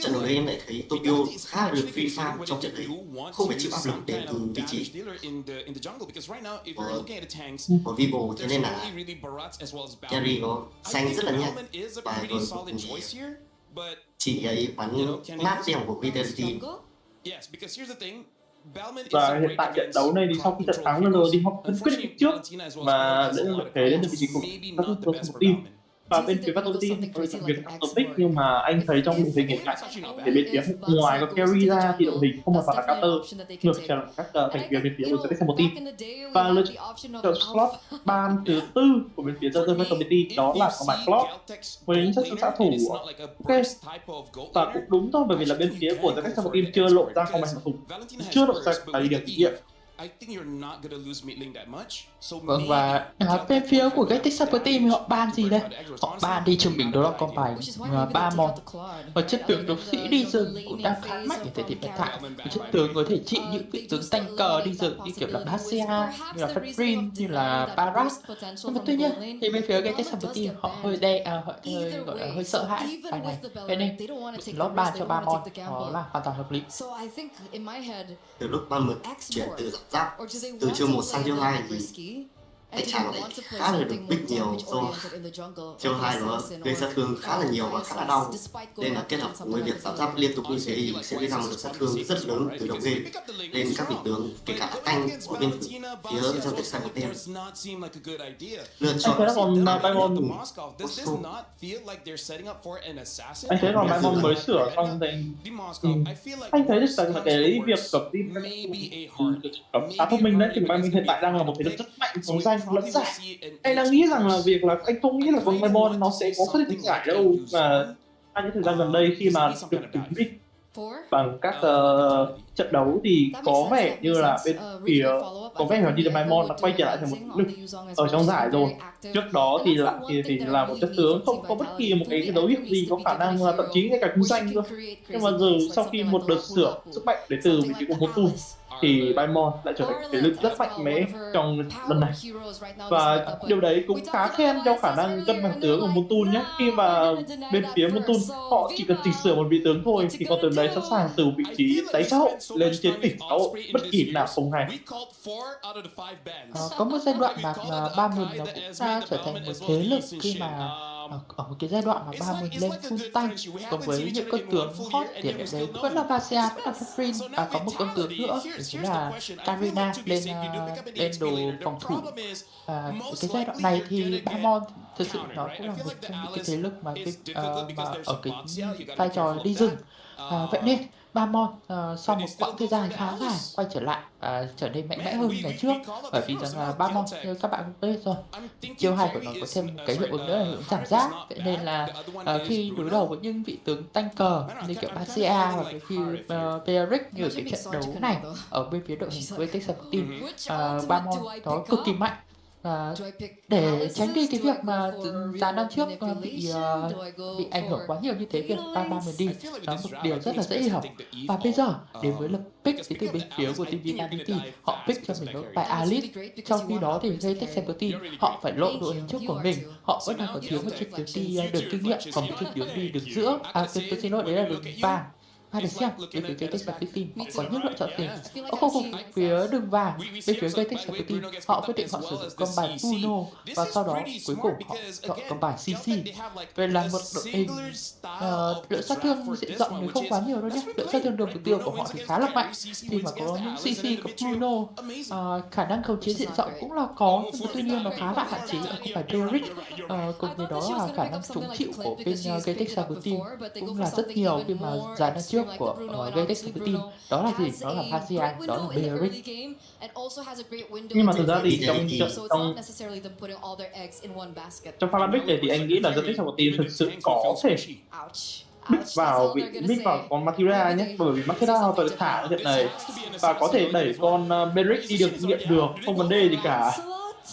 trận đấu đấy em lại thấy Tokyo khá là được free farm trong trận đấy, không phải chịu áp lực đến từ vị trí của Vivo, thế nên là carry nó xanh rất là nhanh và rồi chỉ ấy bắn nát đèo của Vitality. Và hiện tại trận đấu này thì sau khi trận thắng rồi thì họ vẫn quyết định trước mà để lợi thế đến từ vị trí của các đội một team. Và bên phía Vitality thì có chọn việc tập pick, nhưng mà anh thấy trong đội hình hiện tại để bên phía ngoài có carry ra thì đội hình không hoàn toàn là counter ngược trở lại các thành viên bên phía của Geltek Support Team. Và lựa chọn slot ban thứ tư của bên phía Geltek Vitality đó là có bài Cloud với chất xạ thủ. Ok, và cũng đúng thôi, bởi vì là bên phía của Geltek Support Team chưa lộ ra con bài xạ thủ, chưa lộ ra cái điểm kinh nghiệm. Vâng, và bên phía của Geltek Support Team họ ban gì đây? Họ ban đi cho mình đó là con bài 3 món. Và chất tướng đấu sĩ đi rừng cũng đang khá mạnh ở thời điểm hiện tại. Chất tướng có thể trị những vị tướng tanh cờ đi rừng như kiểu là Basia, như là Fatrin, như là Baras. Nhưng mà tuy nhiên thì bên phía Geltek Support Team họ hơi họ gọi là hơi sợ hãi bài này. Thế nên lót ban cho 3 món đó là hoàn toàn hợp lý. Từ lúc ban mực chuyển từ giáp từ chương 1 sang chương 2 thì anh chàng này khá là được pick nhiều do chiêu 2 nó gây sát thương khá là nhiều và khá là đau, nên là kết hợp cùng với việc giảm giáp liên tục như thế thì sẽ gây ra một lượng sát thương rất lớn từ đầu game lên các vị tướng, kể cả anh của bên phía Geltek sang một bên. Lựa chọn Anh thấy còn Diamond anh thấy còn Diamond mới sửa xong thì anh thấy được rằng là cái việc cập team khá thông minh đấy, thì mình hiện tại đang là một thế lực rất mạnh sống xanh lẫn giải. Anh đang nghĩ rằng là việc là anh không nghĩ là con Diamond nó sẽ có xuất hiện giải đâu, và trong những thời gian gần đây khi mà được tính đích bằng các trận đấu thì có vẻ như là bên phía có vẻ như là Diamond đã quay trở lại thành một lực ở trong giải rồi. Trước đó thì là một chất tướng không có bất kỳ một cái dấu hiệu gì có khả năng là thậm chí ngay cả kinh doanh cơ. Nhưng mà giờ sau khi một đợt sửa sức mạnh đến từ vị trí của Motul thì Diamond lại trở thành thế lực rất mạnh mẽ trong lần này, và điều đấy cũng khá khen cho khả năng cân bằng tướng của Motul nhé. Khi mà bên phía Motul họ chỉ cần chỉnh sửa một vị tướng thôi thì con tướng đấy sẵn sàng từ vị trí đáy xã hội lên trên đỉnh xã hội bất kỳ nào không hay. Có một giai đoạn mà ba mình nó cũng đã trở thành một thế lực khi mà ở một cái giai đoạn mà ba mình lên full tank cùng với những con tướng hot thì ở đấy vẫn là Vasia, vẫn là Frin, và có một con tướng nữa chính là Karina lên đồ phòng thủ. Cái giai đoạn này thì Diamond thực sự nó cũng là một trong những cái thế lực mà ở cái vai trò đi rừng. Vậy nên Diamond sau một quãng thời gian khá dài quay trở lại trở nên mạnh mẽ hơn ngày trước, bởi vì rằng là Diamond như các bạn cũng biết rồi, chiêu 2 của nó có thêm cái hiệu ứng nữa là hiệu ứng giảm giác. Vậy nên là khi đối đầu với những vị tướng tanker như kiểu Basia hoặc là khi Beric như cái trận đấu này ở bên phía đội hình Geltek Team, Diamond nó cực kỳ mạnh. Để tránh đi cái việc mà giá năm trước bị ảnh hưởng quá nhiều như thế, việc ba mình đi đó một điều rất là dễ hiểu. Và bây giờ đến với lực pick từ bên phía của team Vitality, họ pick cho mình một bài Alice, trong khi đó thì Geltek Team họ phải lộ đội hình trước của mình, họ vẫn đang có thiếu một chiếc tướng đi đường kinh nghiệm, còn một chiếc tướng đi đường giữa, tôi xin lỗi, đấy là đường vàng. Để xem bên phía Geltek Team họ có những lựa chọn gì. Ở khu vực phía đường vàng, bên phía Geltek Team họ quyết định họ sử dụng con bài Bruno, và sau đó cuối cùng họ chọn con bài CC. Vậy là một đội hình lượng sát thương diện rộng thì không quá nhiều đâu nhé. Lượng sát thương đường mục tiêu của họ thì khá là mạnh, khi mà có những CC, có Bruno, khả năng khống chế diện rộng cũng là có, nhưng tuy nhiên nó khá là hạn chế ở con bài Beric. Cùng với đó là khả năng chống chịu của bên Geltek Team cũng là rất nhiều, khi mà giá năm trước của Geltek Team đó là gì? Đó là Basia, đó là Beric. Nhưng mà thực ra thì trong Paralympic này thì anh nghĩ là Geltek Team thực sự có thể pick vào con Materia nhé, bởi vì Materia hoàn toàn được thả ở trận này và có thể đẩy con Beric đi được kinh nghiệm được, không vấn đề gì cả.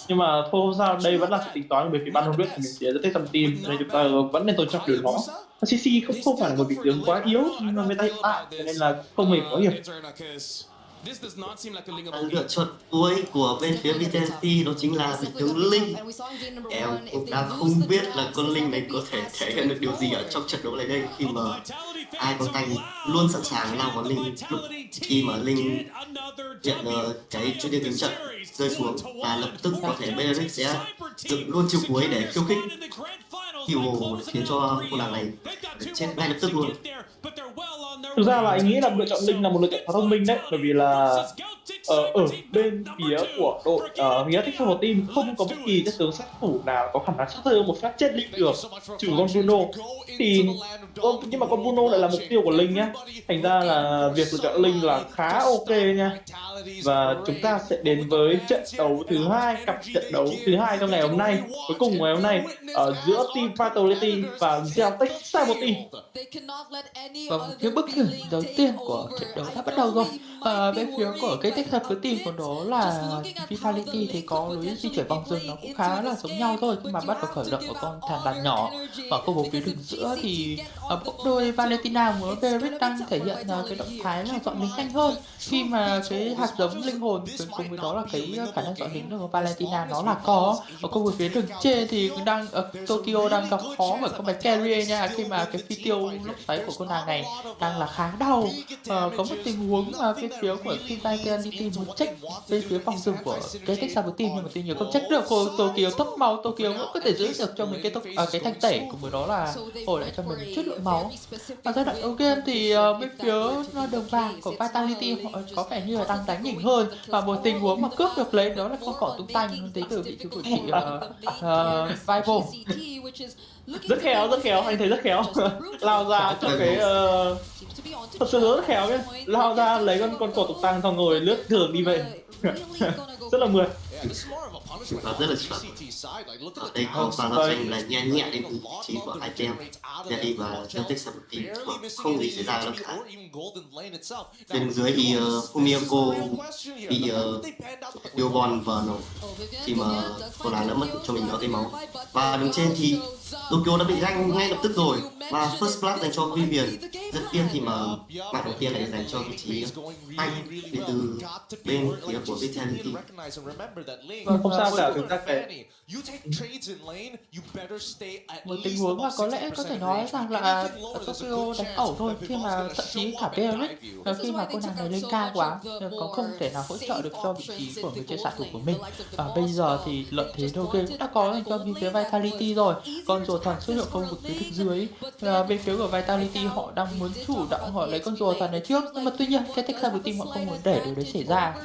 Nhưng mà thôi không sao, đây vẫn là sự tính toán về phía ban huấn luyện của mình phía Geltek Team, nên chúng ta vẫn nên tôn trọng điều đó. CC không phải là một vị tướng quá yếu nhưng mà meta hiện tại, nên là không hề có hiểm. Lựa chọn cuối của bên phía Vitality đó chính là vị tướng Linh. Em cũng đang không biết là con Linh này có thể thể hiện được điều gì ở trong trận đấu này đây, khi mà ai con tay luôn sẵn sàng lao vào Linh khi mà Linh nhận cái chuyến đi kiếm trận rơi xuống, và lập tức có thể Beric sẽ dựng luôn chiêu cuối để khiêu khích khiến cho cô nàng này chết ngay lập tức luôn. Thực ra là anh nghĩ là lựa chọn Linh là một lựa chọn khá thông minh đấy, bởi vì là ở bên phía của đội Geltek Team không có bất kỳ cái tướng sát thủ nào có khả năng sát thương một phát chết Linh được, trừ con Bruno. Thì nhưng mà con Bruno lại là mục tiêu của Linh nhá, thành ra là việc lựa chọn Linh là khá ok nha. Và chúng ta sẽ đến với trận đấu thứ hai, cặp trận đấu thứ hai trong ngày hôm nay, cuối cùng ngày hôm nay, ở giữa team Vitality và Geltek Team. Vâng, những bước khởi đầu tiên của trận đấu đã bắt đầu rồi. Bên phía của Geltek Team của đó là Vitality thì có lối di chuyển vòng rừng nó cũng khá là giống nhau thôi, nhưng mà bắt đầu khởi động ở con thằn lằn nhỏ. Ở khu vực phía đường giữa thì bộ đôi Valentina của Beric đang thể hiện cái động thái là dọn lính nhanh hơn, khi mà cái hạt giống linh hồn cùng với đó là cái khả năng dọn lính của Valentina nó là có. Ở khu vực phía đường trên thì đang Tokyo đang gặp khó bởi con bài Carrier nha, khi mà cái phi tiêu lúc xoáy của cô nàng này đang là khá đau. Có một tình huống mà bên phía của Team Vitality muốn check bên phía phòng rừng của Geltek Team, nhưng mà tuy nhiên không check được. Tokyo tốc máu, Tokyo vẫn có thể giữ được cho mình cái thanh tẩy, cùng với đó là hồi lại cho mình chút lượng máu. Ở giai đoạn đầu game thì bên phía đường vàng của Vitality họ có vẻ như là đang đánh nhỉnh hơn, và một tình huống mà cướp được lấy đó là con cỏ tung tanh tới từ vị trí của chị Vival. Rất khéo, anh thấy rất khéo. Lao ra cho cái thật sự rất khéo nhé, lao ra lấy con cỏ tung tăng xong rồi lướt đường đi về. Rất là mượt. Nó rất là chuẩn. Ở đây có pha giao tranh là nhẹ nhẹ đến từ vị trí của hai team NAVI và Geltek Team, không gì xảy ra đâu cả. Bên đường dưới thì Fumiko bị Billboard vờ nổ khi mà cô nàng đã mất cho mình đó cái máu. Và đường trên thì Tokyo đã bị ganh ngay lập tức rồi, và first blood dành cho Vivian. Rất tiếc khi mà mạng đầu tiên lại dành cho vị trí anh đến từ bên phía của Vitality. Không sao cả, chúng ta phải Một tình huống mà có lẽ có thể nói rằng là Tokyo đánh ẩu thôi, khi mà thậm chí cả Bearic khi mà cô nàng này lên cao quá có không thể nào hỗ trợ được cho vị trí của người chơi xạ thủ của mình. Và bây giờ thì lợi thế đầu game cũng đã có dành cho bên phía Vitality rồi. Con rùa thần xuất hiện công vực phía thực dưới, bên phía của Vitality họ đang muốn chủ động họ lấy con rùa thần này trước, nhưng mà tuy nhiên cái Texas Team họ không muốn để điều đấy xảy ra.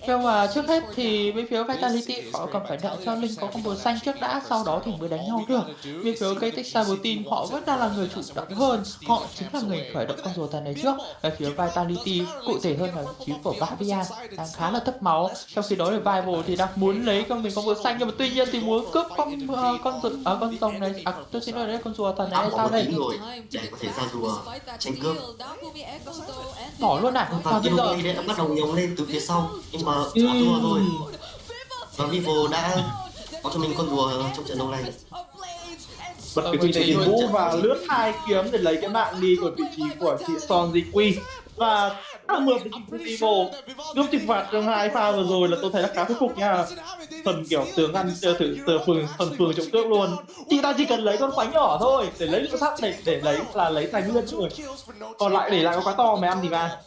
Nhưng mà trước hết thì bên phía Vitality họ cần phải đợi cho Linh có combo xanh trước đã, sau đó thì mới đánh nhau được. Bên phía cái Texas Team họ vẫn đang là người chủ động hơn, họ chính là người khởi động con rùa thần này trước. Về phía Vitality cụ thể hơn là vị trí của Babian đang khá là thấp máu, trong khi đó thì Vival thì đang muốn lấy con mình combo xanh, nhưng mà tuy nhiên thì muốn cướp con rồng này, tôi xin lỗi đấy, con rùa thần này hay sao đây? Để có thể ra rùa tranh cướp. Bỏ luôn à? Và cái đồ này đã bắt đầu nhống lên từ phía sau, nhưng mà bỏ rùa rồi. Và Vivo đã có cho mình con rùa trong trận đấu này. Bật cái vị trí vũ và lướt hai kiếm để lấy cái mạng đi của vị trí của chị Son Jiqui. Và đã mượn vị trí của Vivo giúp trừng phạt trong hai pha vừa rồi là tôi thấy là khá thuyết phục nha. Phần kiểu tướng ăn từ phần phường trộm cướp luôn. Chị ta chỉ cần lấy con khoánh nhỏ thôi để lấy lượng sắt này, để lấy là lấy tài nguyên rồi. Còn lại để lại con khoái to mày ăn thì mà.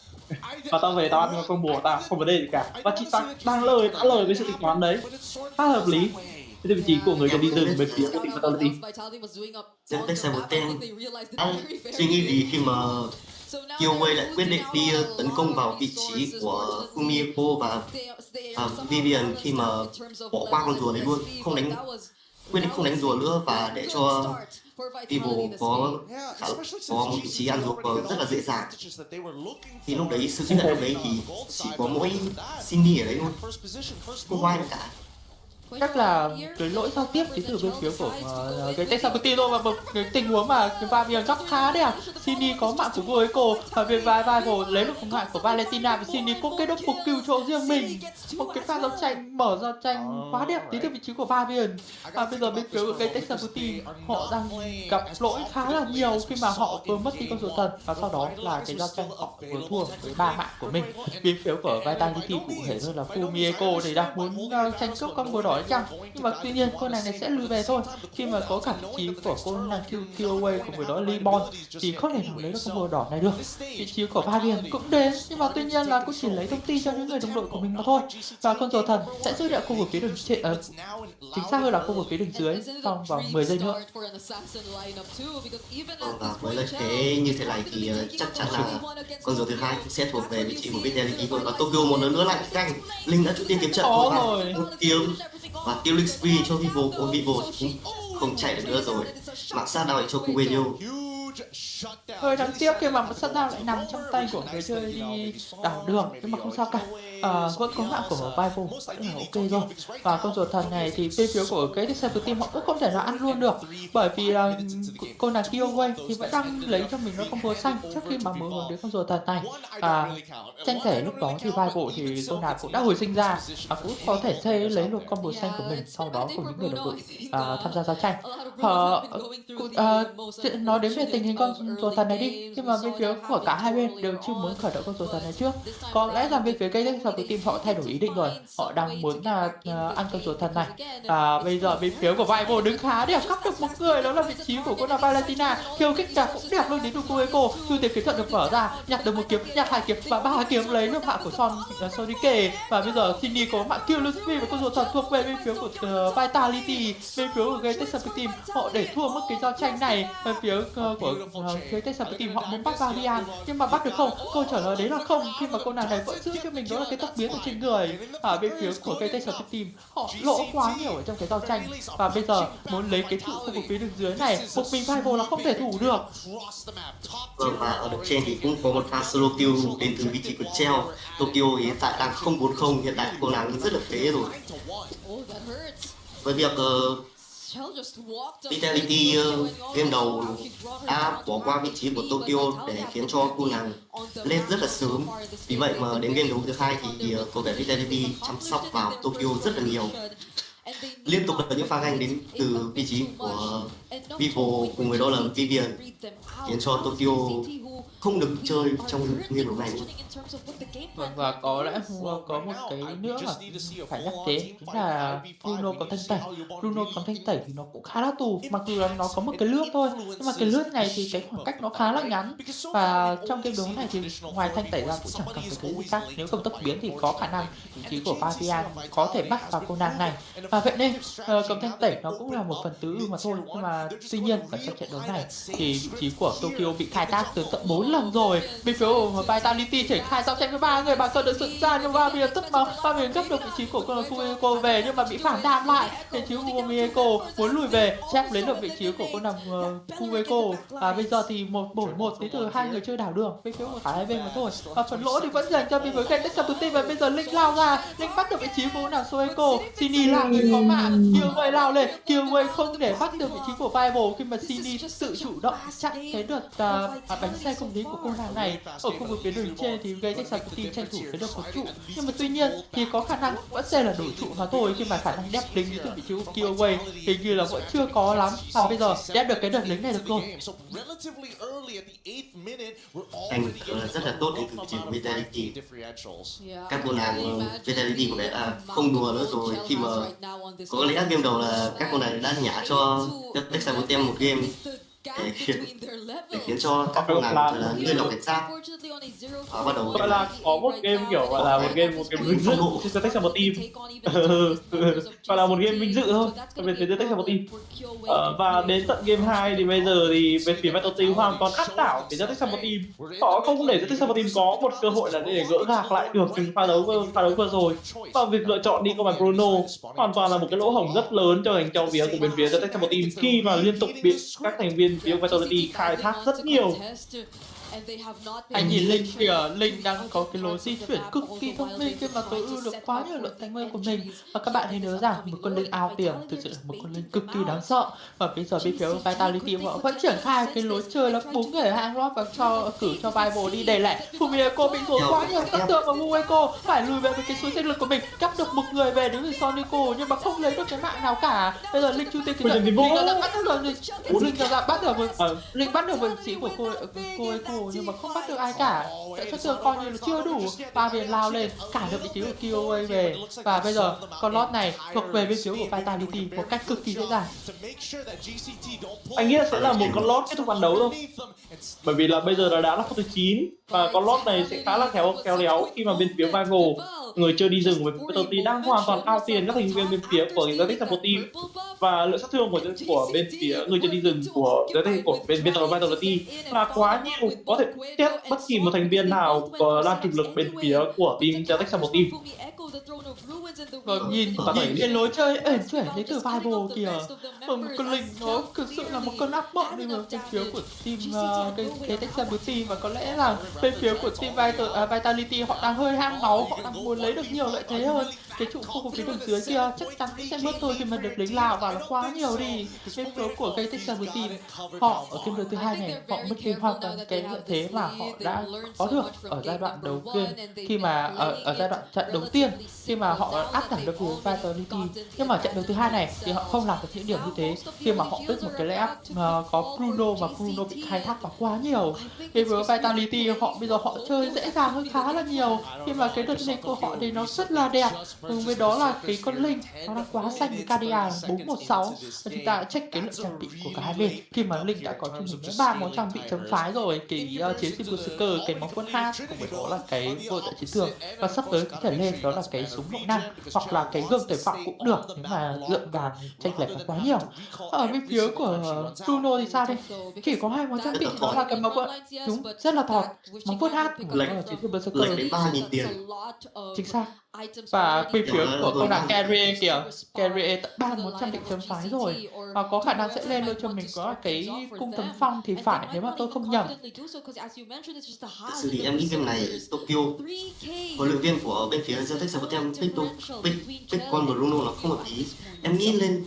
Và tao về tao ăn con bùa tao không vấn đề gì cả. Và chị ta đã lời với sự tính toán đấy, khá hợp lý. Cái vị trí của người đi rừng bên phía của team Vitality. Geltek Team đã suy nghĩ gì khi mà Kyoei lại quyết định đi tấn công vào vị trí của Fumiko và Vivian khi mà bỏ qua con rùa đấy luôn, quyết định không đánh rùa nữa và để cho Vivo có một vị trí ăn rùa rất là dễ dàng. Thì lúc đấy sự xuất hiện lúc đấy thì chỉ có mỗi Cindy ở đấy luôn, không có ai cả. Chắc là cái lỗi giao tiếp đến từ bên phía của cái Texas Team thôi, và một cái tình huống mà cái Fabian góc khá đẹp. Cindy có mạng của cô ấy và bên Vival lấy được mạng của Valentina, và Cindy có cái đốc phục kill cho riêng mình. Một cái pha giao tranh mở ra tranh quá đẹp đến từ vị trí của Fabian. Và bây giờ bên phía của cái Texas Team họ đang gặp lỗi khá là nhiều khi mà họ vừa mất đi con rùa thần, và sau đó là cái giao tranh họ vừa thua với 3 mạng của mình. Bên phía của Vitality cụ thể hơn là Fumiko thì đang muốn tranh cướp con bùa đỏ chăng, nhưng mà tuy nhiên cô nàng này sẽ lùi về thôi, khi mà có cả vị trí của cô nàng Kyoei cùng với đó Libon thì không thể nào lấy được con bùa đỏ này được. Vị trí của Fabian cũng đến, nhưng mà tuy nhiên là cũng chỉ lấy thông tin cho những người đồng đội của mình mà thôi. Và con rùa thần sẽ giữ được khu vực phía đường trên, chính xác hơn là khu vực phía đường dưới trong vòng 10 giây nữa. Và với lợi thế như thế này thì chắc chắn là con rùa thứ hai sẽ thuộc về vị trí của Vitality thôi. Và Tokyo một lần nữa lại canh, Linh đã trước tiên kiếm trận thôi và một kiếm và killing spree cho Vivo. Vivo cũng không chạy được nữa rồi, mạng sát đao cho Kugenyo. Hơi đáng tiếc khi mà sát dao lại nằm trong tay của người chơi đi đảo đường, nhưng mà không sao cả. Vẫn có mạng của Vival vẫn là ok rồi. Và con rùa thần này thì bên phía của cái Texas Team họ cũng không thể nào ăn luôn được, bởi vì là cô nàng Kyoei thì vẫn đang lấy cho mình nó combo xanh trước khi mà mới hướng đến con rùa thần này. Tranh thể lúc đó thì Vival thì cô nàng cũng đã hồi sinh ra và cũng có thể sẽ lấy được combo xanh của mình, sau đó cùng những người đồng đội tham gia giao tranh. Nói đến về tình tình hình con rùa thần này đi, nhưng mà bên phía của cả hai bên đều chưa muốn khởi động con rùa thần này trước. Có lẽ rằng bên phía cây sau của team họ thay đổi ý định rồi, họ đang muốn là ăn con rùa thần này. Bây giờ bên phía của Vivo đứng khá đẹp, cắp được một người, đó là vị trí của con Valentina. Khiêu khích cả cũng đẹp luôn đến từ Echo. Chu tiền kiếm thuật được mở ra, nhặt được một kiếm, nhặt 2 kiếm và 3 kiếm lấy nước mạng của Sonike. Và bây giờ Cindy có mạng kill Lucy và con rùa thần thuộc về bên phía của Vitality. Bên phía của Geltek team họ để thua mất cái giao tranh này. Bên phía của Geltek team họ muốn bắt Valiant, nhưng mà bắt được không? Câu trả lời đấy là không, khi mà cô nàng này vẫn giữ cho mình đó là cái tốc biến ở trên người. Ở bên phía của Geltek team họ lỗ quá nhiều ở trong cái giao tranh, và bây giờ muốn lấy cái trụ khu vực phía đường dưới này, một mình Vivo là không thể thủ được. Vâng, và ở đường trên thì cũng có một pha solo kill đến từ vị trí của Treo. Tokyo hiện tại đang 0-4-0, hiện tại cô nàng rất là phế rồi. Với việc Vitality game đầu đã bỏ qua vị trí của Tokyo để khiến cho cô nàng lên rất là sớm. Vì vậy mà đến game đấu thứ hai thì có vẻ Vitality chăm sóc vào Tokyo rất là nhiều. Liên tục là những pha ganh đến từ vị trí của Vivo cùng với đó là Vivian, khiến cho Tokyo không được chơi trong game đấu này. Vâng, và có lẽ có một cái nữa mà phải nhắc đến, chính là Bruno có thanh tẩy. Bruno có thanh tẩy thì nó cũng khá là tù, mặc dù là nó có một cái lướt thôi, nhưng mà cái lướt này thì cái khoảng cách nó khá là ngắn, và trong game đấu này thì ngoài thanh tẩy ra cũng chẳng cần cái gì khác. Nếu không tốc biến thì có khả năng vị trí của Fabian có thể bắt vào cô nàng này, và vậy nên cầm thanh tẩy nó cũng là một phần tứ mà thôi. Nhưng mà tuy nhiên ở trong trận đấu này thì vị trí của Tokyo bị khai thác tới tận 4 lần rồi. Bên phía của Vitality triển khai giao tranh với 3 người, bà cần được dựng ra, nhưng mà bây giờ tức mà ba gấp được vị trí của con Fumieko về, nhưng mà bị phản đam lại. Vị trí của Fumieko muốn lùi về, chép lấy được vị trí của con Fumieko. Và bây giờ thì 1-1 đến từ hai người chơi đảo đường bên phía của cả hai bên mà thôi. Và phần lỗ thì vẫn dành cho bên phía Geltek team, và bây giờ Linh lao ra, Linh bắt được vị trí của con Fumieko. Cindy là người có mạng, Killway lao lên, Killway không để bắt được vị trí của Vival khi mà Cindy tự chủ động chặn cái đợt bánh xe không lý của cô nàng này. Ở khu vực phía đường trên thì Geltek team tranh thủ cái được một trụ, nhưng mà tuy nhiên thì có khả năng vẫn sẽ là đổi trụ mà thôi, khi mà khả năng đép lính từ vị trí của Killway hình như là vẫn chưa có lắm. Và bây giờ đép được cái đợt lính này được rồi. Anh rất là tốt đến từ vị trí của Vitality. Các cô nàng Vitality của đấy không đùa nữa rồi, khi mà có lẽ game đầu là các cô này đã nhả cho Geltek team một game để khiến cho các cô nàng là lơi lỏng cảnh giác. Bắt đầu gọi là có một game kiểu gọi là một game vinh dự trên Geltek team, gọi là một game vinh dự thôi về phía Geltek team. Và đến tận game 2 thì bây giờ thì bên phía Vitality hoàn toàn áp đảo phía Geltek team. Họ không để Geltek team có một cơ hội là để gỡ gạc lại được những pha đấu vừa rồi, và việc lựa chọn đi con bài Bruno hoàn toàn là một cái lỗ hổng rất lớn cho hành trong phía của bên phía Geltek team, khi mà liên tục bị các thành viên phía Vitality khai thác rất nhiều. Anh nhìn Linh kìa, Linh đang có cái lối di chuyển cực kỳ thông minh khi mà tối ưu được quá nhiều lượng thành nguyên của mình. Và các bạn hãy nhớ rằng một con Linh ảo tiền thực sự là một con Linh cực kỳ đáng sợ. Và bây giờ bên phía Vitality họ vẫn triển khai cái lối chơi là 4 người hang lót và cử cho Vival đi đẩy lại. Fumieko bị dồn quá nhiều tác tượng, và Fumieko phải lùi về với cái suối sinh lực của mình, cắp được một người về đến từ Sonico nhưng mà không lấy được cái mạng nào cả. Bây giờ Linh chu tiên kỹ thuật, Linh đã bắt được Linh bắt được vị trí của cô nhưng mà không bắt được ai cả. Chất lượng coi như là chưa đủ. Ba viên lao lên cản được vị trí của Killway về, và bây giờ con lót này thuộc về bên phía của Vitality một cách cực kỳ dễ dàng. Anh nghĩ sẽ là một con lót kết thúc ván đấu thôi, bởi vì là bây giờ đã là phút thứ 9 và con lót này sẽ khá là khéo léo khi mà bên phía Vival, người chơi đi rừng với Vitality, đang hoàn toàn ao tiền các thành viên bên phía của Geltek team, và lượng sát thương của bên phía người chơi đi rừng của bên Vitality là quá nhiều, có thể chết bất kỳ một thành viên nào có đang chịu lực bên phía của team Geltek team. Nhìn cái lối chơi ẩn chuyển đến từ Vival kìa, một con Linh nó thực sự là một cơn ác mộng đi vào bên phía của team Geltek team, và có lẽ là bên phía của team Vitality họ đang hơi hang máu, họ đang muốn lấy được nhiều lợi thế hơn. cái trụ khu vực phía đường dưới kia chắc chắn sẽ mất thôi khi mà được lính Lào vào là quá nhiều đi. Bên phía của Geltek team họ ở game thứ hai này họ mất đi hoàn toàn cái lợi thế mà họ đã có được ở giai đoạn đầu tiên khi mà ở giai đoạn trận đầu tiên khi mà họ áp đảo được phía Vitality, nhưng mà trận đấu thứ hai này thì họ không làm được những điểm như thế khi mà họ biết một cái layup có Bruno và Bruno bị khai thác vào quá nhiều. Vì với Vitality họ bây giờ họ chơi dễ dàng hơn khá là nhiều khi mà cái đợt link của họ thì nó rất là đẹp, cùng với đó là cái con link nó đang quá xanh với KDA 416 và chúng ta đã check cái lượng trang bị của cả hai bên khi mà link đã có cho mình 3 món trang bị chấm phái rồi, cái chiến sĩ Berserker, cái món quân hát, cùng với đó là cái vô tại chiến trường, và sắp tới có thể lên đó là cái súng động năng hoặc là cái gươm tội phạm cũng được, nhưng mà lượng vàng tranh lệch quá nhiều. Ở bên phía của Bruno thì sao đây? Chỉ có hai món trang bị đó là cái món quân đúng rất là thọt, món quân hát của chiến sĩ Berserker đến 3.000 tiền. Chính xác. Và bên phía của con nàng Carrie kìa, Carrie tận 3 món trang bị chấm phái rồi và có khả năng sẽ lên luôn cho mình có cái cung tấn phong thì phải, nếu mà tôi không nhầm. Thực sự thì em nghĩ game này Tokyo, huấn luyện viên của bên phía Geltek pick con Bruno nó không hợp lý. Em nghĩ lên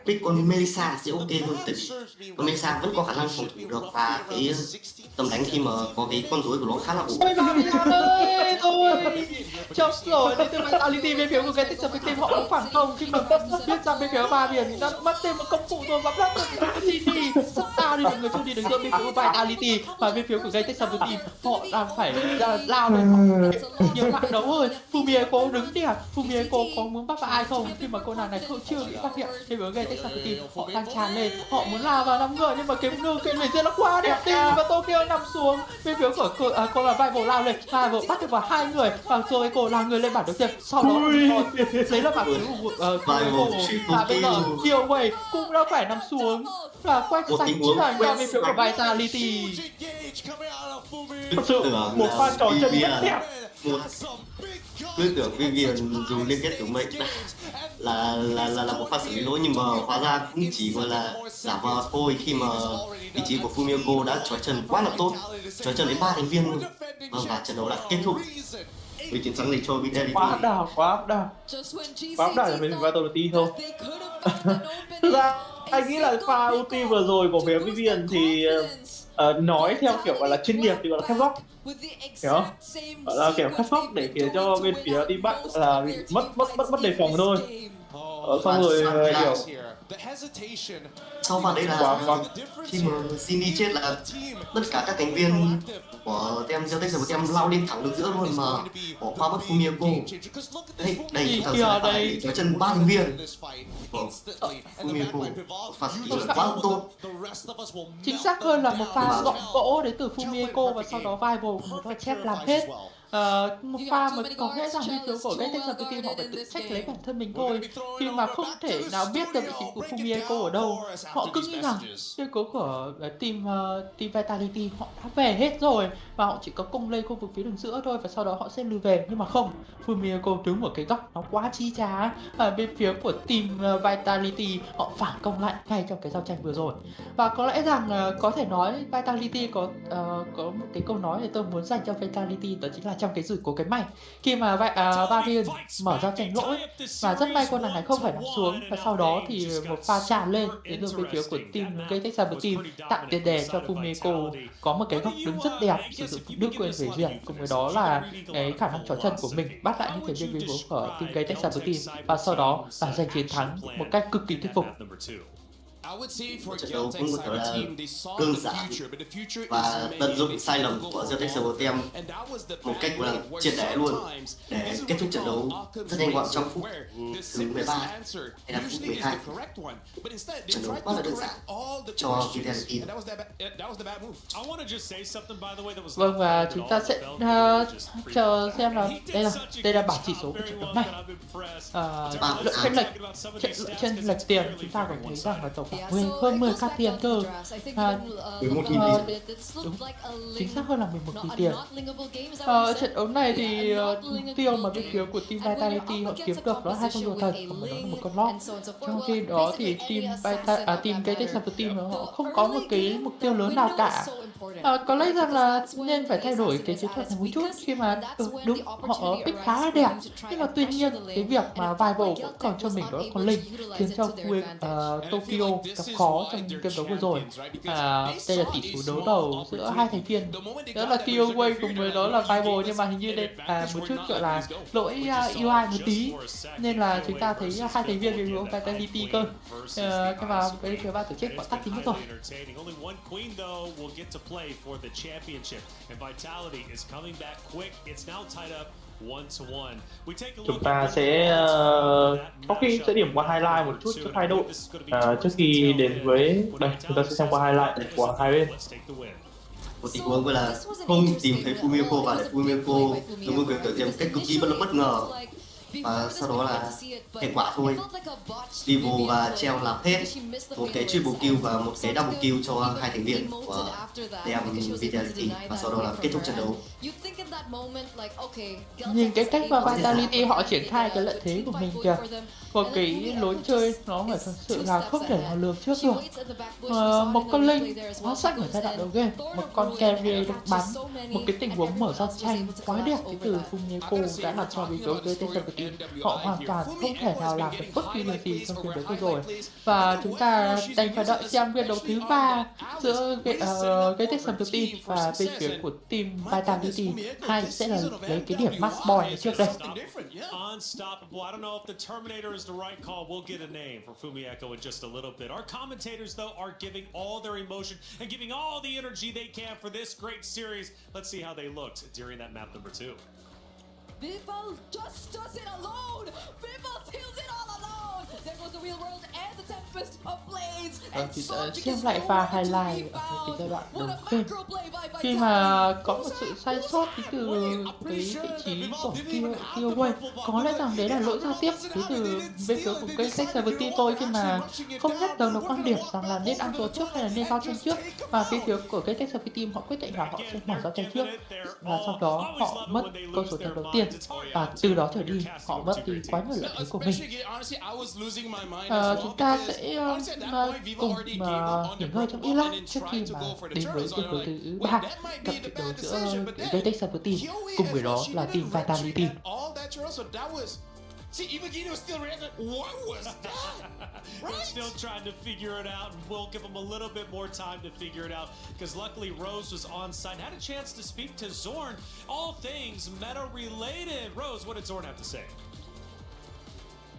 pick con Melissa sẽ ok hơn, tại vì con Melissa vẫn có khả năng phòng thủ được và cái tầm đánh khi mà có cái con rối của nó khá là ổn. Thôi chốc rồi, đến từ Vitality bên phía của Geltek team họ cũng phản công khi mà biết rằng bên phía ba biển đã mất thêm một công cụ rồi và bắt được Vitality. Sao đi được người chung đi được giữa bên phía của Vitality và bên phía của Geltek team họ đang phải lao lên nhiều mạng đấu hơn. Fumieko đứng đẹp, Fumieko có muốn bắt vào ai không khi mà cô nàng này chưa bị phát hiện. Bên phía Geltek team họ đang tràn lên, họ muốn lao vào 5 người nhưng mà cái người riêng nó quá đẹp đi và Tokyo nằm xuống. Bên phía của cô là Vival lao lên, Vival bắt được vào 2 người và rồi cô là người lên bản đầu tiên, sau đó lấy là bản thứ của và bây giờ nhiều way cũng đã phải nằm xuống và quay sang chiến đoàn cho bên phía của Vitality. Thật sự một pha trò chơi rất đẹp. Cứ tưởng Vivian dùng liên kết của mệnh là một pha xử lý lỗi, nhưng mà hóa ra cũng chỉ gọi là giả vờ thôi khi mà vị trí của Fumieko đã trói chân quá là tốt, trói chân đến 3 thành viên luôn. Và trận đấu đã kết thúc với chiến thắng này cho Vitality. Quá áp đảo là bên Vitality thôi. Thực ra anh nghĩ là pha ulti vừa rồi của phía Vivian thì nói theo kiểu gọi là chuyên nghiệp thì gọi là khép góc, hiểu không? Gọi là kiểu khép góc để khiến cho bên phía team bạn là mất đề phòng thôi. Xong rồi kiểu sau pha đấy là khi mà Cindy chết là tất cả các thành viên của team Geltek team lao lên thẳng được giữa luôn mà bỏ qua mất Fumieko. Đây chúng ta sẽ phải trói chân 3 thành viên. Fumieko pha xử lý quá tốt. Chính xác hơn là một pha gọn gỗ đến từ Fumieko và sau đó Vival một chép làm hết. Một pha mà có nghĩa rằng bên phía của Geltek team họ phải tự trách lấy bản thân mình thôi khi mà không thể nào biết được vị trí của Fumieko ở đâu. Họ cứ nghĩ rằng cái cố của team Vitality họ đã về hết rồi và họ chỉ có công lên khu vực phía đường giữa thôi và sau đó họ sẽ lùi về, nhưng mà không, Fumieko đứng ở cái góc nó quá chi trá và bên phía của team Vitality họ phản công lại ngay trong cái giao tranh vừa rồi. Và có lẽ rằng có thể nói Vitality có một cái câu nói để tôi muốn dành cho Vitality, đó chính là trong cái rủi của cái may khi mà Varian mở giao tranh lỗi và rất may con này không phải nằm xuống và sau đó thì một pha tràn lên đến từ bên phía của team Geltek team tạo tiền đề cho Fumieko có một cái góc đứng rất đẹp, sử dụng nước quyền về duyên cùng với đó là cái khả năng trói chân của mình bắt lại những thành viên của team Geltek team và sau đó là giành chiến thắng một cách cực kỳ thuyết phục. Trận đấu cũng có là đơn giản và tận dụng sai lầm của Geltek team một cách là triệt để luôn để kết thúc trận đấu rất nhanh gọn trong phút thứ 13 hay là phút 12. Trận đấu quá là đơn giản cho Vitality. Vâng, và chúng ta sẽ chờ xem là đây là bảng chỉ số của trận đấu này. Lượng chênh lệch tiền chúng ta có thấy rằng là tổng và hơn 10k tiền cơ. 11.000 tiền. Đúng, chính xác hơn là 11.000 tiền. Trận đấu này thì tiêu mà bên phía của team Vitality họ kiếm được đó 2 con rùa thật, còn đó là một con lót. Trong khi đó thì team Geltek Team họ không có một cái mục tiêu lớn nào cả. Có lẽ rằng là nên phải thay đổi cái chiến thuật này một chút khi mà đúng họ pick khá là đẹp, nhưng mà tuy nhiên cái việc mà Vival cũng còn cho mình đó con linh khiến cho Tokyo gặp khó trong game đấu vừa rồi. Đây là tỷ số đấu đầu giữa hai thành viên, đó là Kyoway cùng với đó là Vival, nhưng mà hình như đây một chút gọi là lỗi UI một tí nên là chúng ta thấy hai thành viên đều của Vitality cơ. Nhưng mà cái phía ban tổ chức họ tắt tính mất rồi. For the championship, and Vitality is coming back quick. It's now tied up 1-1. We take a look. Chúng ta sẽ có khi sẽ điểm qua highlight một chút cho hai đội trước khi đến với đây. Chúng ta sẽ xem qua highlight của hai bên. Một tình huống gọi là không tìm thấy Fumiko và lại Fumiko đúng một kiểu một cách cực kỳ bất ngờ, và sau đó là hệ quả thôi. Divo và Treo làm hết một cái triple kill và một cái double kill cho hai thành viên của team Vitality, và sau đó là kết thúc trận đấu. Nhìn cái cách mà Vitality họ triển khai cái lợi thế của mình kìa, một cái lối chơi nó phải thật sự là không thể nào lường trước được. Một con linh quá sắc ở giai đoạn đầu game, một con carry được bắn, một cái tình huống mở ra tranh quá đẹp từ Fumiko đã làm cho bị đấu với Team họ hoàn toàn không thể nào làm được bất kỳ điều gì trong trận đấu vừa rồi, và chúng ta đành phải đợi xem phiên đấu thứ 3 giữa Geltek Team và bên phía của team Vitality. Hai sẽ là lấy cái điểm max point trước đây. Unstoppable. I don't know if the Terminator is the right call. We'll get a name for Fumiko in just a little bit. Our commentators, though, are giving all their emotion and giving all the energy they can for this great series. Let's see how they looked during that map number 2. Vival just does it alone! Vival kills it all alone! There goes the real world and the tempest of blades! Thì xem lại pha highlight ở cái giai đoạn đầu game, khi mà có một sự sai sót từ cái vị trí của Kyoway, có lẽ rằng đấy là lỗi giao tiếp đến từ bên phía của Geltek Team tôi, khi mà không nhắc đầu được quan điểm rằng là nên ăn rùa trước hay là nên giao tranh trước, và bên phía của Geltek Team họ quyết định là họ sẽ mở giao tranh trước, và sau đó họ mất cơ số tiền đầu tiên, và từ đó trở đi họ mất đi quá nhiều lợi thế của mình. Chúng ta sẽ cùng nghỉ ngơi trong Iraq trước khi mà đến với trận đấu thứ 3, cặp trận đấu giữa Geltek Team cùng với đó là team Vitality. See, even Gino still reacting. What was that? Right? They're still trying to figure it out, and we'll give them a little bit more time to figure it out, because luckily Rose was on site, had a chance to speak to Zorn. All things meta related. Rose, what did Zorn have to say?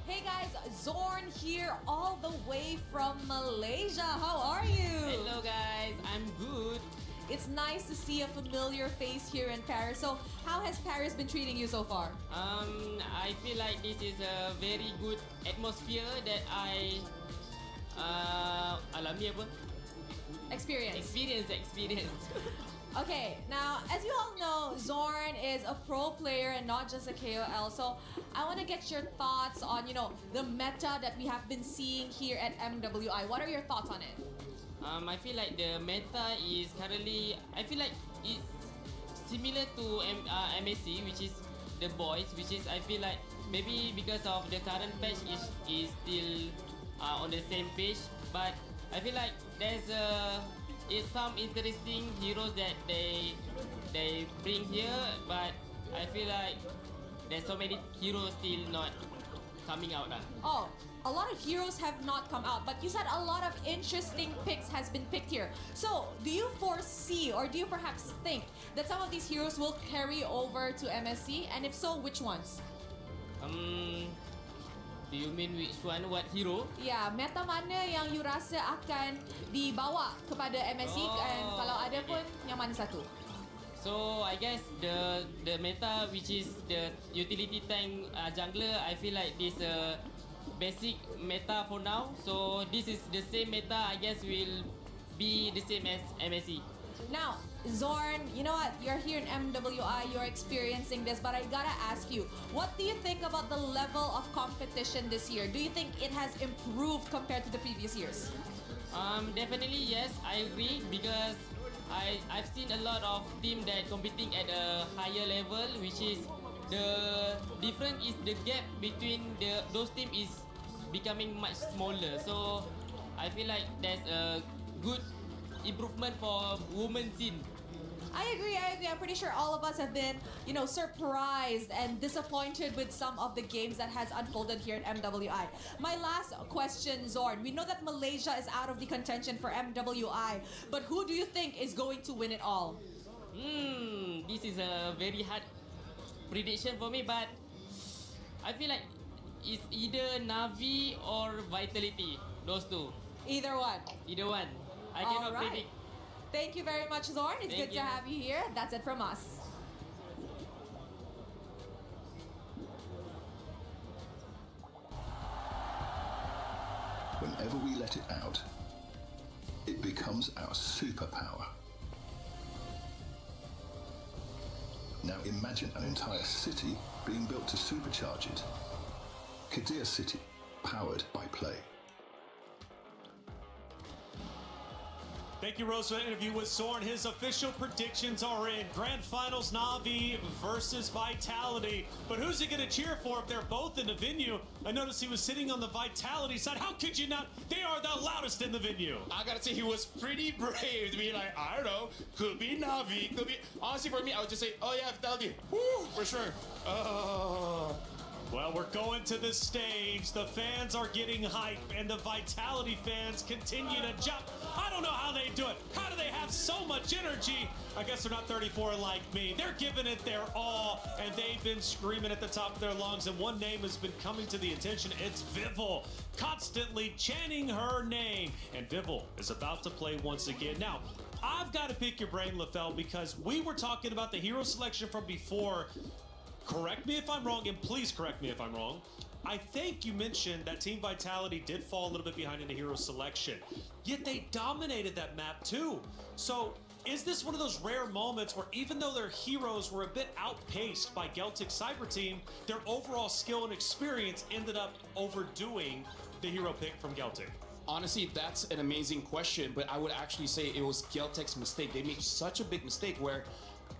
Hey guys, Zorn here all the way from Malaysia. How are you? Hello guys, I'm good. It's nice to see a familiar face here in Paris. So, how has Paris been treating you so far? I feel like this is a very good atmosphere that I alami apa? Experience. Experience. Okay, now as you all know, Zorn is a pro player and not just a KOL. So I want to get your thoughts on, the meta that we have been seeing here at MWI. What are your thoughts on it? I feel like the meta is currently, I feel like it's similar to MSC, which is the boys, which is I feel like maybe because of the current patch is still on the same page, but I feel like there's some interesting heroes that they bring here, but I feel like there's so many heroes still not coming out. Oh, a lot of heroes have not come out, but you said a lot of interesting picks has been picked here. So, do you foresee or do you perhaps think that some of these heroes will carry over to MSC? And if so, which ones? Do you mean which one? What hero? Ya, meta mana yang you rasa akan dibawa kepada MSC and kalau ada pun yang mana satu? So I guess the meta which is the utility tank jungler, I feel like this basic meta for now. So this is the same meta, I guess will be the same as MSC. Now, Zorn, you know what? You're here in MWI, you're experiencing this, but I gotta ask you, what do you think about the level of competition this year? Do you think it has improved compared to the previous years? Definitely yes, I agree because I've seen a lot of teams that competing at a higher level, which is the difference is the gap between those teams is becoming much smaller. So I feel like there's a good improvement for women's scene. I agree. I'm pretty sure all of us have been, you know, surprised and disappointed with some of the games that has unfolded here at MWI. My last question, Zorn. We know that Malaysia is out of the contention for MWI, but who do you think is going to win it all? This is a very hard prediction for me, but I feel like it's either NAVI or Vitality. Those two. Either one. Either one. I cannot predict. Thank you very much, Zorn. It's good to have you here. That's it from us. Whenever we let it out, it becomes our superpower. Now imagine an entire city being built to supercharge it. Kadir City, powered by play. Thank you, Rose, for that interview with Zorn. His official predictions are in. Grand Finals, Navi versus Vitality. But who's he going to cheer for if they're both in the venue? I noticed he was sitting on the Vitality side. How could you not? They are the loudest in the venue. I gotta say, he was pretty brave to be like, I don't know, could be Navi, could be... Honestly, for me, I would just say, oh yeah, Vitality, woo, for sure. Well, we're going to the stage. The fans are getting hype, and the Vitality fans continue to jump. I don't know how they do it. How do they have so much energy? I guess they're not 34 like me. They're giving it their all, and they've been screaming at the top of their lungs, and one name has been coming to the attention. It's Vival, constantly chanting her name, and Vival is about to play once again. Now, I've got to pick your brain, LaFell, because we were talking about the hero selection from before. Correct me if I'm wrong, and please correct me if I'm wrong. I think you mentioned that Team Vitality did fall a little bit behind in the hero selection, yet they dominated that map too. So is this one of those rare moments where even though their heroes were a bit outpaced by Geltek's Cyber Team, their overall skill and experience ended up overdoing the hero pick from Geltek? Honestly, that's an amazing question, but I would actually say it was Geltek's mistake. They made such a big mistake where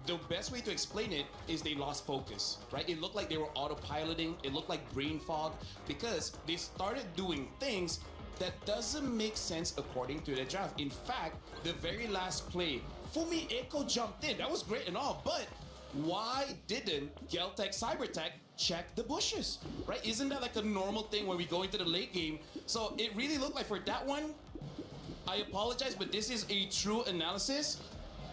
the best way to explain it is they lost focus, right? It looked like they were autopiloting. It looked like brain fog because they started doing things that doesn't make sense according to the draft. In fact, the very last play, Fumi Echo jumped in. That was great and all, but why didn't Geltek Cybertech check the bushes, right? Isn't that like a normal thing when we go into the late game? So it really looked like for that one, I apologize, but this is a true analysis.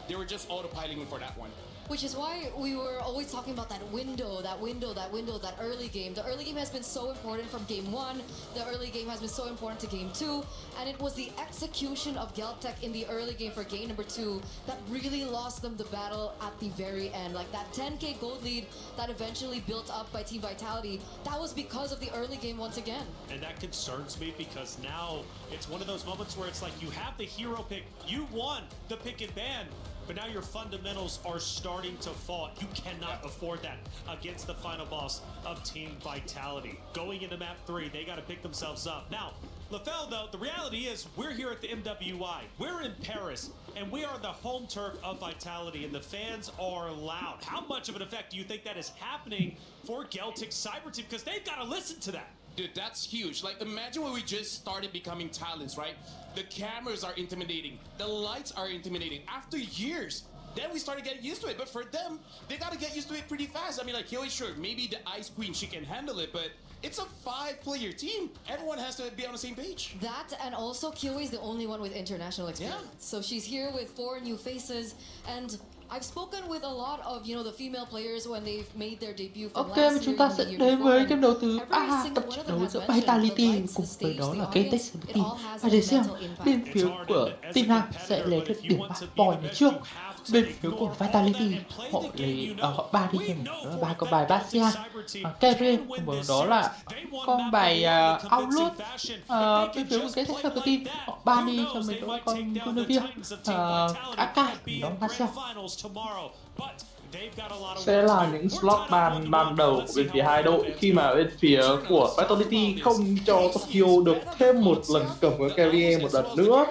They were just autopiloting for that one. Which is why we were always talking about that early game. The early game has been so important from game 1. The early game has been so important to game 2. And it was the execution of Geltek in the early game for game number 2 that really lost them the battle at the very end. Like that 10k gold lead that eventually built up by Team Vitality, that was because of the early game once again. And that concerns me because now it's one of those moments where it's like you have the hero pick, you won the pick and ban, but now your fundamentals are starting to fall. You cannot afford that against the final boss of Team Vitality. Going into map 3, they got to pick themselves up. Now, LaFell, though, the reality is we're here at the MWI. We're in Paris, and we are the home turf of Vitality, and the fans are loud. How much of an effect do you think that is happening for Geltek Cyber Team? Because they've got to listen to that. Dude, that's huge. Like, imagine when we just started becoming talents, right? The cameras are intimidating. The lights are intimidating. After years, then we started getting used to it. But for them, they got to get used to it pretty fast. I mean, like, Hyoi, sure, maybe the Ice Queen, she can handle it, but it's a 5-player team. Everyone has to be on the same page. That, and also Hyoi is the only one with international experience. Yeah. So she's here with 4 new faces, and I've spoken with a lot of, you know, the female players when they've made their debut from Ok, last và chúng year ta and sẽ the year đến với before. game đầu thứ Every 3 single tập one trận of them đấu has giữa mentioned Vitality the lights, cùng the với stage, đó the là Geltek audience, Team. it all has Và a để xem mental impact. bên phía của team nào sẽ lấy được điểm point trước. bên phía của Vitality họ lấy họ 3 đi thêm ba con bài Bastian, Kevin, cùng đó là con bài Outlook. Bên phía của cái Texas Team họ 3 đi cho mình đó con Unavia, Akai, đó Bastian. Sẽ là những slot ban đầu của bên phía hai đội, khi mà bên phía của Vitality không cho Tokyo được thêm một lần cầm cái carrier một lần nữa,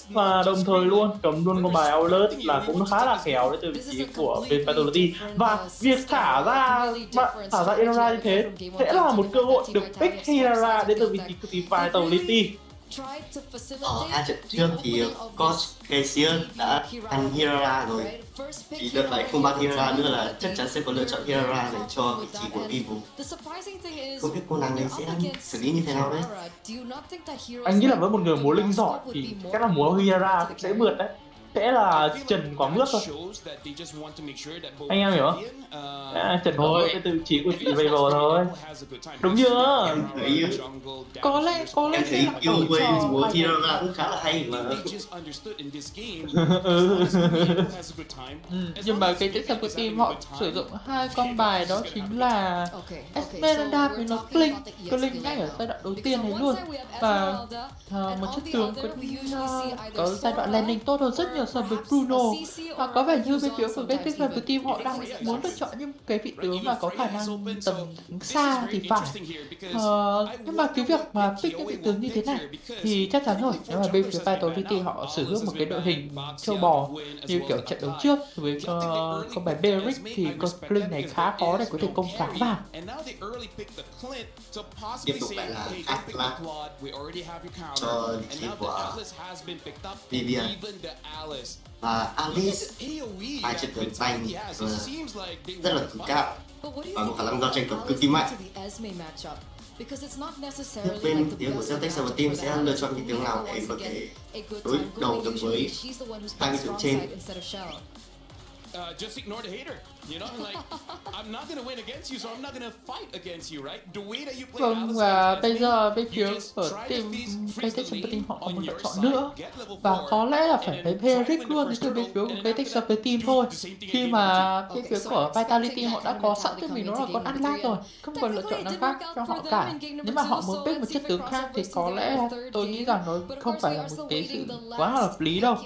và đồng thời luôn cầm luôn con bài Outlet là cũng khá là khéo đấy từ vị trí của bên Vitality. Và việc thả ra Inara như thế sẽ là một cơ hội được pick Inara đến từ vị trí của team Vitality. Ở hai trận trước thì Costream đã ăn Hirara rồi, chỉ đợt lại không bắt Hirara nữa là chắc chắn sẽ có lựa chọn Hirara để cho vị trí của Vivo. Không biết cô nàng này sẽ xử lý như thế nào đấy. Anh nghĩ là với một người múa linh giỏi thì chắc là múa Hirara sẽ mượt đấy, sẽ là trần quả mướp thôi. Anh em hiểu không? Trần thôi, cái vị trí của chị Vivo thôi. Đúng chưa? Có lẽ em thấy Killway múa Hirara cũng khá là hay mà. Nhưng mà cái Texas Team họ sử dụng hai con bài đó chính là Esmeralda với nó Blink ngay ở giai đoạn đầu tiên này luôn, và một chiếc tướng có giai đoạn landing tốt hơn rất nhiều so với Bruno. Và có vẻ như bên phía của cái Texas Team họ đang muốn lựa chọn những cái vị tướng mà có khả năng tầm xa thì phải. Nhưng mà cái việc mà pick những vị tướng như thế này thì chắc chắn rồi, nếu mà bên phía Vitality họ sử dụng một cái đội hình châu bò như kiểu trận đấu trước với con bài Beric thì con Blink này khá khó để có thể công phá vào. Tiếp tục lại là Atlas cho vị trí của Vivian và Alice. Hai trận tướng banh rất là cực cao và một khả năng giao tranh cầm cực kỳ mạnh. Bên phía của Geltek Team sẽ lựa chọn vị tướng nào để có thể đối đầu được với hai vị tướng trên. Just ignore the hater, you know, like I'm not gonna win against you, so I'm not gonna fight against you, right? The way that you play. Vâng, và bây giờ bên phía của team Texas Team họ có một lựa chọn nữa, và có lẽ là phải lấy Beric luôn từ bên phía của Texas Team thôi, khi mà bên phía của Vitality họ đã có sẵn cho mình nó là con Atlas rồi, không còn lựa chọn nào khác cho họ cả. Nếu mà họ muốn pick một chiếc tướng khác thì có lẽ tôi nghĩ rằng nó không phải là một cái sự quá hợp lý đâu.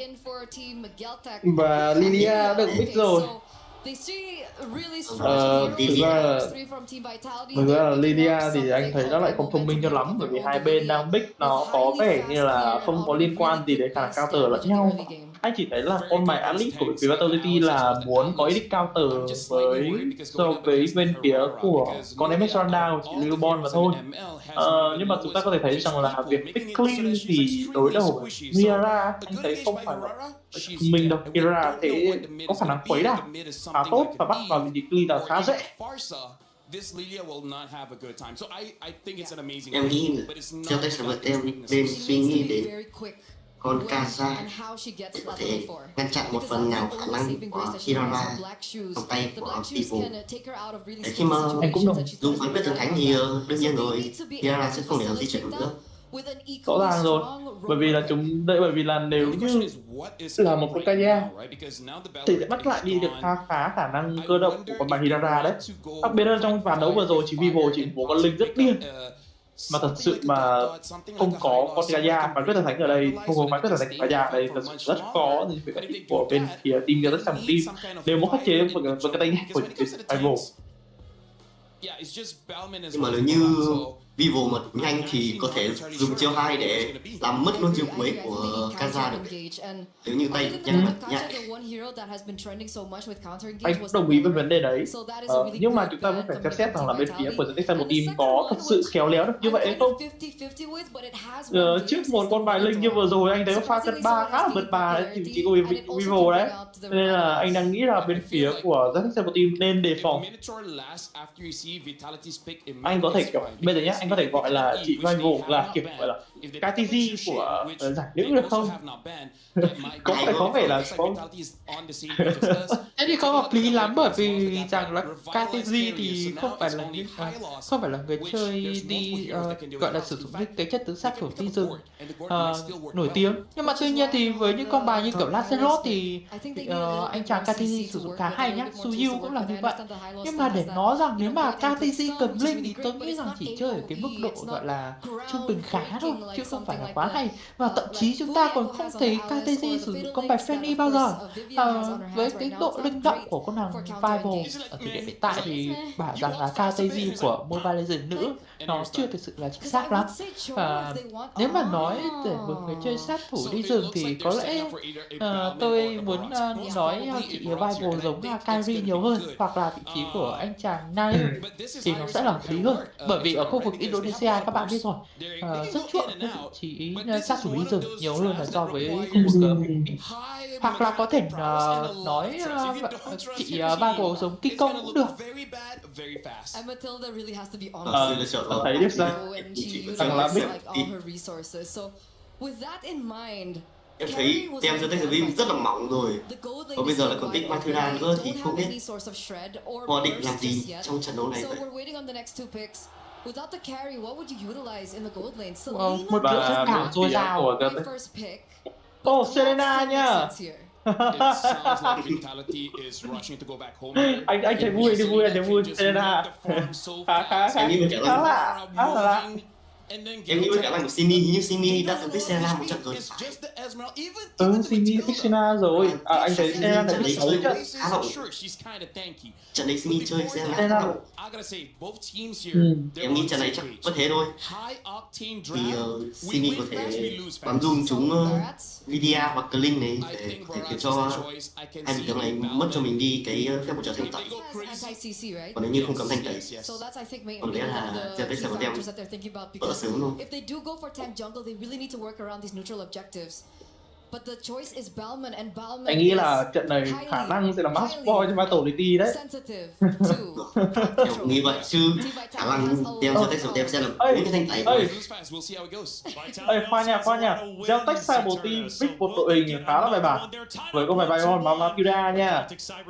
Và Lilia được pick rồi. Thực ra là Lydia thì anh thấy nó lại không thông minh cho lắm, bởi vì hai bên đang pick nó có vẻ như là không có liên quan gì đến khả năng counter lẫn nhau. Anh chỉ thấy là con bài Alice của phía Vitality là muốn có ý định counter với bên phía của con Esmeralda của chị Lubon mà thôi. Nhưng mà chúng ta có thể thấy rằng là việc pick clean thì đối đầu với Mira anh thấy không phải là thông minh đâu. Mira thế có khả năng khuấy đảo khá tốt và bắt vào vị trí clean là khá dễ. Em nghĩ Geltek Team nên suy nghĩ đến con Kaza để có thể ngăn chặn một phần nào khả năng của Hirara trong tay của Vivo. Để khi mà dùng phán quyết thần thánh thì đương nhiên rồi Hirara sẽ không thể di chuyển nữa. Rõ ràng rồi, bởi vì là nếu như là một con Kaya thì sẽ bắt lại đi được khá khả năng cơ động của con bài Hirara đấy. Đặc biệt là trong ván đấu vừa rồi chỉ Vivo chỉ một con linh rất điên, mà thật sự mà không có con Kaya phán quyết thần thánh ở đây, không có phán quyết thần thánh Kaya ở đây thật sự rất khó thì phải của bên phía team Geltek Team đều muốn khắc chế một cái tay nhanh của Vivo. Nhưng mà nếu như Vivo mà nhanh thì có thể dùng chiêu 2 để làm mất luôn chiêu cuối của Kaza được. Nếu như tay nhanh mà nhạy. Anh cũng đồng ý với vấn đề đấy. Nhưng mà chúng ta vẫn phải xem xét rằng là bên phía của Geltek Team có thật sự khéo léo được như vậy hay không? Trước một con bài linh như vừa rồi anh thấy có pha cân 3 khá là mượt mà đấy, thì chỉ có Vivo đấy. Nên là anh đang nghĩ là bên phía của Geltek Team nên đề phòng. Anh có thể kiểu bây giờ nhá, anh có thể gọi là chị rival là kiểu gọi là KTG của giải nữ được không? Có vẻ là có thế thì không hợp lý lắm, bởi vì rằng là KTG thì không phải là những không phải là người chơi đi gọi là sử dụng những cái chất tứ sát thủ đi rừng nổi tiếng, nhưng mà tuy nhiên thì với những con bài như kiểu Lancelot thì anh chàng KTG sử dụng khá hay nhá. Suyu cũng là như vậy, nhưng mà để nói rằng nếu mà KTG cầm linh thì tôi nghĩ rằng chỉ chơi ở cái mức độ gọi là trung bình khá thôi, chứ không phải là quá hay. Và thậm chí chúng ta còn không thấy KTG sử dụng con bài Fanny bao giờ. Với cái độ linh động của con nàng Vival ở thời điểm hiện tại thì bảo rằng là KTG của Mobile Legends nữ nó chưa thực sự là chính xác lắm. Nếu mà nói để một người chơi sát thủ đi rừng thì có lẽ tôi muốn nói chị Vival giống là Kyrie nhiều hơn, hoặc là vị trí của anh chàng Nail thì nó sẽ là hợp lý hơn, bởi vì ở khu vực Indonesia các bạn biết rồi, rất chuộng cái vị trí sát thủ đi rừng nhiều hơn là so với khu vực Mỹ. Hoặc là có thể nói chị Vival giống Kinh Công cũng được. Thấy được rằng là em thấy tem cho Techsavim rất là mỏng rồi, và bây giờ lại còn tích Mathura nữa thì không biết họ định làm gì trong trận đấu này vậy. Một lượng rất cảm dồi dào. Selena nha. Anh thấy vui, anh thấy vui. Selena khá là Em nghĩ với cả là của Simi, nhưng Simi đã từng thích Selena một trận rồi. Simi thích Selena rồi. Anh thấy Selena đã thích 6 trận. Trận đấy Simi chơi Selena. Em nghĩ trận này chắc có thế thôi. Thì Simi có thể bắn zoom chúng Lydia hoặc Kling này để khiến cho hai vị tướng này mất cho mình đi cái phép bổ trợ thanh tẩy. Còn nếu như không cấm thanh tẩy, còn lẽ là Geltek sẽ có tem vỡ sớm luôn. Anh nghĩ là trận này khả năng sẽ là match point cho Vitality đấy. Em nghĩ vậy chứ khả năng tem Geltek sẽ là những cái thanh tẩy. Khoan nha. Geltek sai một team pick một đội hình khá là bài bản với con bài Bion và Makura nha.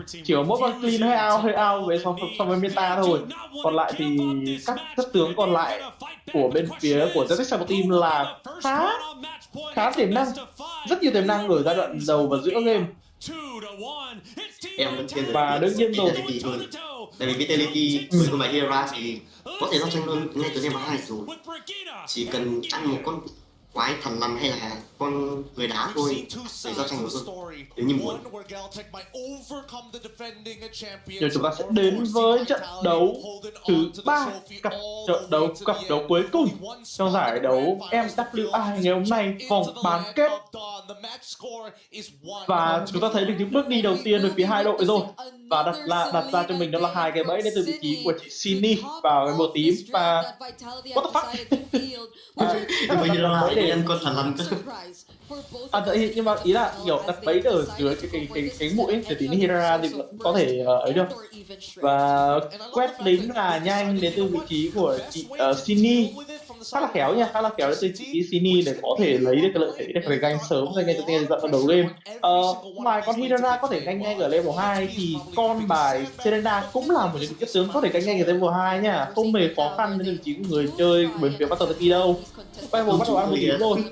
Chỉ có mỗi con clean hơi out với so với meta thôi. Còn lại thì các chất tướng còn lại của bên phía của Geltek sai một team là khá tiềm năng, rất nhiều tiềm năng ở giai đoạn đầu và giữa game. Em vẫn thiên về và đương nhiên rồi, tại vì Vitality với con bài Hera thì có thể giao tranh hơn ngay từ game 2 rồi, chỉ cần ăn một con quái thần lằn hay là con người đá thôi để giao tranh một hơn nếu như muốn. Giờ chúng ta sẽ đến với trận đấu thứ 3, cặp đấu cuối cùng trong giải đấu MWI ngày hôm nay, vòng bán kết. Và chúng ta thấy được những bước đi đầu tiên về phía hai đội rồi, và đặt ra cho mình đó là hai cái bẫy đến từ vị trí của chị Sini vào cái màu tím. Và what the fuck, bây giờ là để ăn con thần lằn cơ. Nhưng mà ý là kiểu đặt bẫy ở dưới cái mũi ấy, để tí Hera thì vẫn có thể ấy được. Và quét lính là nhanh đến từ vị trí của chị Sini, khá là khéo nha, khá là khéo đến từ chị Sini để có thể lấy được cái lợi thế để phải ganh sớm rồi ngay từ tiên dẫn vào đầu game. Ngoài con Hera có thể ganh nhanh ở level 2 thì con bài Selena cũng là một những cái tướng có thể ganh nhanh ở level 2 nha, không hề khó khăn đến từ vị trí của người chơi bên phía Battle đâu. Vival bắt đầu ăn một điểm rồi.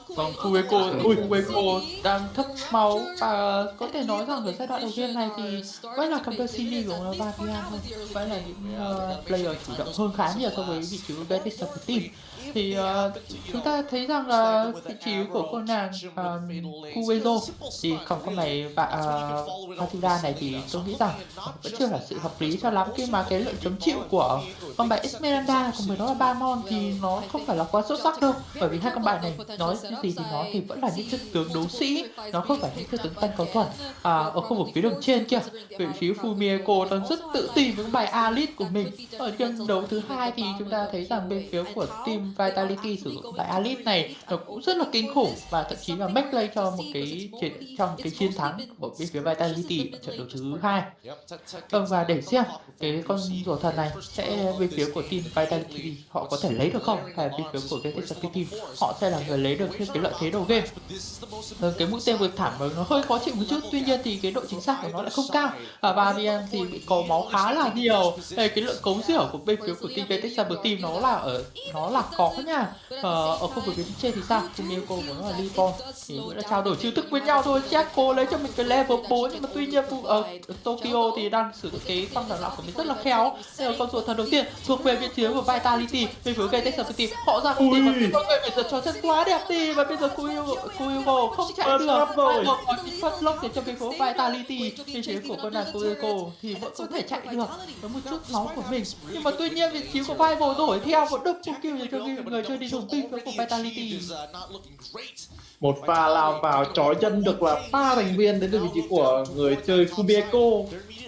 Vâng, Fueco đang thấp máu và có thể nói rằng ở giai đoạn đầu game này thì vẫn là cầm đôi Sini của Vavian thôi, vẫn là những player chủ động hơn khá nhiều so với vị trí của Geltek team. Thì chúng ta thấy rằng là vị trí của cô nàng Fueco thì còn con này Mathura này thì tôi nghĩ rằng vẫn chưa là sự hợp lý cho lắm, khi mà cái lượng chống chịu của con bài Esmeralda cùng với đó là Banon thì nó không phải là quá xuất sắc đâu, bởi vì hai con bài này nói cái gì thì nói thì vẫn là những chất tướng đấu sĩ, nó không phải những chất tướng tăng cầu thuần. Ở khu vực phía đường trên kia, vị trí Fumieko đang rất tự tin với bài Alice của mình. Ở trận đấu thứ hai thì chúng ta thấy rằng bên phía của team Vitality sử dụng lại Alice này nó cũng rất là kinh khủng và thậm chí là make play cho một cái chiến thắng của bên phía Vitality ở trận đấu thứ 2. Và để xem cái con rùa thần này sẽ bên phía của team Vitality họ có thể lấy được không, hay bên phía của Geltek team họ sẽ là người lấy được cái lợi thế đầu game. Cái mũi tên vượt thẳng nó hơi khó chịu một chút, tuy nhiên thì cái độ chính xác của nó lại không cao và 3VM thì bị cấu máu khá là nhiều. Đây, cái lượng cấu rỉa của bên phía của team Geltek team nó là có nha. Ở khu vực phía trên thì sao? Kumiko của nó là Lipon thì vẫn là trao đổi chiêu thức với nhau thôi. Jaco lấy cho mình cái level 4 nhưng mà tuy nhiên ở Tokyo thì đang sử dụng cái băng đạn của mình rất là khéo. Đây là con rùa thần đầu tiên thuộc về bên phía của Vitality, bên phía Geltek team họ ra không team và mọi người bây giờ cho chân quá đẹp đi và bây giờ Kumiko không chạy được rồi. Phát lốc để cho bên phía Vitality, bên phía của con nàng Kumiko thì vẫn có thể chạy được với một chút máu của mình, nhưng mà tuy nhiên vị trí của Vival đổi theo một double kill để cho người chơi đi dùng team của Vitality. Một pha lao vào trói chân được là 3 thành viên đến từ vị trí của người chơi Kumiko.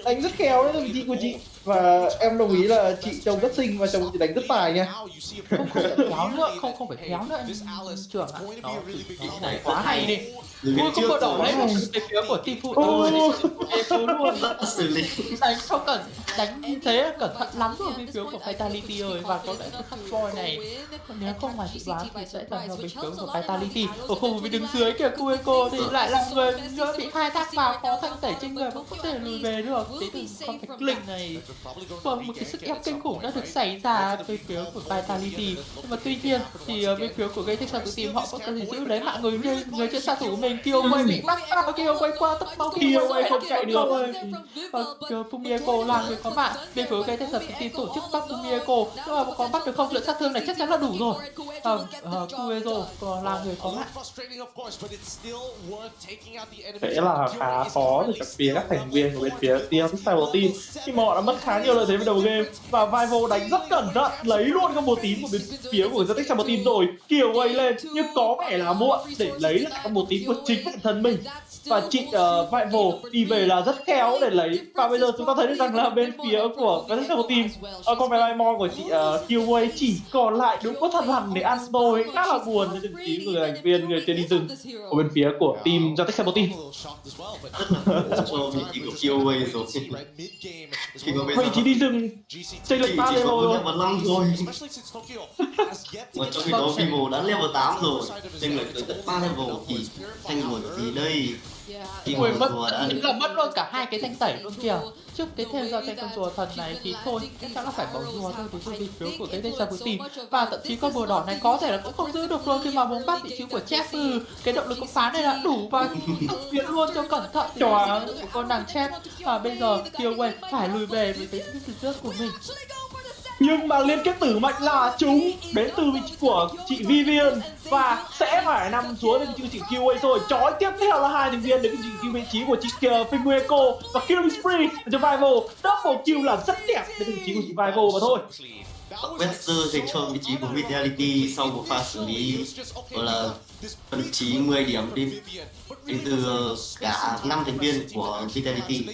Đánh rất khéo đến từ vị trí của chị. Và em đồng ý là chị trông rất xinh và chồng chị đánh rất tài nha. Không phải khéo nữa, không phải khéo nữa anh trưởng ạ. Nó này quá hay đi. Ui, không có đỏ đấy, về phía của team phụ luôn. Đánh không cần, đánh như thế cẩn thận lắm rồi bên phía của Vitality rồi. Và có lẽ cái hot boy này nếu không ngoài dự đoán thì sẽ là bên phía của Vitality. Ở khu vực đứng dưới kìa, Kumiko thì lại là người bị khai thác vào, có thanh tẩy trên người vẫn có thể lùi về được. Thế từ con thạch linh này, một cái sức ép kinh khủng đã được xảy ra bên phía của Vitality. Nhưng mà tuy nhiên thì bên phía của Geltek team họ có thể giữ lấy mạng người chơi sát thủ của mình. Kyoquay bị bắt và Kyoquay qua tốc máu, Kyoquay không chạy được rồi. Kumiko là người có mạng, bên phía Geltek team tổ chức bắt Kumiko, nhưng mà có bắt được không, lượng sát thương này chắc chắn là đủ rồi. Kuezo còn là người có mạng. Thế là khá khó để các phía các thành viên của bên phía Geltek team khi mà họ đã mất khá nhiều lợi thế với đầu game và Vival đánh rất cẩn thận, lấy luôn combo tím của bên phía của Geltek team rồi. Kyoquay lên nhưng có vẻ là muộn để lấy lại combo tím của chính bản thân mình. Và chị Vival đi về là rất khéo để lấy. Và bây giờ chúng ta thấy được rằng là bên phía của Geltek team con bé Limon của chị Kyoquay chỉ còn lại đúng có thằng hẳn để ăn thôi, khá là buồn cho vị trí của thành viên người chơi đi rừng của bên phía của team Geltek team. Cho vị trí của Kyoquay rồi. Vị trí đi rừng chênh lệch 3 level rồi. Level 5 rồi. Mà trong khi đó Vivo đã level 8 rồi, chênh lệch tới tận 3 level thì thanh đùa gì đây? Ui, mất luôn cả hai cái thanh tẩy luôn kìa. Trước cái thêm ra con rùa thần này thì thôi, chắc chắn là phải bỏ rùa thôi để vị phiếu của cái Geltek team. Và thậm chí con bùa đỏ này có thể là cũng không giữ được luôn khi mà muốn bắt vị trí của Chef. Cái động lực công phá này đã đủ và thực hiện luôn cho cẩn thận cho của con nàng Chef. Và bây giờ Kyoquay phải lùi về với cái sự rớt của mình. Nhưng mà liên kết tử mệnh là chúng đến từ vị trí của chị Vivian và sẽ phải nằm xuống bên vị trí của chị Kyoquay rồi. Chói tiếp theo là hai thành viên đến vị trí của chị Kumiko và killing spree cho Vival. Double kill là rất đẹp đến vị trí của chị Vival mà thôi. Webster dành cho vị trí của Vitality sau một pha xử lý gọi là tận chí 10 điểm đến từ cả 5 thành viên của Vitality.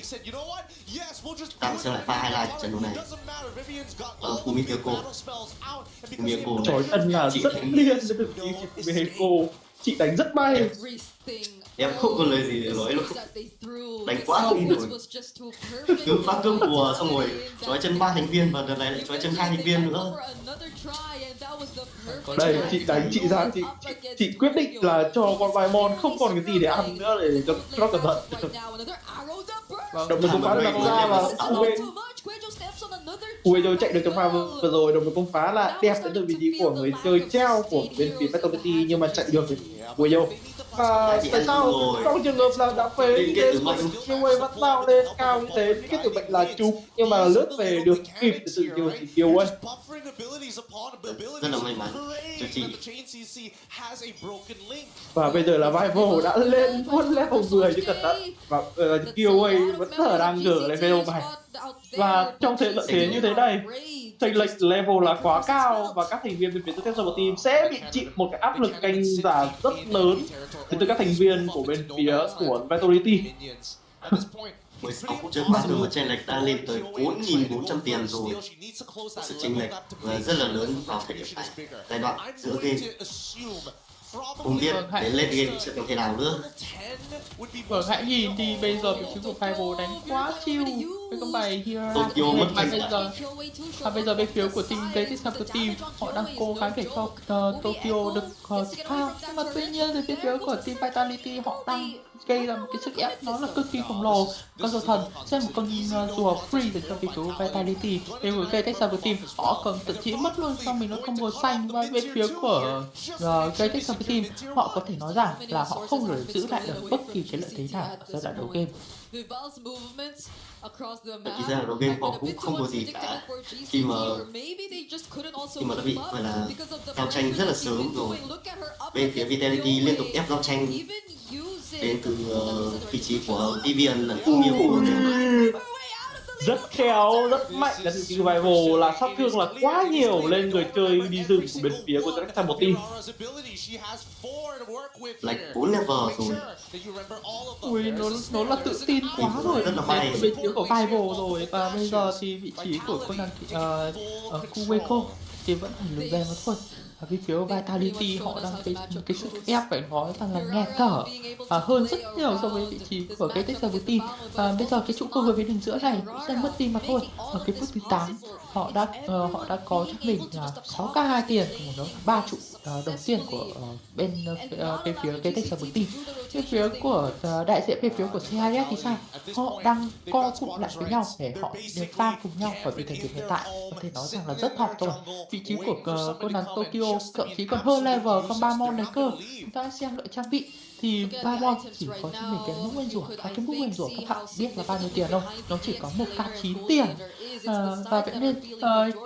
Ta sẽ lại pha highlight trận đấu này. Kumiko Chói chân là rất liên đến từ vị trí của Kumiko. Chị đánh rất may. Em không có lời gì để nói luôn. Đánh quá không rồi. Cứ phát cơm bùa xong rồi trói chân 3 thành viên và đợt này lại trói chân 2 thành viên nữa. Đây chị đánh chị ra chị quyết định là cho con Vaimon không còn cái gì để ăn nữa để cho cẩn thận. Động lực công phá được làm ra và Uejo chạy được trong pha vừa rồi, động lực công phá là đẹp đến từ vị trí của người chơi treo của bên phía Vitality nhưng mà chạy được thì Uejo. Và tại sao trong trường hợp là đã phế như thế Kyoquay vẫn lao lên cao như thế, cái tử mệnh là trúng nhưng mà lướt về được kịp để tự điều chỉ Kyoquay. Rất là may mắn cho chị. Và bây giờ là Vival đã lên luôn level 10 chứ cẩn thận và Kyoquay vẫn thở đang gỡ level 7. Và trong lợi thế như thế này, chênh lệch level là quá cao và các thành viên bên phía Geltek team sẽ bị chịu một cái áp lực canh giả rất lớn từ các thành viên của bên phía của Vitality. 16 phút trước mà mà chênh lệch đã lên tới 4.400 tiền rồi. Sự chênh lệch rất là lớn vào thời điểm này, giai đoạn giữa game. Không biết đến late game sẽ có thế nào nữa. Vâng, hãy nhìn thì bây giờ vị trí của Fireball đánh quá chill với con bài Hira. Tokyo mất Và bây giờ bên phía của team Geltek Chapter team họ đang cố gắng để cho Tokyo được thao, nhưng mà tuy nhiên thì bên phía của team Vitality họ đang gây ra một cái sức ép nó là cực kỳ khổng lồ. Con rùa thần sẽ một con rùa free để cho bên phía của Vitality. Bên của Geltek Chapter team họ cần thậm chí mất luôn cho mình nó combo xanh, và bên phía của Geltek Chapter team họ có thể nói rằng là họ không thể giữ lại được bất kỳ cái lợi thế nào ở giai đoạn đầu game. Thực ra đầu game họ cũng không có gì cả, khi mà đã bị gọi là giao tranh rất là sớm rồi. Bên phía Vitality liên tục ép giao tranh đến từ vị trí của Vivian lẫn Fumio. Rất khéo, rất mạnh là sự survival, là sát thương là quá nhiều lên người chơi đi rừng của bên phía của các thằng một team. Like 4 level rồi. Ui, nó là tự tin quá rồi, rất là bay. Bên phía của Fireball rồi, và bây giờ thì vị trí của con nàng Kuweko thì vẫn phải lùi về một thôi. Và bên phía Vitality họ đang cái sức ép phải nói rằng là nghẹt thở hơn rất nhiều so với vị trí của cái Geltek Chapter team. Bây giờ cái trụ cơ hội với đường giữa này cũng sẽ mất team mà thôi. Ở cái phút thứ 8 họ đã có cho mình 6k2 tiền, còn đó là 3 trụ đầu tiên của bên phía Geltek Chapter team. Bên phía của đại diện bên phía của CIS thì sao? Họ đang co cụm lại với nhau để họ đều farm cùng nhau, bởi vì thời điểm hiện tại có thể nói rằng là rất hợp rồi. Vị trí của con nàng Tokyo thậm chí còn hơn level con 3 môn này cơ. Chúng ta xem lựa trang bị thì 3 môn chỉ có cho mình cái mũ nguyên rủa, cái mũ nguyên rủa các bạn biết là bao nhiêu tiền không? Nó chỉ có 1k9 tiền. Và vậy nên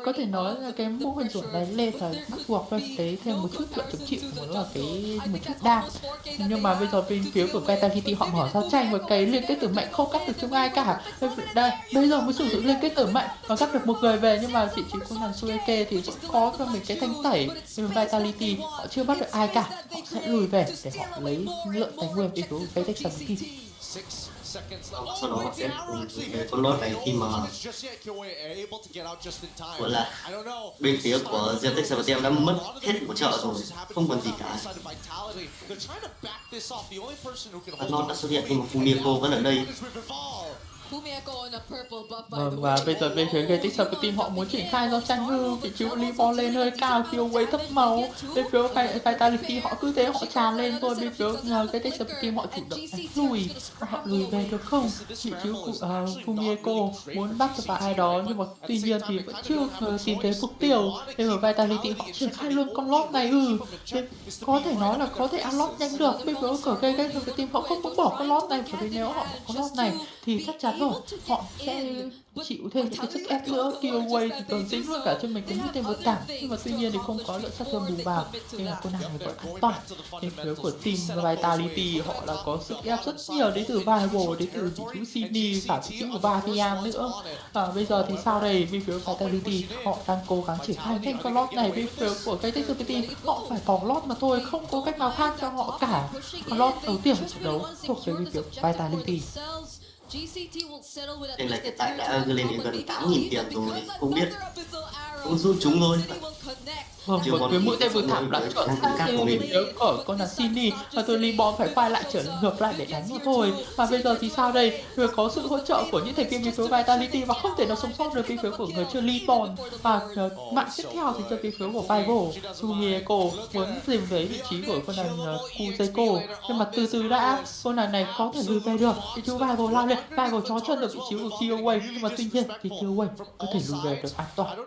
có thể nói là cái mũ nguyên rủa này lên là bắt buộc thôi, thấy thêm một chút lựa chống chịu nữa là một chút đam. Nhưng mà bây giờ bên phía của Vitality họ mở giao tranh một cái liên kết tử mạnh không cắt được trong ai cả. Đây, bây giờ mới sử dụng liên kết tử mạnh và cắt được một người về, nhưng mà vị trí của nàng Sueke thì vẫn có cho mình cái thanh tẩy. Nhưng Vitality họ chưa bắt được ai cả, họ sẽ lùi về để họ lấy lượng tài nguyên đi của Geltek Chapter team. Sau đó họ sẽ về con lót này khi mà gọi là bên phía của Geltek Chapter team đã mất hết một chợ rồi, không còn gì cả. Và lót đã xuất hiện nhưng mà Fumio vẫn ở đây. Vâng, và bây giờ bên phía Geltek Chapter team họ muốn triển khai giao tranh hơn, vị trí của Livon lên hơi cao, Killway thấp máu. Bên phía Vitality họ cứ thế họ tràn lên thôi, bên phía Geltek Chapter team họ chủ động đánh lùi, họ lùi về được không? Vị trí của Fumio muốn bắt vào ai đó, nhưng mà tuy nhiên thì vẫn chưa tìm thấy mục tiêu. Bên phía Vitality họ triển khai luôn con lót này. Có thể nói là có thể ăn lót nhanh được. Bên phía của Geltek Chapter team họ không muốn bỏ con lót này, bởi vì nếu họ có con lót này thì chắc chắn rồi họ sẽ chịu thêm những cái sức ép nữa. Killway thì còn dính luôn cả cho mình cái thêm một tảng, nhưng mà tuy nhiên thì không có lượng sát thương bù vào nên là cô nàng này vẫn an toàn. Bên phía của team Vitality họ là có sức ép rất nhiều đến từ Viable, đến từ vị trí Sydney, cả vị trí của Bavian nữa. Bây giờ thì sao đây? Bên phía Vitality họ đang cố gắng triển khai thêm con lót này. Bên phía của Geltek Chapter team họ phải bỏ lót mà thôi, không có cách nào khác cho họ cả. Con lót đầu tiên của trận đấu thuộc về bên phía Vitality. Nên là hiện tại đã lên đến gần 8.000 tiền rồi, không biết cũng rút chúng thôi. Vâng, với mũi tên vừa thảm đã chọn sát theo bên phía của con là Cindy, và tôi Libon phải quay lại trở ngược lại để đánh nó thôi. Và bây giờ thì sao đây? Vừa có sự hỗ trợ của những thành viên bên phía Vitality và không thể nào sống sót được bên phía của người chơi Libon. Và mạng tiếp theo thì cho bên phía của Vival, Sumieko muốn tìm về vị trí của con nàng Kuzeko, nhưng mà từ từ đã, con nàng này có thể lùi về được. Thì chú Vival lao lên, Vival chó chân được vị trí của Killway, nhưng mà tuy nhiên thì Killway có thể lùi về được an toàn.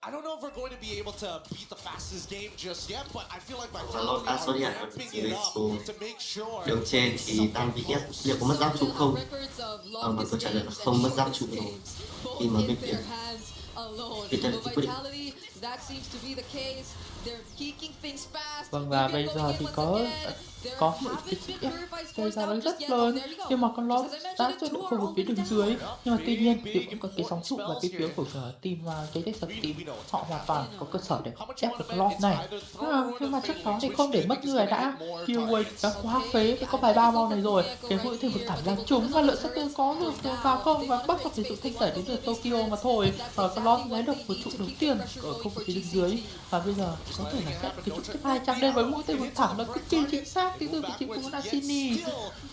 I don't know if we're going to be able to beat the fastest game just yet, but I feel like Lót đã xuất hiện ở vị trí số đường trên thì đang bị ép. Liệu có mất giáp trụ không? Mà tôi trả lời là không mất giáp trụ rồi. Khi mà bên phía Vitality quyết định that seems to be the case. They're peaking things fast. Vâng, và bây giờ thì có một cái sức ép gây ra nó rất lớn, nhưng mà con Lost đã xuất được khu vực phía đường dưới, nhưng mà tuy nhiên thì cũng có cái sóng trụ và cái phía của team Geltek team họ hoàn toàn có cơ sở để ép được con Lost này. Nhưng mà trước đó thì không để mất người đã, Killway đã quá phế với con bài 3 bom này rồi, cái mũi thêm một thẳng làm trúng và lượng sát tư có được vào không và bắt gặp để sự thanh tẩy đến từ Tokyo mà thôi. Con Lost lấy được một trụ đầu tiên ở khu vực phía đường dưới, và bây giờ có thể là sẽ cái trụ tiếp 2 chạm lên với mũi tên một thẳng nó cực kỳ chính xác từ vị trí của Nashini.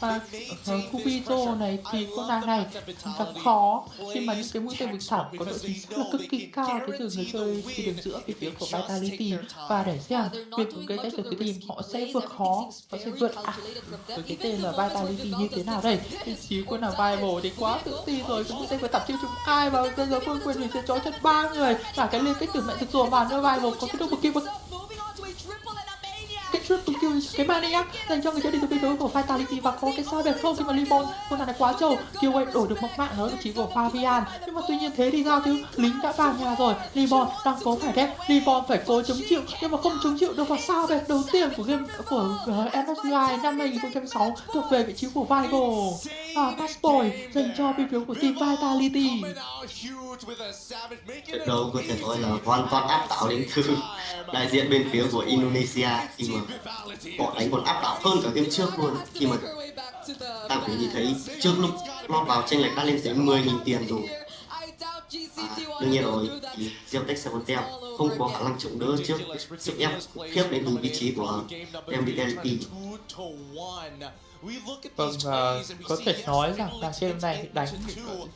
Và Kubizo này thì cô nàng này gặp khó khi mà những cái mũi tên một thẳng có độ chính xác là cực kỳ cao đến từ người chơi khi đường giữa phía của Vitality. Và để xem việc của cái từ cái team họ sẽ vượt khó, họ sẽ vượt với cái tên là Vitality như thế nào đây. Vị trí của nàng Vival thì quá tự tin rồi, cái mũi tên vừa tập chưa trúng ai, và bây giờ Phương Quyền sẽ chó chân 3 người và cái liên kết từ mẹ thực rùa màn nữa. Vival có cái double kill triple kill, cái maniac dành cho người chơi đi từ bên đối của Vitality, và có cái sao đẹp không khi mà Limon con này quá trâu. Killway đổi được một mạng ở vị trí của Fabian, nhưng mà tuy nhiên thế thì sao chứ, lính đã vào nhà rồi. Limon đang cố phải đép, Limon phải cố chống chịu nhưng mà không chống chịu được, vào sao đẹp đầu tiên của game của MSCI năm 2006 thuộc về vị trí của Vival. Và Passport dành cho bên phía của team Vitality. Trận đấu có thể nói là hoàn toàn áp đảo đến từ đại diện bên phía của Indonesia, khi mà họ đánh còn áp đảo hơn cả game trước luôn, khi mà ta phải nhìn thấy trước lúc lọt vào chênh lệch đã lên tới 10.000 tiền rồi. Đương nhiên rồi, thì Geltek không có khả năng chống đỡ trước sức ép khiếp đến từ vị trí của Vitality. Vâng, có thể nói rằng là game này đánh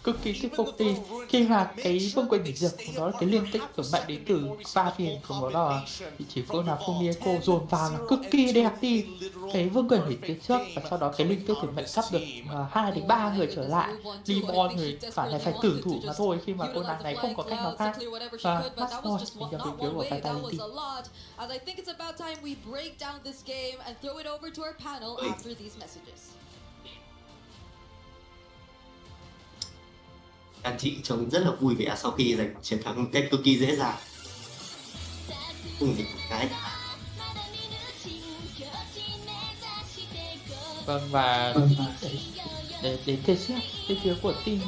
cực kỳ thuyết phục đi, khi mà cái vương quyền hủy diệt của đó là cái liên tích của mạnh đến từ Fabian của nó là vị trí cô nào Fumieko dồn vào là cực kỳ đẹp đi cái vương quyền hủy diệt trước, và sau đó cái liên tích của mạnh sắp được 2 đến 3 người trở lại. Limon người phải này phải tử thủ mà thôi, khi mà cô nàng này không có cách nào khác. Và Passport mình nhập phía của Vitality. As I think it's about time we break down this game and throw it over to our panel after these messages. Anh chị trông rất là vui vẻ sau khi giành chiến thắng một cách cực kỳ dễ dàng. Cái vâng, và để thể xét cái phía của team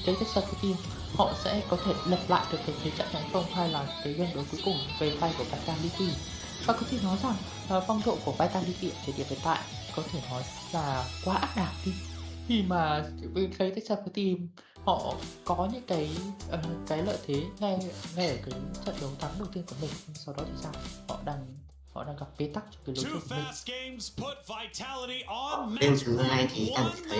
cái team họ sẽ có thể lập lại được cái thế trận hay không, hay là cái game đấu cuối cùng về tay của Vitality. Và có thể nói rằng phong độ của Vitality ở thời điểm hiện tại có thể nói là quá áp đảo đi, khi mà cái team họ có những cái lợi thế ngay ở cái trận đấu thắng đầu tiên của mình, sau đó thì sao họ đang gặp bế tắc trong cái lối chơi của mình. Game thứ hai thì anh thấy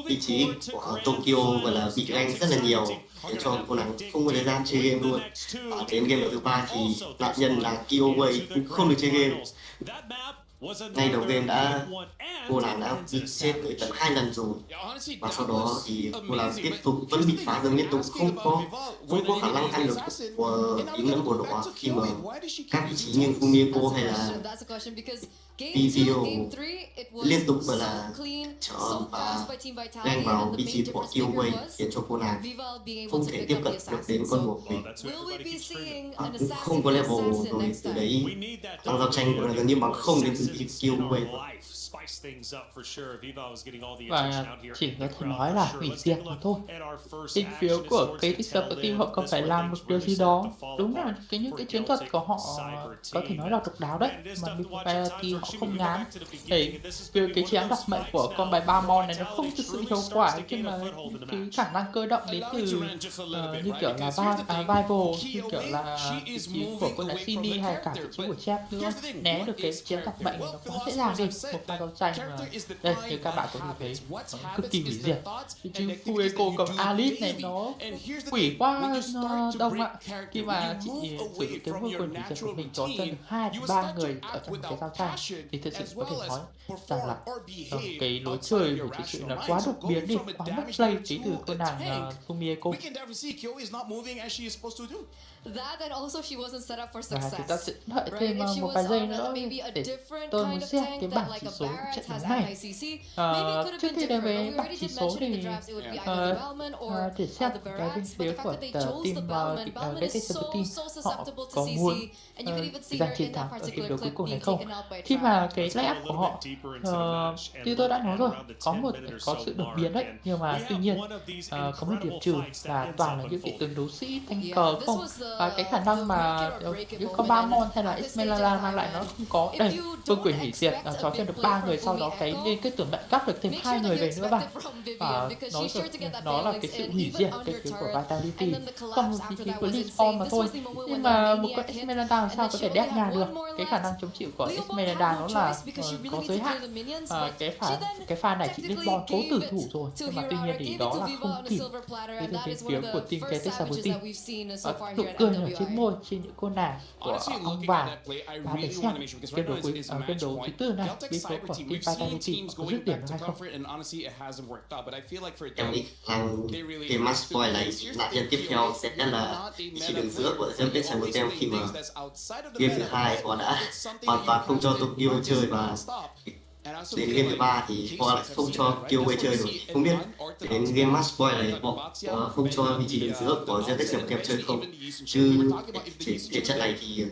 vị trí của Tokyo và là bị đánh rất là nhiều, để cho cô nàng không có thời gian chơi game luôn. Và đến game thứ ba thì nạn nhân là Killway cũng không được chơi game. Ngay đầu game cô nàng đã bị chết tới tận 2 lần rồi, và sau đó thì cô nàng tiếp tục vẫn bị phá rừng liên tục, không có khả năng ăn được của những nấm bồ đỏ, khi mà các vị trí như Fumieko hay là PVO liên tục là trở và đang vào vị trí của Killway, khiến cho cô nàng không thể tiếp cận được đến con buộc mình. Cũng không có level rồi, từ đấy trong giao tranh của nó gần như bằng không đến từ Killway. Và chỉ có thể nói là hủy diệt mà thôi. Bên phía của cái team họ còn phải làm một điều gì đó. Đúng là những cái chiến thuật của họ có thể nói là độc đáo đấy, mà Vitality họ không ngán. Để cái chiến đặc mệnh của con bài 3 mon này nó không thực sự hiệu quả, nhưng mà cái khả năng cơ động đến từ như kiểu là Vival, như kiểu là vị trí của con Nashini hay cả vị trí của Chef nữa, né được cái chiến đặc mệnh nó quá dễ dàng đi. Một pha giao tranh mà đây như các bạn có thể thấy nó cực kỳ hủy diệt. Chứ Fumieko cầm Alice này nó quỷ quá đông ạ, khi mà chị sử dụng cái vương quyền hủy diệt của mình cho chân 2-3 người ở trong cái giao tranh thì thực sự có thể nói rằng là cái lối chơi của chị sự là quá đột biến đi, quá mất play tí từ cô nàng Fumieko. That and also she wasn't set up for Và chúng ta success. sẽ đợi Right? thêm If she một was vài giây on nữa maybe a để different tôi kind muốn of xét tank cái that bảng like chỉ a số Barrett trận has đấu at này. ICC, maybe it could have Trước been khi đến different. với But we bảng already chỉ did số mention in thì the drafts it would be either Development or để xét the cái bên Barretts. But phía the fact của that they chose team the Bellman, Bellman is Geltek so team so họ susceptible to có CC, muốn and you could even see giành her chiến in that thắng ở hiệp particular đấu cuối clip cùng hay being không. taken out by Khi Trav. mà cái layup của họ như tôi đã nói rồi, có sự đột biến đấy, nhưng mà tuy nhiên có một điểm trừ là toàn là những vị tướng đấu sĩ thanh cờ không, và cái khả năng mà những con ba môn hay là Esmeralda mang lại nó không có. Đây, Vương Quỳnh hủy diệt chó trên được 3 người, sau đó cái liên kết tưởng lại cắt được thêm 2 người về nữa vào, và nó là cái sự hủy diệt về phía của Vitality, không chỉ của Lisbon mà thôi. Nhưng mà một con Esmeralda làm sao có thể đép nhà được? Cái khả năng chống chịu của Esmeralda nó là có giới hạn. Cái pha này chỉ Lisbon cố tử thủ rồi, nhưng mà tuy nhiên thì đó là không kịp. Thế từ bên phía của team Geltek Team nụ cười ở trên môi trên những cô nàng của ông và để xem game đấu thứ tư này bên phía của team Vitality có dứt điểm được hay không. Em nghĩ cái match point này nạn nhân tiếp theo sẽ là chỉ đường giữa của Geltek Team khi mà game thứ hai họ đã hoàn toàn không cho Tokyo chơi, và đến game thứ ba thì họ lại không cho Kyoe chơi rồi. Không biết đến game match point này họ không cho vị trí đường giữa của Geltek Team chơi không, chứ thể trận này thì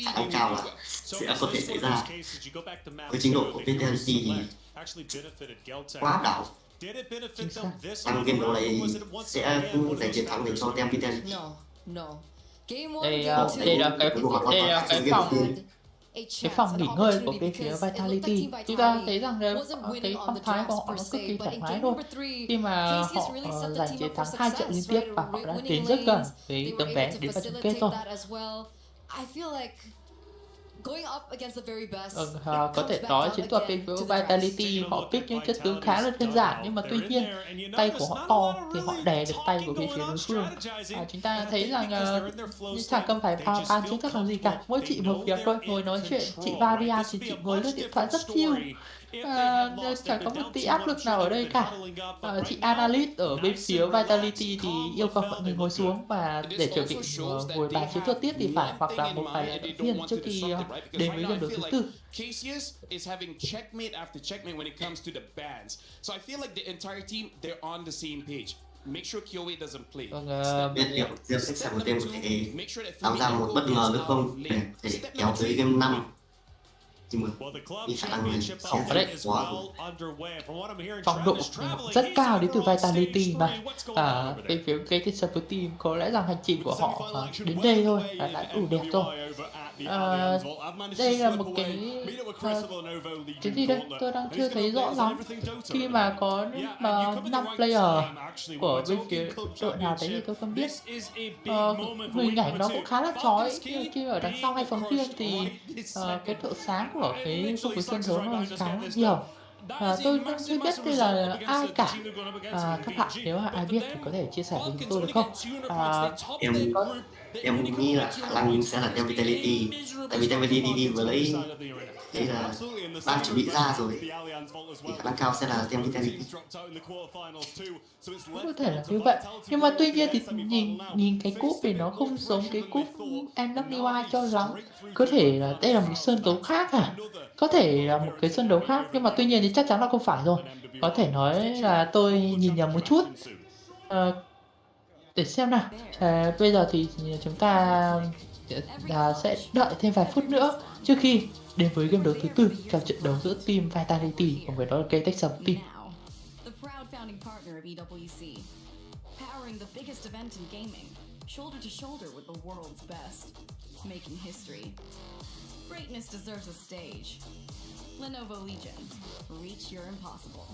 khả năng cao là sẽ có thể xảy ra. Với trình độ của Vitality thì quá áp đảo. Tăng game đấu này sẽ giành chiến thắng để cho team Vitality. Đây là cái phòng nghỉ ngơi của bên phía Vitality. Chúng ta thấy rằng cái phong thái của họ nó cực kỳ thoải mái thôi, khi mà họ giành chiến thắng 2 trận liên tiếp và họ đã đến rất gần với tấm vé đến vào chung kết rồi. Có thể nói chiến thuật bên phía Vitality họ pick những chất tướng khá là đơn giản, nhưng mà tuy nhiên tay của họ to thì họ đè được tay của bên phía đối phương. Chúng ta thấy rằng chẳng cần phải bàn chiến thuật làm gì cả, mỗi chị một việc thôi, ngồi nói chuyện. Chị Varia thì chị ngồi lướt điện thoại rất chill, chẳng có một tí áp lực nào ở đây cả. Chị Analyst ở bên phía Vitality thì yêu cầu mọi người ngồi xuống và để chuẩn bị ngồi bàn chiến thuật tiếp thì phải, hoặc là một vài động viên trước khi đến với game đấu thứ tư. Cassius is having checkmate after checkmate when it comes to the bans. So I feel like the entire team, they're on the same page. Make sure Kyoe doesn't play. Biết liệu Geltek Team có thể tạo ra một bất ngờ được không để kéo tới game 5. Nhưng mà cái khả năng này sẽ rất quá. Phong độ rất cao đến từ Vitality mà. Bên phía Geltek Team có lẽ rằng hành trình của họ đến đây thôi là đã đủ đẹp rồi. Đây là một cái gì đây tôi đang chưa thấy rõ lắm, khi mà có 5 player của bên phía đội nào đấy thì tôi không biết. Hình ảnh nó cũng khá là chói, khi ở đằng sau hay phóng viên thì cái độ sáng của cái khu vực sân khấu nó khá là nhiều. Tôi chưa biết đây là ai cả. Các bạn nếu mà ai biết thì có thể chia sẻ với chúng tôi được không? Em nghĩ là khả năng sẽ là team Vitality, tại vì team Vitality vừa lấy đấy là đang chuẩn bị ra rồi thì khả năng cao sẽ là team Vitality. Có thể là như vậy, nhưng mà tuy nhiên thì nhìn cái cúp thì nó không giống cái cúp NWI cho lắm. Có thể là đây là một sân đấu khác à? Có thể là một cái sân đấu khác, nhưng mà tuy nhiên thì chắc chắn là không phải rồi. Có thể nói là tôi nhìn nhầm một chút. Để xem nào. Bây giờ thì chúng ta sẽ đợi thêm vài phút nữa trước khi đến với game đấu thứ tư trong trận đấu giữa team Vitality cùng với đó là Geltek Team. The proud founding partner of EWC, powering the biggest event in gaming, shoulder to shoulder with the world's best, making history. Greatness deserves a stage. Lenovo Legion, reach your impossible.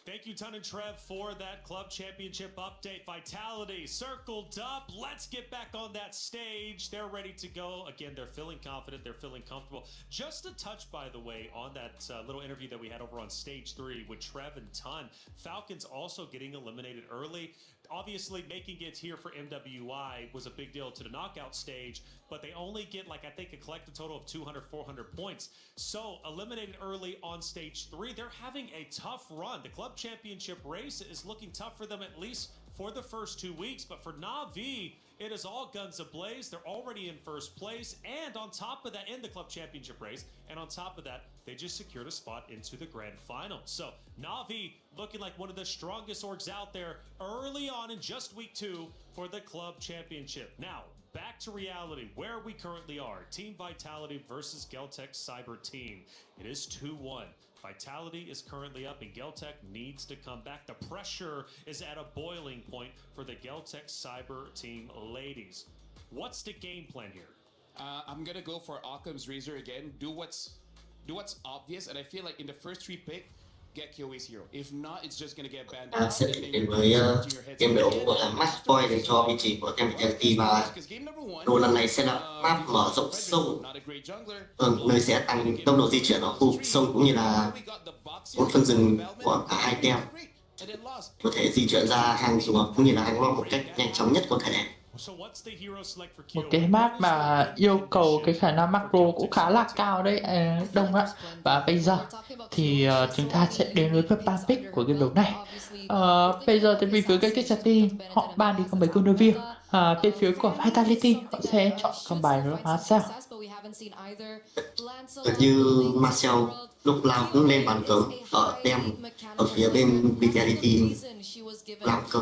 Thank you, Ton and Trev, for that club championship update. Vitality circled up. Let's get back on that stage. They're ready to go. Again, they're feeling confident. They're feeling comfortable. Just a touch, by the way, on that little interview that we had over on stage 3 with Trev and Ton. Falcons also getting eliminated early. obviously making it here for MWI was a big deal to the knockout stage, but they only get like, I think, a collective total of 200, 400 points. So eliminated early on stage 3, they're having a tough run. The club championship race is looking tough for them, at least for the first 2 weeks, but for NAVI, it is all guns ablaze. They're already in first place, and on top of that, in the club championship race, and on top of that, they just secured a spot into the grand final. So NAVI looking like one of the strongest orgs out there early on in just week 2 for the club championship. Now, back to reality, where we currently are. Team Vitality versus Geltek Cyber Team. It is 2-1. Vitality is currently up and Geltek needs to come back. The pressure is at a boiling point for the Geltek Cyber Team ladies. What's the game plan here? I'm gonna go for Occam's Razor again. Do what's obvious, and I feel like in the first 3 pick, get Kyoe's hero. If not, it's just gonna get banned out. Sẽ đến với game đấu gọi là match point dành cho vị trí của team Vitality, và đồ lần này sẽ là map mở rộng sông, nơi sẽ tăng tốc độ di chuyển ở khu vực sông cũng như là một phần rừng của cả hai team, có thể di chuyển ra hàng rùa cũng như là hàng long một cách nhanh chóng nhất có thể. Một cái map mà yêu cầu cái khả năng macro cũng khá là cao đấy Đông ạ. Và bây giờ thì chúng ta sẽ đến với phần ban pick của game đấu này. Bây giờ thì về phía Geltek Chapter họ ban đi con bài Cundovir. Bên phía của Vitality họ sẽ chọn con bài đó là Marcel. Gần như Marcel lúc nào cũng lên bàn cờ ở team ở phía bên Vitality làm cờ.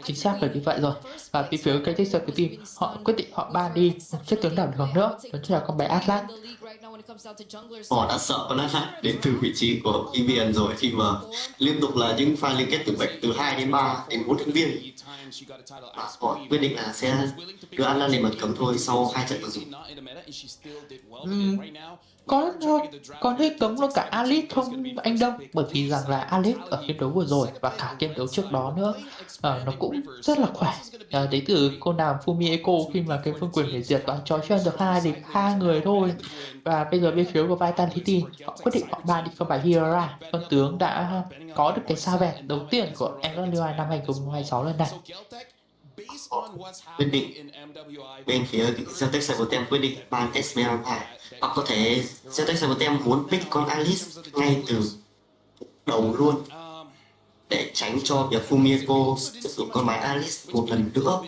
Chính xác là như vậy rồi. Và bên phía Geltek Chapter Team họ quyết định họ ban đi một chiếc tướng đảo đường nữa, đó chính là con bài Atlas. Họ đã sợ con Atlas đến từ vị trí của EVN rồi, khi mà liên tục là những pha liên kết từ 2 đến 3 đến 4 thành viên. Và họ quyết định là sẽ đưa Atlas lên bàn cấm thôi sau 2 trận sử dụng. Có thể cấm luôn cả Alice không anh Đông, bởi vì rằng là Alice ở game đấu vừa rồi và cả game đấu trước đó nữa nó cũng rất là khỏe. Đấy từ cô nàng Fumi Echo khi mà cái phương quyền để diệt toàn chó chuyên được 2 đến 3 người thôi. Và bây giờ bên phía của Vitality họ quyết định họ ban đi con bài Hira, con tướng đã có được cái sao vẹn đầu tiên của MLBB năm 2026 lần này. Quyết định bên phía Geltek Cyber Team quyết định ban Esmeralda, hoặc có thể Geltek Cyber Team muốn pick con Alice ngay từ đầu luôn để tránh cho việc Fumiko sử dụng con bài Alice một lần nữa.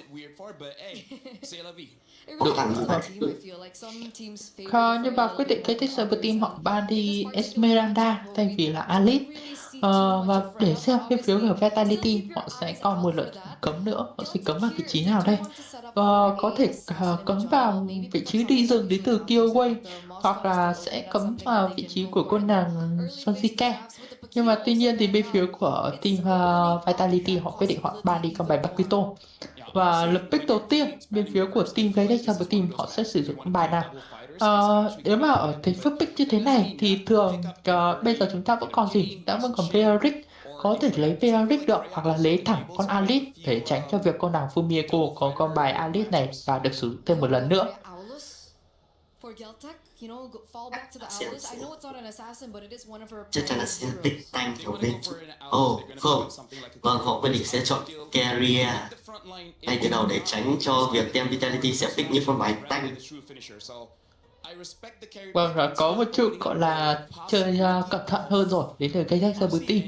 Độ thẳng như vậy. Nhưng mà quyết định Geltek Cyber Team họ ban đi Esmeralda thay vì là Alice. Và để xem phía phía của Vitality họ sẽ còn một lệnh cấm nữa, họ sẽ cấm vào vị trí nào đây? Có thể cấm vào vị trí đi rừng đến từ Kyoe, hoặc là sẽ cấm vào vị trí của cô nàng Sonjike. Nhưng mà tuy nhiên thì bên phía của team Vitality họ quyết định họ ban đi con bài Bakito. Và lập pick đầu tiên bên phía của team Geltek Cyber Team họ sẽ sử dụng con bài nào? Nếu mà ở cái phước pick như thế này thì thường bây giờ chúng ta vẫn còn gì? Đã vẫn còn Bearic, có thể lấy Bearic được hoặc là lấy thẳng con Alice để tránh cho việc con nàng Fumiko có con bài Alice này và được sử dụng thêm một lần nữa. Chắc chắn là sẽ pick tank kiểu bên. Không, vâng, họ quyết định sẽ chọn Carrier ngay từ đầu để tránh cho việc team Vitality sẽ pick những con bài tank. Vâng, có một chút gọi là chơi cẩn thận hơn rồi đến từ Geltek Cyber Team.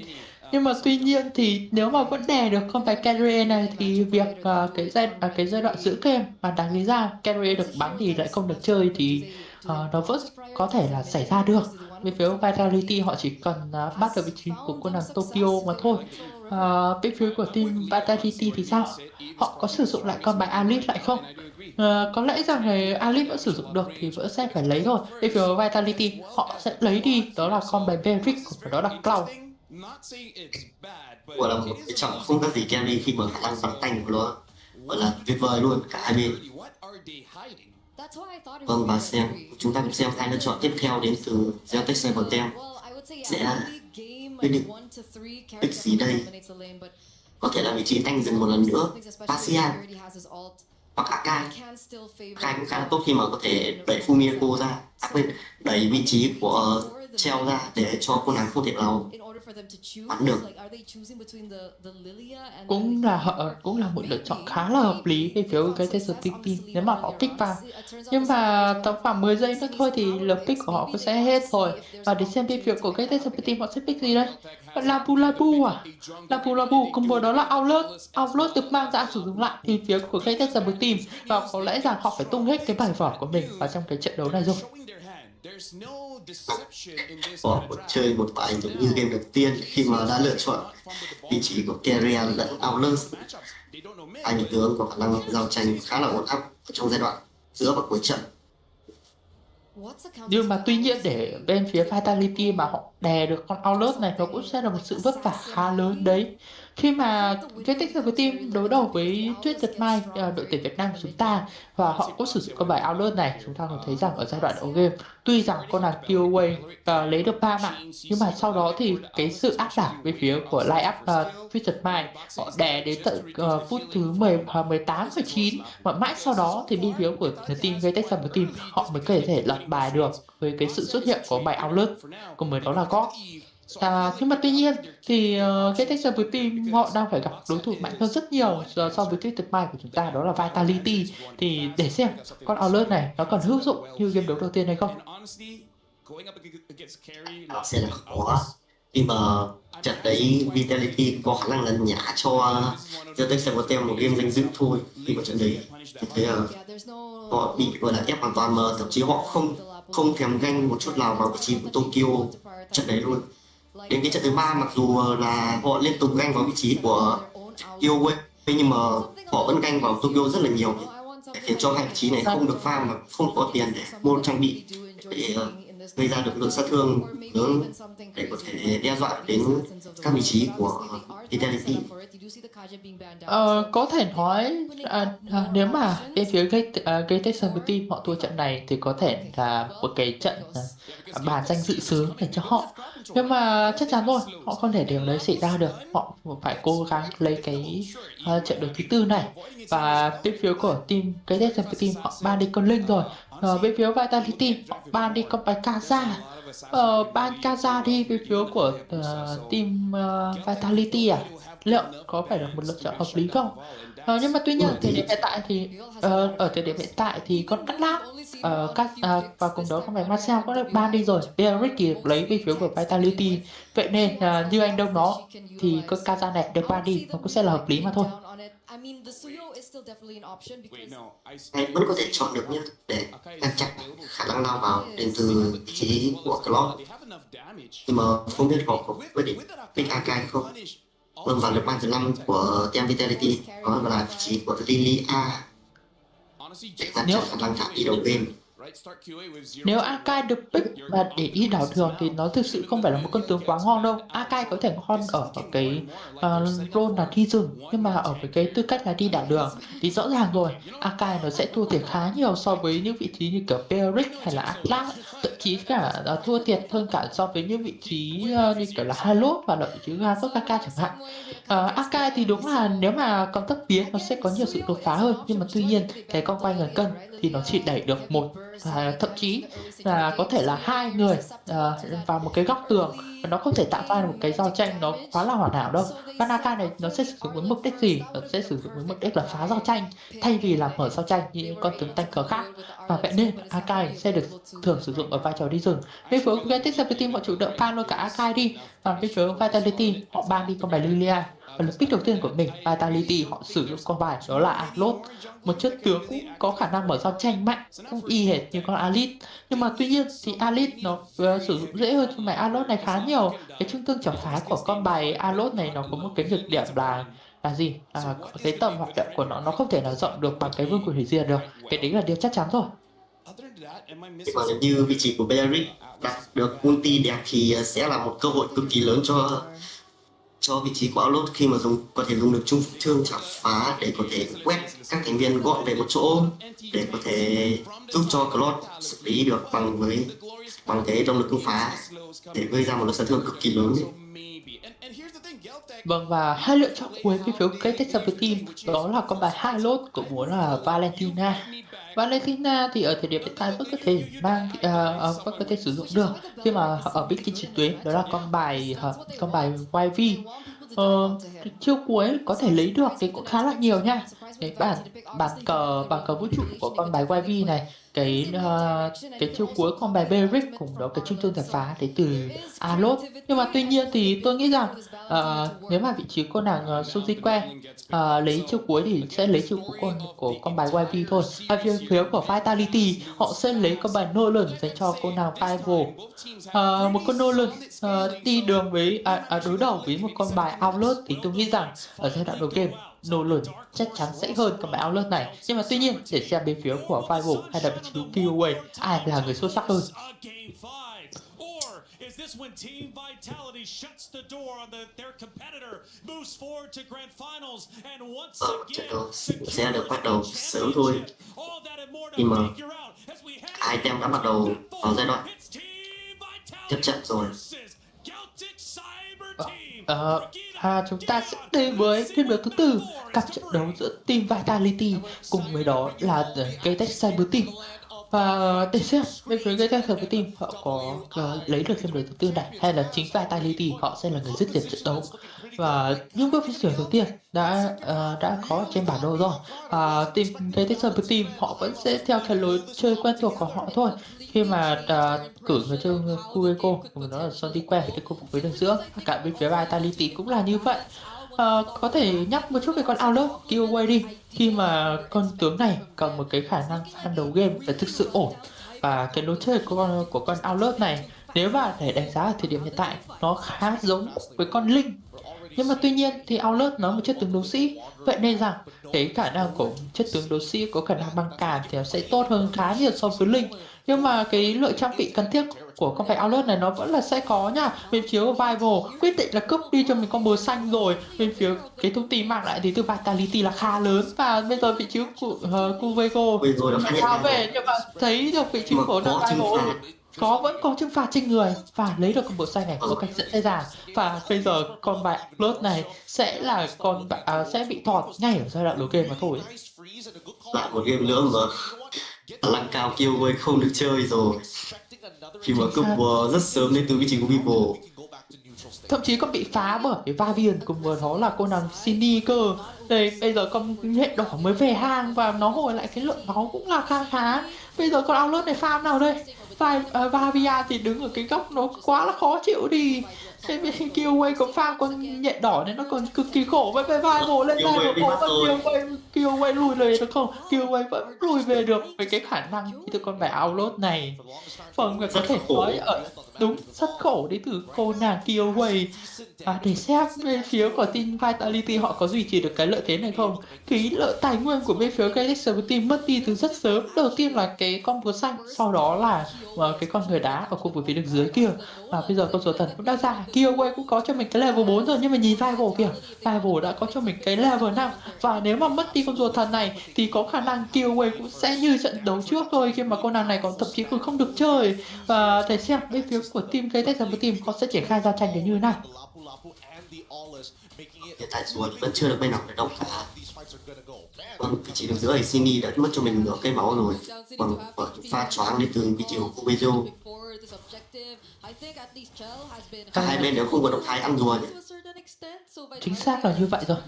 Nhưng mà tuy nhiên thì nếu mà vẫn đè được con bài Carrier này thì việc cái giai đoạn giữ game mà đáng lý ra Carrier được bắn thì lại không được chơi thì nó vẫn có thể là xảy ra được. Bên phía Vitality họ chỉ cần bắt được vị trí của cô nàng Tokyo mà thôi. Bên phía của team Vitality thì sao? Họ có sử dụng lại con bài Alice lại không? Có lẽ rằng là Alice vẫn sử dụng được thì vẫn sẽ phải lấy thôi. Bên phía Vitality họ sẽ lấy đi đó là con bài Beric và đó là Cloud. Gọi là một cái chọn không có gì carry khi mà khả năng bắn tanh của nó gọi là tuyệt vời luôn cả hai bên. Vâng, và chúng ta cùng xem hai lựa chọn tiếp theo đến từ Geltek Cyber Team sẽ quyết định pick gì đây. Có thể là vị trí tanh dừng một lần nữa, Pasian hoặc Akai. Akai cũng khá là tốt khi mà có thể đẩy Fumiko ra, đẩy vị trí của treo ra để cho cô nàng không thể nào bắn được. Cũng là một lựa chọn khá là hợp lý về phía cái Costream Team nếu mà họ pick vào. Nhưng mà tầm khoảng 10 giây nữa thôi thì lượt pick của họ cũng sẽ hết rồi. Và để xem bên phía của cái Costream Team họ sẽ pick gì đây? Labu Labu à? Labu Labu cùng với đó là Outlet được mang ra sử dụng lại thì phía của cái Costream Team, và có lẽ rằng họ phải tung hết cái bài vở của mình vào trong cái trận đấu này rồi. Họ chơi một bài giống như game đầu tiên khi mà đã lựa chọn vị trí của Carrier lẫn Outlet. Hai vị tướng có khả năng giao tranh khá là ổn áp trong giai đoạn giữa và cuối trận. Nhưng mà tuy nhiên để bên phía Vitality mà họ đè được con Outlet này nó cũng sẽ là một sự vất vả khá lớn đấy. Khi mà cái Costream Team đối đầu với Untitled Mai, đội tuyển Việt Nam của chúng ta, và họ cũng sử dụng con bài Outlet này, chúng ta có thấy rằng ở giai đoạn đầu game tuy rằng con nàng POA lấy được 3 mạng, nhưng mà sau đó thì cái sự áp đảo về phía của line-up Untitled Mai họ đè đến tận phút thứ 18, 19, và mãi sau đó thì bên phía của team Geltek Team họ mới có thể lật bài được với cái sự xuất hiện của bài Outlet cùng với đó là God. Nhưng mà tuy nhiên thì cái Costream Team họ đang phải gặp đối thủ mạnh hơn rất nhiều so với cái tuyệt mai của chúng ta, đó là Vitality. Thì để xem con Outlet này nó còn hữu dụng như game đấu đầu tiên hay không. Sẽ là khó khi mà trận đấy Vitality có khả năng là nhả cho Geltek Team một game danh dự thôi. Khi mà trận đấy thấy họ bị gọi là ép hoàn toàn, mà thậm chí họ không thèm ganh một chút nào vào vị trí của Tokyo trận đấy luôn. Đến cái trận thứ 3 mặc dù là họ liên tục ganh vào vị trí của POA, nhưng mà họ vẫn ganh vào Tokyo rất là nhiều, để khiến cho hai vị trí này không được farm mà không có tiền để mua trang bị, để gây ra được lượng sát thương lớn để có thể đe dọa đến các vị trí của Vitality. Có thể nói nếu mà bên phía cái Costream Team họ thua trận này thì có thể là một cái trận bàn danh dự sướng để cho họ, nhưng mà chắc chắn rồi họ không thể điều đấy xảy ra được. Họ phải cố gắng lấy cái trận đấu thứ tư này, và bên phía của team cái Costream Team họ ban đi con Linh rồi. Bên phía Vitality họ ban đi con bài Kaza, ban Kaza đi bên phía của team Vitality à? Liệu có phải là một lựa chọn hợp lý không? Nhưng mà tuy nhiên thời điểm hiện tại thì ở thời điểm hiện tại thì con cắt lát và cùng đó con bài Marcel có được ban đi rồi. Derek thì lấy bên phía của Vitality, vậy nên như anh Đông nói thì con Kaza này được ban đi nó cũng sẽ là hợp lý mà thôi. Anh vẫn có thể chọn được nhé, để ngăn chặn khả năng lao vào đến từ vị trí của Claude, nhưng mà không biết họ có quyết định pick Akai không. Và được ban thứ 5 của team Vitality đó là vị trí của Lilia để ngăn chặn khả năng thả đi đầu game. Nếu Akai được pick và để đi đảo đường thì nó thực sự không phải là một con tướng quá ngon đâu. Akai có thể ngon ở cái role là đi rừng, nhưng mà ở cái tư cách là đi đảo đường thì rõ ràng rồi Akai nó sẽ thua thiệt khá nhiều so với những vị trí như kiểu Peric hay là Atlas, thậm chí cả thua thiệt hơn cả so với những vị trí như kiểu là Halot và là vị trí Galot Kaka chẳng hạn. Akai thì đúng là nếu mà còn tốc biến nó sẽ có nhiều sự đột phá hơn, nhưng mà tuy nhiên cái con quay ngàn cân thì nó chỉ đẩy được một, thậm chí là có thể là hai người vào một cái góc tường, nó không thể tạo ra một cái giao tranh nó quá là hoàn hảo đâu. Con Akai này nó sẽ sử dụng với mục đích gì? Nó sẽ sử dụng với mục đích là phá giao tranh thay vì là mở giao tranh như những con tướng tanker khác, và vậy nên Akai sẽ được thường sử dụng ở vai trò đi rừng. Bên phía Geltek Team họ chủ động ban luôn cả Akai đi, và bên phía Vitality họ ban đi con bài Lilia. Và lượt pick đầu tiên của mình, Vitality họ sử dụng con bài đó là Alot, một chất tướng cũng có khả năng mở giao tranh mạnh, cũng y hệt như con Alit. Nhưng mà tuy nhiên thì Alit nó sử dụng dễ hơn cho bài Alot này khá nhiều. Cái trung tương chảo phá của con bài Alot này nó có một cái nhược điểm là gì? Cái tầm hoạt động của nó không thể nào rộng được bằng cái vương quyền hủy diệt được. Cái đấy là điều chắc chắn rồi. Còn nếu như vị trí của Beric đạt được ulti đẹp thì sẽ là một cơ hội cực kỳ lớn cho vị trí của Outlook, khi mà có thể dùng được trung thương chảo phá để có thể quét các thành viên gọn về một chỗ, để có thể giúp cho Claude xử lý được bằng với bằng cái động lực cú phá để gây ra một lượng sát thương cực kỳ lớn ấy. Vâng, và hai lựa chọn cuối bên phía Geltek Team đó là con bài hai lốt của muốn là Valentina. Valentina thì ở thời điểm hiện tại vẫn có thể vẫn có thể sử dụng được khi mà ở big team trực tuyến, đó là con bài YV. Chiêu cuối có thể lấy được thì cũng khá là nhiều nha. Cái bản cờ vũ trụ của con bài YV này, cái chiêu cuối con bài Beric cùng đó cái trung tương giải phá đến từ Alot. Nhưng mà tuy nhiên thì tôi nghĩ rằng nếu mà vị trí cô nàng Sujikwe lấy chiêu cuối thì sẽ lấy chiêu cuối của con bài YV thôi. Ở phía của Vitality họ sẽ lấy con bài Nolan dành cho cô nàng Rival. Một con Nolan đi đường với đối đầu với một con bài Outlet thì tôi nghĩ rằng ở giai đoạn đầu game Nolan chắc chắn sẽ hơn con bài Outlet này. Nhưng mà tuy nhiên để xem bên phía của Rival hay là vị trí Killaway ai là người xuất sắc hơn. Is this when Team Vitality shuts the door on their competitor, moves forward to grand finals, and once Trận đấu sẽ được bắt đầu sớm thôi. Khi mà hai team đã bắt đầu vào giai đoạn tiếp trận rồi. Chúng ta sẽ đến với game đấu thứ tư, cặp trận đấu giữa Team Vitality cùng với đó là Geltek Cyber Team. Và để xem bên phía Geltek Cyber Team họ có lấy được game đấu thứ tư này hay là chính Vitality họ sẽ là người dứt điểm trận đấu. Và những bước phát triển đầu tiên đã có trên bản đồ rồi. Team Geltek Cyber Team họ vẫn sẽ theo cái lối chơi quen thuộc của họ thôi. Khi mà cử người chơi Kueko cùng đó là Sonty quen thì khu vực với đường giữa. Cả bên phía Vitality cũng là như vậy. Có thể nhắc một chút về con Outlet Killaway đi, khi mà con tướng này cần một cái khả năng fan đầu game là thực sự ổn. Và cái lối chơi của con Outlet này nếu mà để đánh giá ở thời điểm hiện tại nó khá giống với con Linh. Nhưng mà tuy nhiên thì Outlet nó một chất tướng đấu sĩ, vậy nên rằng cái khả năng của chất tướng đấu sĩ có khả năng băng cản thì nó sẽ tốt hơn khá nhiều so với Linh. Nhưng mà cái lượng trang bị cần thiết của con bài Outlet này nó vẫn là sẽ có nha. Bên phía Rival quyết định là cướp đi cho mình con bờ xanh rồi. Bên phía cái thông tin mang lại thì từ Vitality là khá lớn. Và bây giờ vị trí của Kuveco cao về, nhưng mà thấy được vị trí của Rival vẫn có trừng phạt trên người và lấy được con bộ xanh này một cách rất dễ dàng. Và bây giờ con bài Outlet này sẽ là sẽ bị thọt ngay ở giai đoạn đầu game mà thôi. Lại một game nữa mà lăng cao Killaway không được chơi rồi, khi mà cướp rất sớm đến từ vị trí của Vivo. Thậm chí còn bị phá bởi Vavian cùng với đó là cô nàng Cindy cơ. Đây bây giờ con hệ đỏ mới về hang và nó hồi lại cái lượng máu cũng là khá. Bây giờ con Outlet này farm nào đây? Vavia thì đứng ở cái góc nó quá là khó chịu đi. Thế bên Killaway có farm con nhện đỏ nên nó còn cực kỳ khổ. Với Vival lên đây và Killaway lùi về được không? Killaway vẫn lùi về được với cái khả năng từ con bài Outlet này. Phần có thể nói ở đúng rất khổ đến từ cô nàng Killaway. Để xem bên phía của team Vitality họ có duy trì được cái lợi thế này không. Cái lợi tài nguyên của bên phía Geltek Team mất đi từ rất sớm. Đầu tiên là cái con búa xanh, sau đó là cái con người đá ở khu vực phía đường dưới kia. Và bây giờ con rùa thần cũng đã ra. Killaway cũng có cho mình cái level 4 rồi, nhưng mà nhìn Rival kìa, Rival đã có cho mình cái level 5. Và nếu mà mất đi con rùa thần này thì có khả năng Killaway cũng sẽ như trận đấu trước thôi, khi mà con nàng này còn thậm chí còn không được chơi. Và để xem bên phía của team Geltek Team họ sẽ triển khai giao tranh đến như thế nào. Hiện tại rùa vẫn chưa được bên nào để động cả. Vị trí đường giữa thì Cindy đã mất cho mình nửa cây máu rồi. Còn pha choáng đến từ vị trí của Kuvejo. Cả hai bên đều không có động thái ăn rùa nhỉ? Chính xác là như vậy rồi.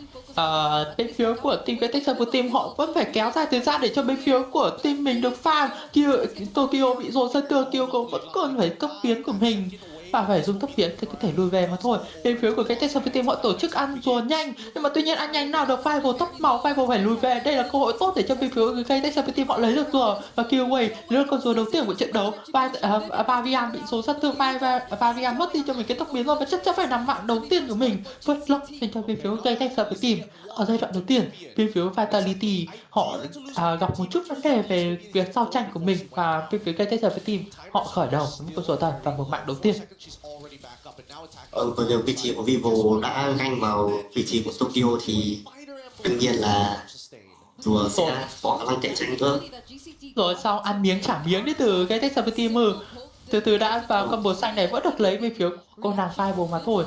Bên phía của team Geltek Team họ vẫn phải kéo dài thời gian để cho bên phía của team mình được farm. Tokyo bị dồn sân tường, Kyoko vẫn còn phải cấp biến của mình và phải dùng tốc biến thì có thể lùi về mà thôi. Bên phía của Geltek Team họ tổ chức ăn rùa nhanh, nhưng mà tuy nhiên ăn nhanh nào được Rival tốc màu, Rival phải lùi về. Đây là cơ hội tốt để cho bên phía của Geltek Team họ lấy được rùa. Và Killaway lấy được con rùa đầu tiên của trận đấu. Vavian bị số sát thương, Vavian mất đi cho mình cái tốc biến rồi và chắc chắn phải nằm mạng đầu tiên của mình. Vượt lốc dành cho bên phía của Geltek Team. Ở giai đoạn đầu tiên, bên phía Vitality họ gặp một chút vấn đề về việc giao tranh của mình, và bên phía Geltek Team họ khởi đầu với một con rùa thần và một mạng đầu tiên. Vừa rồi vị trí của Vivo đã ganh vào vị trí của Tokyo thì đương nhiên là rùa sẽ có khả năng cạnh tranh nữa. Rồi sau ăn miếng trả miếng đến từ Geltek Team. từ từ đã, và combo xanh này vẫn được lấy về phía cô nàng Fireball mà thôi.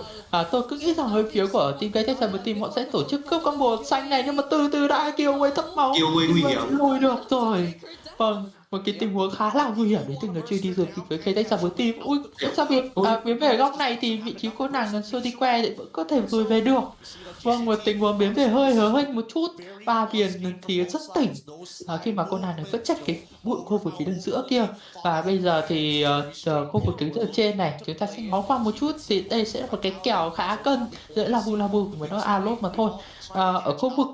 Tôi cứ nghĩ rằng hơi phía của team Geltek Cyber Team họ sẽ tổ chức cướp combo xanh này, nhưng mà từ từ đã Killway thấp máu, Killway nguy hiểm. lùi được rồi. Vâng, một cái tình huống khá là nguy hiểm đến từ người chơi đi dược với Geltek Cyber Team. Ui, sao biến về góc này thì vị trí cô nàng Sotique thì vẫn có thể lùi về được. Vâng, một tình huống biến về hơi hớ hênh một chút. Ba viền thì rất tỉnh khi mà cô nàng này vẫn chắc cái bụi khu vực phía đường giữa kia. Và bây giờ thì khu vực đứng ở trên này chúng ta sẽ ngó qua một chút, thì đây sẽ là một cái kèo khá cân giữa Labu với nó Alot mà thôi. Ở khu vực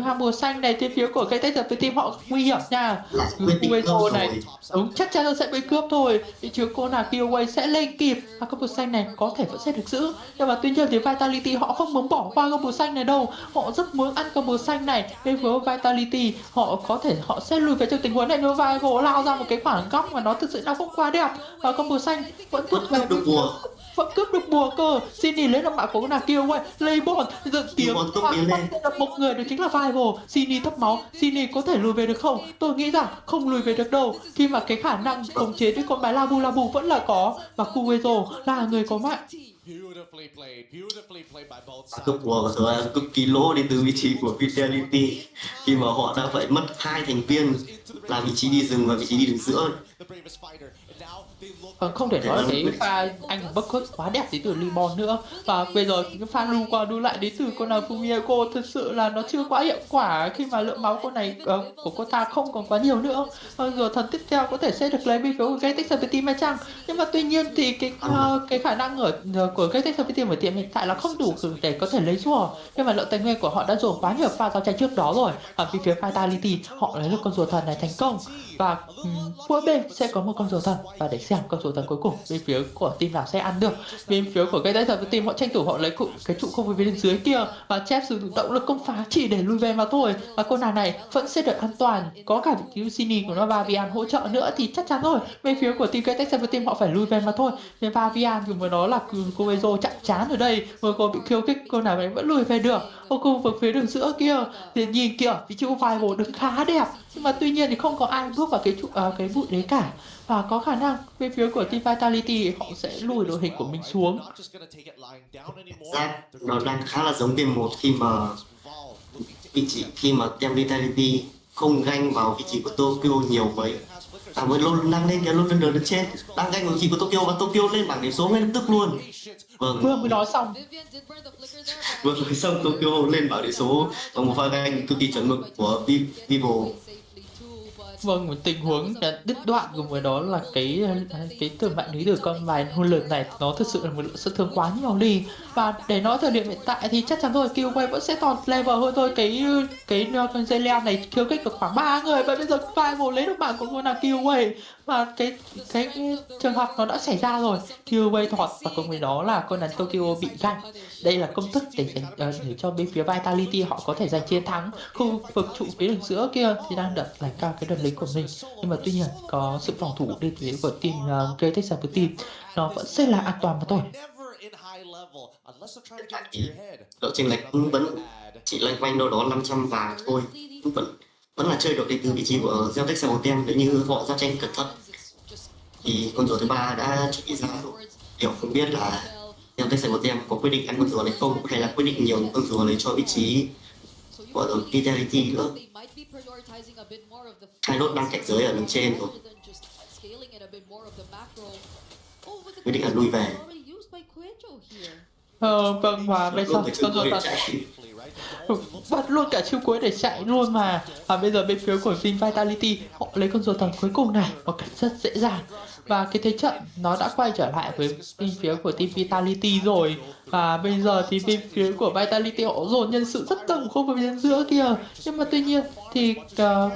ham mùa xanh này, bên phía của Geltek Cyber Team họ nguy hiểm nha. Killway này đúng chắc chắn là sẽ bị cướp thôi. Vị trí cô nàng Killway sẽ lên kịp, và combo xanh này có thể vẫn sẽ được giữ, nhưng mà tuy nhiên thì Vitality họ không muốn bỏ qua combo xanh này đâu, họ rất muốn ăn combo xanh này. Bên phía Vitality họ sẽ lùi về trong tình huống này, nhưng Vival lao ra một cái khoảng góc mà nó thực sự nó không quá đẹp, và combo xanh vẫn cướp được bùa cơ. Sini lấy được mạng của cô nàng Killway, lấy bồn dựng kiếm một người, đó chính là Vival. Sini thấp máu, Sini có thể lùi về được không? Tôi nghĩ rằng không lùi về được đâu, khi mà cái khả năng khống chế với con bài Labu vẫn là có, và Kuezo là người có mạng. Cướp bùa của tôi cực kỳ lỗ đến từ vị trí của Vitality, khi mà họ đã phải mất 2 thành viên là vị trí đi rừng và vị trí đi đường giữa. Không thể nói là cái pha anh hùng Bucket quá đẹp đến từ Libon nữa, và bây giờ cái pha lưu qua lưu lại đến từ con nào Fumieko thực sự là nó chưa quá hiệu quả, khi mà lượng máu con này của cô ta không còn quá nhiều nữa. Giờ thần tiếp theo có thể sẽ được lấy bên phía của Geltek Cyber Team hay chăng, nhưng mà tuy nhiên thì cái khả năng của Geltek Cyber Team ở tiệm hiện tại là không đủ để có thể lấy rùa, nhưng mà lượng tài nguyên của họ đã dồn quá nhiều pha giao tranh trước đó rồi. Ở phía Vitality họ lấy được con rùa thần này thành công, và mỗi bên sẽ có một con rùa thần, và để xem con rùa thần cuối cùng bên phía của team nào sẽ ăn được. Bên phía của Geltek Cyber Team họ tranh thủ họ lấy cái trụ không phía bên dưới kia, và Chef sử dụng động lực công phá chỉ để lui về mà thôi, và cô nàng này vẫn sẽ được an toàn. Có cả vị trí Sini của nó Vavian hỗ trợ nữa thì chắc chắn rồi, bên phía của team Geltek Cyber Team họ phải lui về mà thôi. Nên Vavian thì mới nói là Kuezo chặn chán ở đây, vừa có bị khiêu khích, cô nàng này vẫn lùi về được. Ở khu vực phía đường giữa kia thì nhìn kìa, vị trí Vival đứng khá đẹp, nhưng mà tuy nhiên thì không có ai bước vào cái bụi đấy cả, và có khả năng bên phía của team Vitality họ sẽ lùi đội hình của mình xuống. Nó đang khá là giống game 1 khi mà team Vitality không ganh vào vị trí của Tokyo nhiều mấy. Mới luôn đang lên lên đường trên, đang ganh vào vị trí của Tokyo, và Tokyo lên bảng điểm số ngay lập tức luôn. Vừa mới nói xong Tokyo lên bảng điểm số bằng một pha ganh cực kỳ chuẩn mực của Vivo. Vâng, một tình huống đứt đoạn cùng với đó là cái thương mại lý từ con bài hôn lượt này nó thực sự là một lượng sát thương quá nhiều đi, và để nói thời điểm hiện tại thì chắc chắn rồi Killway vẫn sẽ còn level hơn thôi. Cái con dây leo này khiêu khích được khoảng 3 người, và bây giờ Vival lấy được mạng của con nào Killway, và cái trường hợp nó đã xảy ra rồi. Killway thọt, và cùng với đó là con đàn Tokyo bị ganh. Đây là công thức để cho bên phía Vitality họ có thể giành chiến thắng. Khu vực trụ phía đường giữa kia thì đang đặt lại cao cái đợt lính của mình, nhưng mà tuy nhiên có sự phòng thủ đến phía của team Geltek Cyber Team, nó vẫn sẽ là an toàn mà thôi. Độ chênh lệch vẫn chỉ loanh quanh đâu đó 500 và thôi, vẫn là chơi được đến từ vị trí của Geltek Cyber Team. Nếu như họ giao tranh cẩn thận thì con rùa thứ 3 đã chuẩn bị ra rồi. Điều không biết là Geltek Cyber Team có quyết định ăn con rùa này không, hay là quyết định nhiều con rùa lấy cho vị trí của Vitality nữa. Hai nốt đang cảnh giới ở đường trên rồi, quyết định là lui về. Vâng, và bây giờ con rùa bật luôn cả chiêu cuối để chạy luôn mà. Và bây giờ bên phía của team Vitality họ lấy con rùa thần cuối cùng này một cách rất dễ dàng, và cái thế trận nó đã quay trở lại với bên phía của team Vitality rồi. Và bây giờ thì bên phía của Vitality họ dồn nhân sự rất đông khu vực bên giữa kia, nhưng mà tuy nhiên thì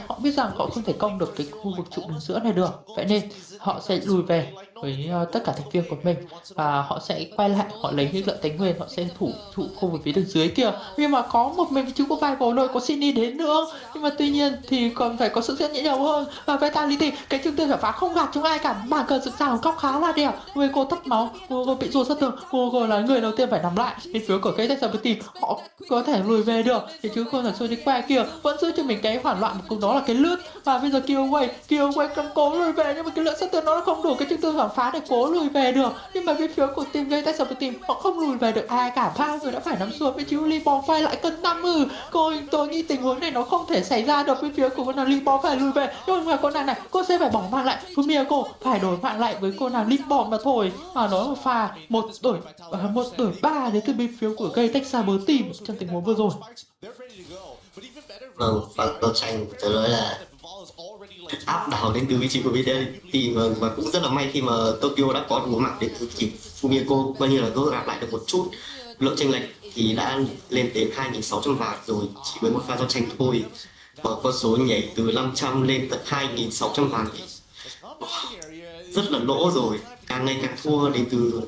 họ biết rằng họ không thể công được cái khu vực trụ đường giữa này được, vậy nên họ sẽ lùi về với tất cả thành viên của mình, và họ sẽ quay lại, họ lấy những lượng tài nguyên, họ sẽ thủ trụ khu vực phía đường dưới kia. Nhưng mà có một mình chú của Vival thôi, có Sini đến nữa, nhưng mà tuy nhiên thì còn phải có sự diễn nhẹ nhiều hơn. Và Vitality cái chương trình phá không gạt chúng ai cả, bảng cờ rực rào góc khá là đẹp. Cô thấp máu, cô bị rùa sát thương, cô là người đầu tiên phải nằm lại. Bên phía của Geltek Cyber Team họ có thể lùi về được, thì chứ con là Sojique kia vẫn giữ cho mình cái hoảng loạn một cùng đó là cái lướt. Và bây giờ Killway cầm cố lùi về, nhưng mà cái lượng sát thương nó không đủ, cái chương trình phá phá để cố lùi về được, nhưng mà bên phía của team Geltek Team họ không lùi về được ai cả. Ba người đã phải nằm xuống. Bên phía Limbom quay lại cân 50. Tôi nghĩ tình huống này nó không thể xảy ra được. Bên phía của con nàng Limbom phải lùi về, nhưng mà con nàng này cô sẽ phải bỏ mạng lại. Fumiko phải đổi mạng lại với cô nàng Limbom mà thôi. Nó một pha một đổi 3 đến từ bên phía của Geltek Team trong tình huống vừa rồi. Vâng, và giao tranh phải nói là áp đảo đến từ vị trí của Vitality, và cũng rất là may khi mà Tokyo đã có được một mạng đến từ vị trí Fumiko, coi như là gỡ gạc lại được một chút lượng chênh lệch thì đã lên đến 2.600 vạn rồi chỉ với một pha giao tranh thôi, và con số nhảy từ 500 lên tận 2.600 vạn thì rất là lỗ rồi, càng ngày càng thua đến từ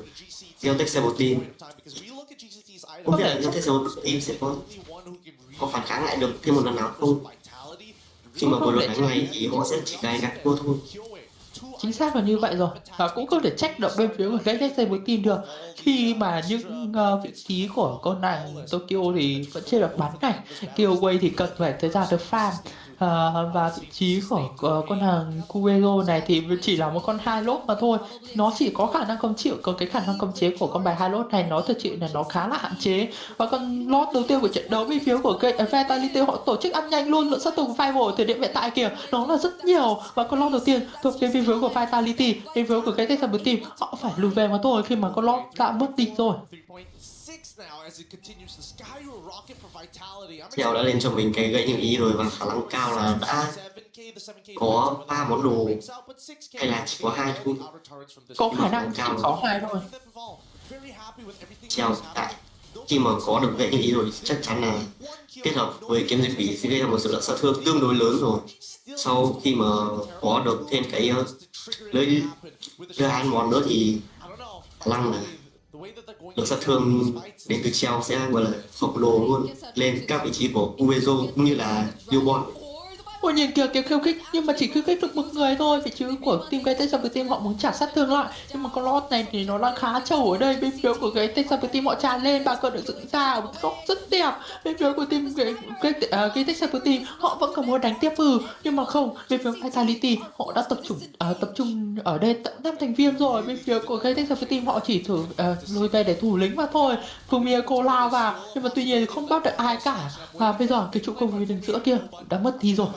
Geltek Team. Không biết là Geltek Team sẽ có phản kháng lại được thêm một lần nào không? Khi mà một lần đánh này thì họ sẽ chỉ gài gạt thua thôi. Chính xác là như vậy rồi, và cũng không thể trách được bên phía của Geltek Team được, khi mà những vị trí của con nàng Tokyo thì vẫn chưa được bắn này. Killway thì cần phải thời gian được farm. Và vị trí của con hàng Kuero này thì chỉ là một con hai lốt mà thôi, nó chỉ có khả năng công chịu, còn cái khả năng khống chế của con bài hai lốt này nó thực sự là nó khá là hạn chế. Và con lốt đầu tiên của trận đấu bên phía của Vitality họ tổ chức ăn nhanh luôn, lượng sát thương Vival thời điểm hiện tại kìa nó là rất nhiều, và con lốt đầu tiên thuộc về bên phía của Vitality, bên phía của cái Team họ phải lùi về mà thôi khi mà con lốt đã mất đi rồi. Theo đã lên cho mình cái gậy như ý rồi, và khả năng cao là đã có 3 món đồ hay là chỉ có 2 thôi. Có khả năng chỉ có 2 thôi. Theo tại khi mà có được gậy như ý rồi chắc chắn là kết hợp với kiếm dịch quỷ sẽ gây ra một sự lượng sát thương tương đối lớn rồi. Sau khi mà có được thêm cái lưới hai món nữa thì khả năng là lượng sát thương đến từ treo sẽ gọi là khổng lồ luôn, lên các vị trí của Uezo cũng như là Newborn. Ôi nhìn kìa khiêu khích, nhưng mà chỉ khiêu khích được một người thôi. Vị trí của team Geltek Team họ muốn trả sát thương lại, nhưng mà con lót này thì nó đang khá trâu ở đây. Bên phía của Geltek Team họ tràn lên, bà cờ được dựng ra ở một góc rất đẹp. Bên phía của team Geltek Team họ vẫn còn muốn đánh tiếp nhưng mà không. Bên phía Vitality họ đã tập trung ở đây tận 5 thành viên rồi. Bên phía của Geltek Team họ chỉ thử lùi về để thủ lĩnh mà thôi. Fumiko lao vào, nhưng mà tuy nhiên không bắt được ai cả. Và bây giờ cái trụ công đứng giữa kia đã mất đi rồi.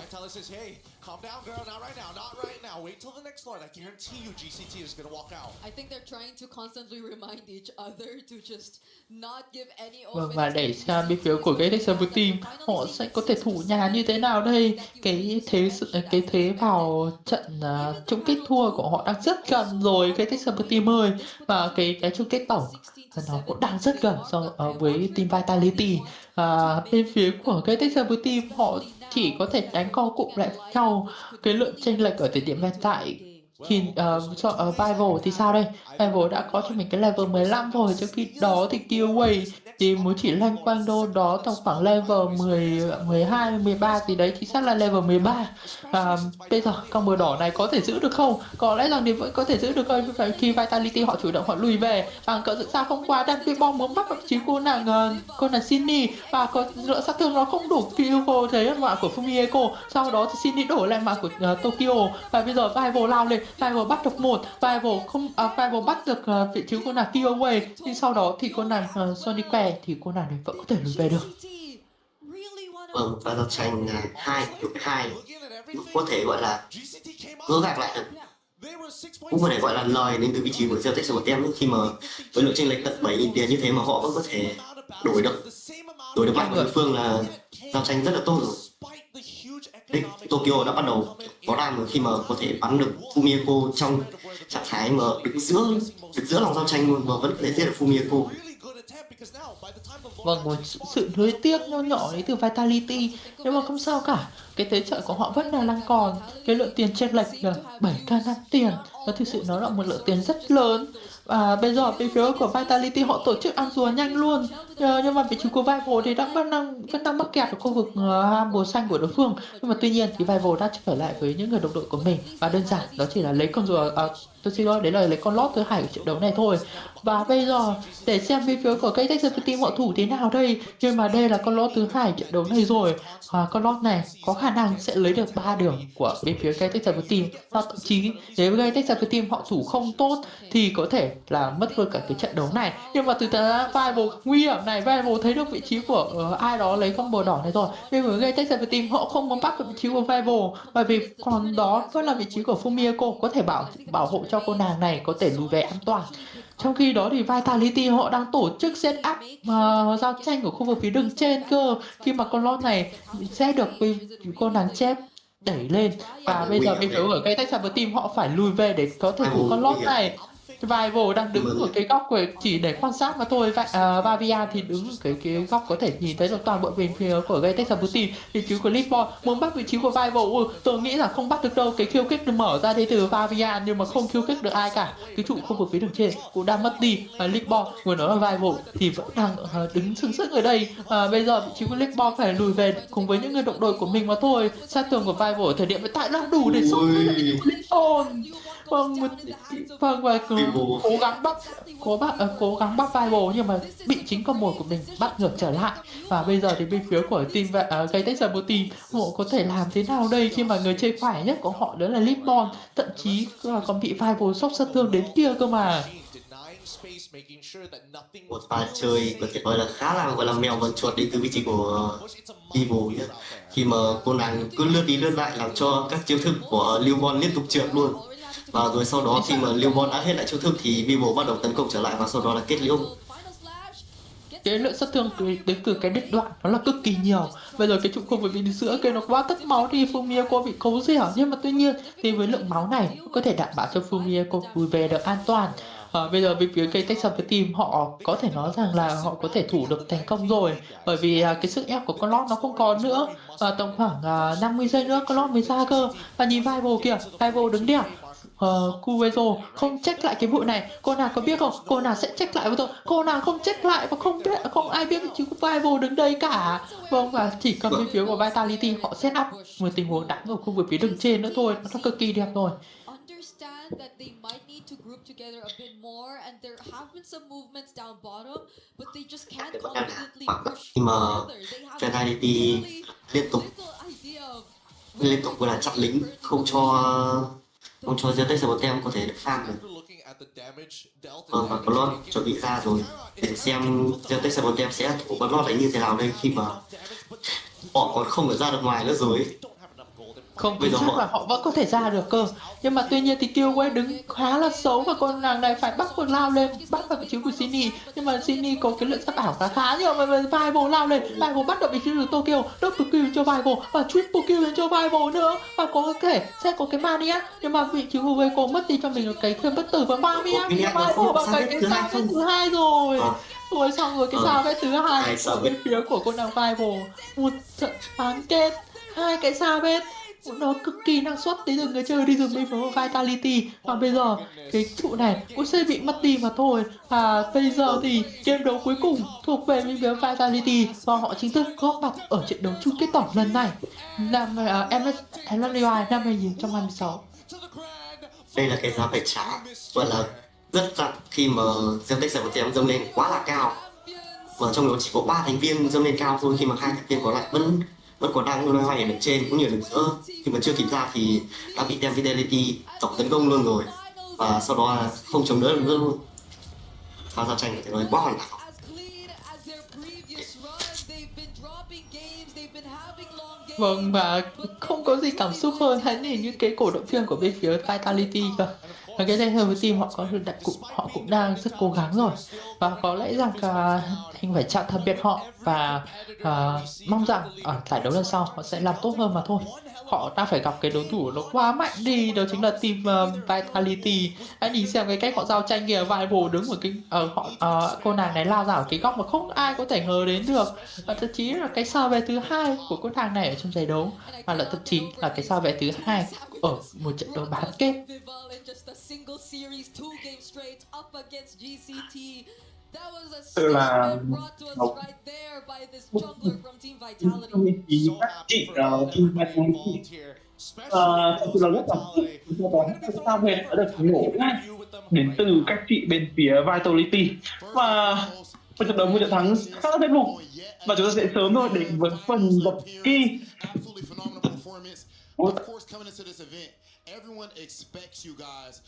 Vâng, và để xem bên phía của cái Team họ sẽ có thể thủ nhà như thế nào đây. Cái thế vào trận chung kết thua của họ đang rất gần rồi cái Team ơi, và cái chung kết tổng nó cũng đang rất gần với team Vitality. Bên phía của cái Team họ chỉ có thể đánh co cụm lại với nhau. Cái lượng chênh lệch ở thời điểm hiện tại thì Vival thì sao đây? Vival đã có cho mình cái level 15 rồi, trong khi đó thì Killway thì mới chỉ loanh quanh đâu đó tầm khoảng level 12, 13 thì đấy, chính xác là level 13. Bây giờ con bờ đỏ này có thể giữ được không? Có lẽ rằng thì vẫn có thể giữ được thôi, khi Vitality họ chủ động họ lùi về. Và cỡ dựng xa không qua, đang bị bom muốn bắt vị trí cô nàng Sydney, và có lượng sát thương nó không đủ Kyoko thấy mạng của Fumiko. Sau đó thì Sydney đổi lại mạng của Tokyo, và bây giờ Vival lao lên, Vival bắt được Vival bắt được vị trí cô nàng Killway, nhưng sau đó thì cô nàng Sonic thì cô nàng này vẫn có thể lùi về được. Vâng, và giao tranh 2 có thể gọi là gỡ gạc lại được, cũng có thể gọi là lời đến từ vị trí của Geltek Team, khi mà với lượng chênh lệch tận 7.000 tiền như thế mà họ vẫn có thể đổi được lại với đối phương, là giao tranh rất là tốt rồi. Tokyo đã bắt đầu có đam rồi khi mà có thể bắn được Fumiko trong trạng thái mà đứng giữa lòng giao tranh luôn, mà vẫn có thể giết được Fumiko. Vâng, một sự nuối tiếc nho nhỏ đấy từ Vitality, nhưng mà không sao cả. Cái thế trận của họ vẫn là đang còn. Cái lượng tiền chênh lệch là 7k 5 tiền, và thực sự nó là một lượng tiền rất lớn. Và bây giờ bên phía của Vitality họ tổ chức ăn rùa nhanh luôn, nhưng mà vị trí của Vival thì vẫn đang mắc kẹt ở khu vực bùa xanh của đối phương. Nhưng mà tuy nhiên thì Vival đã trở lại với những người đồng đội của mình, và đơn giản đó chỉ là lấy con rùa tôi xin lỗi, đấy là lấy con lót thứ hai của trận đấu này thôi. Và bây giờ để xem bên phía của cây Texas Team họ thủ thế nào đây, nhưng mà đây là con lót thứ hai trận đấu này rồi. Con lót này có khả năng sẽ lấy được 3 đường của bên phía cây Texas Team, và thậm chí nếu cây Texas Team họ thủ không tốt thì có thể là mất luôn cả cái trận đấu này. Nhưng mà từ từ Vival nguy hiểm này, Vival thấy được vị trí của ai đó lấy con bồ đỏ này rồi. Bên phía cây Texas Team họ không muốn bắt được vị trí của Vival, bởi vì còn đó vẫn là vị trí của Fumieko, có thể bảo hộ cho cô nàng này có thể lùi về an toàn. Trong khi đó thì Vitality họ đang tổ chức set up giao tranh ở khu vực phía đường trên cơ, khi mà con lót này sẽ được con nàng chép đẩy lên, và bây giờ bên phía ở cây Texas Team họ phải lùi về để có thể thủ con lót này. Vival đang đứng ở cái góc chỉ để quan sát mà thôi. Vavia thì đứng ở cái góc có thể nhìn thấy được toàn bộ bên phía của gây Texas Team. Vị trí của Lisbon muốn bắt vị trí của Vival, tôi nghĩ là không bắt được đâu. Cái khiêu khích được mở ra đây từ Vavia nhưng mà không khiêu khích được ai cả. Cái trụ khu vực phía đường trên cũng đã mất đi. Lisbon vừa nói là Vival thì vẫn đang đứng sừng sững ở đây. Bây giờ vị trí của Lisbon phải lùi về cùng với những người đồng đội của mình mà thôi. Sát thương của Vival ở thời điểm hiện tại đang đủ để sống với Lisbon. Vâng, và cố gắng bắt Vival nhưng mà bị chính con mồi của mình bắt ngược trở lại. Và bây giờ thì bên phía của team gây Texas Team họ có thể làm thế nào đây, khi mà người chơi phải nhất của họ đó là Lisbon, thậm chí còn bị Vival sốc sát thương đến kia cơ mà. Một pha chơi có thể nói là khá là gọi là mèo vần chuột đến từ vị trí của Evil nhé, khi mà cô nàng cứ lướt đi lướt lại làm cho các chiêu thức của Lisbon liên tục trượt luôn. Và rồi sau đó khi mà Lisbon đã hết lại chiêu thức thì Vivo bắt đầu tấn công trở lại, và sau đó là kết liễu. Cái lượng sát thương đến từ cái đứt đoạn nó là cực kỳ nhiều. Bây giờ cái trụ khu vực bên giữa kia nó quá tất máu thì Fumieko bị cấu dẻo, nhưng mà tuy nhiên thì với lượng máu này có thể đảm bảo cho Fumieko lùi về được an toàn. Bây giờ bên phía cây Texas Team họ có thể nói rằng là họ có thể thủ được thành công rồi, bởi vì cái sức ép của con lót nó không còn nữa. Tầm khoảng 50 giây nữa con lót mới ra cơ. Và nhìn Vival kìa, Vival đứng đẹp. Cuezo không check lại cái vụ này, cô nàng có biết không? Cô nàng sẽ check lại với tôi. Cô nàng không check lại và không ai biết vị trí của Vival đứng đây cả. Vâng, và chỉ cần bên phía của Vitality họ set up một tình huống đánh ở khu vực phía đường trên nữa thôi, nó cực kỳ đẹp rồi. That they might need to group together a bit more, and there have been some movements down bottom, but they just can't confidently push Khi mà further. Vitality liên tục là chặn lính, không cho Geltek Team có thể được farm được. Và con lót chuẩn bị ra rồi, để xem Geltek Team sẽ thủ con lót đấy như thế nào đây, khi mà họ còn không được ra được ngoài nữa rồi. Không, bây giờ chắc là họ vẫn có thể ra được cơ. Nhưng mà tuy nhiên thì Killway đứng khá là xấu, và con nàng này phải bắt cuộc lao lên, bắt vào vị trí của Shinny. Nhưng mà Shinny có cái lượng giáp ảo khá nhiều, mà Vival lao lên, Vival bắt được vị trí của Tokyo, double kill cho Vival và triple kill cho Vival nữa. Và có thể sẽ có cái Maniac, nhưng mà vị trí của Vival mất đi cho mình cái thêm bất tử, và Maniac Vival và cái sao vết thứ hai rồi. Rồi xong rồi cái sao vết thứ hai ở bên phía của con nàng Vival, một trận bán kết, hai cái sao vết. Nó cực kỳ năng suất đến từ người chơi đi dùng bên phía Vitality. Và bây giờ cái trụ này cũng sẽ bị mất đi mà thôi. Và bây giờ thì game đấu cuối cùng thuộc về bên phía Vitality, và họ chính thức góp mặt ở trận đấu chung kết tổng lần này năm MLBB năm 2026. Đây là cái giá phải trả gọi là rất nặng, khi mà Geltek Team dâng lên quá là cao, và trong đó chỉ có 3 thành viên dâng lên cao thôi, khi mà 2 thành viên còn lại vẫn còn đang loay hoay ở đường trên cũng như đường giữa. Khi mà chưa kịp ra thì đã bị Team Vitality tổng tấn công luôn rồi, và sau đó là không chống đỡ được nữa luôn. Pha giao tranh có thể nói quá hoàn hảo. Vâng, và không có gì cảm xúc hơn hãy nhìn những cái cổ động viên của bên phía Vitality cơ. Và cái Texas Team họ cũng đang rất cố gắng rồi, và có lẽ rằng anh phải chào tạm biệt họ, và mong rằng ở giải đấu lần sau họ sẽ làm tốt hơn mà thôi. Họ đang phải gặp cái đối thủ nó quá mạnh đi, đó chính là team Vitality. Anh nhìn xem cái cách họ giao tranh kìa, Vival đứng ở cái cô nàng này lao ra ở cái góc mà không ai có thể ngờ đến được, và thậm chí là cái sao về thứ hai của cô nàng này ở trong giải đấu, và là thậm chí là cái sao về thứ hai ở một trận đấu bán kết. Sự là một trong những các chị team Vitality Thật sự là rất cảm xúc cho có sao hệt đã được nổ ngay đến từ các chị bên phía Vitality, và một trận đấu, một trận thắng khá là thuyết phục, và chúng ta sẽ sớm thôi đến với phần lập kỳ.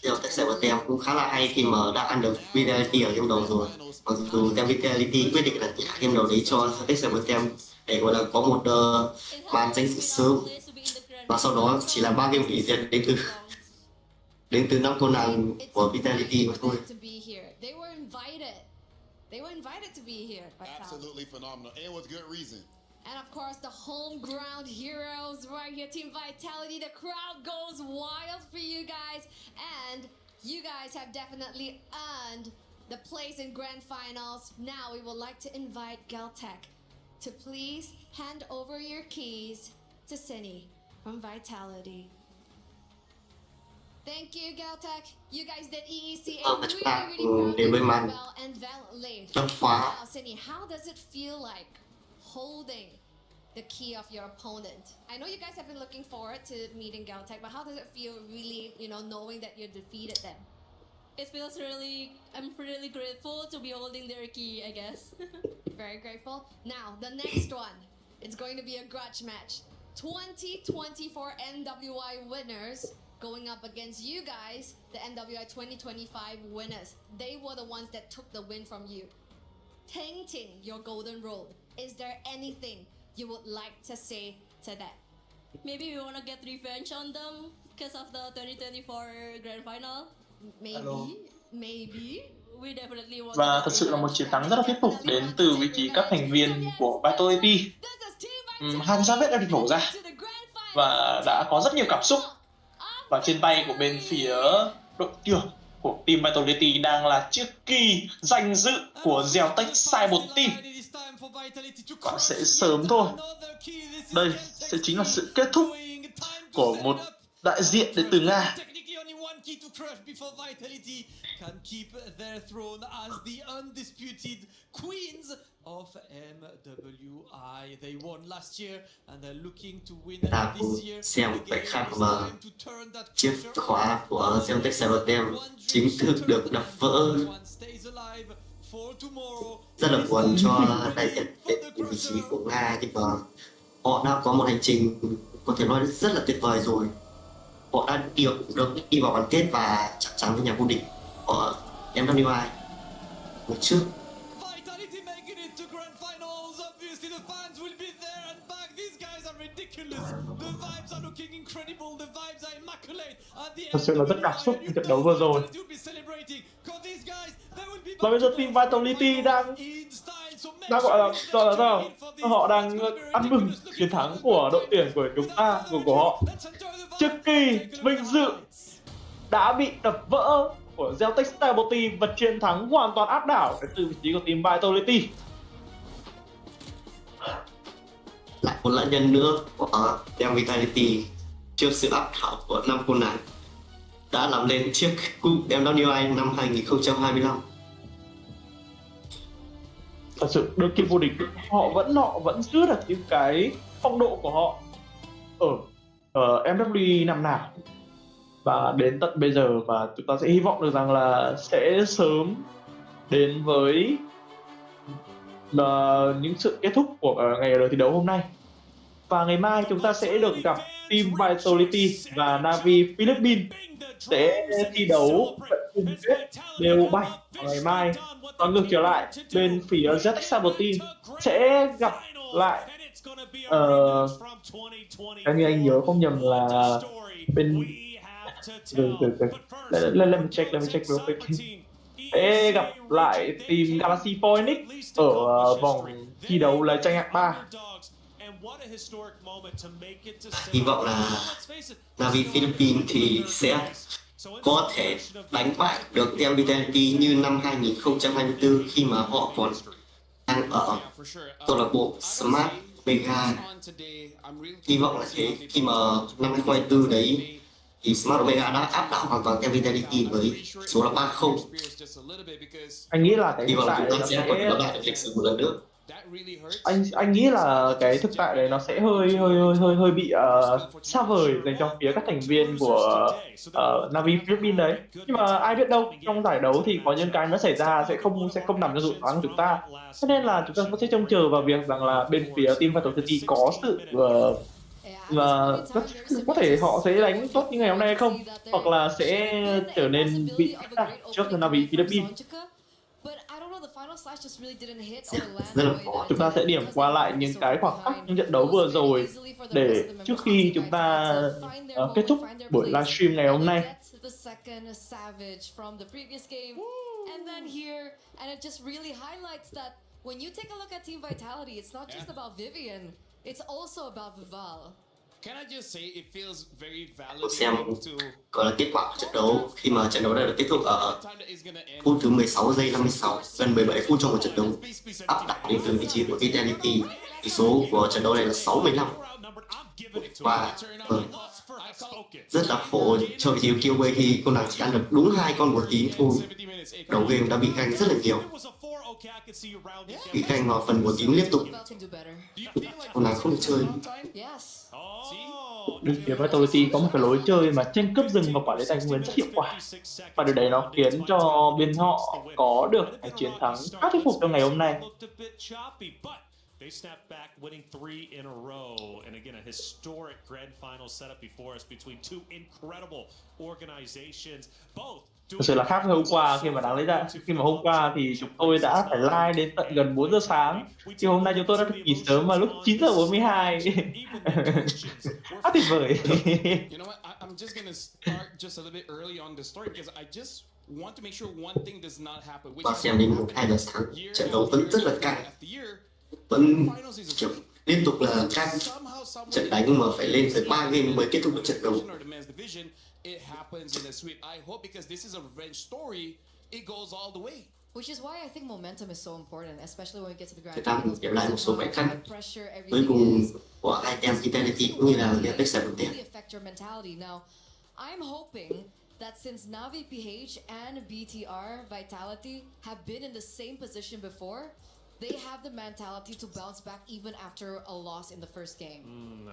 Geltek sẽ có tem cũng khá là hay khi mà đã ăn được Vitality ở game đầu rồi. Mặc dù tem Vitality quyết định là trả game đầu đấy cho Geltek sẽ có tem để gọi là có một màn danh dự sớm, và sau đó chỉ là 3 game hủy diệt đến từ 5 cô nàng của Vitality mà thôi. They were invited to be here. Absolutely phenomenal, and with good reason. And of course, the home ground heroes right here, Team Vitality. The crowd goes wild for you guys, and you guys have definitely earned the place in grand finals. Now we would like to invite Geltek to please hand over your keys to Cindy from Vitality. Thank you, Geltek. You guys did EEC and really proud well and valiantly. Now, Cindy, how does it feel like holding the key of your opponent? I know you guys have been looking forward to meeting Geltek, but how does it feel really, knowing that you defeated them? It feels I'm really grateful to be holding their key, I guess. Very grateful. Now, the next one, it's going to be a grudge match. 2024 NWI winners going up against you guys, the NWI 2025 winners. They were the ones that took the win from you, tainting your golden road. Is there anything you would like to say to that? Maybe we want to get revenge on them because of the 2024 grand final. Maybe. We definitely want. Và thật sự là một chiến thắng rất là thuyết phục đến từ vị trí các thành viên của Vitality. Hai giá vết đã được nổ ra và đã có rất nhiều cảm xúc. Và trên tay của bên phía đội trưởng của team Vitality đang là chiếc kỳ danh dự của Geltek Cyber Team. Và sẽ sớm thôi. Đây sẽ chính là sự kết thúc của một đại diện đến từ Nga. Can keep their throne as the undisputed queens of MLBB. They won last year and they're looking to win this year. Xem khoảnh khắc mà chiếc khóa của Geltek Cyber Team chính thức được đập vỡ. Rất là buồn cho đại diện vị trí của Nga, nhưng mà họ đã có một hành trình có thể nói rất là tuyệt vời rồi. Họ đã được đi vào bán kết và chắc chắn với nhà vô địch ở NWI một trước. Thật sự là rất cảm xúc trong trận đấu vừa rồi. Và bây giờ team Vitality đang gọi là sao? Họ đang ăn mừng chiến thắng của đội tuyển của chúng ta, của họ. Chiếc kỳ vinh dự đã bị đập vỡ của Geltek Cyber Team và chiến thắng hoàn toàn áp đảo đến từ vị trí của team Vitality. Lại một nạn nhân nữa của team Vitality trước sự áp đảo của 5 cô nàng đã làm lên chiếc cúp MWI năm 2025. Thật sự đương kim vô địch họ vẫn giữ được những cái phong độ của họ ở MWI năm nào, và đến tận bây giờ và chúng ta sẽ hy vọng được rằng là sẽ sớm đến với những sự kết thúc của ngày đầu thi đấu hôm nay. Và ngày mai chúng ta sẽ được gặp team Vitality và NAVI Philippines sẽ thi đấu trận chung kết BO7 ngày mai. Và ngược trở lại, bên phía Geltek Cyber Team sẽ gặp lại anh nhớ không nhầm là bên let me check real quick. Sẽ gặp lại team Galaxy Phoenix ở vòng thi đấu lấy tranh hạng 3. Hy vọng là NAVI Philippines thì sẽ có thể đánh bại được team Vitality như năm 2024 khi mà họ còn đang ở câu lạc bộ Smart Omega. Hy vọng là thế, khi mà năm 2024 đấy thì Smart Omega đã áp đảo hoàn toàn team Vitality với số là 3-0. Anh nghĩ là cái hy vọng là chúng ta sẽ còn đánh bại được lịch sử một lần nữa. anh nghĩ là cái thực tại này nó sẽ hơi bị xa vời dành cho phía các thành viên của Navi Philippines đấy. Nhưng mà ai biết đâu, trong giải đấu thì có những cái nó xảy ra sẽ không nằm trong dự đoán của chúng ta. Cho nên là chúng ta có thể trông chờ vào việc rằng là bên phía team Vitality có sự có thể họ sẽ đánh tốt như ngày hôm nay hay không, hoặc là sẽ trở nên bị áp đảo trước Navi Philippines. Rất là khó. Chúng ta sẽ điểm qua lại những cái khoảng khắc trong trận đấu vừa rồi để trước khi chúng ta kết thúc buổi livestream ngày hôm nay. And it just really highlights that when you take a look at Team Vitality, it's not just about Vivian, it's also about Vival. Can I just say it feels very Xem validating to gọi là kết quả của trận đấu khi mà trận đấu đã được kết thúc ở phút thứ 16 giây 56, gần 17 phút trong một trận đấu áp đảo đến từ vị trí của Vitality. Tỷ số của trận đấu này là 6-15 và rất là khổ cho vị trí của Killway khi cô nàng chỉ ăn được đúng 2 con một tím thôi. Đầu game đã bị ganh rất là nhiều, bị ganh vào phần một tím liên tục, cô nàng không được chơi. Bên phía Vitality có một cái lối chơi mà tranh cướp rừng và quản lý tài nguyên rất hiệu quả, và điều đấy nó khiến cho bên họ có được cái chiến thắng khá thuyết phục trong ngày hôm nay. They snapped back, winning 3 in a row. And again, a historic grand final setup before us between two incredible organizations. Both Thực sự là khác với hôm qua khi mà đáng lấy ra. Khi mà hôm qua thì chúng tôi đã phải live đến tận gần 4 giờ sáng. Thì hôm nay chúng tôi đã được nghỉ sớm vào lúc 9 giờ 42. Quá tuyệt vời. You know what? I'm just gonna start just a little bit early on the story because I just want to make sure one thing does not happen. Và xem đến 2 giờ sáng, trận đấu vẫn rất là căng. Vẫn kiểu liên tục là các trận đánh mà phải lên tới 3 game mới kết thúc được trận đấu. It happens in a sweep. I hope because this is a revenge story, it goes all the way. Which is why I think momentum is so important, especially when we get to the grand Chúng ta finals. điểm lại một số khoảnh khắc cuối cùng của hai team Vitality cũng như là Geltek sẽ đầu tiên. Now, I'm hoping that since Navi PH and BTR Vitality have been in the same position before, they have the mentality to bounce back even after a loss in the first game.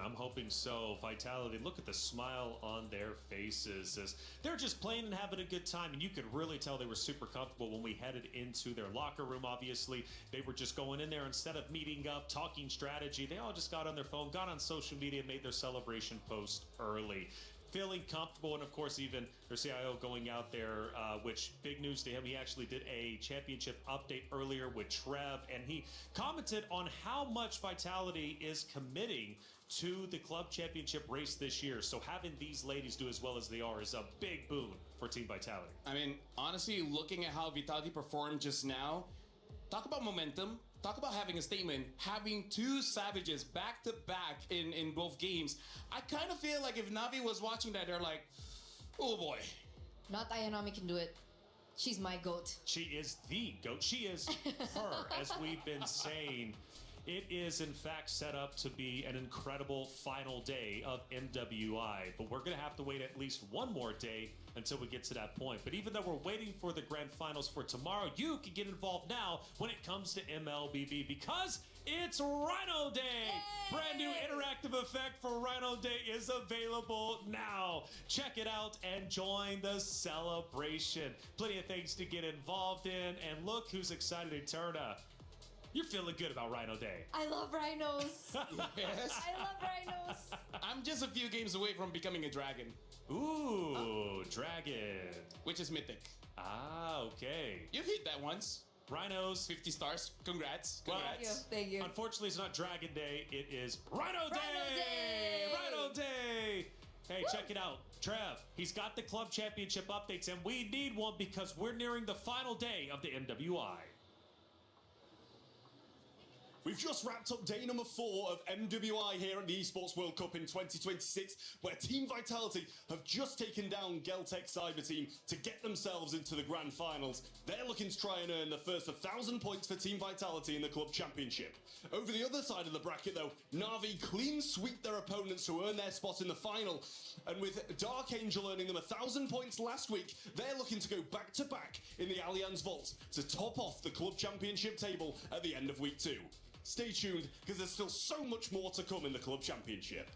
I'm hoping so. Vitality, look at the smile on their faces as they're just playing and having a good time. And you could really tell they were super comfortable when we headed into their locker room. Obviously, they were just going in there instead of meeting up, talking strategy. They all just got on their phone, got on social media, made their celebration post early. Feeling comfortable, and of course even their CIO going out there, which big news to him. He actually did a championship update earlier with Trev, and he commented on how much Vitality is committing to the club championship race this year. So having these ladies do as well as they are is a big boon for Team Vitality. I mean, honestly, looking at how Vitality performed just now, talk about momentum. Talk about having a statement, having two Savages back to back in both games. I kind of feel like if Navi was watching that, they're like, oh boy. Not Ayanami can do it. She's my GOAT. She is the GOAT. She is her, as we've been saying. It is, in fact, set up to be an incredible final day of MWI. But we're going to have to wait at least one more day until we get to that point. But even though we're waiting for the grand finals for tomorrow, you can get involved now when it comes to MLBB because it's Rhino Day. Yay! Brand new interactive effect for Rhino Day is available now. Check it out and join the celebration. Plenty of things to get involved in. And look who's excited to turn up. You're feeling good about Rhino Day. I love rhinos. Yes. I love rhinos. I'm just a few games away from becoming a dragon. Ooh, dragon. Which is mythic. Ah, okay. You've hit that once. Rhinos. 50 stars. Congrats. Congrats. Thank you. Unfortunately, it's not Dragon Day. It is Rhino Day. Rhino Day. Hey, check it out. Trev, he's got the club championship updates, and we need one because we're nearing the final day of the MWI. We've just wrapped up day number 4 of MWI here at the Esports World Cup in 2026, where Team Vitality have just taken down Geltek Cyber Team to get themselves into the grand finals. They're looking to try and earn the first 1,000 points for Team Vitality in the club championship. Over the other side of the bracket though, NAVI clean sweep their opponents to earn their spot in the final. And with Dark Angel earning them 1,000 points last week, they're looking to go back to back in the Allianz Vault to top off the club championship table at the end of week 2. Stay tuned, because there's still so much more to come in the Club Championship.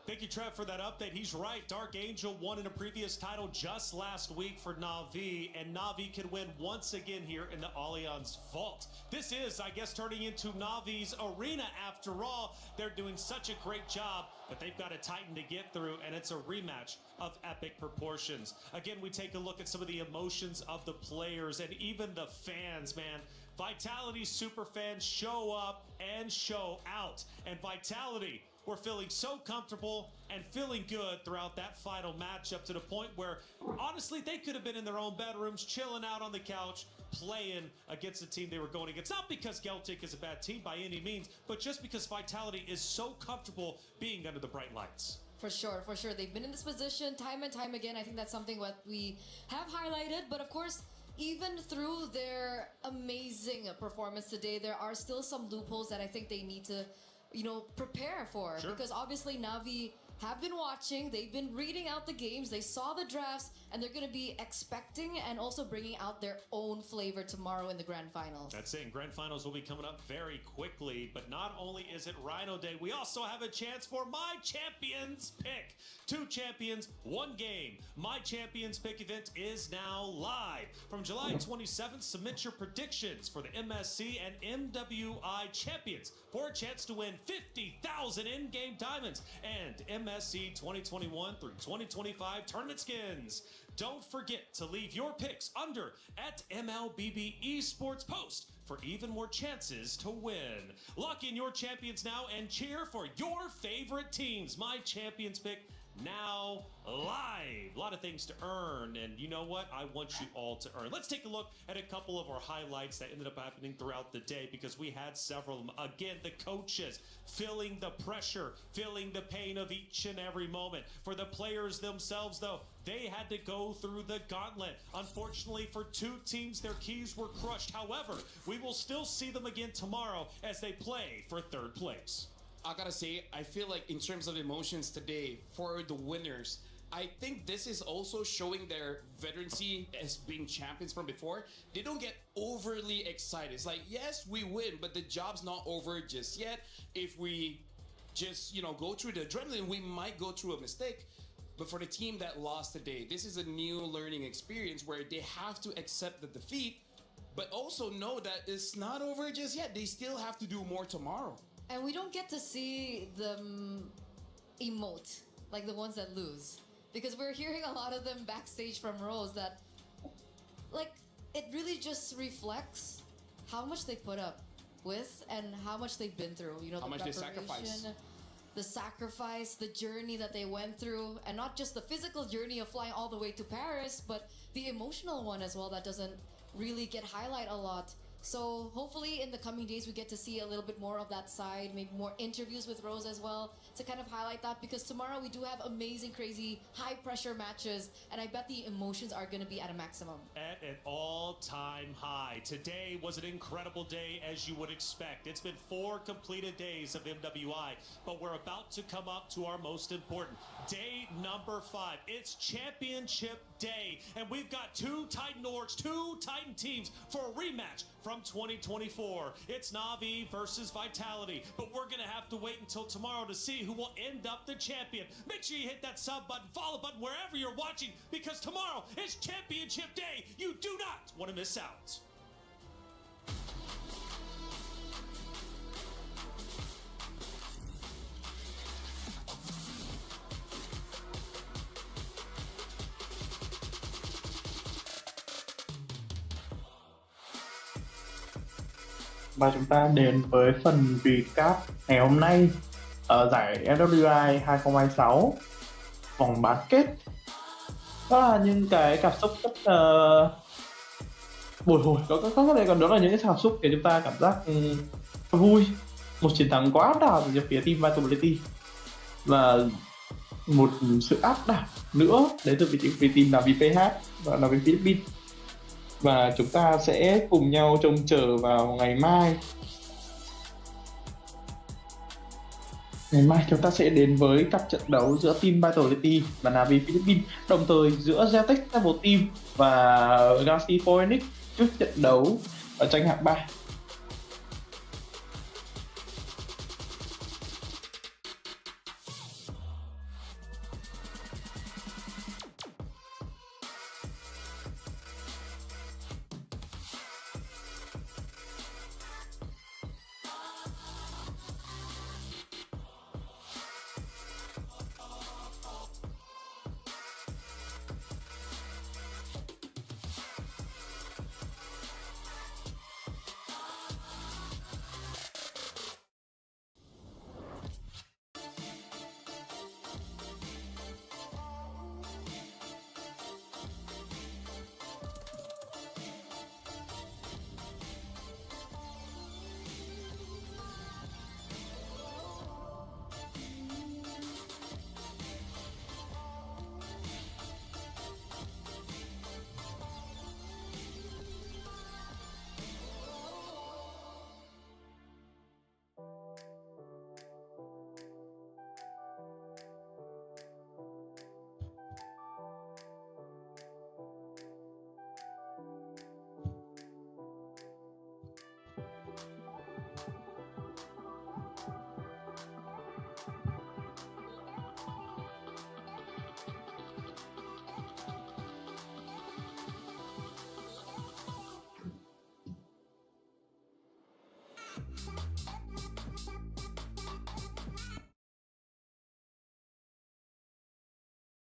Thank you, Trev, for that update. He's right. Dark Angel won in a previous title just last week for NAVI, and NAVI can win once again here in the Allianz Vault. This is, I guess, turning into NAVI's arena after all. They're doing such a great job, but they've got a Titan to get through, and it's a rematch of epic proportions. Again, we take a look at some of the emotions of the players and even the fans, man. Vitality superfans show up and show out, and Vitality were feeling so comfortable and feeling good throughout that final matchup, to the point where, honestly, they could have been in their own bedrooms, chilling out on the couch, playing against the team they were going against. Not because Geltek is a bad team by any means, but just because Vitality is so comfortable being under the bright lights. For sure, for sure. They've been in this position time and time again. I think that's something what we have highlighted. But of course, even through their amazing performance today, there are still some loopholes that I think they need to, you know, prepare for. Sure. Because obviously NAVI have been watching, they've been reading out the games, they saw the drafts, and they're going to be expecting and also bringing out their own flavor tomorrow in the grand finals. That's it. Grand finals will be coming up very quickly, but not only is it Rhino Day, we also have a chance for My Champions Pick. 2 champions, 1 game. My Champions Pick event is now live. From July 27th, submit your predictions for the MSC and MWI champions for a chance to win 50,000 in-game diamonds and MSC 2021 through 2025 tournament skins. Don't forget to leave your picks under at MLBB Esports Post for even more chances to win. Lock in your champions now and cheer for your favorite teams. My Champions Pick now live. A lot of things to earn, and you know what? I want you all to earn. Let's take a look at a couple of our highlights that ended up happening throughout the day, because we had several of them. Again, the coaches feeling the pressure, feeling the pain of each and every moment. For the players themselves, though, they had to go through the gauntlet. Unfortunately, for 2 teams, their keys were crushed. However, we will still see them again tomorrow as they play for 3rd place. I gotta say, I feel like in terms of emotions today, for the winners, I think this is also showing their veterancy as being champions from before. They don't get overly excited. It's like, yes, we win, but the job's not over just yet. If we just, you know, go through the adrenaline, we might go through a mistake. But for the team that lost today, this is a new learning experience where they have to accept the defeat, but also know that it's not over just yet. They still have to do more tomorrow. And we don't get to see them emote, like the ones that lose. Because we're hearing a lot of them backstage from Rose that, like, it really just reflects how much they put up with and how much they've been through. You know, how the much they preparation, sacrifice. the sacrifice, the journey that they went through, and not just the physical journey of flying all the way to Paris, but the emotional one as well that doesn't really get highlighted a lot. So hopefully in the coming days we get to see a little bit more of that side, maybe more interviews with Rose as well to kind of highlight that, because tomorrow we do have amazing, crazy, high pressure matches, and I bet the emotions are going to be at a maximum. At an all-time high. Today was an incredible day, as you would expect. It's been 4 completed days of MWI, but we're about to come up to our most important day, number 5. It's championship day, and we've got 2 Titan orgs, 2 Titan teams for a rematch from 2024. It's NAVI versus Vitality, but we're gonna have to wait until tomorrow to see who will end up the champion. Make sure you hit that sub button, follow button wherever you're watching, because tomorrow is championship day. You do not want to miss out. Và chúng ta đến với phần recap ngày hôm nay ở giải MWI 2026 vòng bán kết. Đó là những cái cảm xúc rất bồi hồi, có thể còn đó là những cái cảm xúc để chúng ta cảm giác vui, một chiến thắng quá áp đảo từ phía team Vitality và một sự áp đảo nữa đến từ phía team NAVI PH và NAVI Philippines. và chúng ta sẽ cùng nhau trông chờ vào ngày mai. Ngày mai chúng ta sẽ đến với cặp trận đấu giữa Team Vitality và NAVI Philippines, đồng thời giữa Geltek Travel Team và Galaxy Phoenix trước trận đấu ở tranh hạng 3.